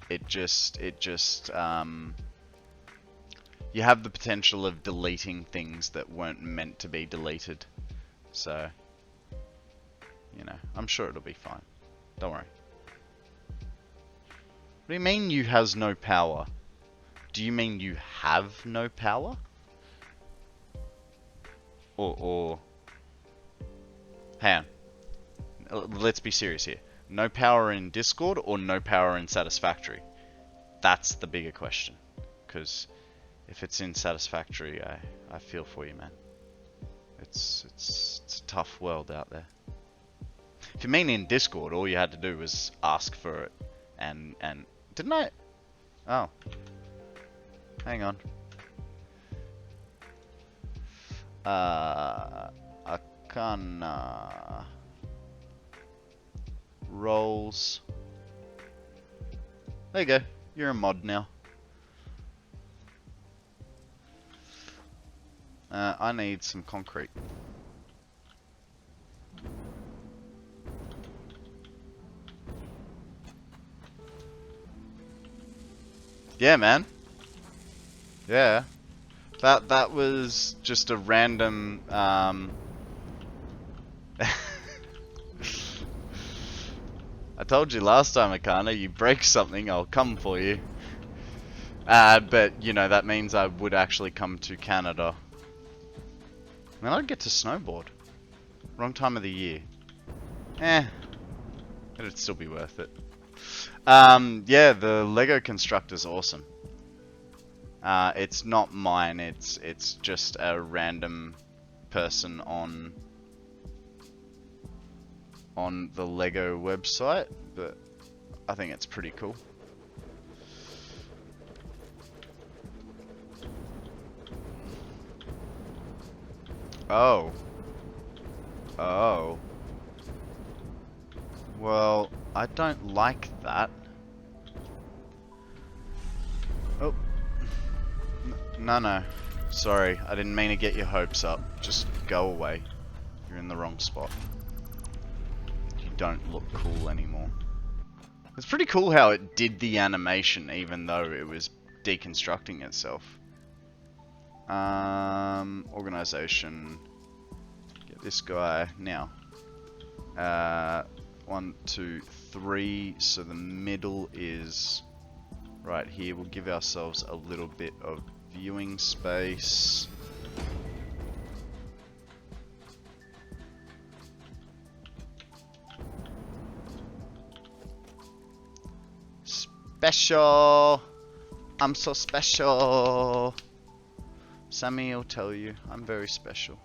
it just you have the potential of deleting things that weren't meant to be deleted, so you know, I'm sure it'll be fine. Don't worry. What do you mean you has no power? Do you mean you have no power? Or hang on. Let's be serious here. No power in Discord or no power in Satisfactory? That's the bigger question. Because if it's in Satisfactory, I feel for you, man. It's a tough world out there. If you mean in Discord, all you had to do was ask for it, and didn't I? Oh, hang on. Akana roles. There you go. You're a mod now. I need some concrete. Yeah, man. Yeah. That was just a random I told you last time, Akana, you break something, I'll come for you. But you know, that means I would actually come to Canada. Man, I'd get to snowboard. Wrong time of the year. It'd still be worth it. Yeah, the Lego constructor's awesome. It's not mine, it's just a random person on the Lego website, but I think it's pretty cool. Oh. Well, I don't like that. Oh. No. Sorry, I didn't mean to get your hopes up. Just go away. You're in the wrong spot. You don't look cool anymore. It's pretty cool how it did the animation even though it was deconstructing itself. Organization. Get this guy now. 1, 2, 3. So the middle is right here. We'll give ourselves a little bit of viewing space. Special! I'm so special! Sammy will tell you, I'm very special.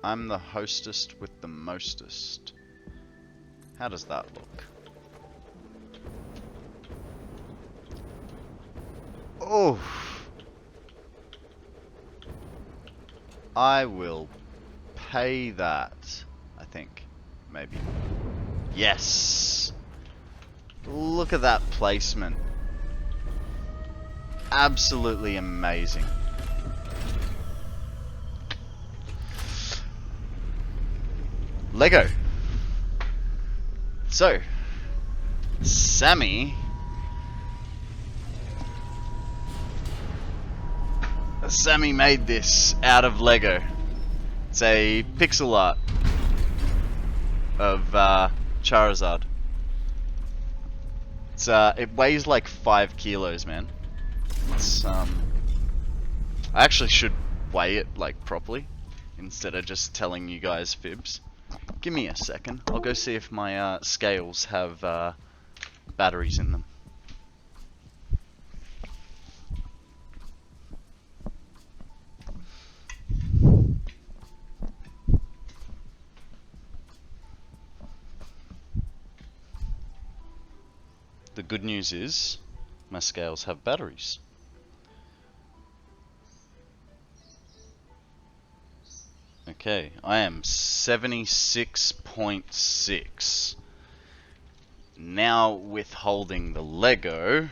I'm the hostess with the mostest. How does that look? Oh! I will pay that, I think. Maybe. Yes! Look at that placement. Absolutely amazing. Lego. So, Sammy made this out of Lego. It's a pixel art of Charizard. It weighs like 5 kilos, man. It's I actually should weigh it like properly instead of just telling you guys fibs. Give me a second. I'll go see if my scales have batteries in them. The good news is, my scales have batteries. Okay, I am 76.6. Now withholding the Lego,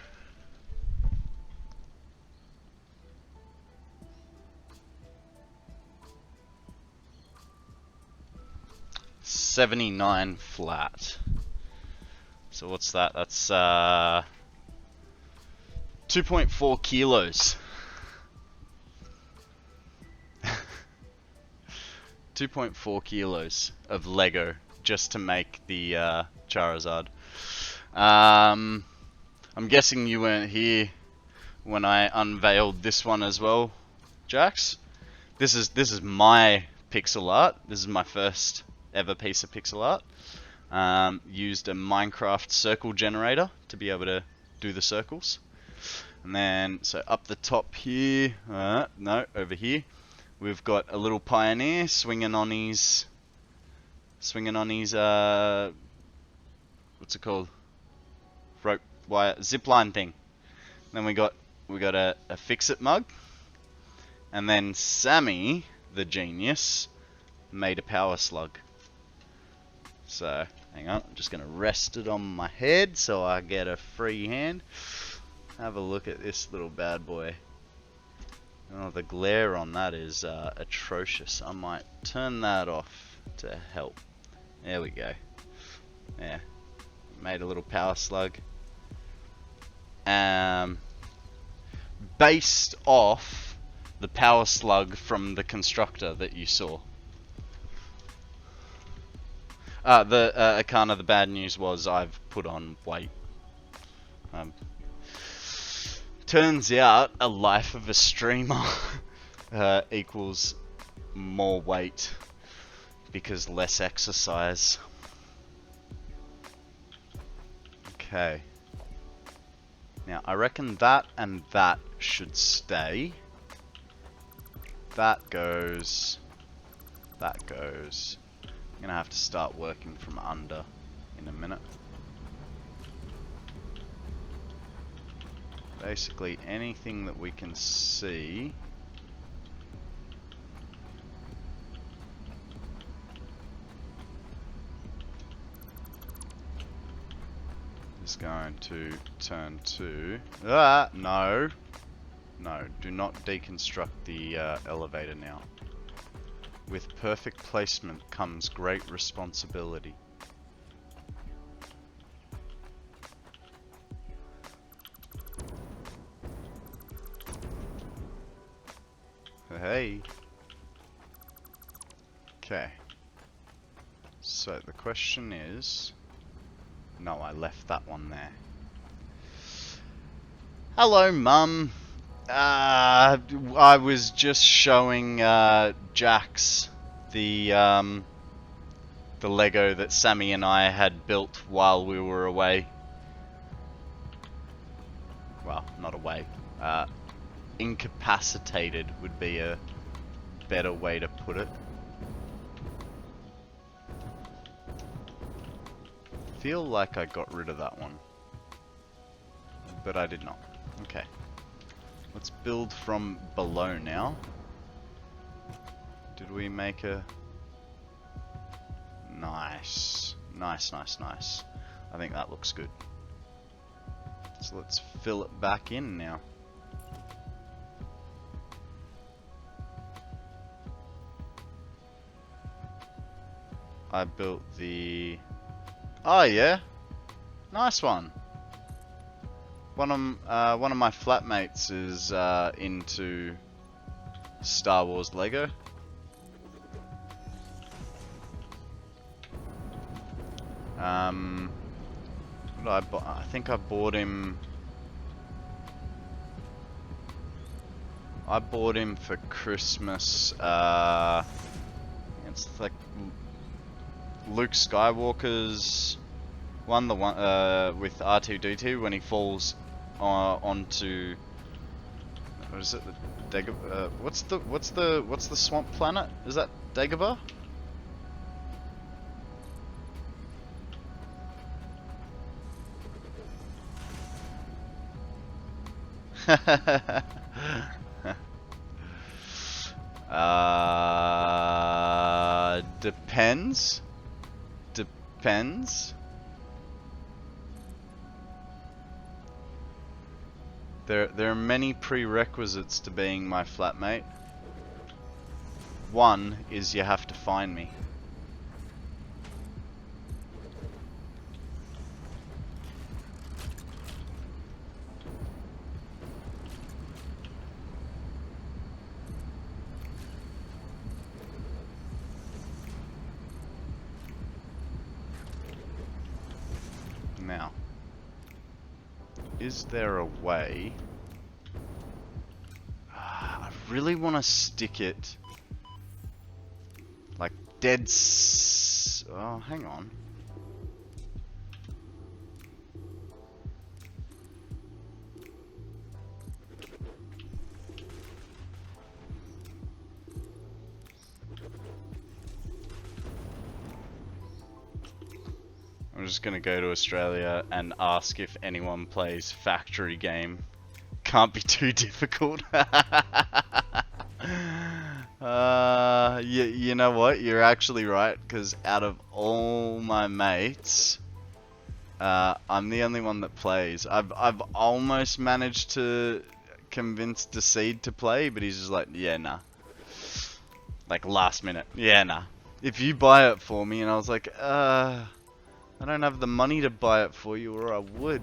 $79 flat. So what's that? That's 2.4 kilos. 2.4 kilos of Lego just to make the Charizard. I'm guessing you weren't here when I unveiled this one as well, Jax. This is my pixel art. This is my first ever piece of pixel art. Used a Minecraft circle generator to be able to do the circles. And then, so up the top here, no, over here, we've got a little pioneer swinging on his, what's it called? Rope, wire, zipline thing. Then we got a fix-it mug. And then Sammy, the genius, made a power slug. So, hang on, I'm just going to rest it on my head so I get a free hand. Have a look at this little bad boy. Oh, the glare on that is atrocious. I might turn that off to help. There we go. Yeah, made a little power slug. Based off the power slug from the constructor that you saw. Kind of the bad news was I've put on weight. Turns out a life of a streamer equals more weight because less exercise. Okay. Now I reckon that and that should stay. That goes. That goes. I'm gonna have to start working from under in a minute. Basically anything that we can see is going to turn to no, do not deconstruct the elevator now. With perfect placement comes great responsibility. Hey. Okay. So the question is... No, I left that one there. Hello, Mum. I was just showing Jax the Lego that Sammy and I had built while we were away. Well, not away. Incapacitated would be a better way to put it. Feel like I got rid of that one, but I did not. Okay, let's build from below now. Did we make a... Nice. Nice, nice, nice. I think that looks good. So let's fill it back in now. I built the... Oh yeah, nice one. One of my flatmates is into Star Wars Lego. What did I think I bought him. I bought him for Christmas. It's like Luke Skywalker's one, the one with R2-D2 when he falls onto, what is it? The what's the swamp planet? Is that Dagobah? Depends. Depends. There are many prerequisites to being my flatmate. One is you have to find me. Now, is there a way? I really want to stick it like dead oh, hang on. I'm just gonna go to Australia and ask if anyone plays Factory game. Can't be too difficult. You know what? You're actually right, because out of all my mates, I'm the only one that plays. I've almost managed to convince Decede to play, but he's just like, yeah, nah. Like last minute, yeah, nah. If you buy it for me, and I was like, I don't have the money to buy it for you, or I would.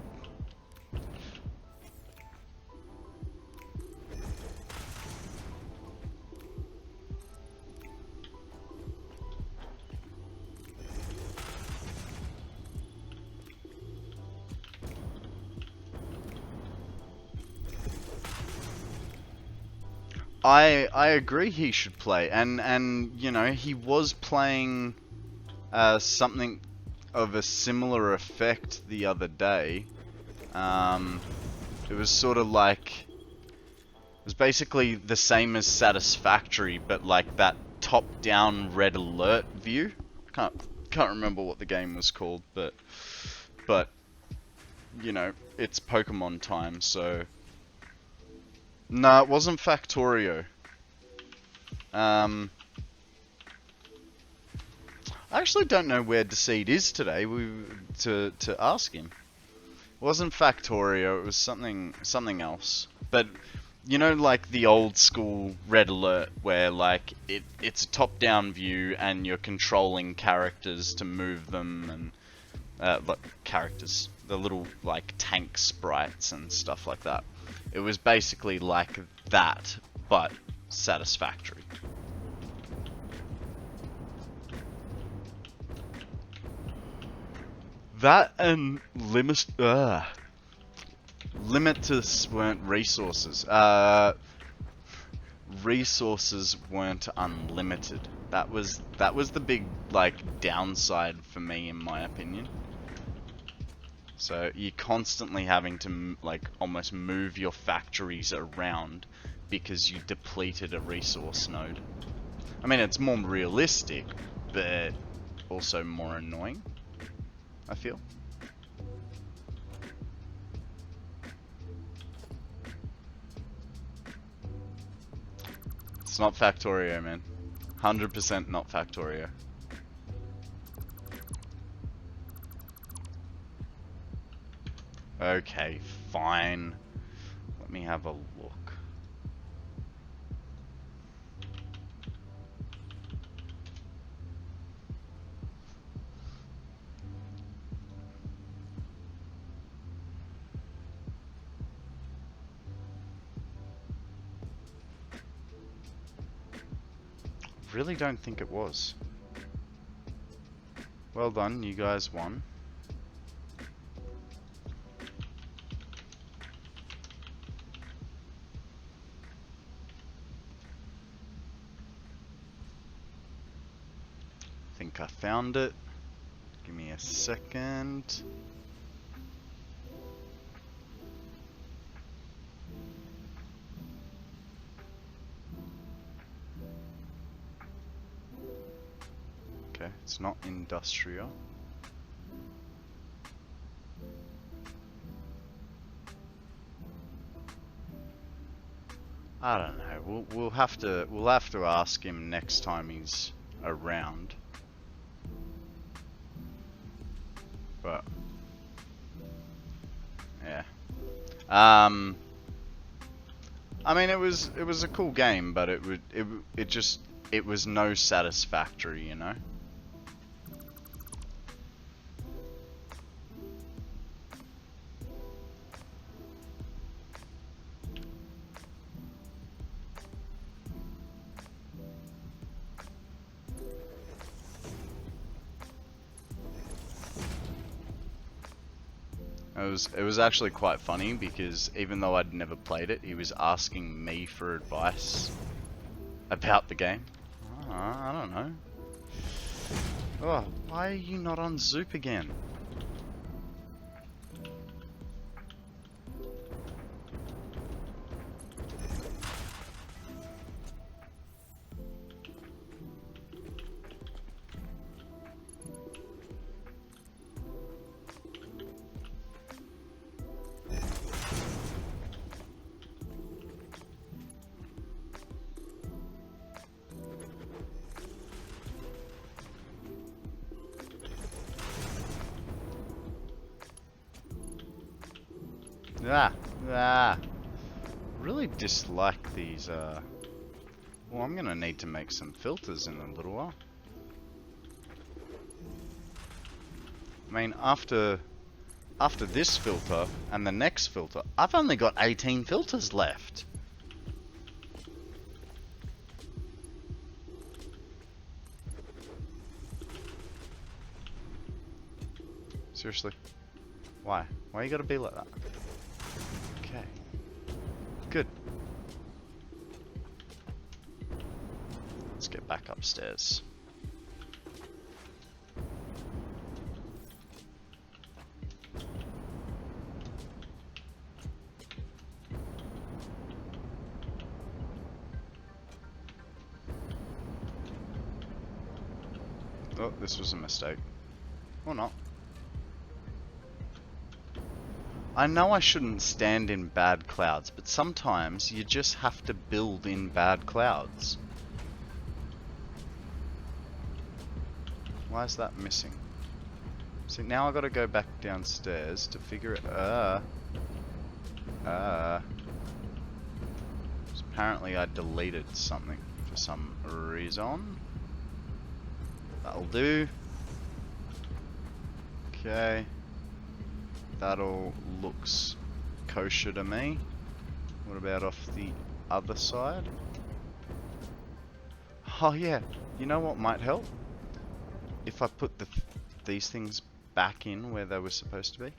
I agree he should play, and you know, he was playing something of a similar effect the other day. It was sort of like, it was basically the same as Satisfactory, but like that top-down red alert view. Can't remember what the game was called, but you know, it's Pokemon time, so. No, it wasn't Factorio. I actually don't know where Decede is today. To ask him. It wasn't Factorio. It was something else. But you know, like the old school Red Alert, where like it's a top-down view and you're controlling characters to move them, and like characters, the little like tank sprites and stuff like that. It was basically like that, but Satisfactory. That and Limitless weren't resources. Resources weren't unlimited. That was the big like downside for me, in my opinion. So you're constantly having to like almost move your factories around because you depleted a resource node. I mean, it's more realistic, but also more annoying, I feel. It's not Factorio, man. 100% not Factorio. Okay, fine. Let me have a look. really don't think it was. Well done, you guys won. Think I found it. Give me a second. Okay, it's not industrial. I don't know. We'll have to ask him next time he's around. But yeah. I mean, it was a cool game, but it was no Satisfactory, you know. It was actually quite funny because even though I'd never played it, he was asking me for advice about the game. Oh, I don't know. Oh, why are you not on Zoop again? Really dislike these, well, I'm gonna need to make some filters in a little while. I mean, after this filter and the next filter, I've only got 18 filters left. Seriously? Why? Why you gotta be like that? Okay. Good. Let's get back upstairs. Oh, this was a mistake. Or not. I know I shouldn't stand in bad clouds, but sometimes you just have to build in bad clouds. Why is that missing? See, now I gotta go back downstairs to figure it. Apparently I deleted something for some reason. That'll do. Okay. That all looks kosher to me. What about off the other side? Oh yeah, you know what might help? If I put these things back in where they were supposed to be.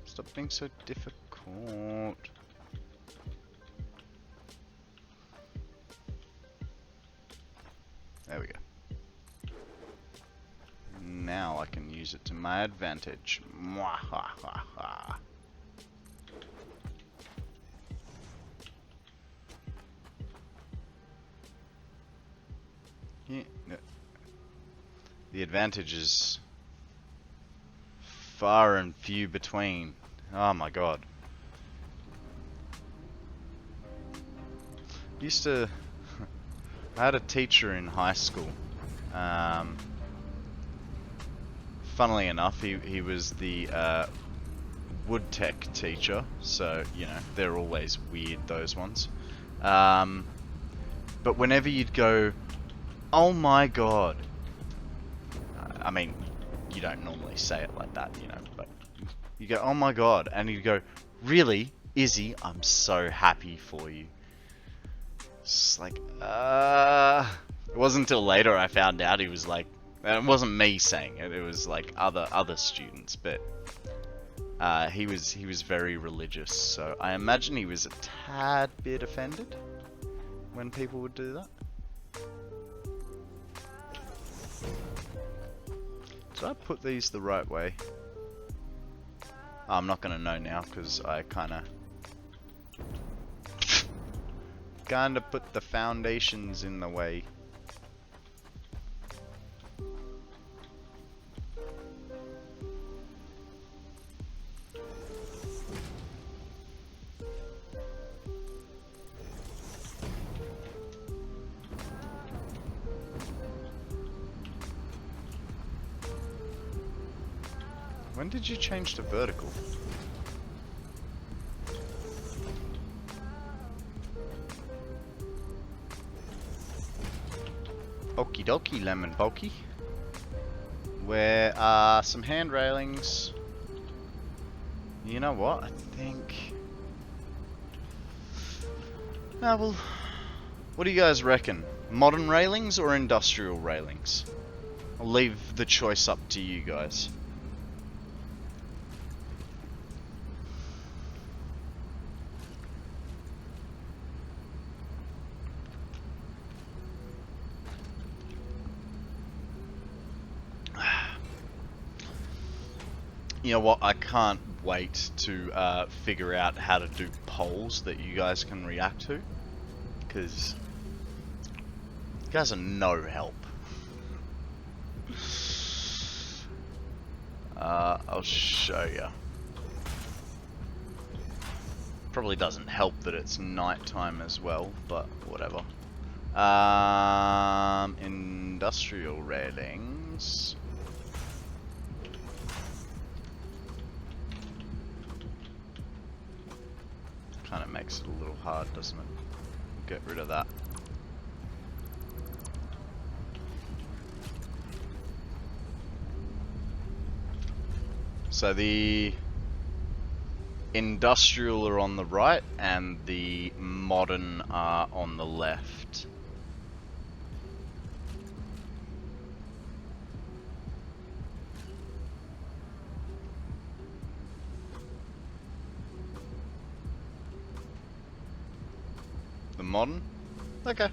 Stop being so difficult. There we go. Now I can use it to my advantage. Mwahaha. Yeah, no. The advantage is far and few between. Oh my god. I had a teacher in high school. Funnily enough, he was the wood tech teacher, so you know they're always weird, those ones. But whenever you'd go, oh my god, I mean, you don't normally say it like that, you know, but you go, oh my god, and he'd go, really? Izzy, I'm so happy for you. It's like, It wasn't until later I found out he was like, and it wasn't me saying it, it was like other students, but he was very religious, so I imagine he was a tad bit offended when people would do that. Did I put these the right way? I'm not gonna know now because I kinda put the foundations in the way. When did you change to vertical? Okie dokie, lemon pokey. Where are some hand railings? You know what? I think. Ah, well, what do you guys reckon? Modern railings or industrial railings? I'll leave the choice up to you guys. You know what, I can't wait to figure out how to do polls that you guys can react to, because you guys are no help. I'll show you. Probably doesn't help that it's nighttime as well, but whatever. Industrial railings. Kind of makes it a little hard, doesn't it? Get rid of that. So the industrial are on the right and the modern are on the left. The modern? Okay.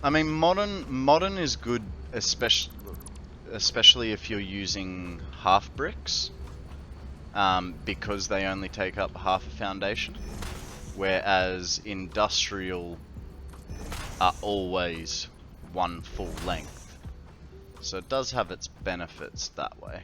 I mean, modern is good, especially if you're using half bricks, because they only take up half a foundation, whereas industrial are always one full length. So it does have its benefits that way.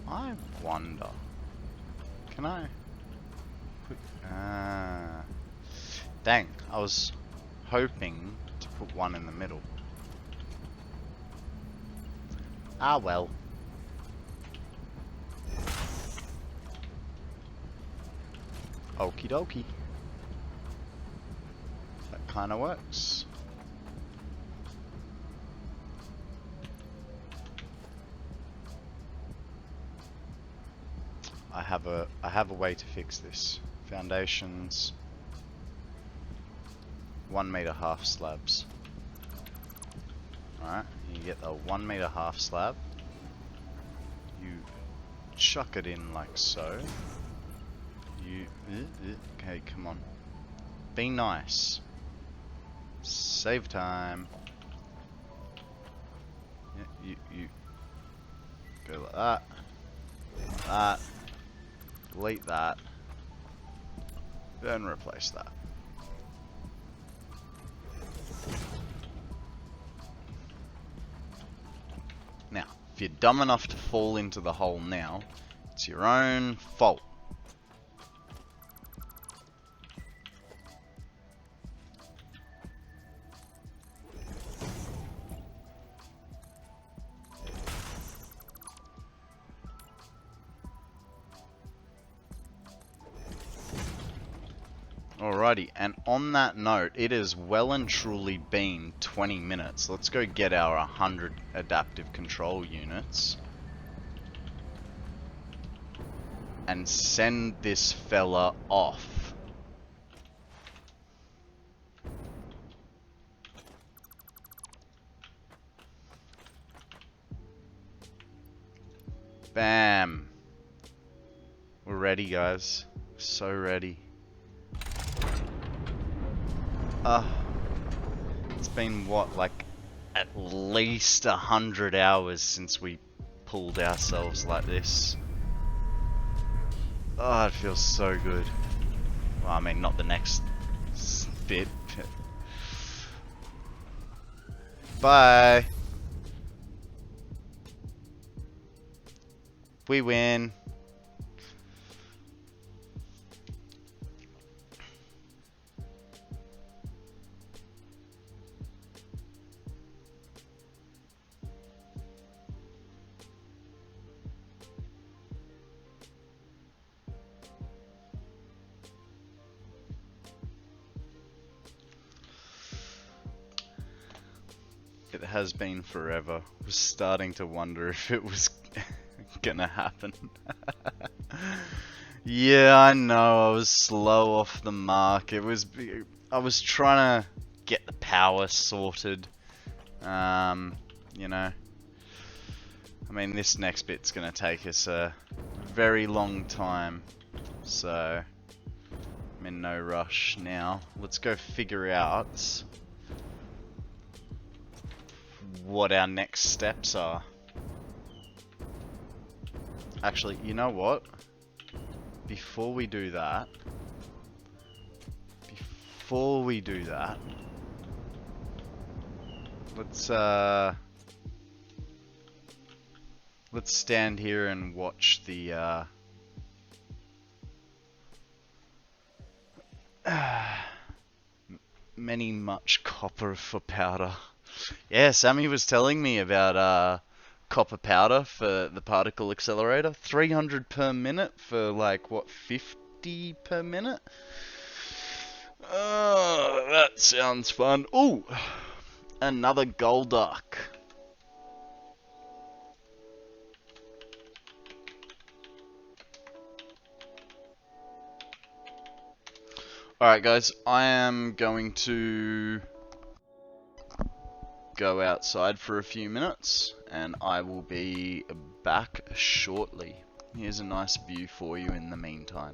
I wonder, can I put, dang, I was hoping to put one in the middle. Ah well. Okie dokie. That kinda works. I have a way to fix this. Foundations, 1 meter half slabs. Alright, you get the 1 meter half slab. You chuck it in like so. Okay, come on. Be nice. Save time. Yeah, you go like that. that. Delete that. Then replace that. Now, if you're dumb enough to fall into the hole now, it's your own fault. Alrighty, and on that note, it has well and truly been 20 minutes. Let's go get our 100 adaptive control units and send this fella off. Bam. We're ready, guys. So ready. It's been what, like at least 100 hours since we pulled ourselves like this. Oh, it feels so good. Well, I mean, not the next bit. Bye. We win. It has been forever. I was starting to wonder if it was gonna happen. Yeah, I know, I was slow off the mark. I was trying to get the power sorted. You know. I mean, this next bit's gonna take us a very long time. So, I'm in no rush now. Let's go figure out what our next steps are. Actually, you know what? Before we do that, let's stand here and watch the much copper for powder. Yeah, Sammy was telling me about copper powder for the particle accelerator. 300 per minute for like, what, 50 per minute? Oh, that sounds fun. Ooh, another gold duck. Alright guys, I am going to go outside for a few minutes and I will be back shortly. Here's a nice view for you in the meantime.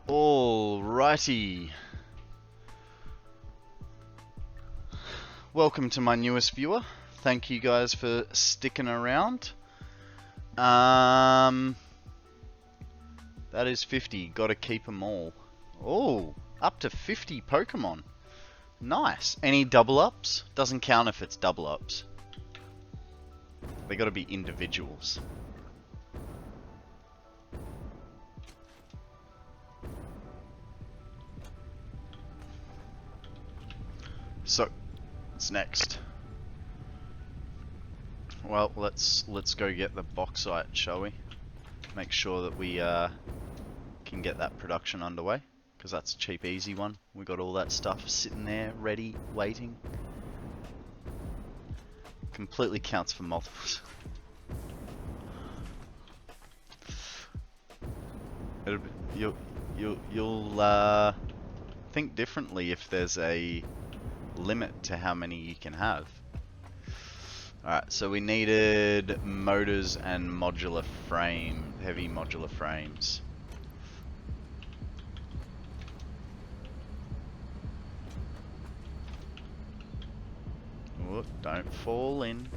Alrighty. Welcome to my newest viewer. Thank you guys for sticking around. That is 50. Gotta keep them all. Oh, up to 50 Pokemon. Nice. Any double ups? Doesn't count if it's double ups. They gotta be individuals. So, what's next? Well, let's go get the bauxite, shall we? Make sure that we can get that production underway, because that's a cheap, easy one. We got all that stuff sitting there, ready, waiting. Completely counts for multiples. You'll think differently if there's a limit to how many you can have. Alright, so we needed motors and modular frame, heavy modular frames. Oh, don't fall in.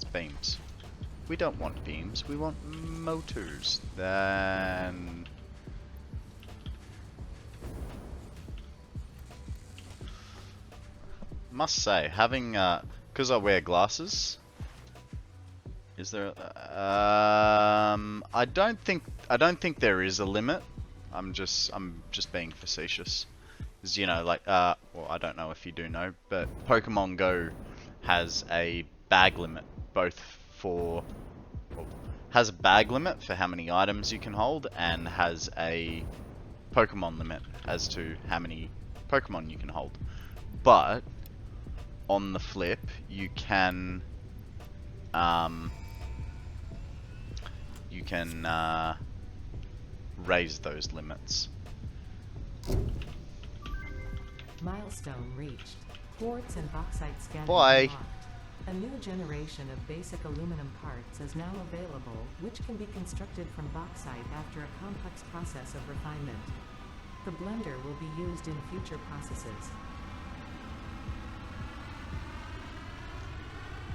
It's beams. We don't want beams, we want motors. Then... must say, having, because I wear glasses, is there, I don't think there is a limit. I'm just being facetious. Because, you know, like, well, I don't know if you do know, but Pokemon Go has a bag limit, both for, well, has a bag limit for how many items you can hold, and has a Pokemon limit as to how many Pokemon you can hold. But on the flip, you can raise those limits. Milestone reached. Quartz and bauxite scattering Bye. unlocked. A new generation of basic aluminum parts is now available, which can be constructed from bauxite after a complex process of refinement. The blender will be used in future processes.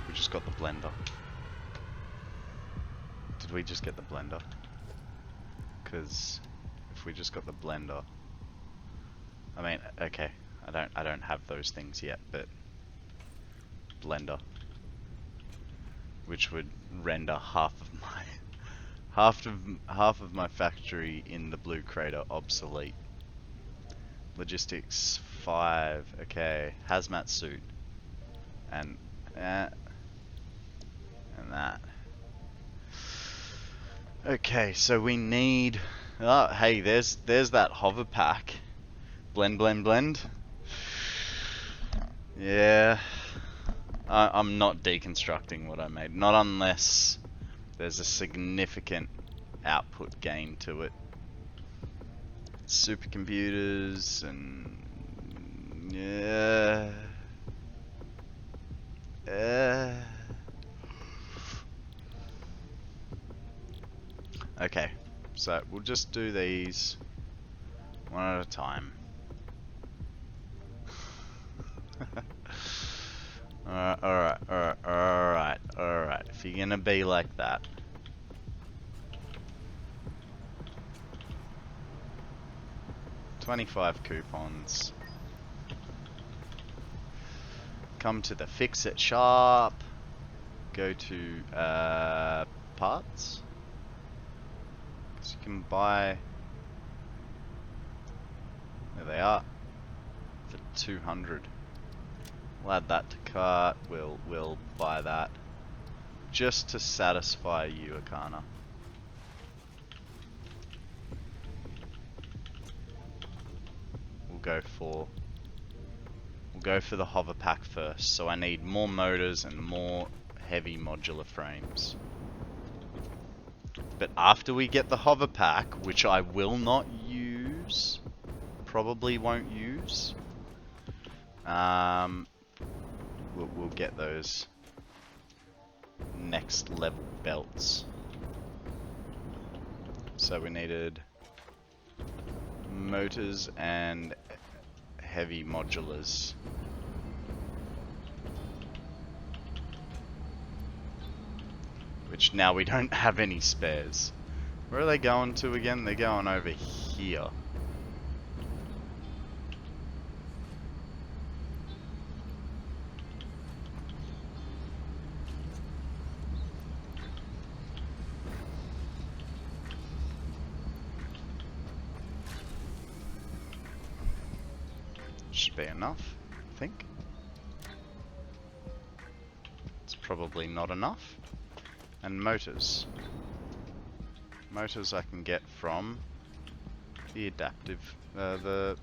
We just got the blender. Did we just get the blender? Because if we just got the blender, I mean, okay, I don't have those things yet, but blender, which would render half of my factory in the blue crater obsolete. Logistics 5, okay, hazmat suit, and that. Okay, so we need. Oh, hey, there's that hover pack. Blend. Yeah, I'm not deconstructing what I made, not unless there's a significant output gain to it. Supercomputers and yeah. Okay, so we'll just do these one at a time. Alright. If you're gonna be like that. $25 coupons. Come to the Fix-It shop. Go to parts. So you can buy. There they are. For 200. We'll add that to cart. We'll buy that just to satisfy you, Akana. We'll go for the hover pack first. So I need more motors and more heavy modular frames. But after we get the hover pack, which I will not use, probably won't use, we'll get those next level belts. So we needed motors and heavy modulars. Which now we don't have any spares. Where are they going to again? They're going over here. Should be enough, I think. It's probably not enough. And motors. Motors I can get from the adaptive, the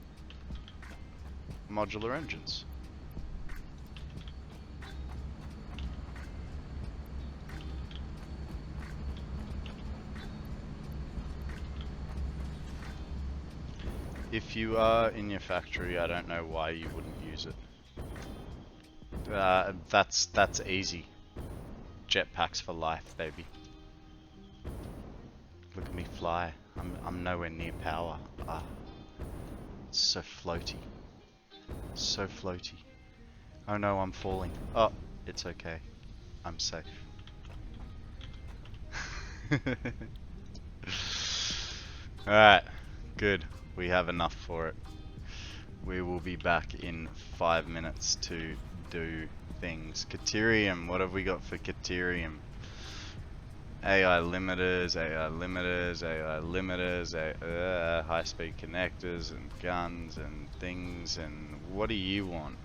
modular engines. If you are in your factory, I don't know why you wouldn't use it. That's easy. Jetpacks for life, baby. Look at me fly. I'm nowhere near power. Ah, it's so floaty. So floaty. Oh no, I'm falling. Oh, it's okay. I'm safe. Alright, good. We have enough for it. We will be back in 5 minutes to do things. Caterium, what have we got for Caterium? AI limiters, AI limiters, AI limiters, high speed connectors and guns and things, and what do you want?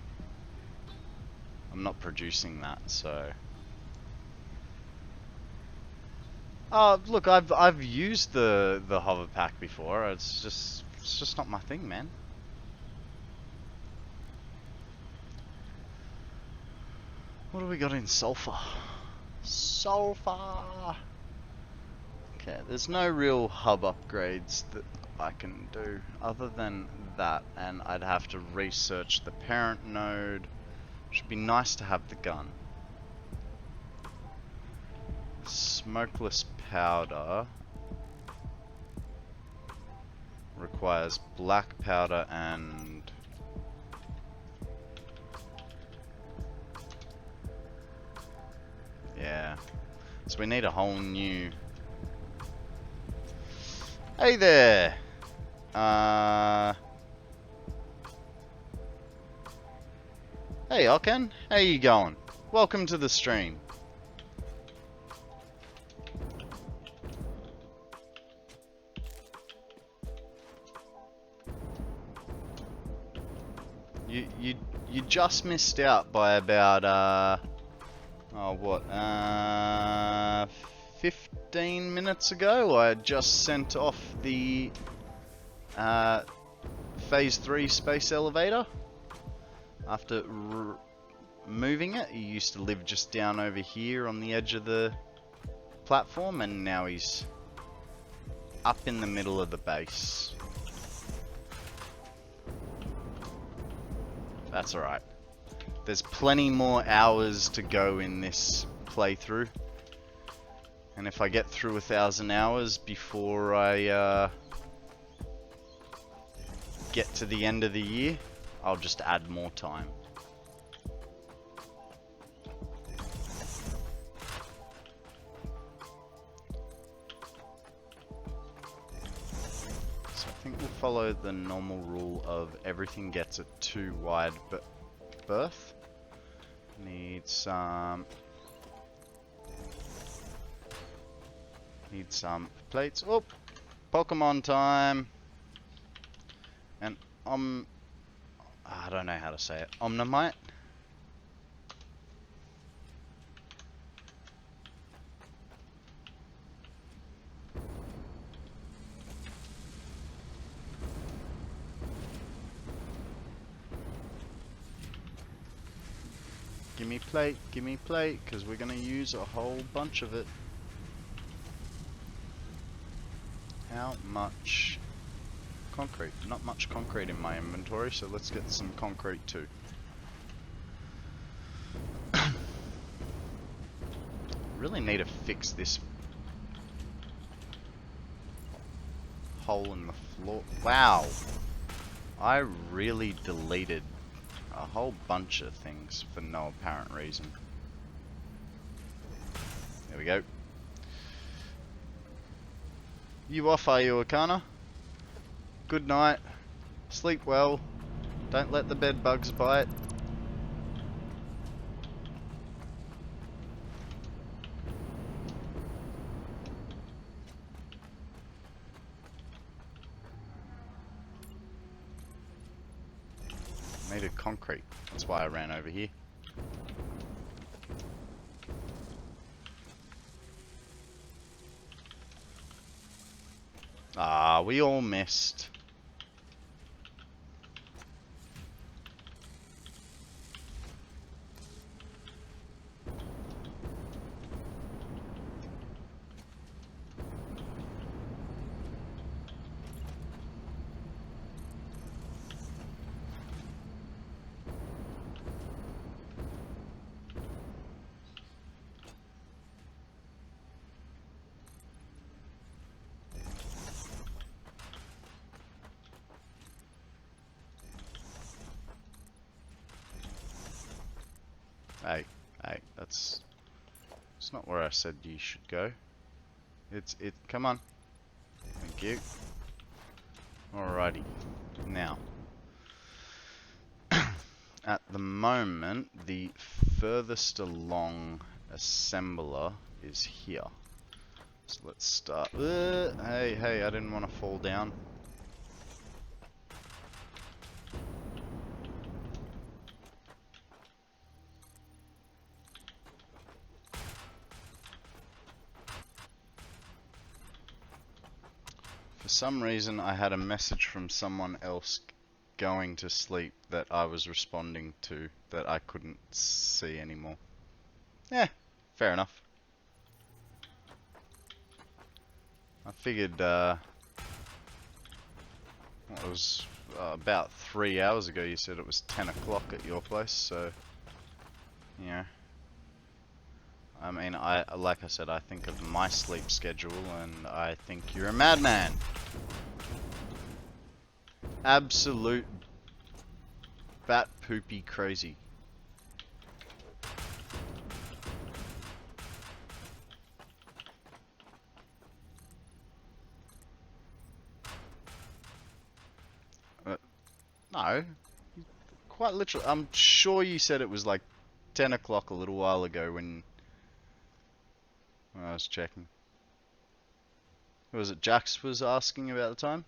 I'm not producing that, so... Oh, look, I've used the hover pack before. It's just not my thing, man. What do we got in sulfur? Sulfur. Okay, there's no real hub upgrades that I can do other than that, and I'd have to research the parent node. Should be nice to have the gun. Smokeless powder requires black powder and yeah, so we need a whole new... Hey there! Hey Ocken, how you going? Welcome to the stream. You just missed out by about oh what 15 minutes ago. I just sent off the phase 3 space elevator after moving it. He used to live just down over here on the edge of the platform, and now he's up in the middle of the base. That's alright. There's plenty more hours to go in this playthrough. And if I get through 1,000 hours before I get to the end of the year, I'll just add more time. So I think we'll follow the normal rule of everything gets a 2 wide berth. Need some plates. Oh, Pokemon time. And I don't know how to say it. Omnimite. Give me plate, because we're going to use a whole bunch of it. How much concrete? Not much concrete in my inventory, so let's get some concrete too. Really need to fix this hole in the floor. Wow, I really deleted a whole bunch of things for no apparent reason. There we go. You off, are you, Akana? Good night. Sleep well. Don't let the bed bugs bite. Needed concrete. That's why I ran over here. Ah, we all missed. Hey, that's not where I said you should go. Come on. Thank you. Alrighty. Now, at the moment, the furthest along assembler is here. So let's start. Hey, I didn't want to fall down. For some reason, I had a message from someone else going to sleep that I was responding to that I couldn't see anymore. Yeah, fair enough. I figured, it was about 3 hours ago you said it was 10 o'clock at your place, so, you know. I mean, like I said, I think of my sleep schedule, and I think you're a madman. Absolute bat poopy crazy. No, quite literally. I'm sure you said it was like 10 o'clock a little while ago when I was checking. Was it Jax was asking about the time?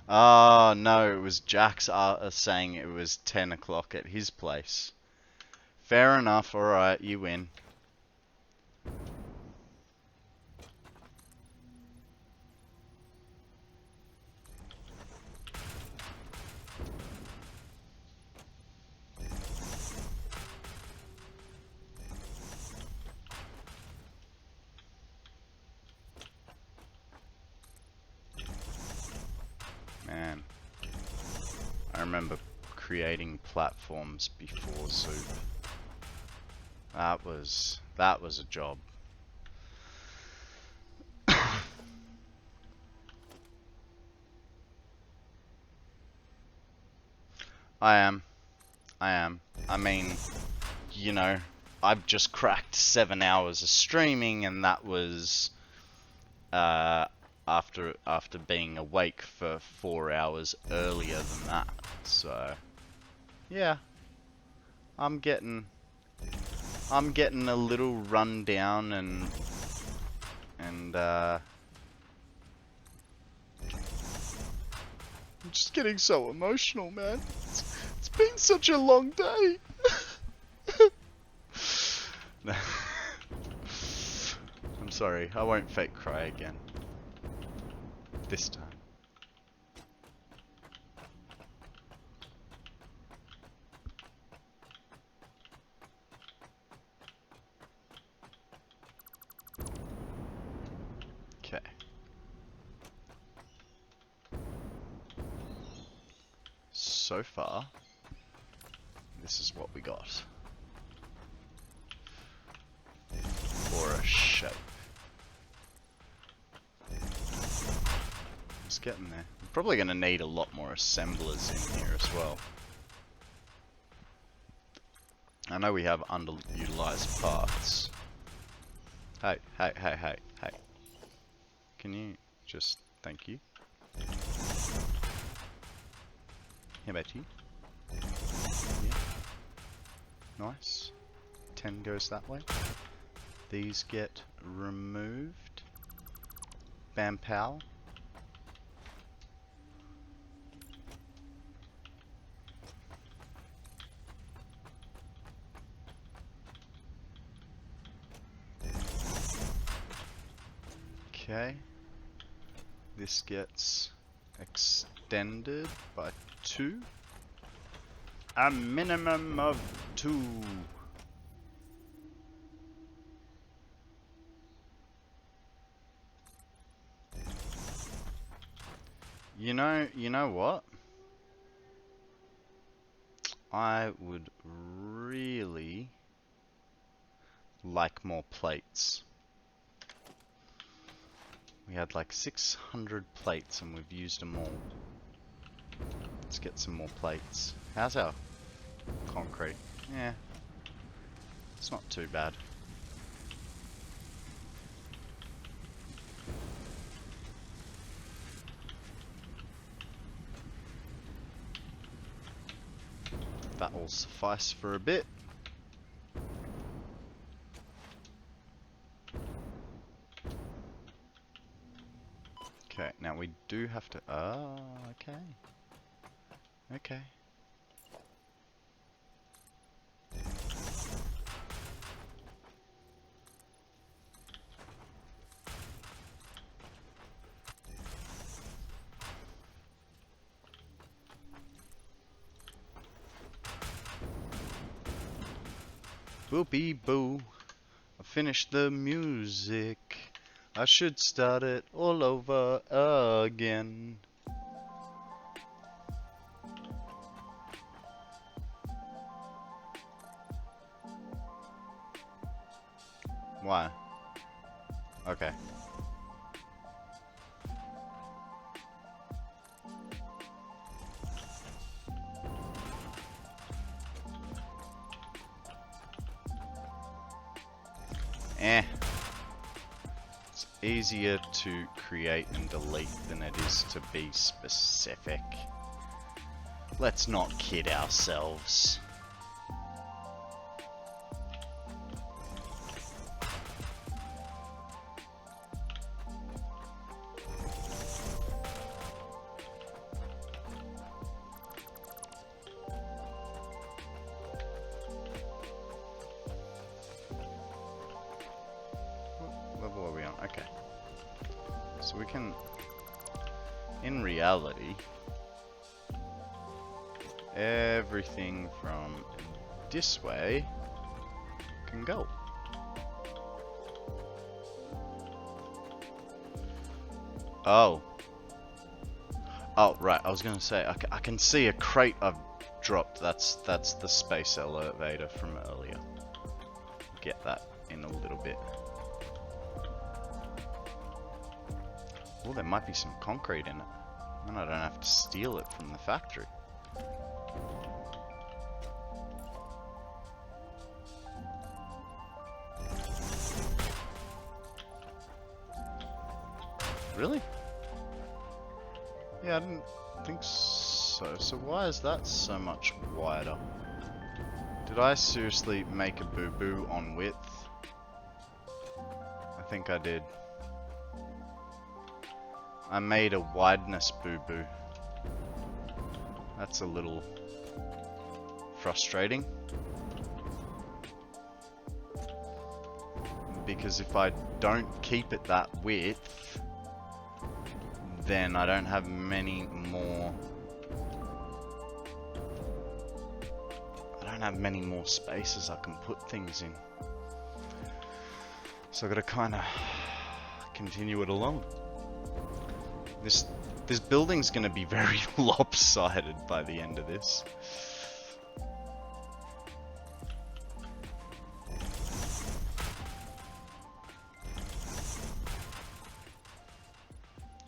Ah, no, it was Jax saying it was 10 o'clock at his place. Fair enough, alright, you win. Man, I remember creating platforms before Zoop. That was a job. I am. I mean, you know, I've just cracked 7 hours of streaming, and that was after being awake for 4 hours earlier than that. So, yeah, I'm getting a little rundown and I'm just getting so emotional, man. It's been such a long day. I'm sorry, I won't fake cry again. This time. Okay. So far, this is what we got. For a shape. It's getting there. I'm probably going to need a lot more assemblers in here as well. I know we have underutilized parts. Hey. Can you just... Thank you. How about you? Yeah. Nice. 10 goes that way. These get removed. Bam pow. Okay. This gets extended by 2. A minimum of 2. You know what? I would really like more plates. We had like 600 plates and we've used them all. Let's get some more plates. How's our concrete? Yeah, it's not too bad. suffice for a bit. Okay, now we do have to... Oh, okay. Okay. Boopy boo. I finished the music. I should start it all over again. Why? Okay. It's easier to create and delete than it is to be specific. Let's not kid ourselves. Level are we on? Okay. So we can, in reality, everything from this way can go. Oh. Oh, right. I was gonna say, I can see a crate I've dropped. That's the space elevator from earlier. Get that in a little bit. Oh, there might be some concrete in it. And I don't have to steal it from the factory. Really? Yeah, I didn't think so. So why is that so much wider? Did I seriously make a boo-boo on width? I think I did. I made a wideness boo-boo. That's a little frustrating. Because if I don't keep it that width, then I don't have many more... I don't have many more spaces I can put things in. So I've got to kind of continue it along. This building's going to be very lopsided by the end of this.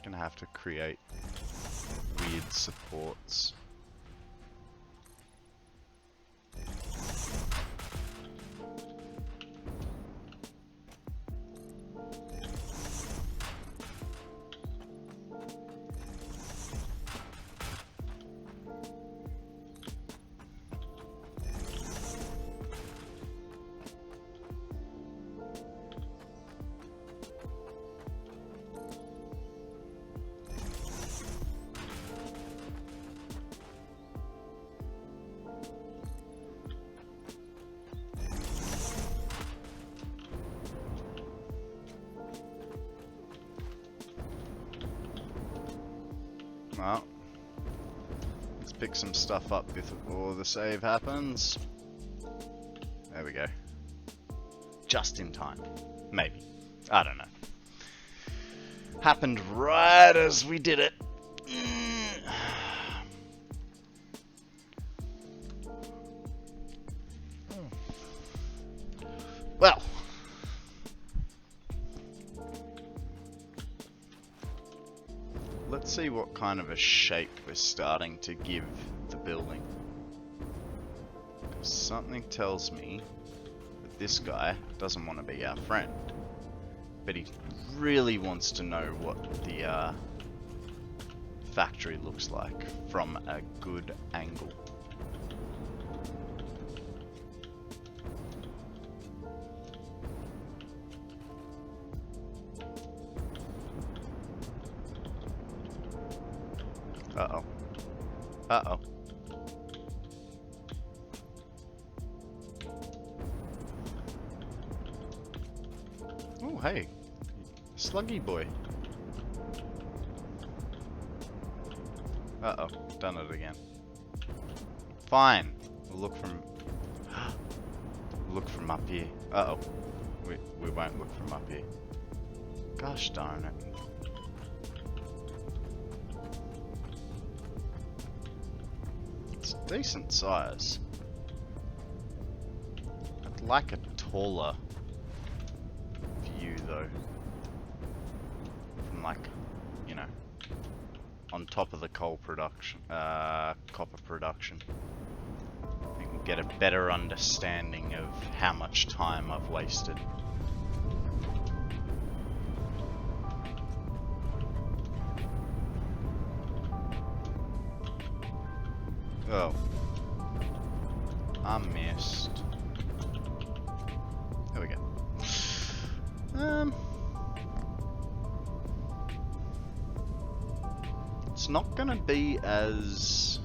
Gonna have to create weird supports. Well, let's pick some stuff up before the save happens. There we go. Just in time. Maybe. I don't know. Happened right as we did it. Well. Let's see what kind of a shape we're starting to give the building. Something tells me that this guy doesn't want to be our friend, but he really wants to know what the factory looks like from a good angle. Uh-oh. Uh-oh. Oh, hey. Sluggy boy. Uh-oh. Done it again. Fine. We'll look from... look from up here. Uh-oh. We won't look from up here. Gosh darn it. It's decent size. I'd like a taller view though. From like, you know, on top of the coal production, copper production. You can get a better understanding of how much time I've wasted. Oh. I missed. There we go. It's not gonna be as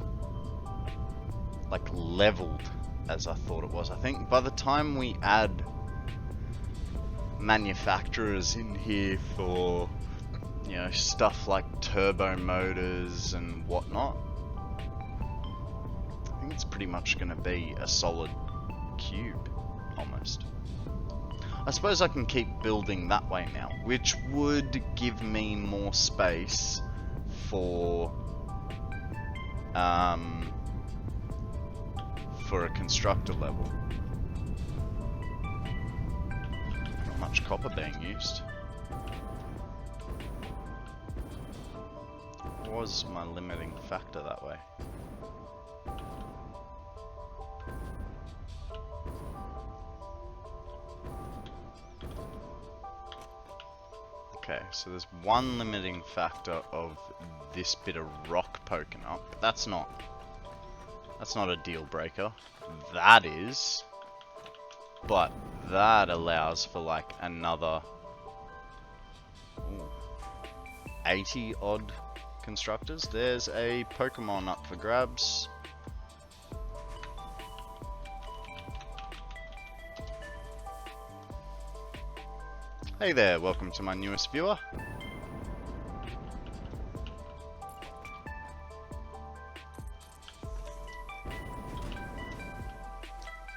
like leveled as I thought it was. I think by the time we add manufacturers in here for, you know, stuff like turbo motors and whatnot, I think it's pretty much gonna be a solid cube almost. I suppose I can keep building that way now, which would give me more space for a constructor level. Not much copper being used. Was my limiting factor that way? Okay, so there's one limiting factor of this bit of rock poking up, but that's not a deal breaker. That is, but that allows for like another 80 odd constructors. There's a Pokemon up for grabs. Hey there, welcome to my newest viewer.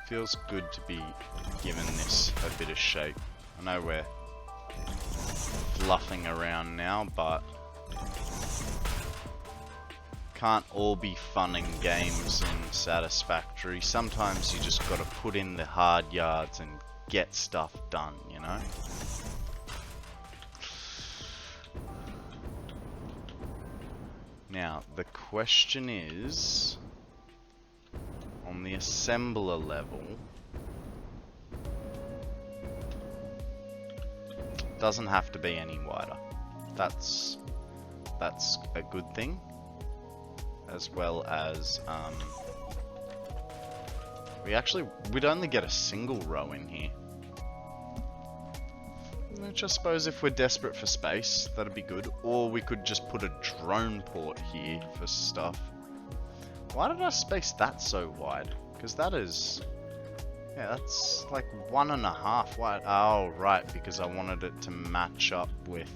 Feels good to be given this a bit of shape. I know we're fluffing around now, but can't all be fun and games in Satisfactory. Sometimes you just gotta put in the hard yards and get stuff done, you know? Now, the question is, on the assembler level, doesn't have to be any wider. That's a good thing, as well as we'd only get a single row in here. Which I suppose if we're desperate for space, that'd be good. Or we could just put a drone port here for stuff. Why did I space that so wide? Because that is... yeah, that's like 1.5 wide. Oh, right, because I wanted it to match up with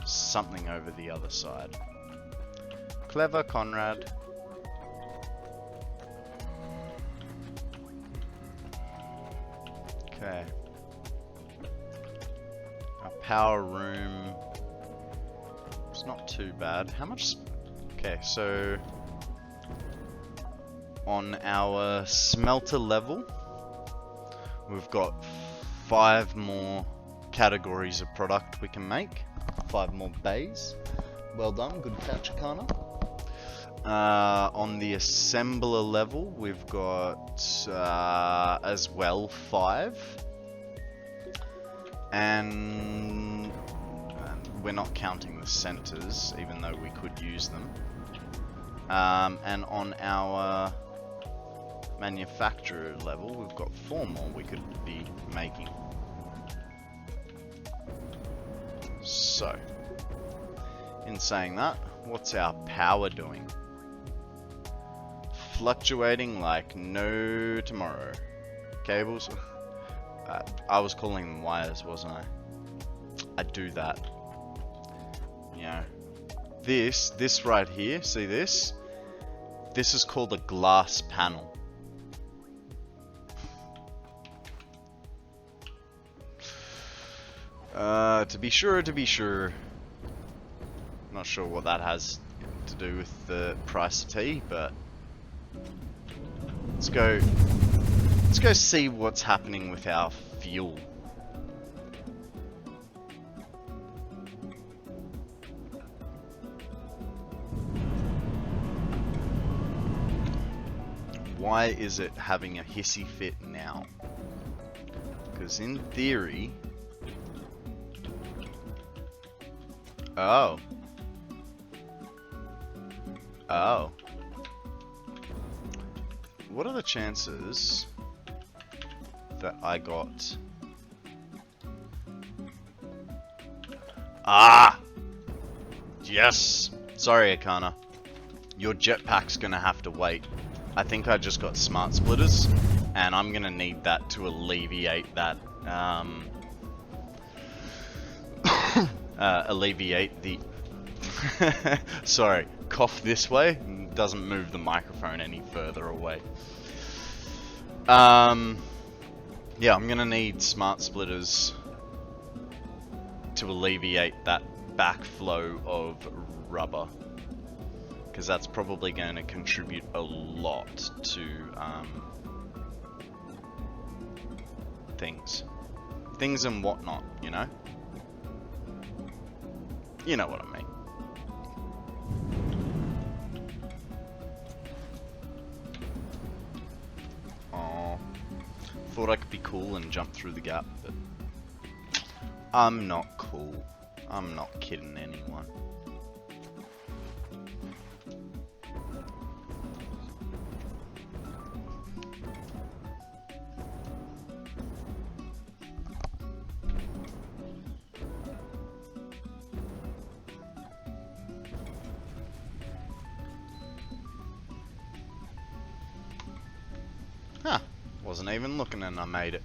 something over the other side. Clever, Konrad. Okay. Power room, it's not too bad. How much? Okay, so on our smelter level, we've got 5 more categories of product we can make. 5 more bays. Well done, good catch, Kana. On the assembler level, we've got as well 5. And we're not counting the centers, even though we could use them. And on our manufacturer level, we've got 4 more we could be making. So, In saying that, what's our power doing? Fluctuating like no tomorrow. Cables. I was calling them wires, wasn't I? I do that. You know, this right here. See this? This is called a glass panel. To be sure. Not sure what that has to do with the price of tea, but let's go see what's happening with our fuel. Why is it having a hissy fit now? Because in theory... Oh. What are the chances that I got... Ah! Yes! Sorry, Akana. Your jetpack's gonna have to wait. I think I just got smart splitters, and I'm gonna need that to alleviate that, alleviate the... Sorry, cough this way, doesn't move the microphone any further away. Yeah, I'm gonna need smart splitters to alleviate that backflow of rubber, because that's probably going to contribute a lot to things and whatnot, you know? You know what I mean. Oh, thought I could be cool and jump through the gap, but I'm not cool. I'm not kidding anyone. Huh, wasn't even looking and I made it.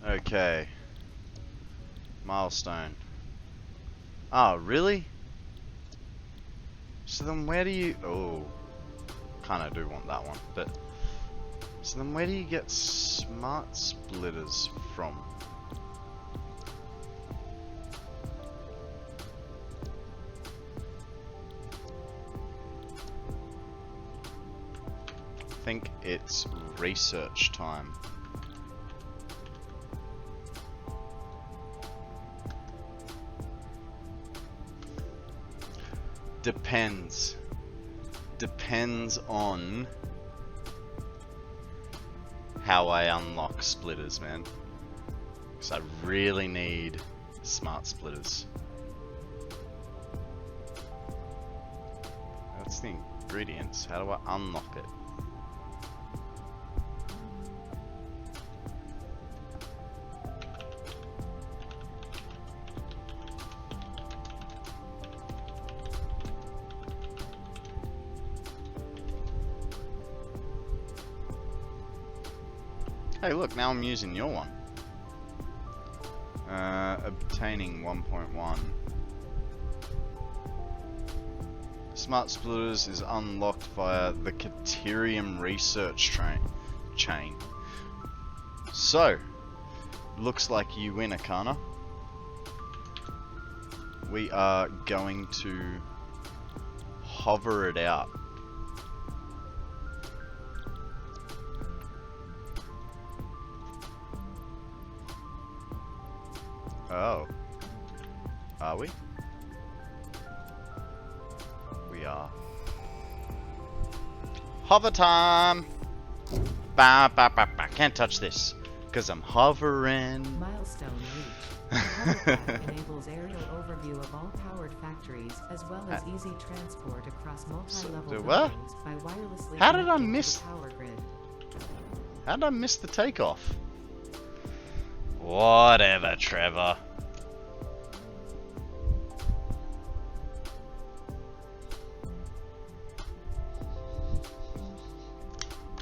Okay. Milestone. Oh, really? So then where do you... Oh, kinda do want that one, but... So then where do you get smart splitters from? I think it's research time. Depends. Depends on how I unlock splitters, man. Because I really need smart splitters. That's the ingredients. How do I unlock it? Hey look, now I'm using your one. Obtaining 1.1. Smart splitters is unlocked via the Caterium research chain. So, looks like you win, Akana. We are going to hover it out. Oh. Are we? We are. Hover time! Ba ba ba ba. Can't touch this. Because I'm hovering. Milestone reached. The hover pack enables aerial overview of all powered factories, as well as easy transport across multi-level buildings by wirelessly How did I connecting to miss... the power grid. How did I miss the takeoff? Whatever, Trevor.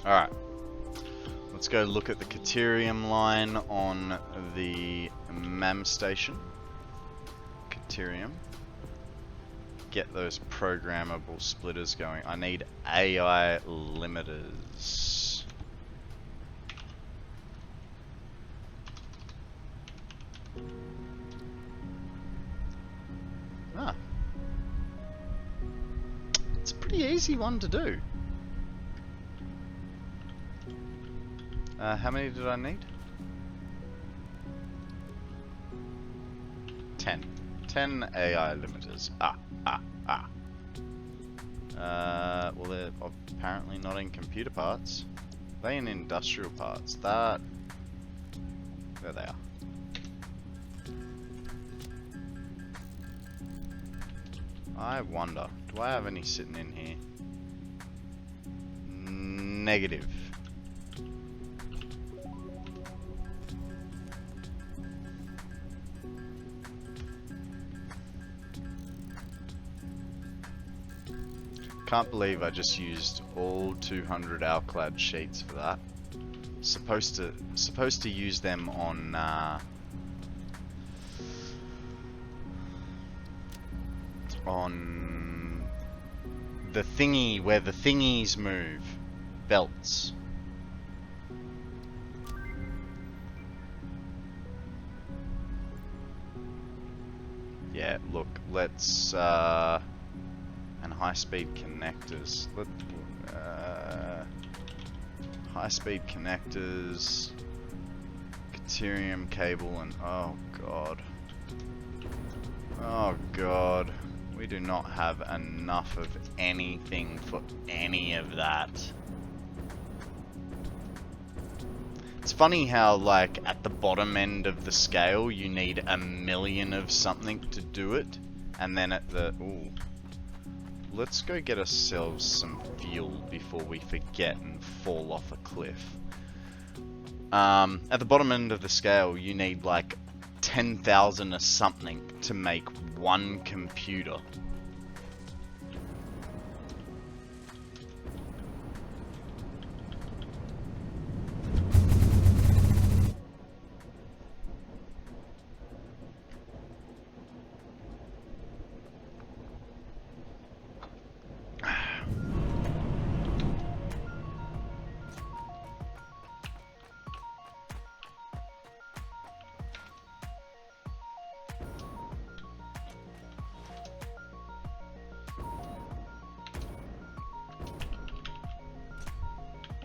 Alright. Let's go look at the Caterium line on the MAM station. Caterium. Get those programmable splitters going. I need AI limiters. Ah. It's a pretty easy one to do. How many did I need? 10. 10 AI limiters. Well, they're apparently not in computer parts. They're in industrial parts. There they are. I wonder, do I have any sitting in here? Negative. Can't believe I just used all 200 Alclad sheets for that. Supposed to use them on the thingy where the thingies move, belts. Yeah, look, let's and high-speed connectors. High-speed connectors, Caterium cable, and oh god, we do not have enough of anything for any of that. It's funny how, like, at the bottom end of the scale, you need 1,000,000 of something to do it, and then at the let's go get ourselves some fuel before we forget and fall off a cliff. At the bottom end of the scale, you need like 10,000 or something to make one computer.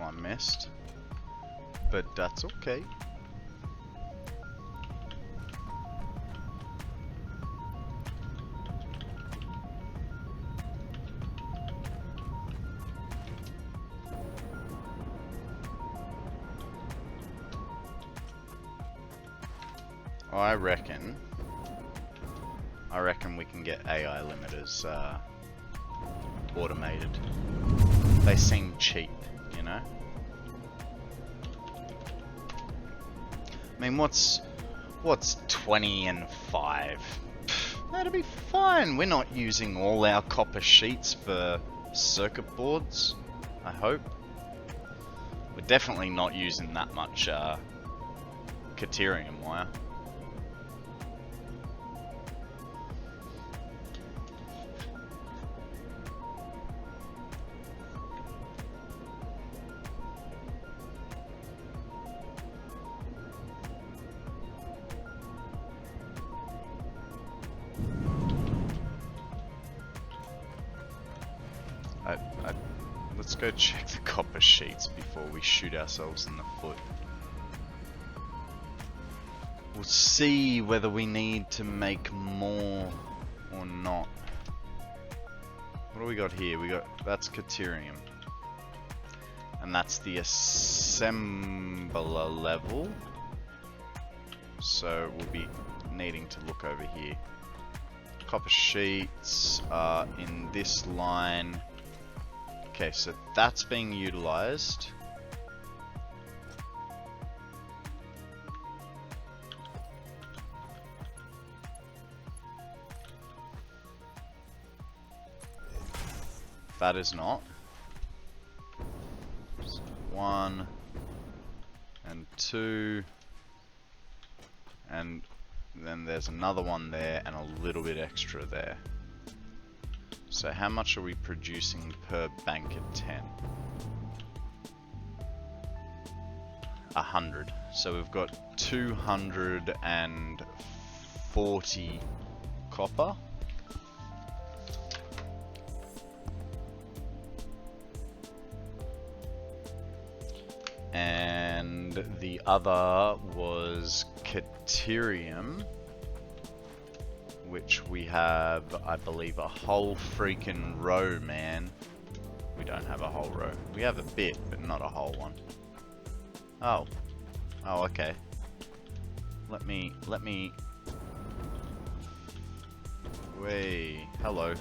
I missed, but that's okay. I reckon we can get AI limiters automated. They seem cheap, you know? I mean, what's 20 and 5? That'll be fine. We're not using all our copper sheets for circuit boards, I hope. We're definitely not using that much Caterium wire. Let's go check the copper sheets before we shoot ourselves in the foot. We'll see whether we need to make more or not. What do we got here? That's Caterium. And that's the assembler level. So we'll be needing to look over here. Copper sheets are in this line. Okay, so that's being utilized. That is not. 1 and 2, and then there's another one there and a little bit extra there. So how much are we producing per bank at 10? 100. So we've got 240 copper. And the other was Caterium, which we have, I believe, a whole freaking row, man. We don't have a whole row. We have a bit, but not a whole one. Oh. Oh, okay. Let me... Wait. Hello.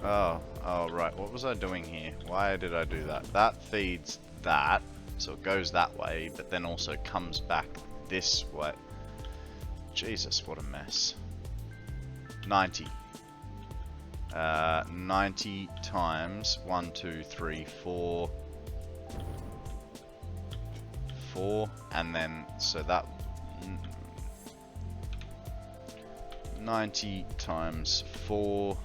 Oh. Oh, right. What was I doing here? Why did I do that? That feeds that. So it goes that way, but then also comes back this way. Jesus, what a mess. 90. 90 times 1, 2, 3, 4. 4, and then, so that... 90 times 4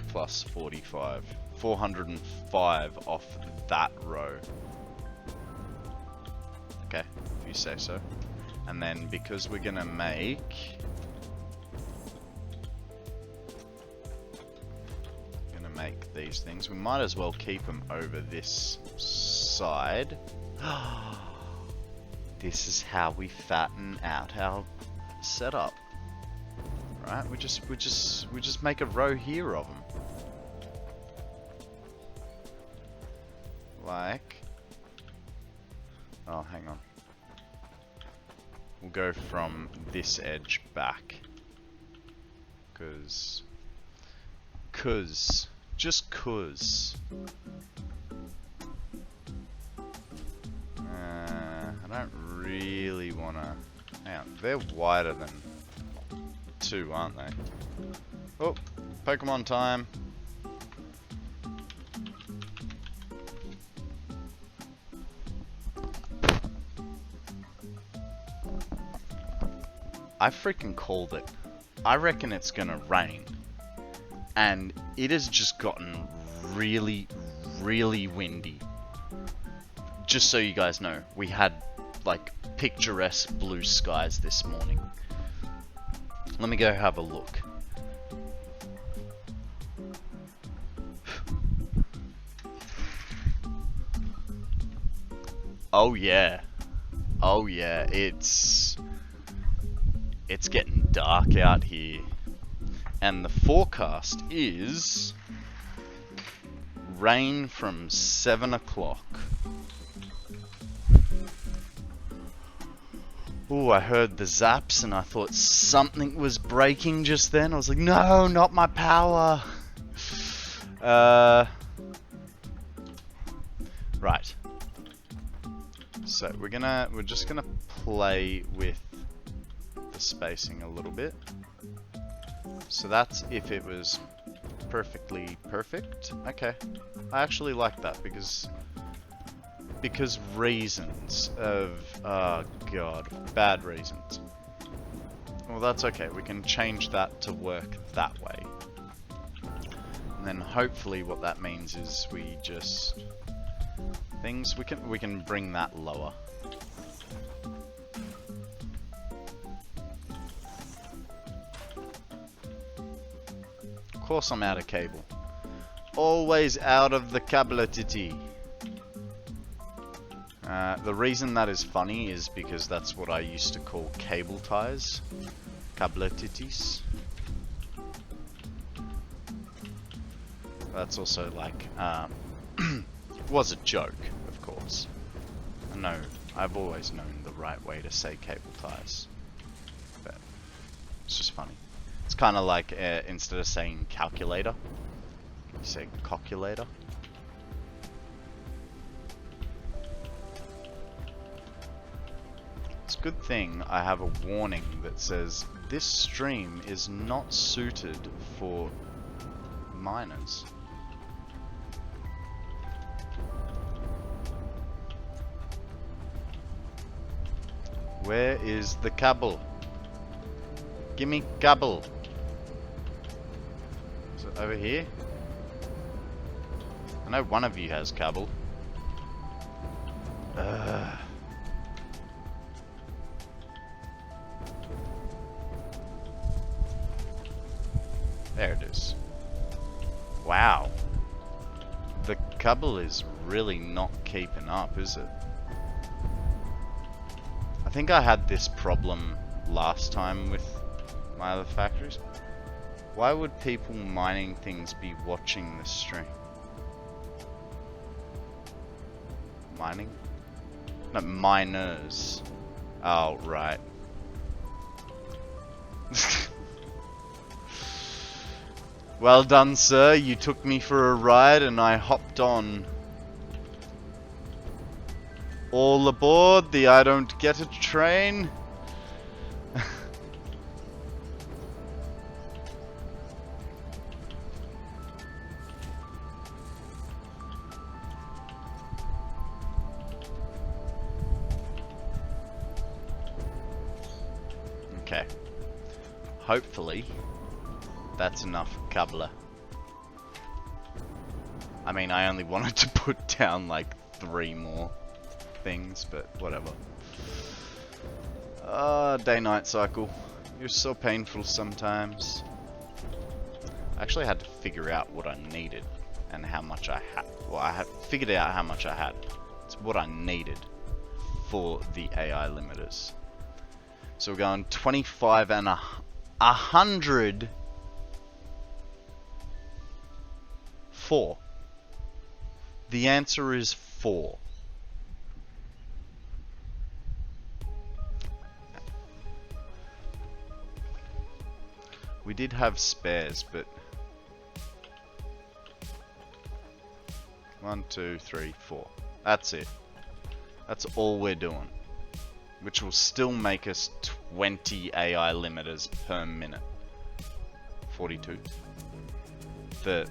plus 45. 405 off that row. Okay, if you say so. And then because we're gonna make these things, we might as well keep them over this side. This is how we fatten out our setup. Right? We just make a row here of them. Like, oh, hang on. We'll go from this edge back. Just cause. I don't really wanna, hang on, they're wider than 2, aren't they? Oh, Pokemon time. I freaking called it. I reckon it's gonna rain. And it has just gotten really, really windy. Just so you guys know, we had like picturesque blue skies this morning. Let me go have a look. Oh yeah. Oh yeah, it's getting dark out here. And the forecast is rain from 7 o'clock. Ooh, I heard the zaps and I thought something was breaking just then. I was like, no, not my power. Right. So we're just gonna play with the spacing a little bit. So that's if it was perfectly perfect. Okay. I actually like that because reasons of, oh god, bad reasons. Well, that's okay. We can change that to work that way. And then hopefully what that means is we just we can bring that lower. Of course I'm out of cable. Always out of the cabletity. The reason that is funny is because that's what I used to call cable ties. Cabletitis. That's also like, was a joke, of course. I know, I've always known the right way to say cable ties. But it's just funny. It's kind of like, instead of saying calculator, you say calculator. It's a good thing I have a warning that says, this stream is not suited for minors. Where is the cable? Gimme cable. Is it over here? I know one of you has cable. There it is. Wow. The cable is really not keeping up, is it? I think I had this problem last time with my other factories. Why would people mining things be watching the stream? Mining? No, miners. Oh, right. Well done, sir. You took me for a ride and I hopped on. All aboard the I don't get a train. Okay. Hopefully, that's enough cobbler. I mean, I only wanted to put down like 3 more things, but whatever. Day-night cycle. You're so painful sometimes. I actually had to figure out what I needed and how much I had. Well, I had figured out how much I had. It's what I needed for the AI limiters. So we're going 25 and 100. 4. The answer is 4. We did have spares, but 1, 2, 3, 4. That's it. That's all we're doing. Which will still make us 20 AI limiters per minute. 42. The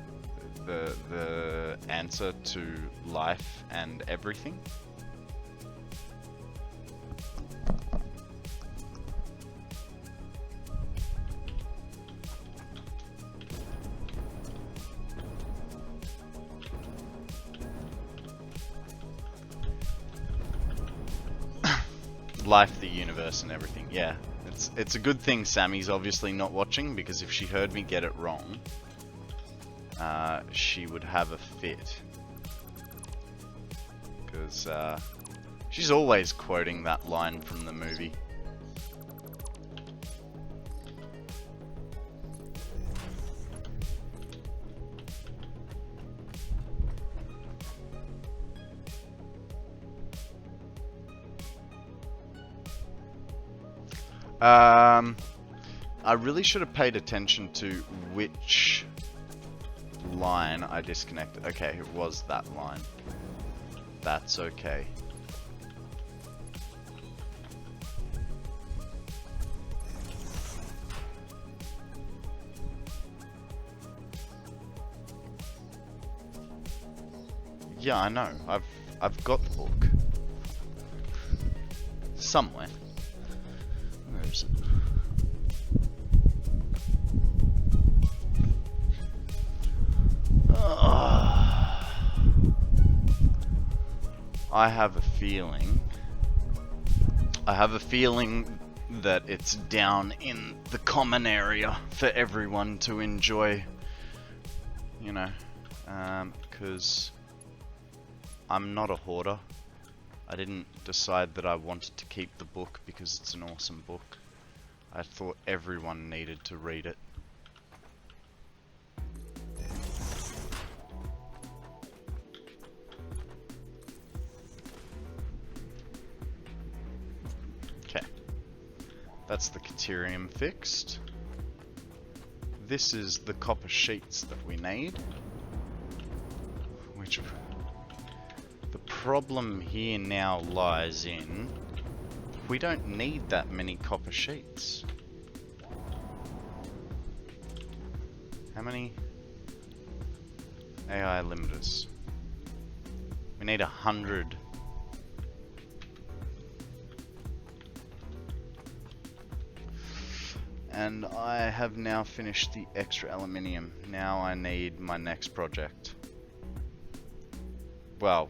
answer to life and everything. Life, the universe, and everything. Yeah, it's a good thing Sammy's obviously not watching, because if she heard me get it wrong, she would have a fit. Because she's always quoting that line from the movie. I really should have paid attention to which line I disconnected. Okay, it was that line. That's okay. Yeah, I know. I've got the book somewhere. Where is it? I have a feeling that it's down in the common area for everyone to enjoy, you know, because I'm not a hoarder. I didn't decide that I wanted to keep the book because it's an awesome book. I thought everyone needed to read it. Okay, that's the Caterium fixed. This is the copper sheets that we need. Which the problem here now lies in, we don't need that many copper sheets. How many AI limiters? We need 100. and I have now finished the extra aluminium. Now I need my next project. Well,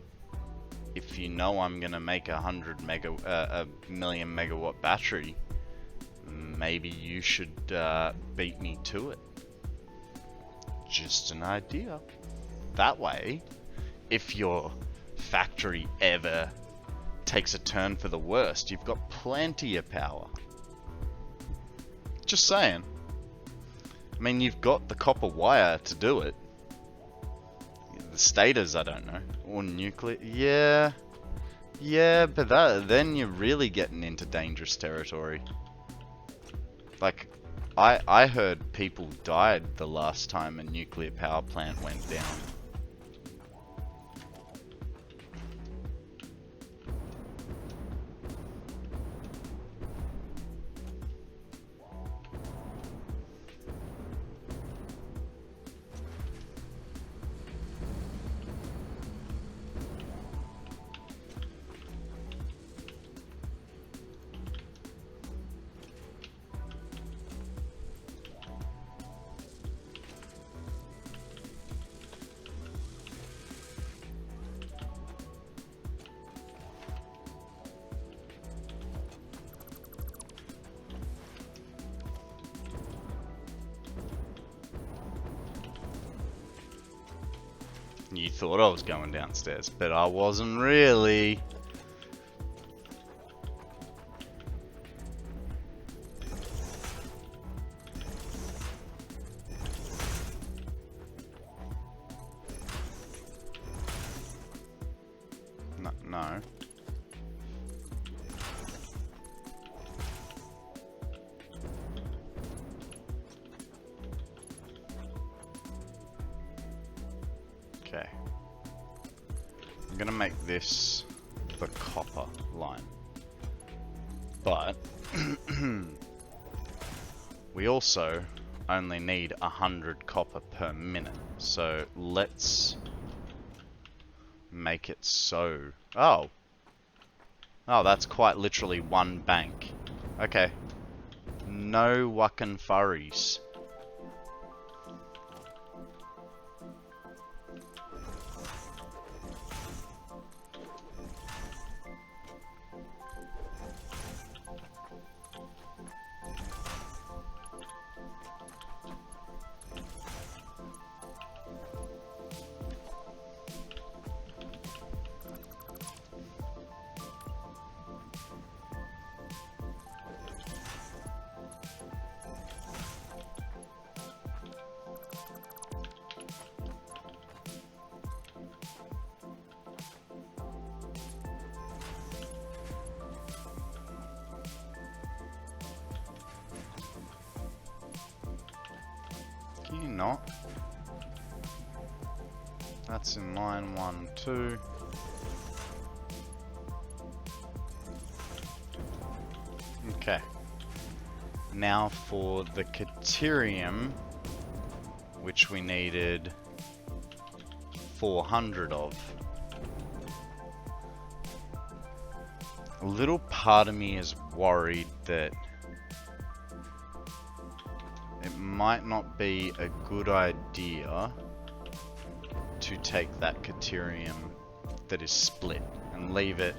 if you know I'm gonna make a million megawatt battery, maybe you should beat me to it. Just an idea. That way, if your factory ever takes a turn for the worst, you've got plenty of power. Just saying. I mean, you've got the copper wire to do it. The stators, I don't know. Or nuclear. Yeah, but then you're really getting into dangerous territory. Like, I heard people died the last time a nuclear power plant went down. You thought I was going downstairs, but I wasn't really. No. Okay. I'm gonna make this the copper line. But we also only need 100 copper per minute. So let's make it so. Oh, that's quite literally one bank. Okay. No wuckin' furries. Can you not? That's in line 1, 2. Okay. Now for the Caterium, which we needed 400 of. A little part of me is worried that it might not be a good idea to take that Caterium that is split and leave it.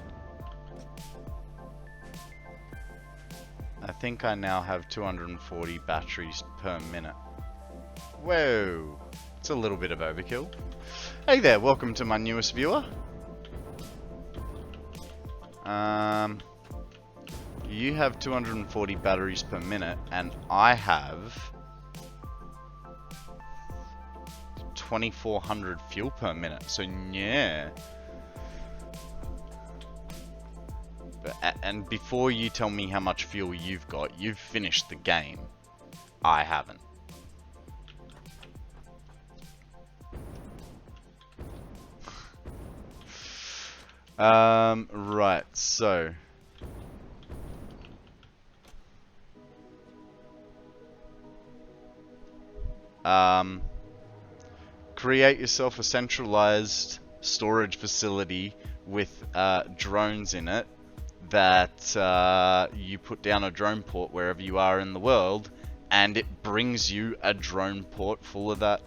I think I now have 240 batteries per minute. Whoa, it's a little bit of overkill. Hey there, welcome to my newest viewer. You have 240 batteries per minute, and I have 2400 fuel per minute. So yeah. And before you tell me how much fuel you've got, you've finished the game. I haven't. Right, so create yourself a centralized storage facility with drones in it that you put down a drone port wherever you are in the world, and it brings you a drone port full of that.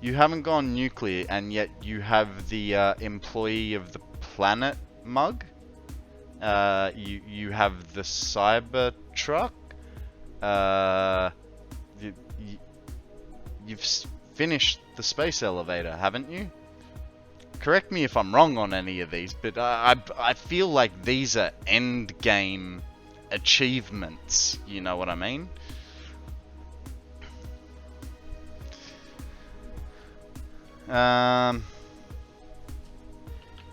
You haven't gone nuclear, and yet you have the employee of the planet mug. You have the cyber truck. You've finished the space elevator, haven't you? Correct me if I'm wrong on any of these, but I feel like these are end game achievements. You know what I mean?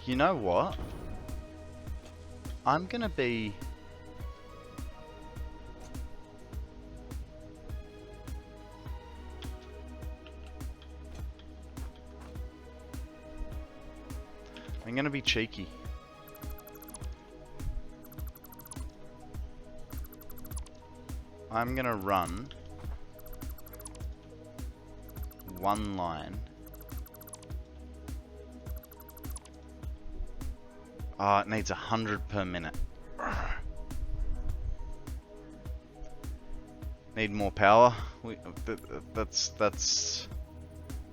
You know what? I'm gonna be... I'm gonna be cheeky. I'm gonna run one line. Oh, it needs 100 per minute. Need more power. That's...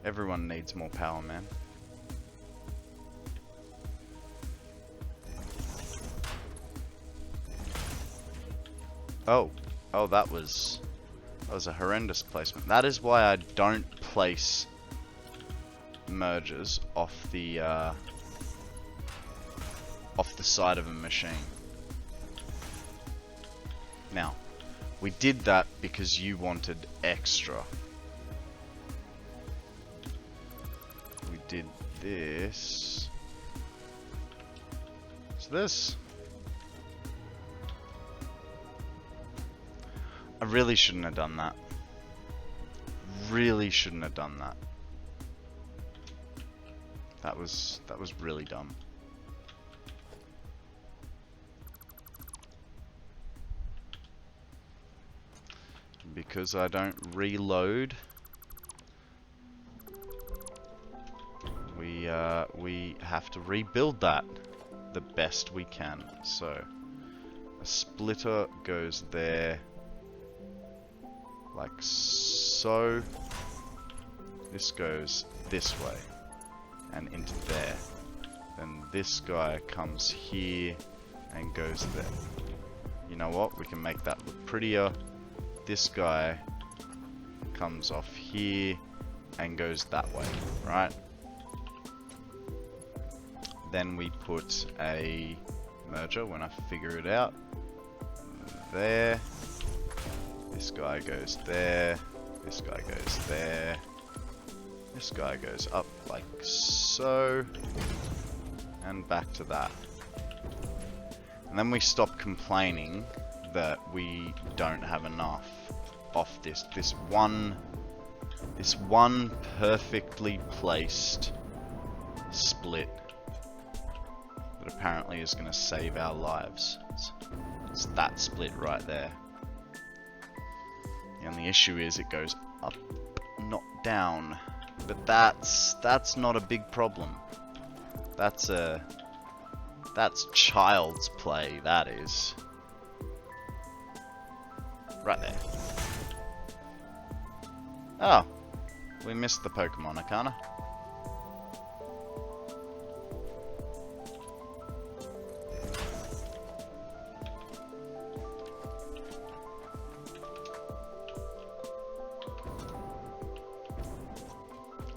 Everyone needs more power, man. Oh, that was a horrendous placement. That is why I don't place mergers off the side of a machine. Now, we did that because you wanted extra. We did this. So this. I really shouldn't have done that. Really shouldn't have done that. That was really dumb. Because I don't reload, we have to rebuild that the best we can. So a splitter goes there, like so. This goes this way and into there. Then this guy comes here and goes there. You know what? We can make that look prettier. This guy comes off here and goes that way, right? Then we put a merger when I figure it out. There. This guy goes there. This guy goes there. This guy goes up like so. And back to that. And then we stop complaining that we don't have enough off this one perfectly placed split that apparently is going to save our lives. It's that split right there. The only issue is it goes up, not down. But that's not a big problem. That's child's play, that is. Right there. Oh, we missed the Pokemon Arcana.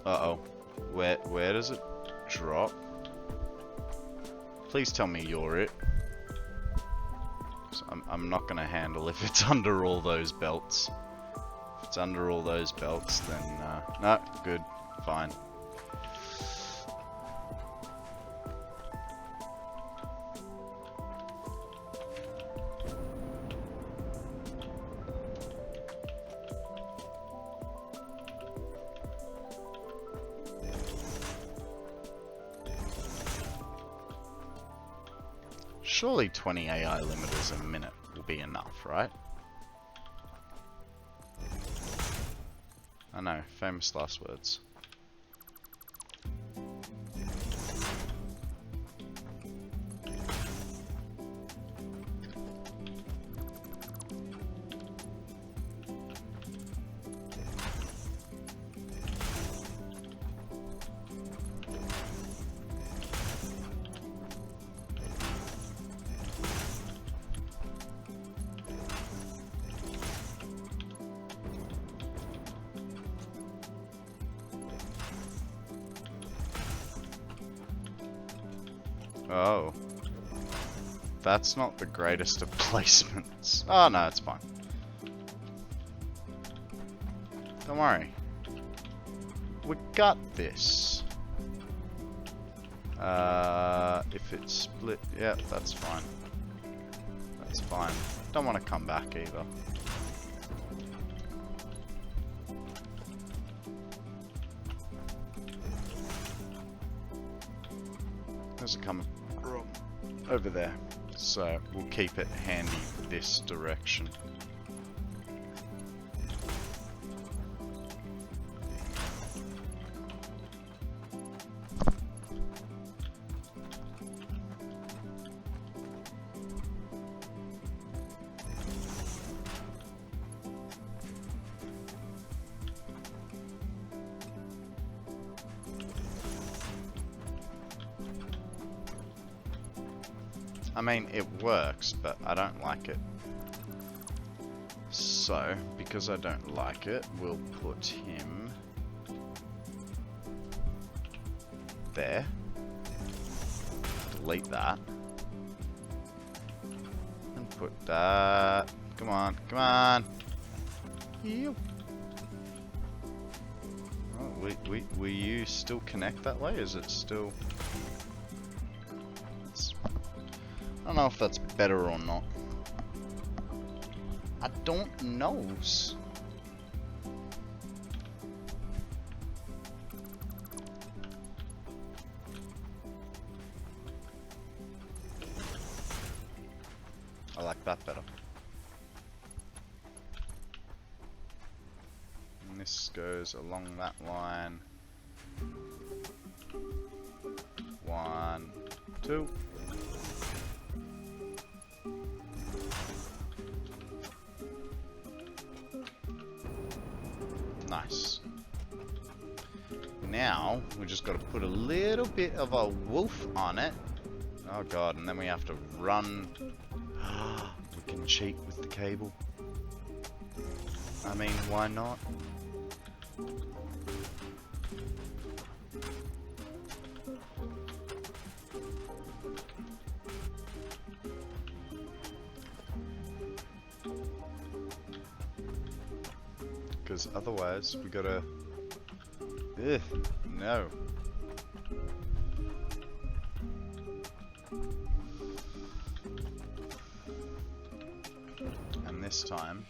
Uh-oh. Where does it drop? Please tell me you're it. I'm not gonna handle if it's under all those belts. If it's under all those belts, then no, good, fine. Surely 20 AI limiters a minute will be enough, right? I know, famous last words. Oh. That's not the greatest of placements. Oh no, it's fine. Don't worry. We got this. If it's split, yeah, that's fine. That's fine. Don't want to come back either. There's a coming from over there, so we'll keep it handy this direction. I mean, it works, but I don't like it. So, because I don't like it, we'll put him there. Delete that. And put that. Come on, come on. Yep. Oh, will you still connect that way? Is it still... I don't know if that's better or not. I don't know. I like that better. And this goes along that line. 1, 2. Nice. Now, we just got to put a little bit of a woof on it. Oh god, and then we have to run. We can cheat with the cable. I mean, why not? Because otherwise we gotta... Ugh, no. And this time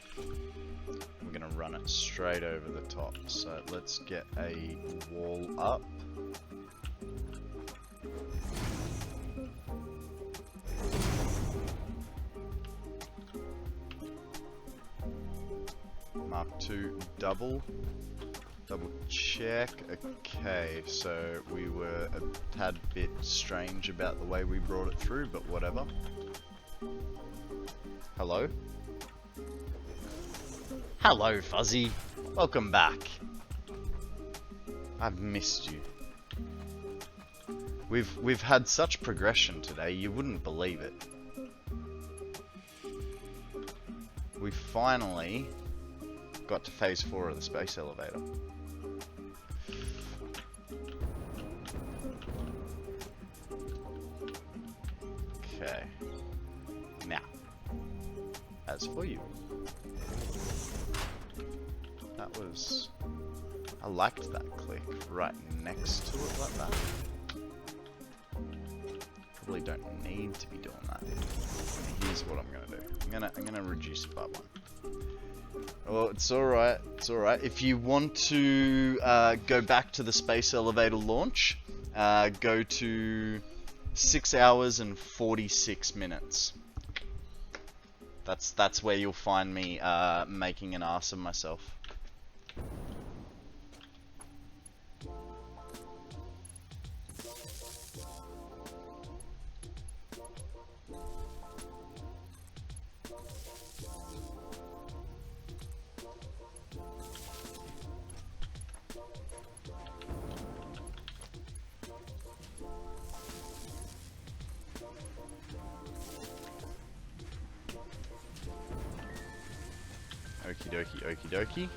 we're gonna run it straight over the top. So let's get a wall up. Mark 2 double check. Okay, so we were a tad bit strange about the way we brought it through, but whatever. Hello? Hello, Fuzzy. Welcome back. I've missed you. We've had such progression today, you wouldn't believe it. We finally got to phase 4 of the space elevator. Okay. Now, as for you. That was... I liked that click right next to it like that. Probably don't need to be doing that. And here's what I'm gonna do. I'm gonna reduce it by 1. Oh, it's alright, it's alright. If you want to go back to the space elevator launch, go to 6 hours and 46 minutes. That's where you'll find me making an ass of myself. Okie dokie, okie dokie.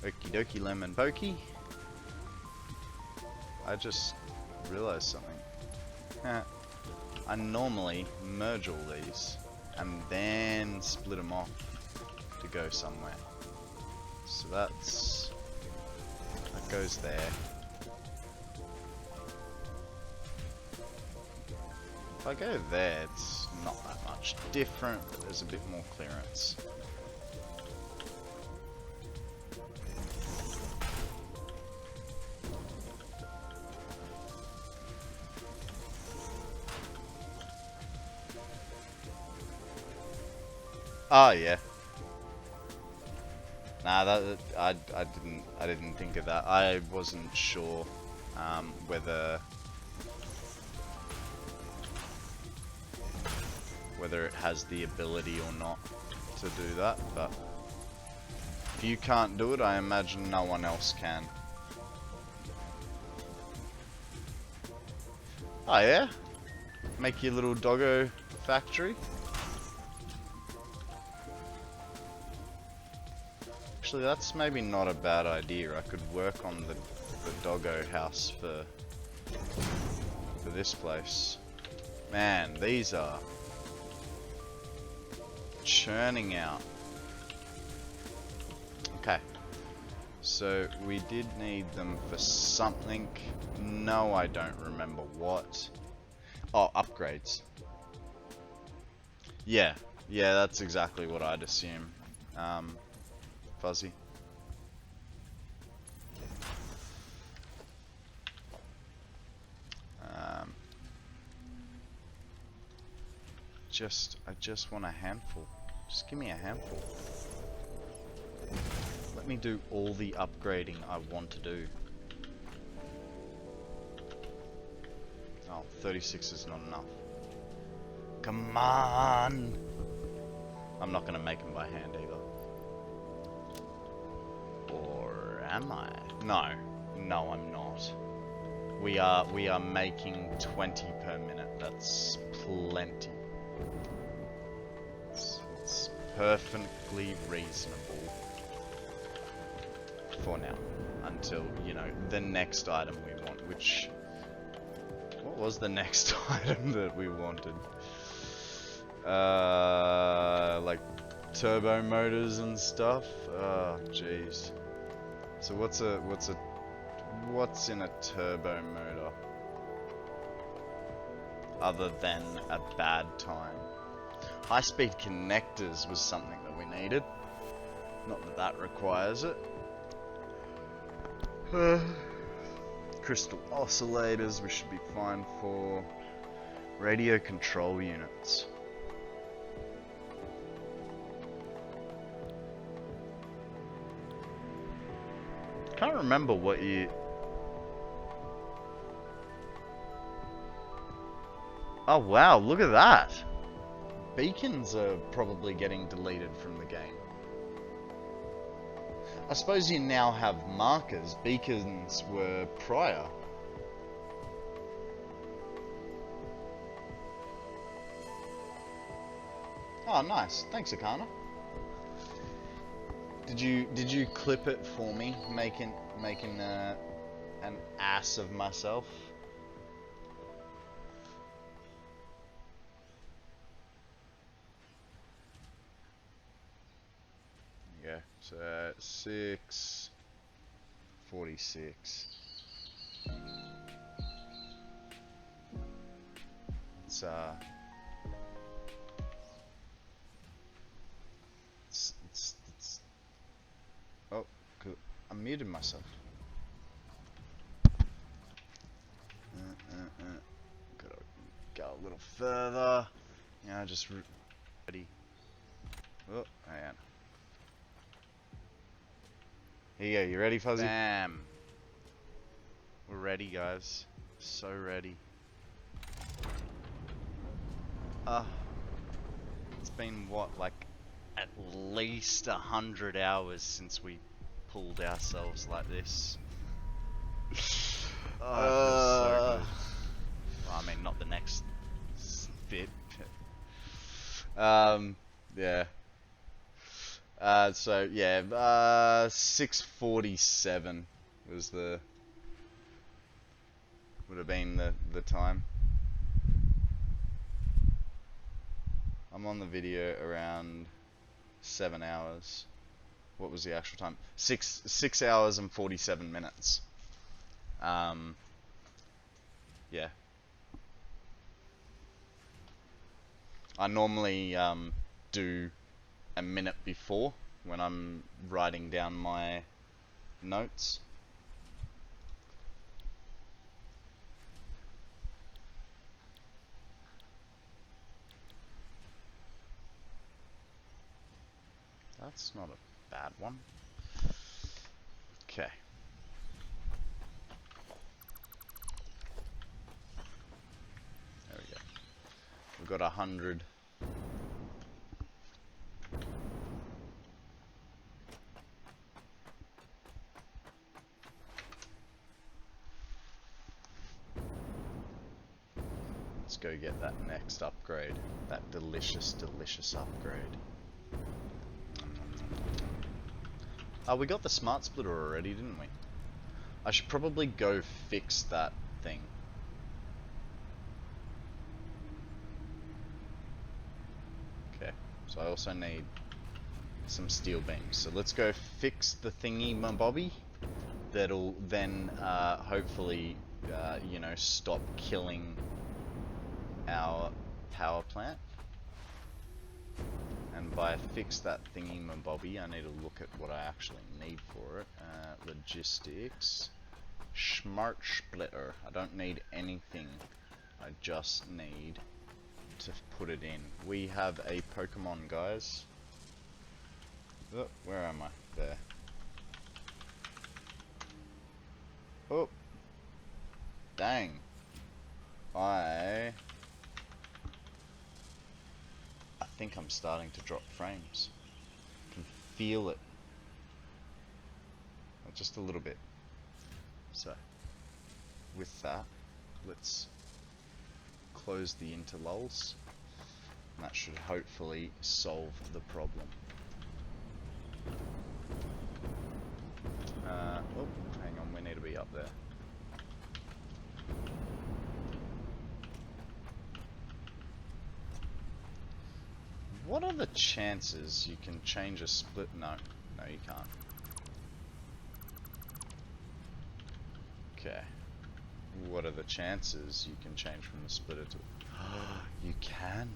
Okie dokie, lemon pokey. I just realized something. I normally merge all these and then split them off to go somewhere. So that goes there. If I go there, it's not that much different, but there's a bit more clearance. Oh yeah. Nah, I didn't think of that. I wasn't sure whether it has the ability or not to do that, but if you can't do it, I imagine no one else can. Oh yeah? Make your little doggo factory? Actually, that's maybe not a bad idea. I could work on the doggo house for this place. Man, these are churning out. Okay. So, we did need them for something. No, I don't remember what. Oh, upgrades. Yeah, that's exactly what I'd assume. Fuzzy. I just want a handful. Just give me a handful. Let me do all the upgrading I want to do. Oh, 36 is not enough. Come on! I'm not gonna make them by hand either. Or am I? No, I'm not. We are making 20 per minute. That's plenty. It's perfectly reasonable for now, until, you know, the next item we want. Which, what was the next item that we wanted? Like turbo motors and stuff. Oh, jeez. So what's in a turbo motor other than a bad time? High-speed connectors was something that we needed. Not that that requires it. Crystal oscillators we should be fine for. Radio control units. Can't remember what you... Oh wow, look at that! Beacons are probably getting deleted from the game. I suppose you now have markers. Beacons were prior. Oh nice, thanks Akana. Did you clip it for me, making an ass of myself? Yeah, so 6:46. Oh, good. I muted myself. Gotta go a little further. Yeah, just ready. Oh, hang on. Here you go. You ready, Fuzzy? Bam. We're ready, guys. So ready. It's been what, like at least 100 hours since we pulled ourselves like this. Oh, it feels so good. Well, I mean, not the next bit. Yeah. So yeah, 6:47 was would have been the time. I'm on the video around 7 hours. What was the actual time? 6 hours and 47 minutes. Yeah. I normally do a minute before when I'm writing down my notes. That's not a bad one. Okay. There we go. We've got 100. Let's go get that next upgrade. That delicious, delicious upgrade. Oh, we got the smart splitter already, didn't we? I should probably go fix that thing. Okay, so I also need some steel beams. So let's go fix the thingy, my bobby. That'll then hopefully, you know, stop killing our power plant. And by fix that thingy, my bobby, I need to look at what I actually need for it. Logistics. Smart splitter. I don't need anything. I just need to put it in. We have a Pokemon, guys. Oh, where am I? There. Oh. Dang. I think I'm starting to drop frames. I can feel it. Just a little bit. So, with that, let's close the interlulls. And that should hopefully solve the problem. Oh, hang on, we need to be up there. What are the chances you can change a split? No, you can't. Okay. What are the chances you can change from the splitter to... You can?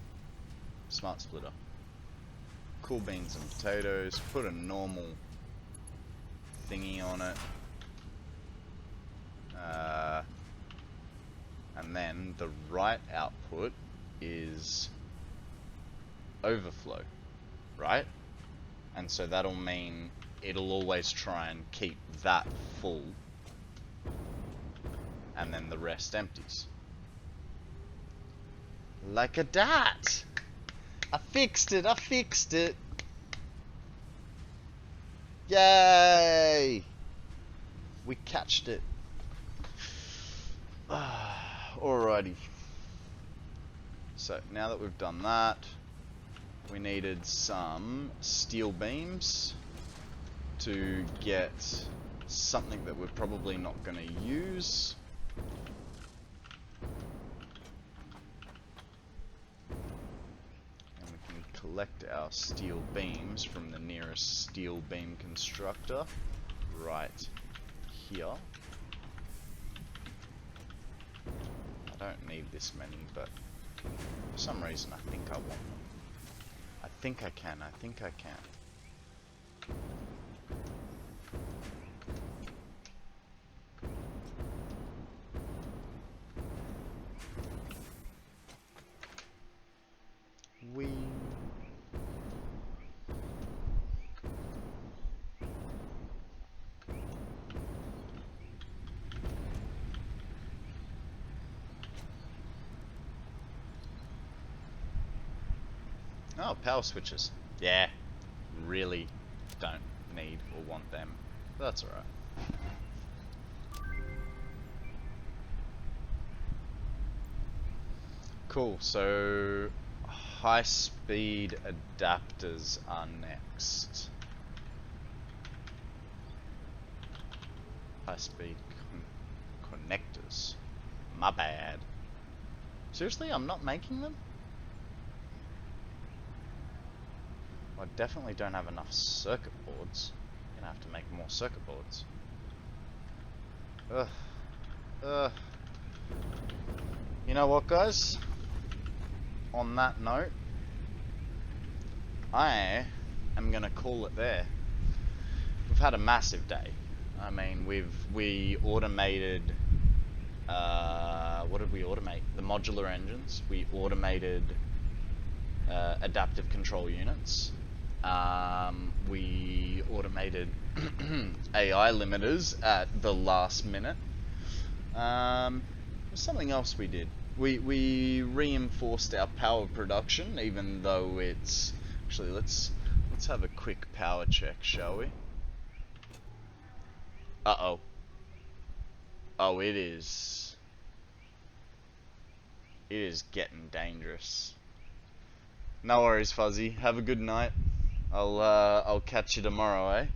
Smart splitter. Cool beans and potatoes. Put a normal thingy on it. And then the right output is overflow, right? And so that'll mean it'll always try and keep that full, and then the rest empties. Like a dat! I fixed it! I fixed it! Yay! We catched it. Alrighty. So now that we've done that, we needed some steel beams to get something that we're probably not going to use. And we can collect our steel beams from the nearest steel beam constructor right here. I don't need this many, but for some reason I think I want them. I think I can. We... Oh, power switches. Yeah, really don't need or want them. But that's alright. Cool, so high-speed adapters are next. High-speed connectors. My bad. Seriously, I'm not making them? I definitely don't have enough circuit boards. I'm gonna have to make more circuit boards. Ugh. Ugh. You know what, guys? On that note, I am gonna call it there. We've had a massive day. I mean, we automated. What did we automate? The modular engines. We automated adaptive control units. We automated AI limiters at the last minute. There's something else we did. We reinforced our power production, even though it's actually let's have a quick power check, shall we? Uh-oh. Oh, it is getting dangerous. No worries, Fuzzy. Have a good night. I'll catch you tomorrow, eh?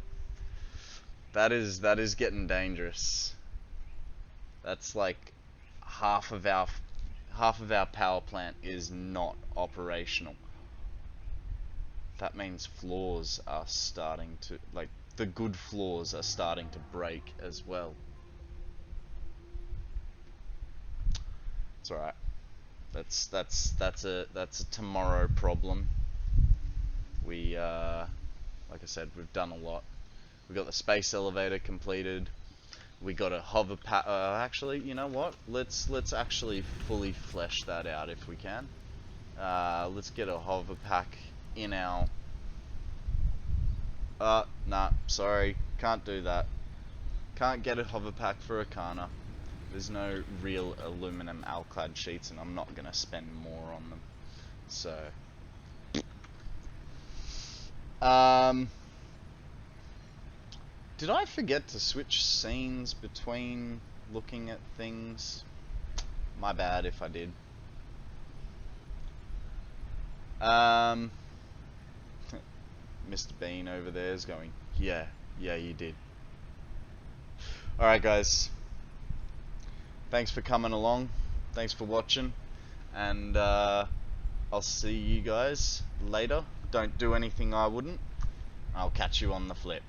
That is getting dangerous. That's like half of our power plant is not operational. That means floors are starting to, like, the good floors are starting to break as well. It's alright. That's a tomorrow problem. We like I said, we've done a lot. We got the space elevator completed. We got a hover pack. Actually, you know what? Let's actually fully flesh that out if we can. Let's get a hover pack in our. Nah, sorry, can't do that. Can't get a hover pack for Arcana. There's no real aluminum alclad sheets, and I'm not gonna spend more on them. So, did I forget to switch scenes between looking at things? My bad if I did. Mr. Bean over there is going, yeah, you did. Alright, guys. Thanks for coming along. Thanks for watching. And I'll see you guys later. Don't do anything I wouldn't. I'll catch you on the flip.